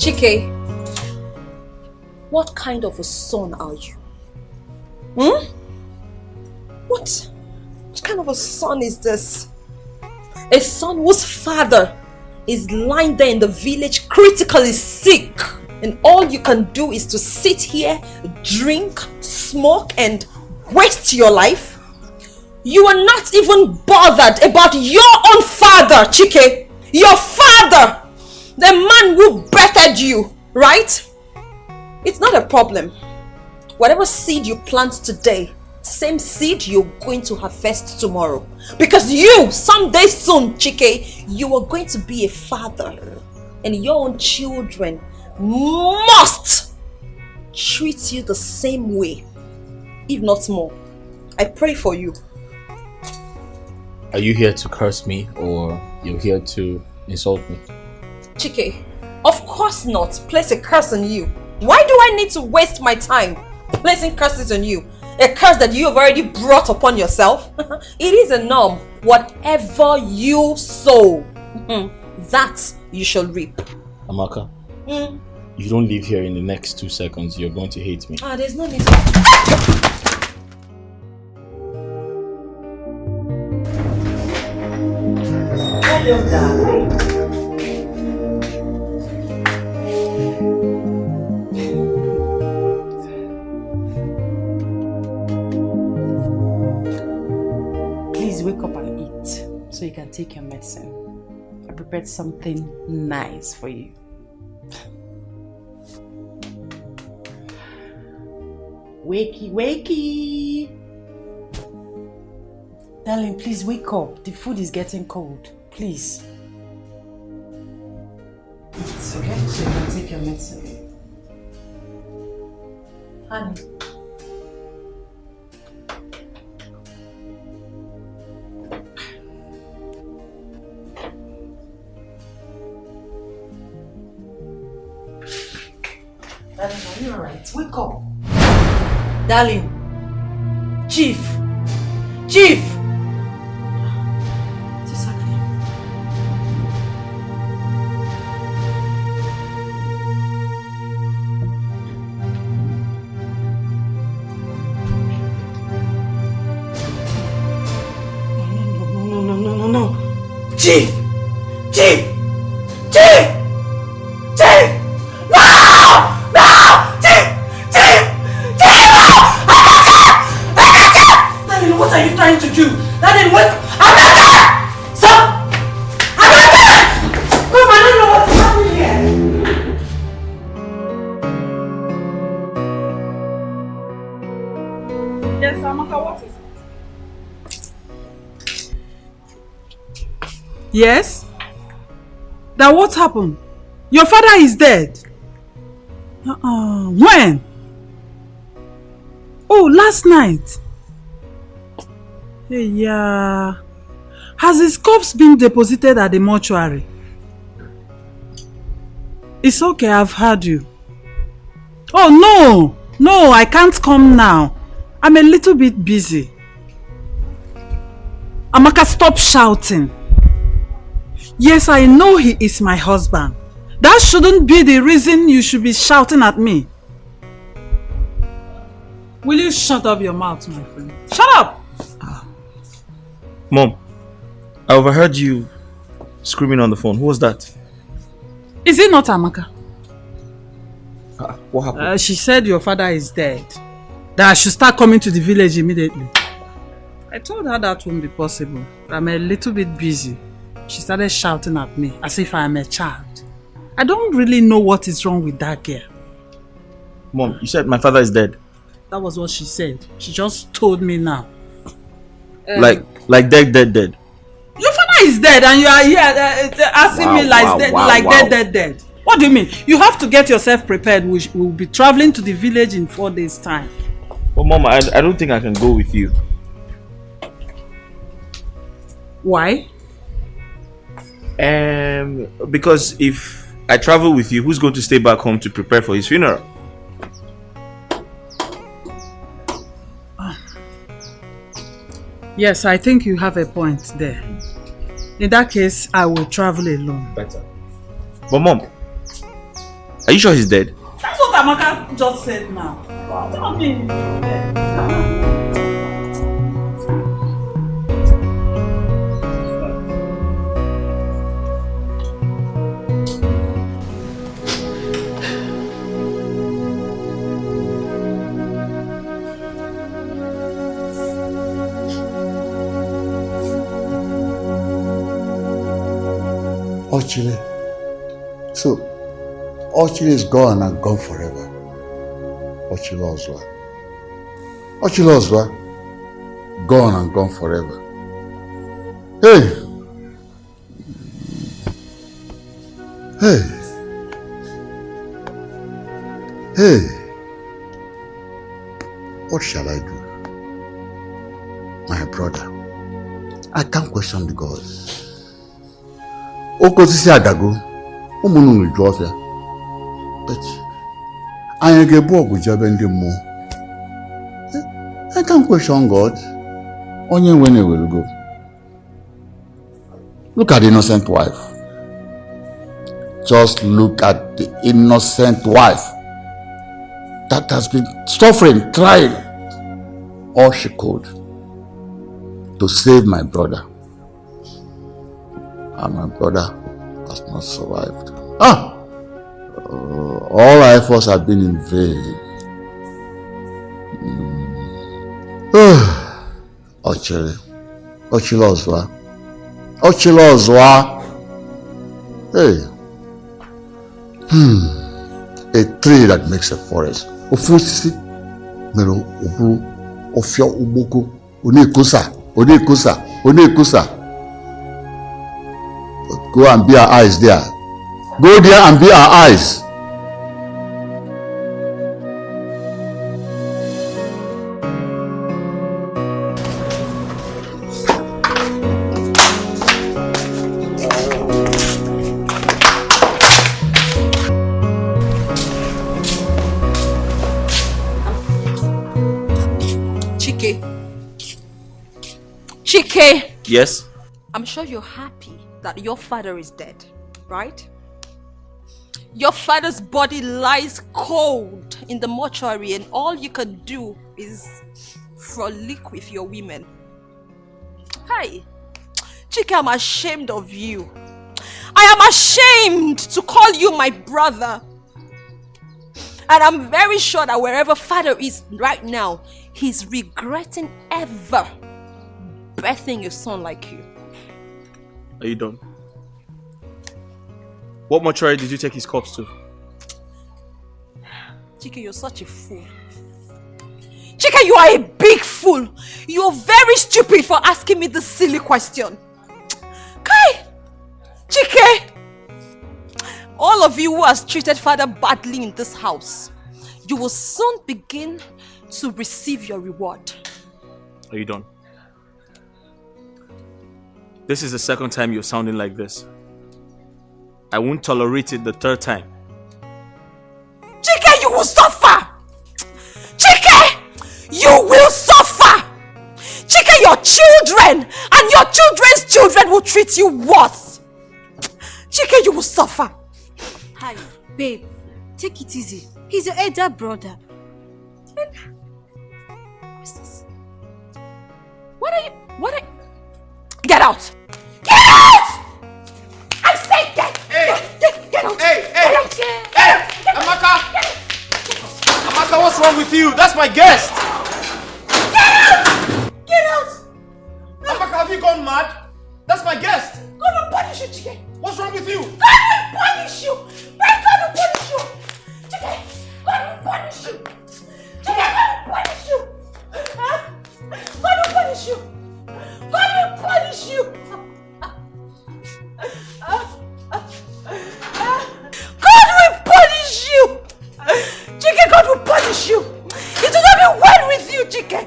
Chike, what kind of a son are you? What kind of a son is this? A son whose father is lying there in the village critically sick, and all you can do is to sit here, drink, smoke and waste your life? You are not even bothered about your own father, Chike. Your father! The man who birthed you, right? It's not a problem. Whatever seed you plant today, same seed you're going to harvest tomorrow. Because you, someday soon, Chike, you are going to be a father. And your own children must treat you the same way, if not more. I pray for you. Are you here to curse me or you're here to insult me? Chike, of course not. Place a curse on you. Why do I need to waste my time placing curses on you? A curse that you have already brought upon yourself? It is a norm. Whatever you sow, that you shall reap. Amaka, you don't leave here in the next 2 seconds, you're going to hate me. There's no need to... Hello, darling. Please wake up and prepared something nice for you. Wakey, wakey! Darling, please wake up. The food is getting cold. Please. It's okay, so you can take your medicine. Honey. Darling, are you alright? Wake up. Darling. Chief. Chief! What is happening? No. Chief! Chief! Chief! Chief! No! Chief! Chief! Chief! What are you trying to do? Daddy, what? Amaka! Stop! Amaka! Come, I don't know what's happening here. Yes, Amaka, what is it? Yes? That what happened? Your father is dead. When? Oh, last night. Hey, yeah. Has his corpse been deposited at the mortuary? It's okay, I've heard you. Oh, no, I can't come now. I'm a little bit busy. Amaka, stop shouting. Yes, I know he is my husband. That shouldn't be the reason you should be shouting at me. Will you shut up your mouth, my friend? Shut up! Mom, I overheard you screaming on the phone. Who was that? Is it not Amaka? What happened? She said your father is dead. That I should start coming to the village immediately. I told her that won't be possible. I'm a little bit busy. She started shouting at me as if I am a child. I don't really know what is wrong with that girl. Mom, you said my father is dead. That was what she said. She just told me now. Like dead. Your father is dead and you are here asking me like dead. What do you mean? You have to get yourself prepared. We will be traveling to the village in 4 days' time. But Mom, I don't think I can go with you. Why? Because if I travel with you, who's going to stay back home to prepare for his funeral? Yes, I think you have a point there. In that case, I will travel alone. Better. But Mom, are you sure he's dead? That's what Amaka just said now. Tell me he's dead. Ochile. So, Ochile is gone and gone forever. Ochile Ozwa. Ochile Ozwa, gone and gone forever. Hey! What shall I do? My brother, I can't question the gods. Okosisi adago, umununu juofia. But I get bored with job and more. I can't question God. Only when he will go. Look at the innocent wife. Just look at the innocent wife that has been suffering, trying all she could to save my brother. And my brother has not survived. All our efforts have been in vain. Ochile Ozwa. Hey. A tree that makes a forest. Ofusisi. Mero obru. Ofia uboko. Onekusa. But go and be our eyes there. Go there and be our eyes. Chike! Yes? I'm sure you're happy that your father is dead, right? Your father's body lies cold in the mortuary and all you can do is frolic with your women. Hi! Chike, I'm ashamed of you. I am ashamed to call you my brother. And I'm very sure that wherever father is right now, he's regretting ever birthing a son like you. Are you done? What mortuary did you take his corpse to? Chike, you're such a fool. Chike, you are a big fool. You're very stupid for asking me this silly question. Kai! Chike! All of you who has treated father badly in this house, you will soon begin to receive your reward. Are you done? This is the second time you're sounding like this. I won't tolerate it the third time. Chike, you will suffer! Chike! You will suffer! Chike, your children and your children's children will treat you worse. Chike, you will suffer. Hi, babe. Take it easy. He's your elder brother. What's this? What are you... Get out! Get out! I said get! Get out! Hey! Amaka, what's wrong with you? That's my guest! Get out! Amaka, have you gone mad? That's my guest! God will punish you, Chike! What's wrong with you? God will punish you! My God will punish you! Chike! God will punish you! Chike, God will punish you! God will punish you! God will punish you! God will punish you! Chike, God will punish you! It will not be well with you, Chike!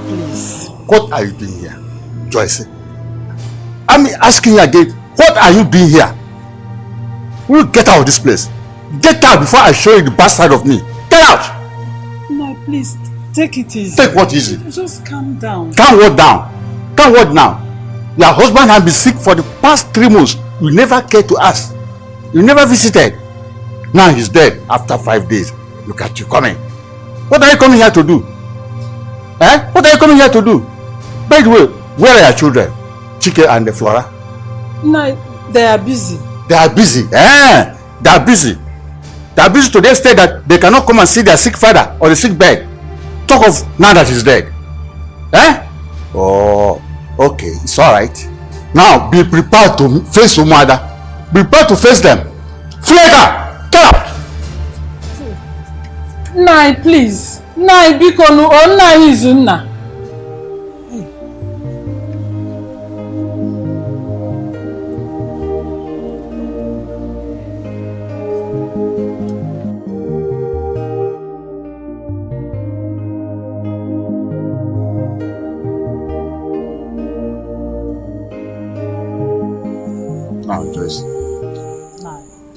Please. What are you doing here, Joyce? I'm asking you again, what are you doing here? Will you get out of this place? Get out before I show you the bad side of me. Get out! No, please, take it easy. Take what easy? Just calm down. Calm what down? Calm what now? Your husband has been sick for the past 3 months. You never cared to ask. You never visited. Now he's dead after 5 days. Look at you coming. What are you coming here to do? Eh? What are you coming here to do? By the way, where are your children? Chike and Flora? No, they are busy. They are busy. Eh? They are busy. They are busy to the extent that they cannot come and see their sick father or the sick bed. Talk of now that he's dead. Eh? Oh, okay. It's alright. Now be prepared to face your mother. Be prepared to face them. Flega! Get out! Nai, please. Nai, bikonu o Nai Izunna. Now, Joyce.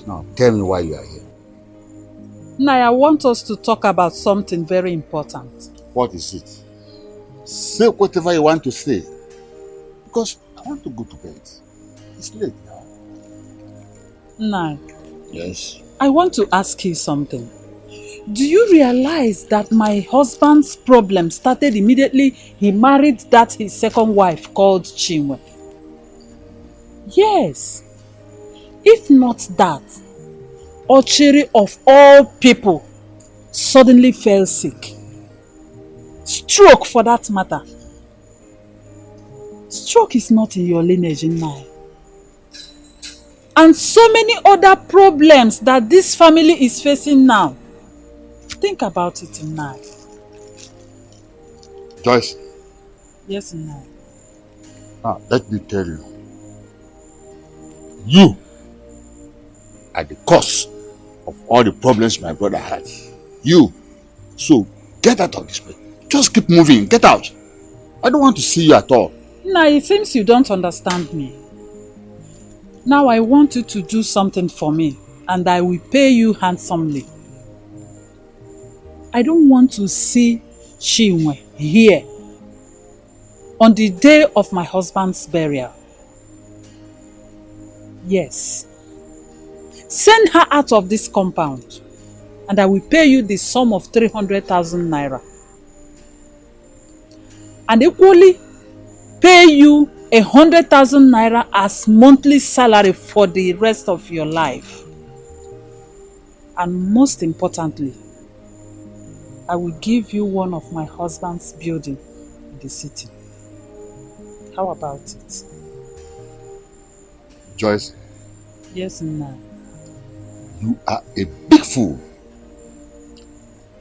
Now, tell me why you are here. Nai, I want us to talk about something very important. What is it? Say whatever you want to say. Because I want to go to bed. It's late now. Nai. Yes. I want to ask you something. Do you realize that my husband's problem started immediately he married his second wife called Chinwe? Yes. If not that, Ochiri of all people suddenly fell sick. Stroke for that matter. Stroke is not in your lineage now. And so many other problems that this family is facing now. Think about it now. Joyce. Yes, now. Now, let me tell you. You are the cause of all the problems my brother had. You. So, get out of this place. Just keep moving. Get out. I don't want to see you at all. Now, it seems you don't understand me. Now, I want you to do something for me, and I will pay you handsomely. I don't want to see Chinwe here on the day of my husband's burial. Yes. Send her out of this compound, and I will pay you the sum of 300,000 naira. And equally, pay you 100,000 naira as monthly salary for the rest of your life. And most importantly, I will give you one of my husband's building in the city. How about it? Joyce. Yes, ma'am. You are a big fool.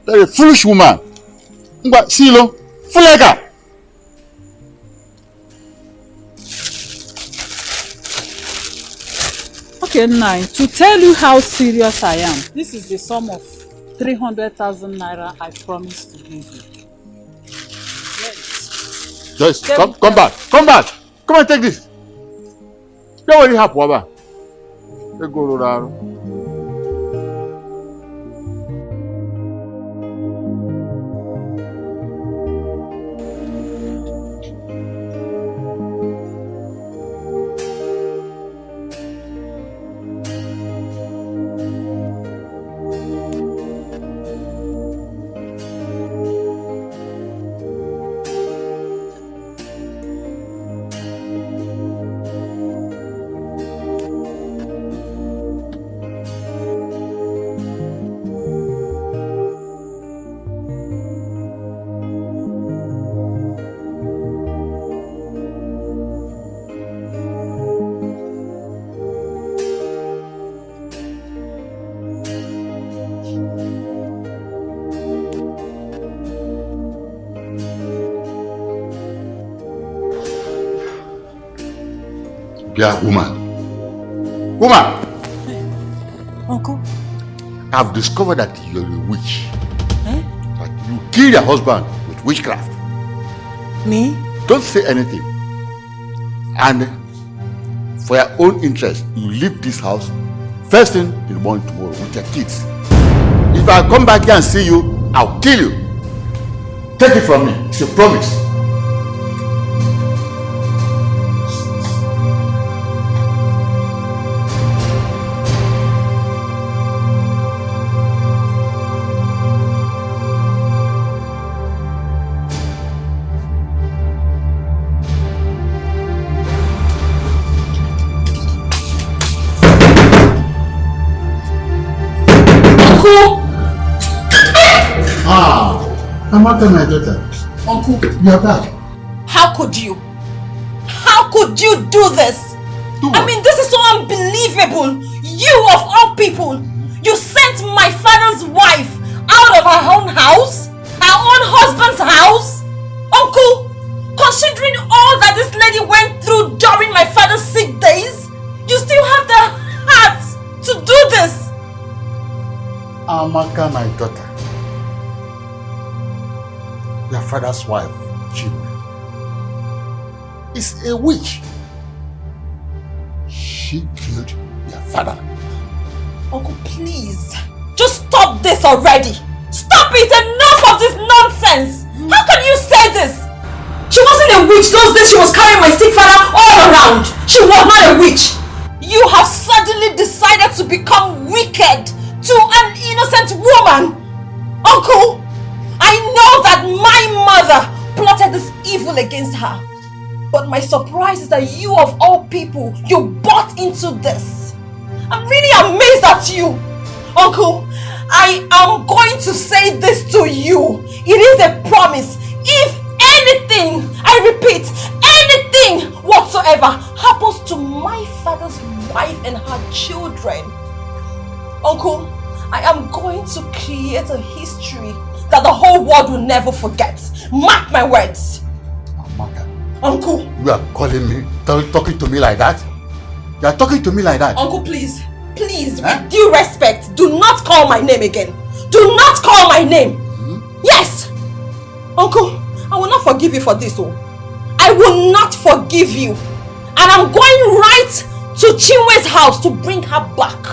You're a foolish woman. Silo, Fulega. Okay, now, to tell you how serious I am, this is the sum of 300,000 naira I promised to give you. Yes. Joyce, come back. Come back. Come and take this. You already have Waba. You go around. Yeah, woman. Uncle. I've discovered that you're a witch. That you killed your husband with witchcraft. Me? Don't say anything. And for your own interest, you leave this house first thing in the morning tomorrow with your kids. If I come back here and see you, I'll kill you. Take it from me. It's a promise. Amaka, my daughter. Uncle, you are back. How could you? How could you do this? I mean, this is so unbelievable. You of all people, you sent my father's wife out of her own house, her own husband's house. Uncle, considering all that this lady went through during my father's sick days, you still have the heart to do this. Amaka, my daughter. Your father's wife, Chinwe, is a witch. She killed your father. Uncle, please, just stop this already. Stop it! Enough of this nonsense! How can you say this? She wasn't a witch those days she was carrying my sick father all around. She was not a witch. You have suddenly decided to become wicked to an innocent woman. Uncle, I know that my mother plotted this evil against her. But my surprise is that you of all people, you bought into this. I'm really amazed at you. Uncle, I am going to say this to you. It is a promise. If anything, I repeat, anything whatsoever happens to my father's wife and her children, Uncle, I am going to create a history that the whole world will never forget. Mark my words. Amaka. Uncle. You are calling me, talking to me like that? You are talking to me like that? Uncle, please, with due respect, do not call my name again. Do not call my name. Yes. Uncle, I will not forgive you for this. I will not forgive you. And I'm going right to Chinwe's house to bring her back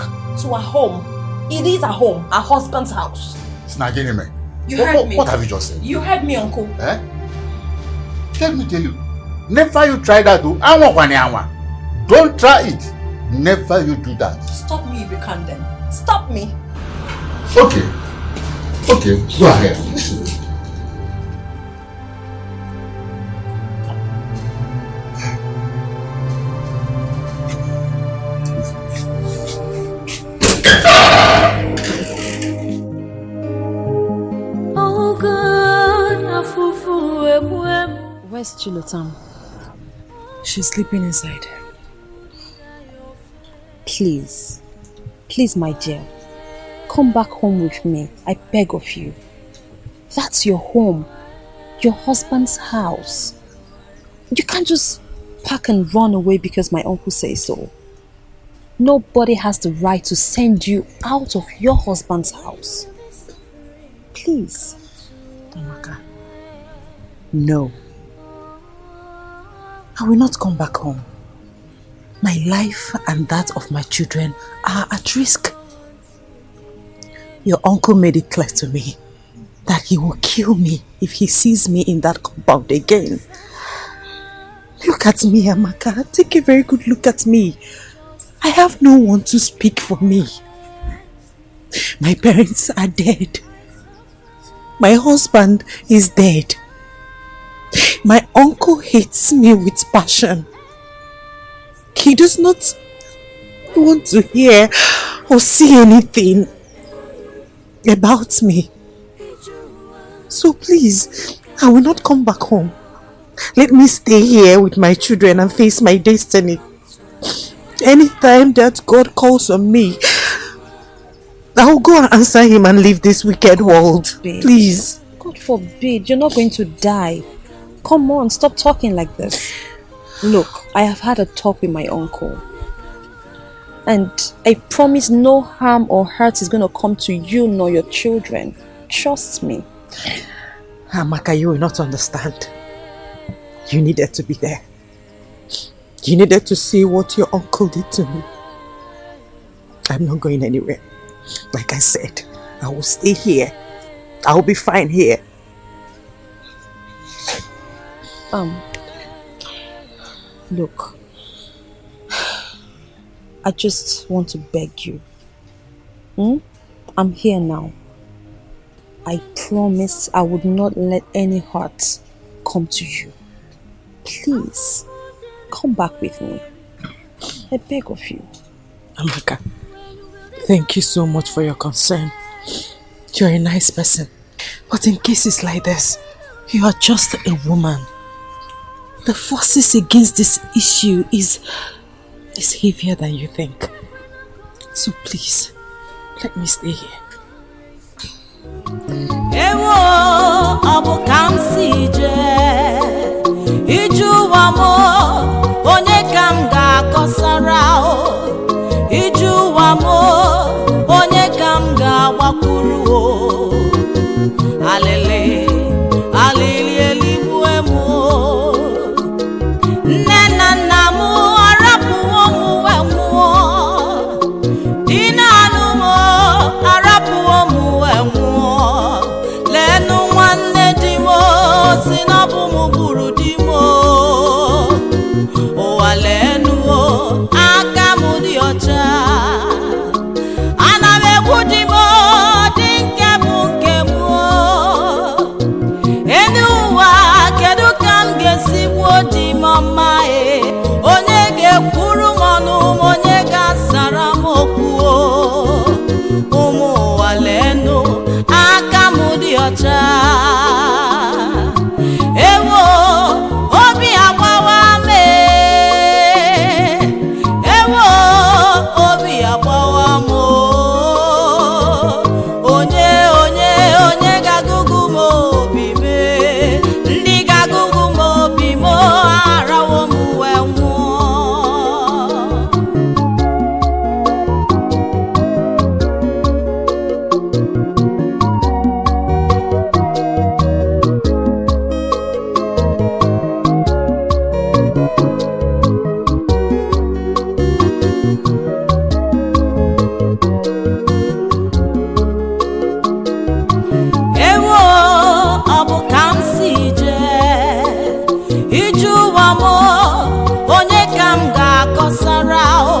to her home. It is her home, her husband's house. It's Nigerian man. You heard me. What have you just said? You heard me, Uncle. Let me tell you. Never you try that. Don't try it. Never you do that. Stop me if you can then. Stop me. Okay. Okay, go ahead. Oh God, where's Chilotam? She's sleeping inside. Please, my dear, come back home with me. I beg of you. That's your home, your husband's house. You can't just pack and run away because my uncle says so. Nobody has the right to send you out of your husband's house. Please. Amaka. No. I will not come back home. My life and that of my children are at risk. Your uncle made it clear to me that he will kill me if he sees me in that compound again. Look at me, Amaka. Take a very good look at me. I have no one to speak for me. My parents are dead. My husband is dead. My uncle hates me with passion. He does not want to hear or see anything about me. So please, I will not come back home. Let me stay here with my children and face my destiny. Anytime that God calls on me, I will go and answer him and leave this wicked world. Babe, please. God forbid, you're not going to die. Come on, stop talking like this. Look, I have had a talk with my uncle. And I promise no harm or hurt is going to come to you nor your children. Trust me. Amaka, you will not understand. You needed to be there. You needed to see what your uncle did to me. I'm not going anywhere. Like I said, I will stay here. I will be fine here. Look, I just want to beg you. I'm here now. I promise I would not let any hurt come to you. Please, come back with me. I beg of you. Amaka, thank you so much for your concern. You're a nice person. But in cases like this, you are just a woman. The forces against this issue is heavier than you think. So please, let me stay here. Ewo abu kamsi je Ijuwa mo onye kam ga kosara o Ijuwa mo onye kam ga wakuru o Alele alili elibuwe mo Nena namu arapu omu wemu Dina anumo arapu omu wemu Lenu nwanne dimo sinabu muburu dimo Owa lenu o aka mudi ocha Anamegwu dimo dinke bunke mo Enu wa kedu kam gesi wo dimo mae Onye gekwuru monu onye gasara moku o Umu wa lenu ọcha. Ewo obi agbawa me. Ewo obi agbawa mo. Onye gagugu mo obi me. Ndi gagugu mo obi mo arawo mu wenwo. Ewo abu kamsi je ijuwa mo onye kam ga kosara o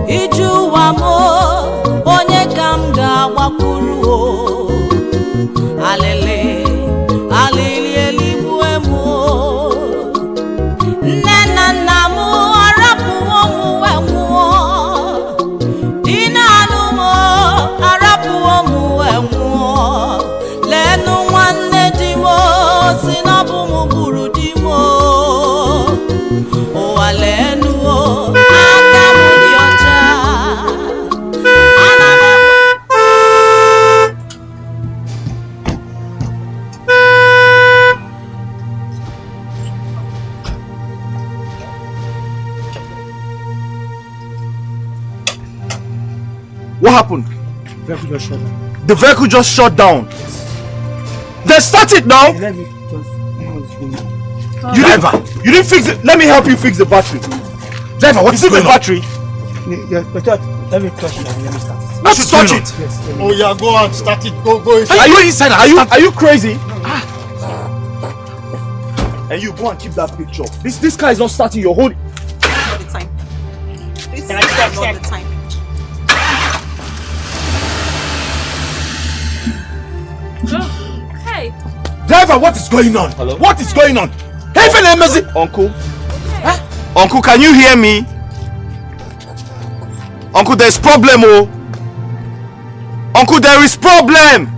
ijuwa mo onye kam ga gbakuru o alele eligbu emo nne na nna m arapuwo mu enwuo dina anumo arapuwo mu enwuo lenu nwanne di mo si na bụ m gburu di mo ụwa lenu o aka m dị ọcha ana m What happened? The vehicle just shut down. Then start it now. You didn't fix it. Let me help you fix the battery. Driver, what's the battery? Let me touch it and let me start it. Let's touch it. Yes, Oh yeah, go and start it. Go inside. Are you inside? Are you crazy? And you go and keep that picture. This car is not starting. You're holding. Not the time. This is not the time. Hey. Driver, what is going on? Hello? What is going on? Hey, Uncle. Huh? Uncle, can you hear me? Uncle, there's problem, oh. Uncle, there is problem.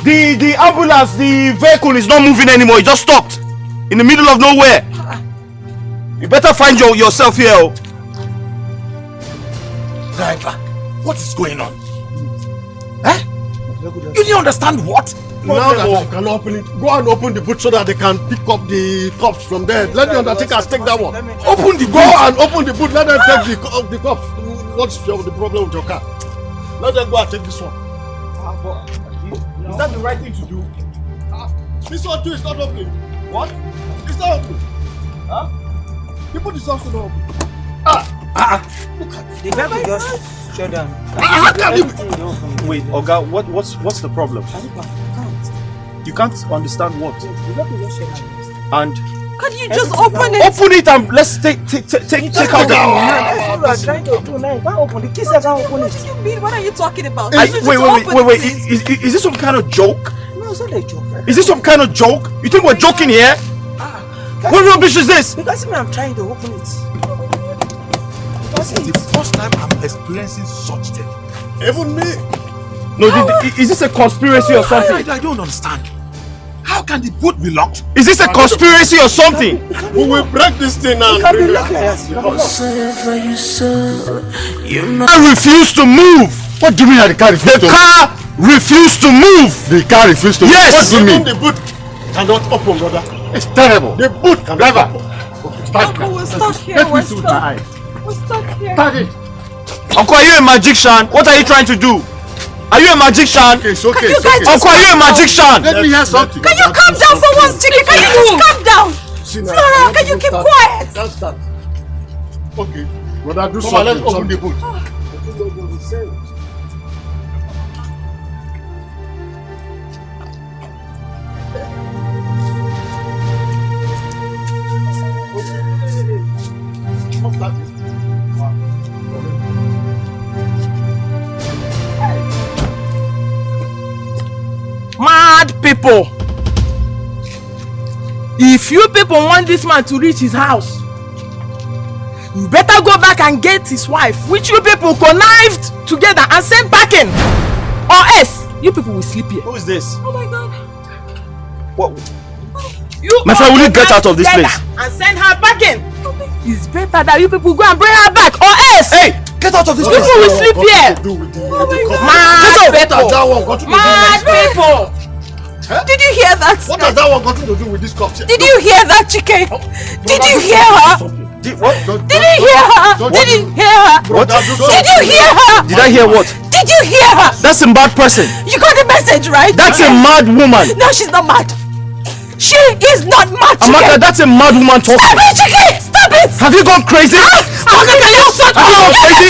The ambulance, the vehicle is not moving anymore. It just stopped in the middle of nowhere. You better find yourself here, oh. Driver, what is going on? Huh? You didn't understand what? Now that you can open it, go and open the boot so that they can pick up the cups from there. Let the undertakers take that one. Open the boot. Go and open the boot. Let them take the cups. What's the problem with your car? Let them go and take this one. Is that the right thing to do? This one too is not opening. What? It's not opening. Huh? You put this also not open. Look at the vehicle just shut down. Wait, Oga, what's the problem? You can't understand what? And Can you just open it? Open it and let's take out the. What do you mean? What are you talking about? Wait. Is this some kind of joke? No, it's not a joke. Is this some kind of joke? You think we're joking here? What rubbish is this? Because I'm trying to open it. This is the first time I'm experiencing such thing. Even me. No, is this a conspiracy or something? I don't understand. How can the boat be locked? Is this a conspiracy or something? We will break this thing now. I refuse to move. What do you mean the car refused to move? The car refused to move. The car refused to move? Yes. What do you mean? Even the boot cannot open, brother. It's terrible. The boot can never. Uncle, we're stuck here. We're stuck. We're stuck here. Start it. Uncle, are you a magician? What are you trying to do? Are you a magician? Okay, it's okay. Uncle, are you a magician? Let me hear something. Can you calm down for once, Chike? Can you just calm down? Flora, can you keep quiet? That's that. Okay. Brother, do something. Let's open the boot. Mad people! If you people want this man to reach his house, you better go back and get his wife, which you people connived together and sent packing, or else You people will sleep here. Who is this? Oh my God. What? You my friend, will you get out of this place? And send her back in. It's better that you people go and bring her back, or else. Hey, get out of this place. People will sleep here. Mad people. Mad people. Huh? Did you hear that? What does that one got to do with this cup? Did you hear that, Chike? Did you hear her? What? Did you hear her? Did you hear her? What? Did you hear her? Did I hear what? Did you hear her? That's a mad person. You got the message, right? That's a mad woman. No, she's not mad. She is not mad, Chike. Amaka, that's a mad woman talking. Stop it, Chike! Stop it! Have you gone crazy? Amaka, can you shut up? Have you gone crazy?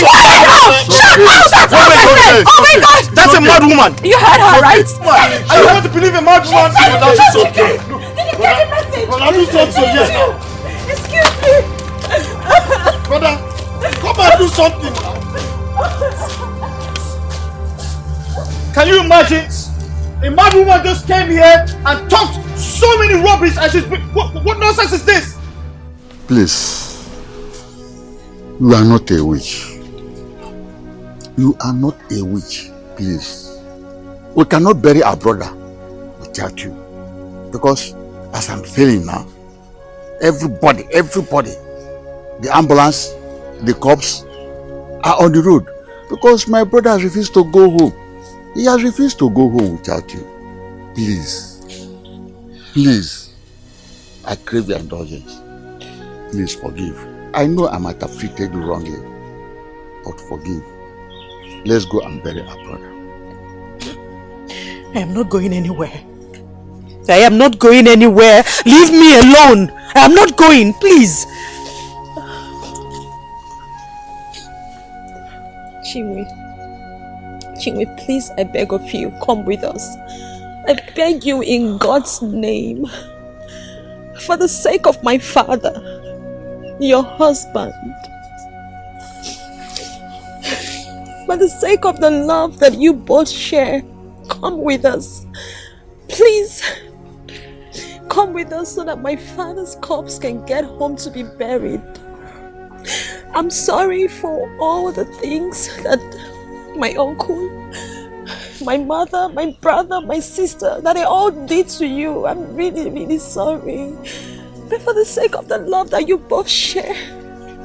Shut up! That's what I said! Oh my God! That's a mad woman. You heard her, right? I don't want to believe a mad woman. It's okay. Did you get the message? Brother, do something, yes. Excuse me. Brother, come and do something. Can you imagine? A mad woman just came here and talked so many rubbish and she's... What nonsense is this? Please, you are not a witch. You are not a witch, please. We cannot bury our brother without you. Because as I'm feeling now, everybody, the ambulance, the cops are on the road. Because my brother has refused to go home. He has refused to go home without you. Please, I crave your indulgence. Please forgive. I know I might have treated you wrongly, but forgive. Let's go and bury our brother. I am not going anywhere. I am not going anywhere. Leave me alone. I am not going, please. Chinwe, please, I beg of you, come with us. I beg you in God's name. For the sake of my father, your husband. For the sake of the love that you both share, come with us. Please, come with us so that my father's corpse can get home to be buried. I'm sorry for all the things that my uncle, my mother, my brother, my sister, that they all did to you. I'm really, really sorry. But for the sake of the love that you both share,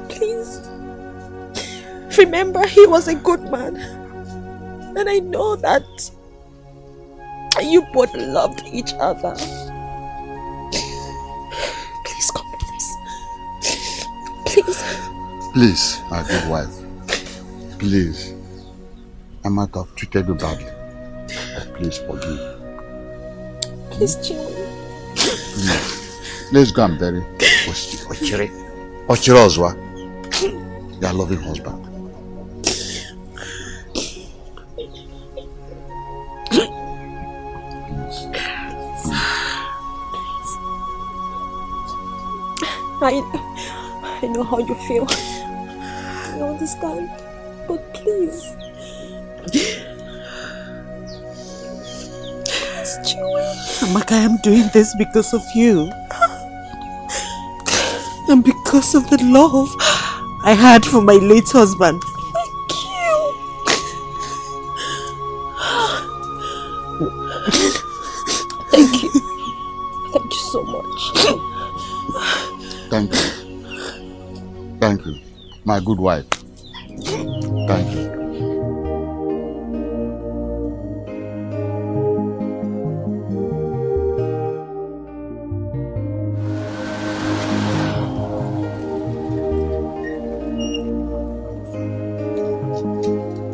please, remember he was a good man. And I know that you both loved each other. Please come with us. Please. Please, my good wife. Please. I might have treated you badly. But please forgive. Please, Chinwe. Please. Let's go and bury Ochire Ozwa, your loving husband. I know how you feel. I understand. But please. Amaka, I am doing this because of you. And because of the love I had for my late husband. Thank you. Thank you so much. Thank you. Thank you, my good wife. Thank you.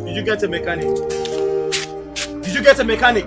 Did you get a mechanic? Did you get a mechanic?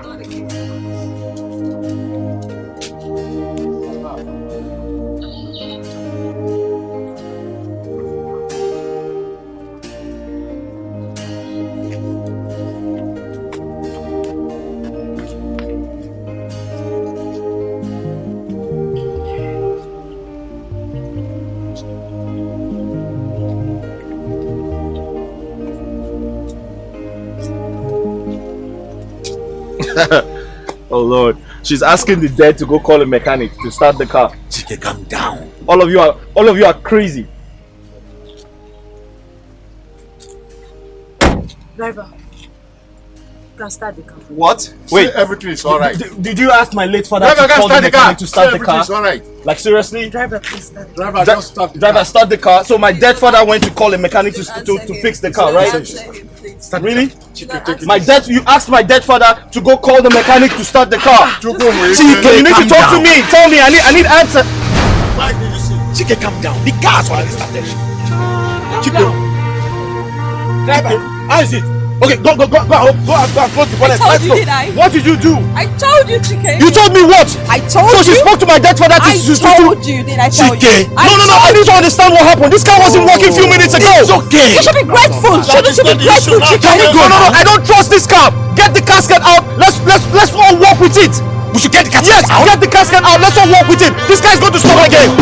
Oh Lord, she's asking the dead to go call a mechanic to start the car. Chike, calm down. All of you are crazy. Driver, can start the car. What? Wait. Everything is alright. Did you ask my late father Driver, to call the mechanic to start the everything car? is alright. Like seriously? Driver, please start. Driver, just start the Driver, car. start the car. So my dead father went to call a mechanic to fix the car, right? Really? You asked my dead father to go call the mechanic to start the car. Chike, you need to talk to me. Tell me, I need answer. Why did you say? Chike, calm down. The car's already started. Chike. Driver, how is it? Okay, go and close the bonnet. Let's go. What did you do? I told you, Chike. You told me what? I told you. So she spoke to my dead father to... I told you, did I tell Chike. you? No, I need to understand what happened. This car wasn't working a few minutes ago. It's okay. You should be grateful. Shouldn't you be grateful, Chike? Can we go? No, I don't trust this car. Get the casket out. Let's all walk with it. We should get the casket out? Yes, get the casket out. Let's all walk with it. This guy's going to stop again.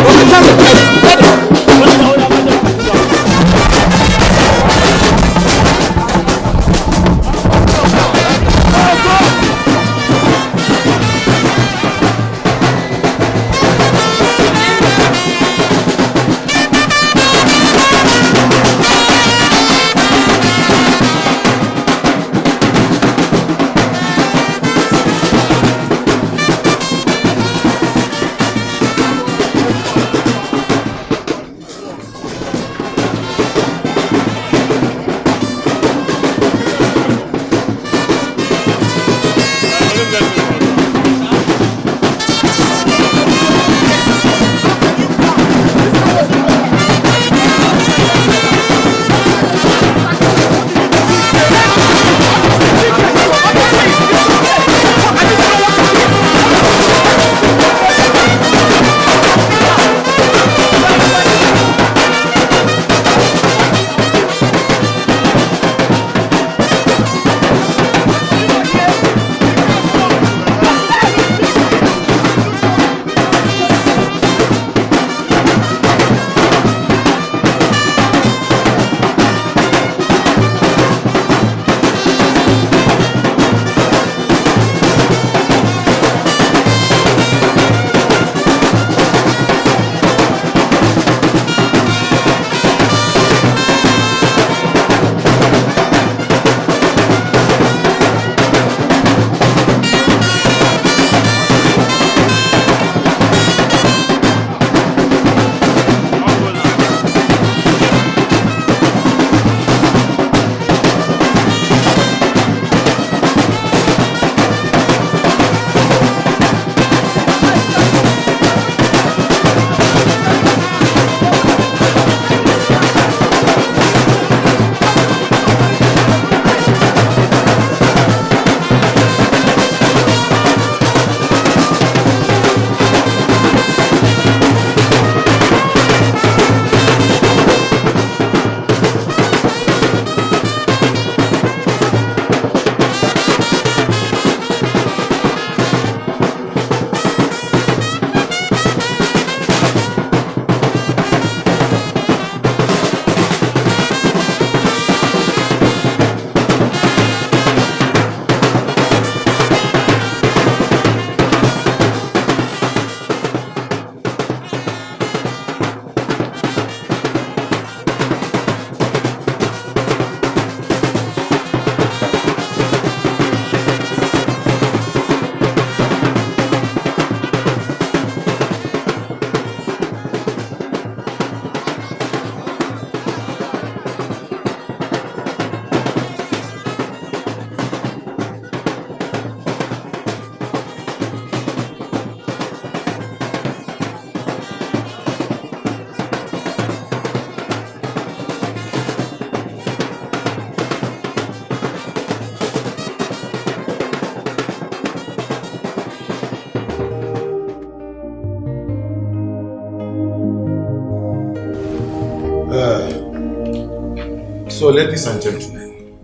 So, ladies and gentlemen,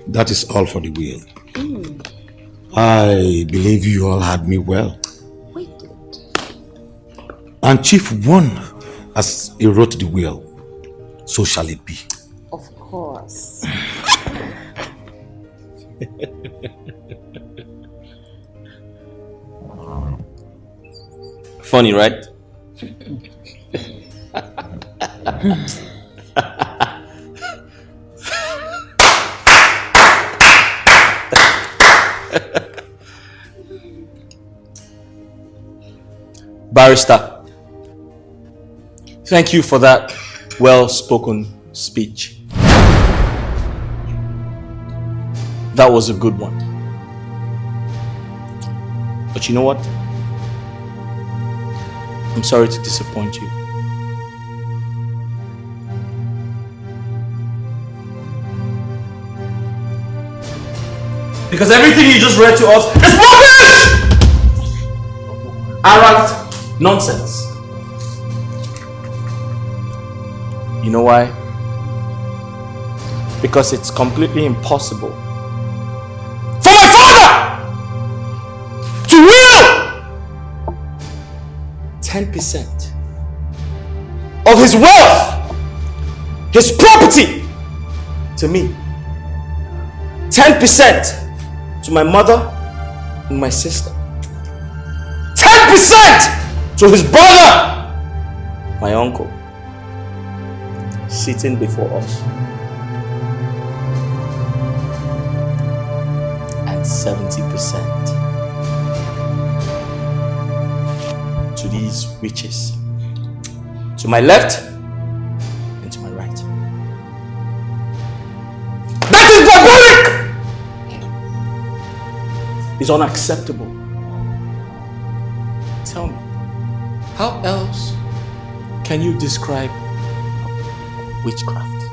that is all for the will. I believe you all had me well. We did. And Chief won as he wrote the will. So shall it be. Of course. Funny, right? Barrister, thank you for that well-spoken speech. That was a good one. But you know what? I'm sorry to disappoint you. Because everything you just read to us is rubbish! Arrant nonsense. You know why? Because it's completely impossible for my father to will 10% of his wealth, his property to me. 10% to my mother and my sister. 10% to his brother, my uncle, sitting before us. And 70% to these witches. To my left and to my right. That is barbaric! It's unacceptable. Tell me, how else can you describe witchcraft?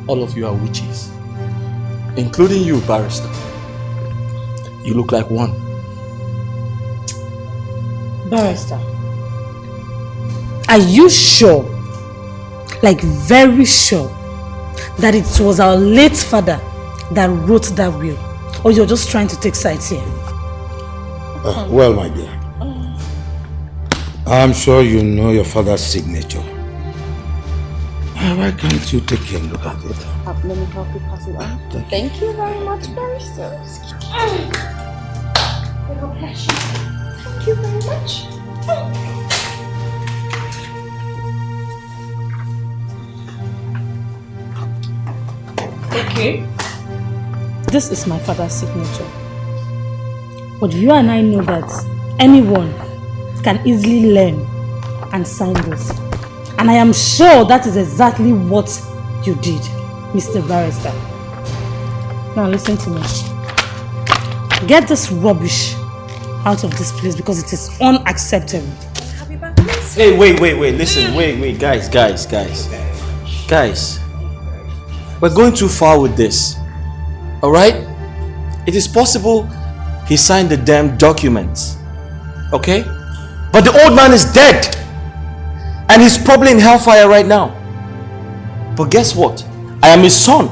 All of you are witches, including you, Barrister. You look like one. Barrister, are you sure, like very sure, that it was our late father that wrote that will? Or you're just trying to take sides here? Well, my dear, I'm sure you know your father's signature. Why can't you take a look at it? Let me help you pass it on. Thank you very much, Barrister. God bless you. Thank you very much. Okay. This is my father's signature. But you and I know that anyone can easily learn and sign this. And I am sure that is exactly what you did, Mr. Barrister. Now listen to me. Get this rubbish out of this place because it is unacceptable. Hey, wait, listen, wait, guys. We're going too far with this. Alright? It is possible he signed the damn documents. Okay? But the old man is dead. And he's probably in hellfire right now. But guess what? I am his son.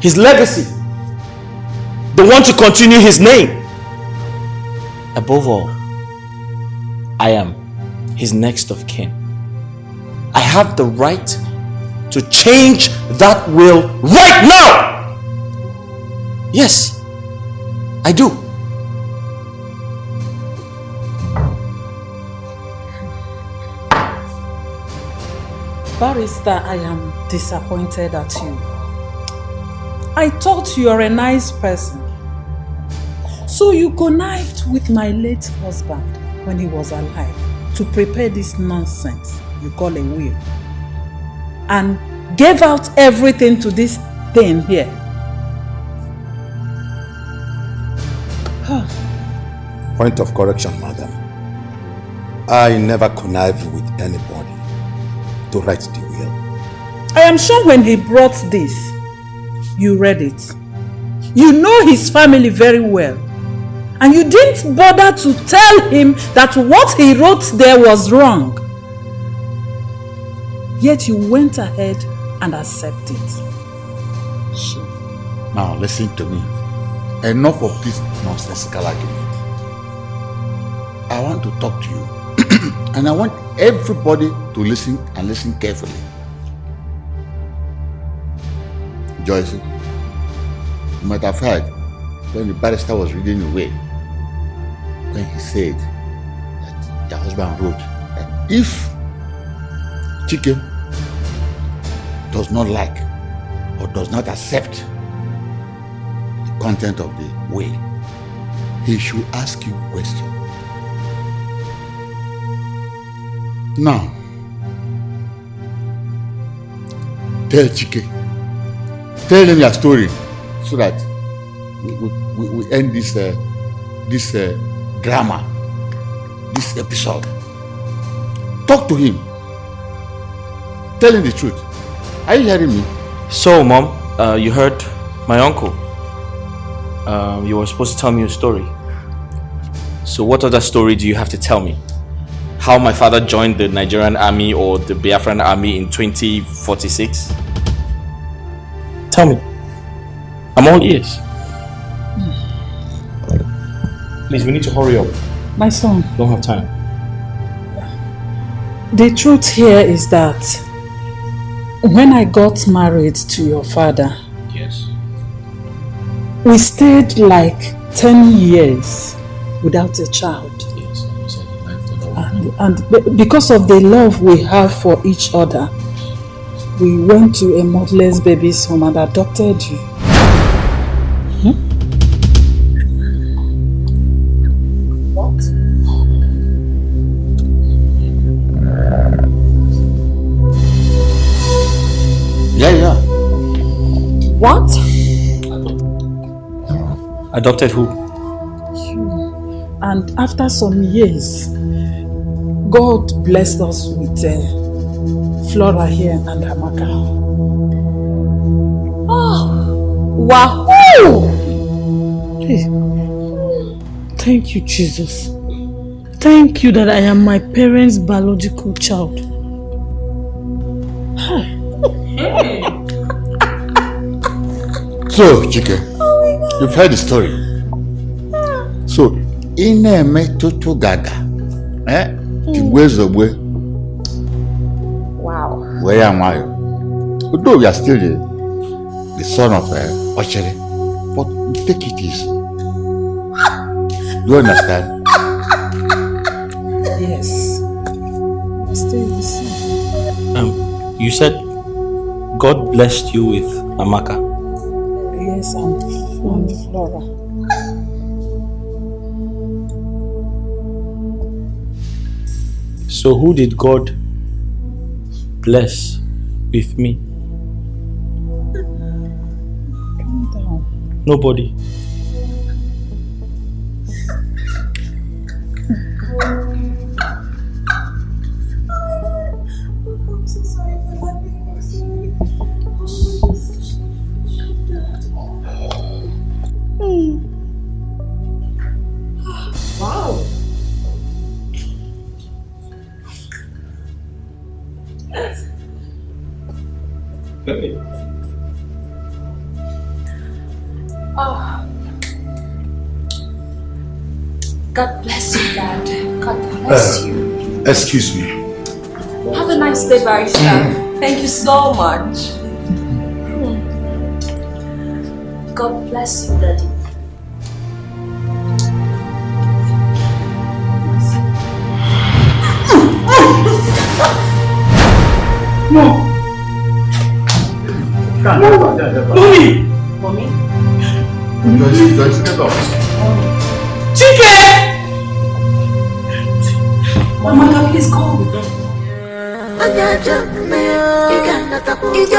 His legacy. The one to continue his name. Above all, I am his next of kin. I have the right to change that will right now. Yes, I do. Barrister, I am disappointed at you. I thought you are a nice person. So you connived with my late husband when he was alive to prepare this nonsense you call a will. And gave out everything to this thing here. Point of correction, madam. I never connived with anybody to write the will. I am sure when he brought this, you read it. You know his family very well. And you didn't bother to tell him that what he wrote there was wrong. Yet you went ahead and accepted it. Now listen to me. Enough of this nonsensical argument. I want to talk to you. And I want everybody to listen and listen carefully. Joyce, you might have heard when the barrister was reading the will, when he said that the husband wrote that if Chike does not like or does not accept the content of the will, he should ask you questions. Now, tell Chike. Tell him your story so that we end this drama, this episode. Talk to him. Tell him the truth. Are you hearing me? So, Mom, you heard my uncle. You were supposed to tell me a story. So what other story do you have to tell me? How my father joined the Nigerian army or the Biafran army in 2046? Tell me. I'm all ears. Please, we need to hurry up. My son. Don't have time. The truth here is that when I got married to your father, yes, we stayed like 10 years without a child. Yes, you said And because of the love we have for each other, we went to a motherless baby's home and adopted you. What? Yeah. What? Adopted who? And after some years, God blessed us with Flora here and Amaka. Oh, wahoo! Hey. Thank you, Jesus. Thank you that I am my parents' biological child. So, Chike, you've heard the story. So, in a metoto gaga, Wow. Where am I? Although we are still the son of Ochere, but take it easy. Do you understand? Yes. Still the same. You said God blessed you with Amaka. Yes, and Flora. So who did God bless with me? Calm down. Nobody. Wow. Oh. God bless you, Dad. God bless you. Excuse me. Have a nice day, Barrister. Thank you so much. God bless you, Daddy. No! Mommy! Mommy? Chike! Mama, please go with them. You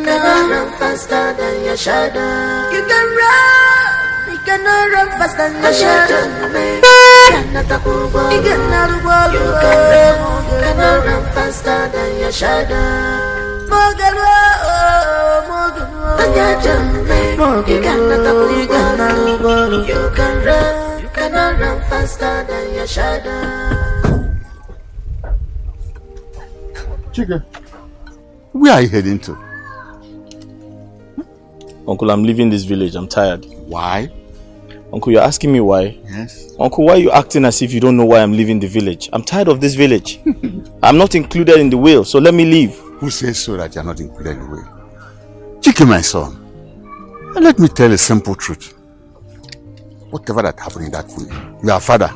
can run faster than your shadow. You cannot run faster than your shadow. You cannot run faster than your shadow. You cannot run faster than your shadow. Chike, where are you heading to? Uncle, I'm leaving this village. I'm tired. Why? Uncle, you're asking me why? Yes. Uncle, why are you acting as if you don't know why I'm leaving the village? I'm tired of this village. I'm not included in the will, so let me leave. Who says so that you're not included in the will? Chike, my son, let me tell a simple truth. Whatever that happened in that will, your father,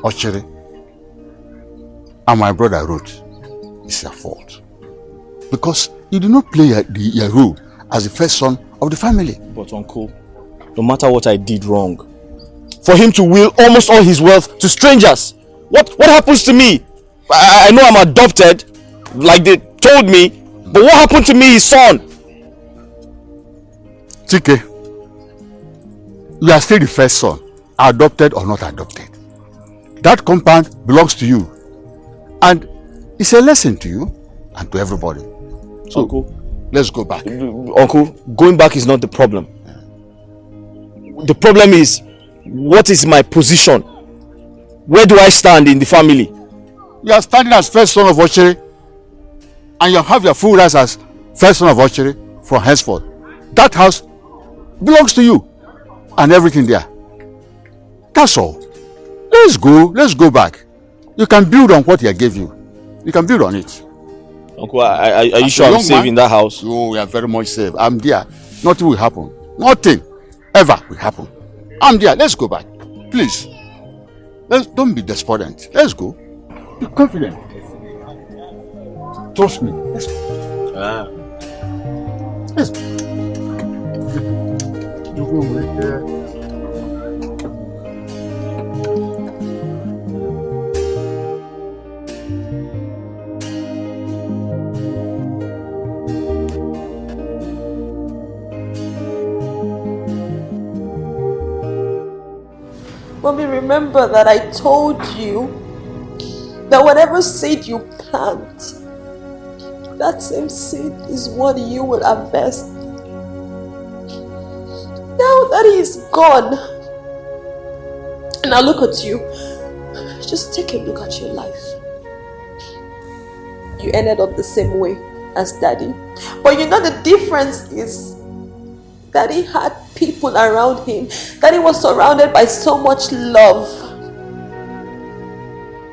Ochere, and my brother Ruth, it's your fault. Because you do not play your role as the first son of the family. But Uncle, no matter what I did wrong. For him to will almost all his wealth to strangers. What happens to me? I know I'm adopted, like they told me, but what happened to me, his son? Chike, you are still the first son, adopted or not adopted. That compound belongs to you, and it's a lesson to you and to everybody. So, Uncle, let's go back. Uncle, going back is not the problem. The problem is, what is my position? Where do I stand in the family? You are standing as first son of Ochere, and you have your full rights as first son of Ochere from henceforth. That house belongs to you and everything there. That's all. Let's go back. You can build on what I gave you. You can build on it. Uncle, are you sure I'm safe in that house? Oh, we are very much safe. I'm there. Nothing will happen. Nothing ever will happen. I'm there. Let's go back. Please. Don't be despondent. Let's go. Be confident. Trust me. Let's go. Let's go. You go right there. Mommy, remember that I told you that whatever seed you plant, that same seed is what you will harvest. Now that he is gone, and I look at you, just take a look at your life. You ended up the same way as Daddy. But you know the difference is Daddy had people around him, that he was surrounded by so much love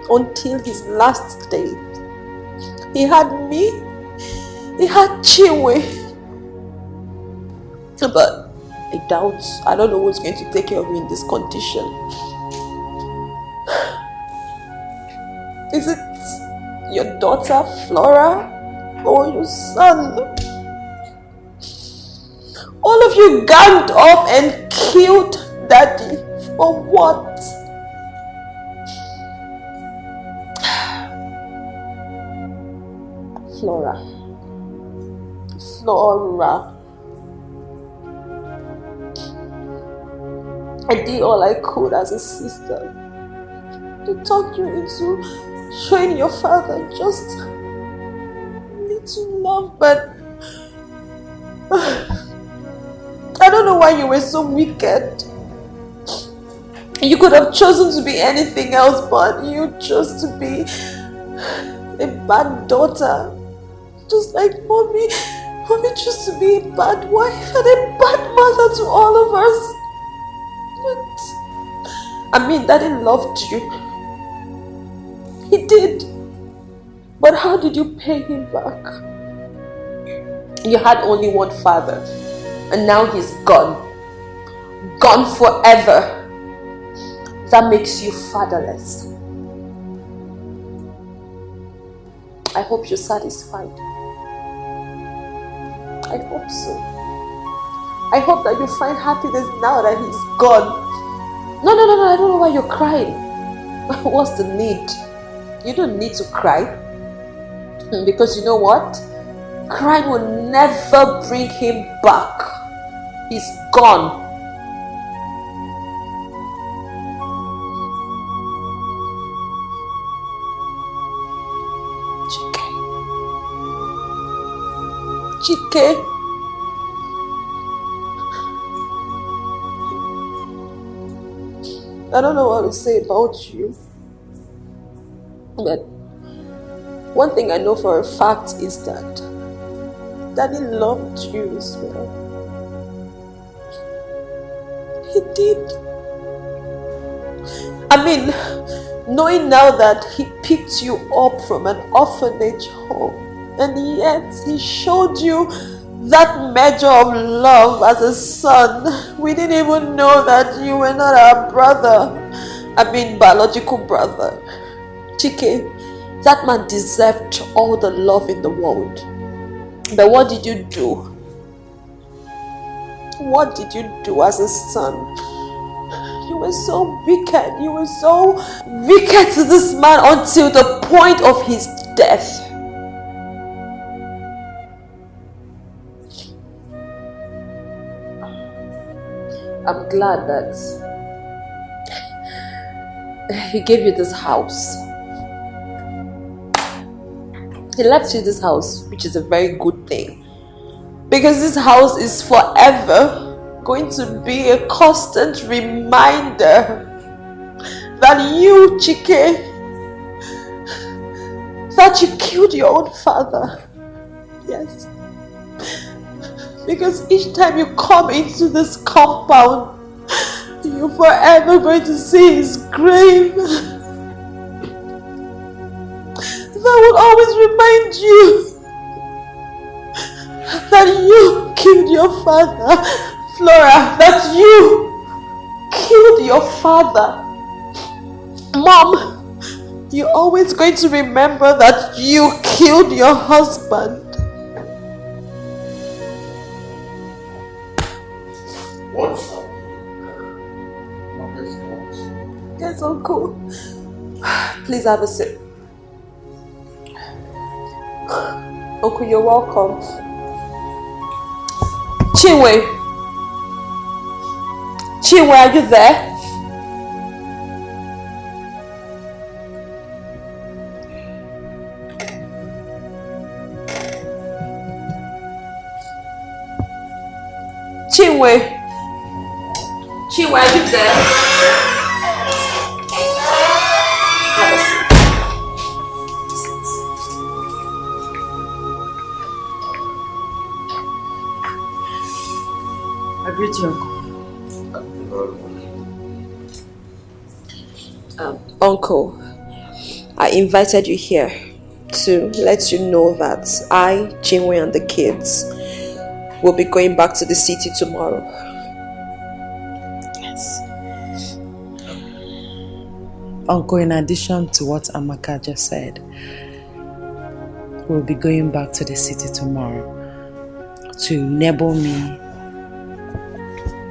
until his last day. He had me, he had Chinwe, but I don't know who's going to take care of me in this condition. Is it your daughter Flora or your son? All of you ganged up and killed Daddy. For what? Flora. I did all I could as a sister to talk you into showing your father just little love, but I don't know why you were so wicked. You could have chosen to be anything else, but you chose to be a bad daughter. Just like Mommy. Mommy chose to be a bad wife and a bad mother to all of us. But, Daddy loved you. He did. But how did you pay him back? You had only one father. And now he's gone. Gone forever. That makes you fatherless. I hope you're satisfied. I hope so. I hope that you find happiness now that he's gone. No, I don't know why you're crying. What's the need? You don't need to cry. Because you know what? Crying will never bring him back. He's gone. Chike. I don't know what to say about you. But one thing I know for a fact is that Daddy loved you as well. He did. Knowing now that he picked you up from an orphanage home, and yet he showed you that measure of love as a son. We didn't even know that you were not our brother. Biological brother. Chike, that man deserved all the love in the world. But what did you do? What did you do as a son? You were so wicked. You were so wicked to this man until the point of his death. I'm glad that he gave you this house. He left you this house, which is a very good thing. Because this house is forever going to be a constant reminder that you, Chike, that you killed your own father. Yes. Because each time you come into this compound, you're forever going to see his grave. That will always remind you that you killed your father. Flora, that you killed your father. Mom, you're always going to remember that you killed your husband. What? Yes, Uncle. Please have a sip. Uncle, you're welcome. Chinwe, are you there? Chinwe, are you there? Have a seat. I greet you, Uncle. Uncle, I invited you here to let you know that I, Chinwe, and the kids will be going back to the city tomorrow. Yes. Uncle, in addition to what Amaka just said, we'll be going back to the city tomorrow to enable me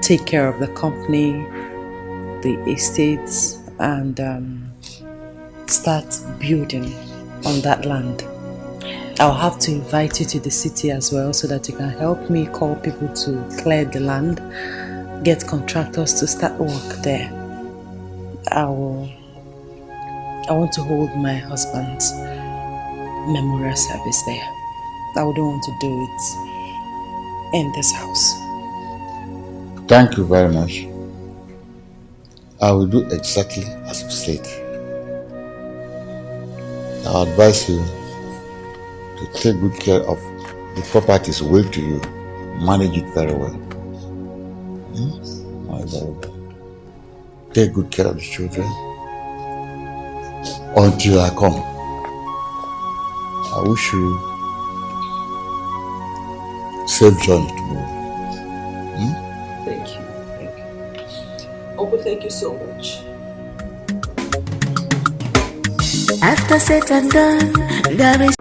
take care of the company, the estates, and start building on that land. I'll have to invite you to the city as well so that you can help me call people to clear the land, get contractors to start work there. I want to hold my husband's memorial service there. I wouldn't want to do it in this house. Thank you very much. I will do exactly as you said. I advise you to take good care of the properties willed to you. Manage it very well. Take good care of the children until I come. I wish you safe journey tomorrow. Thank you. Uncle, thank you so much. After said and done, there is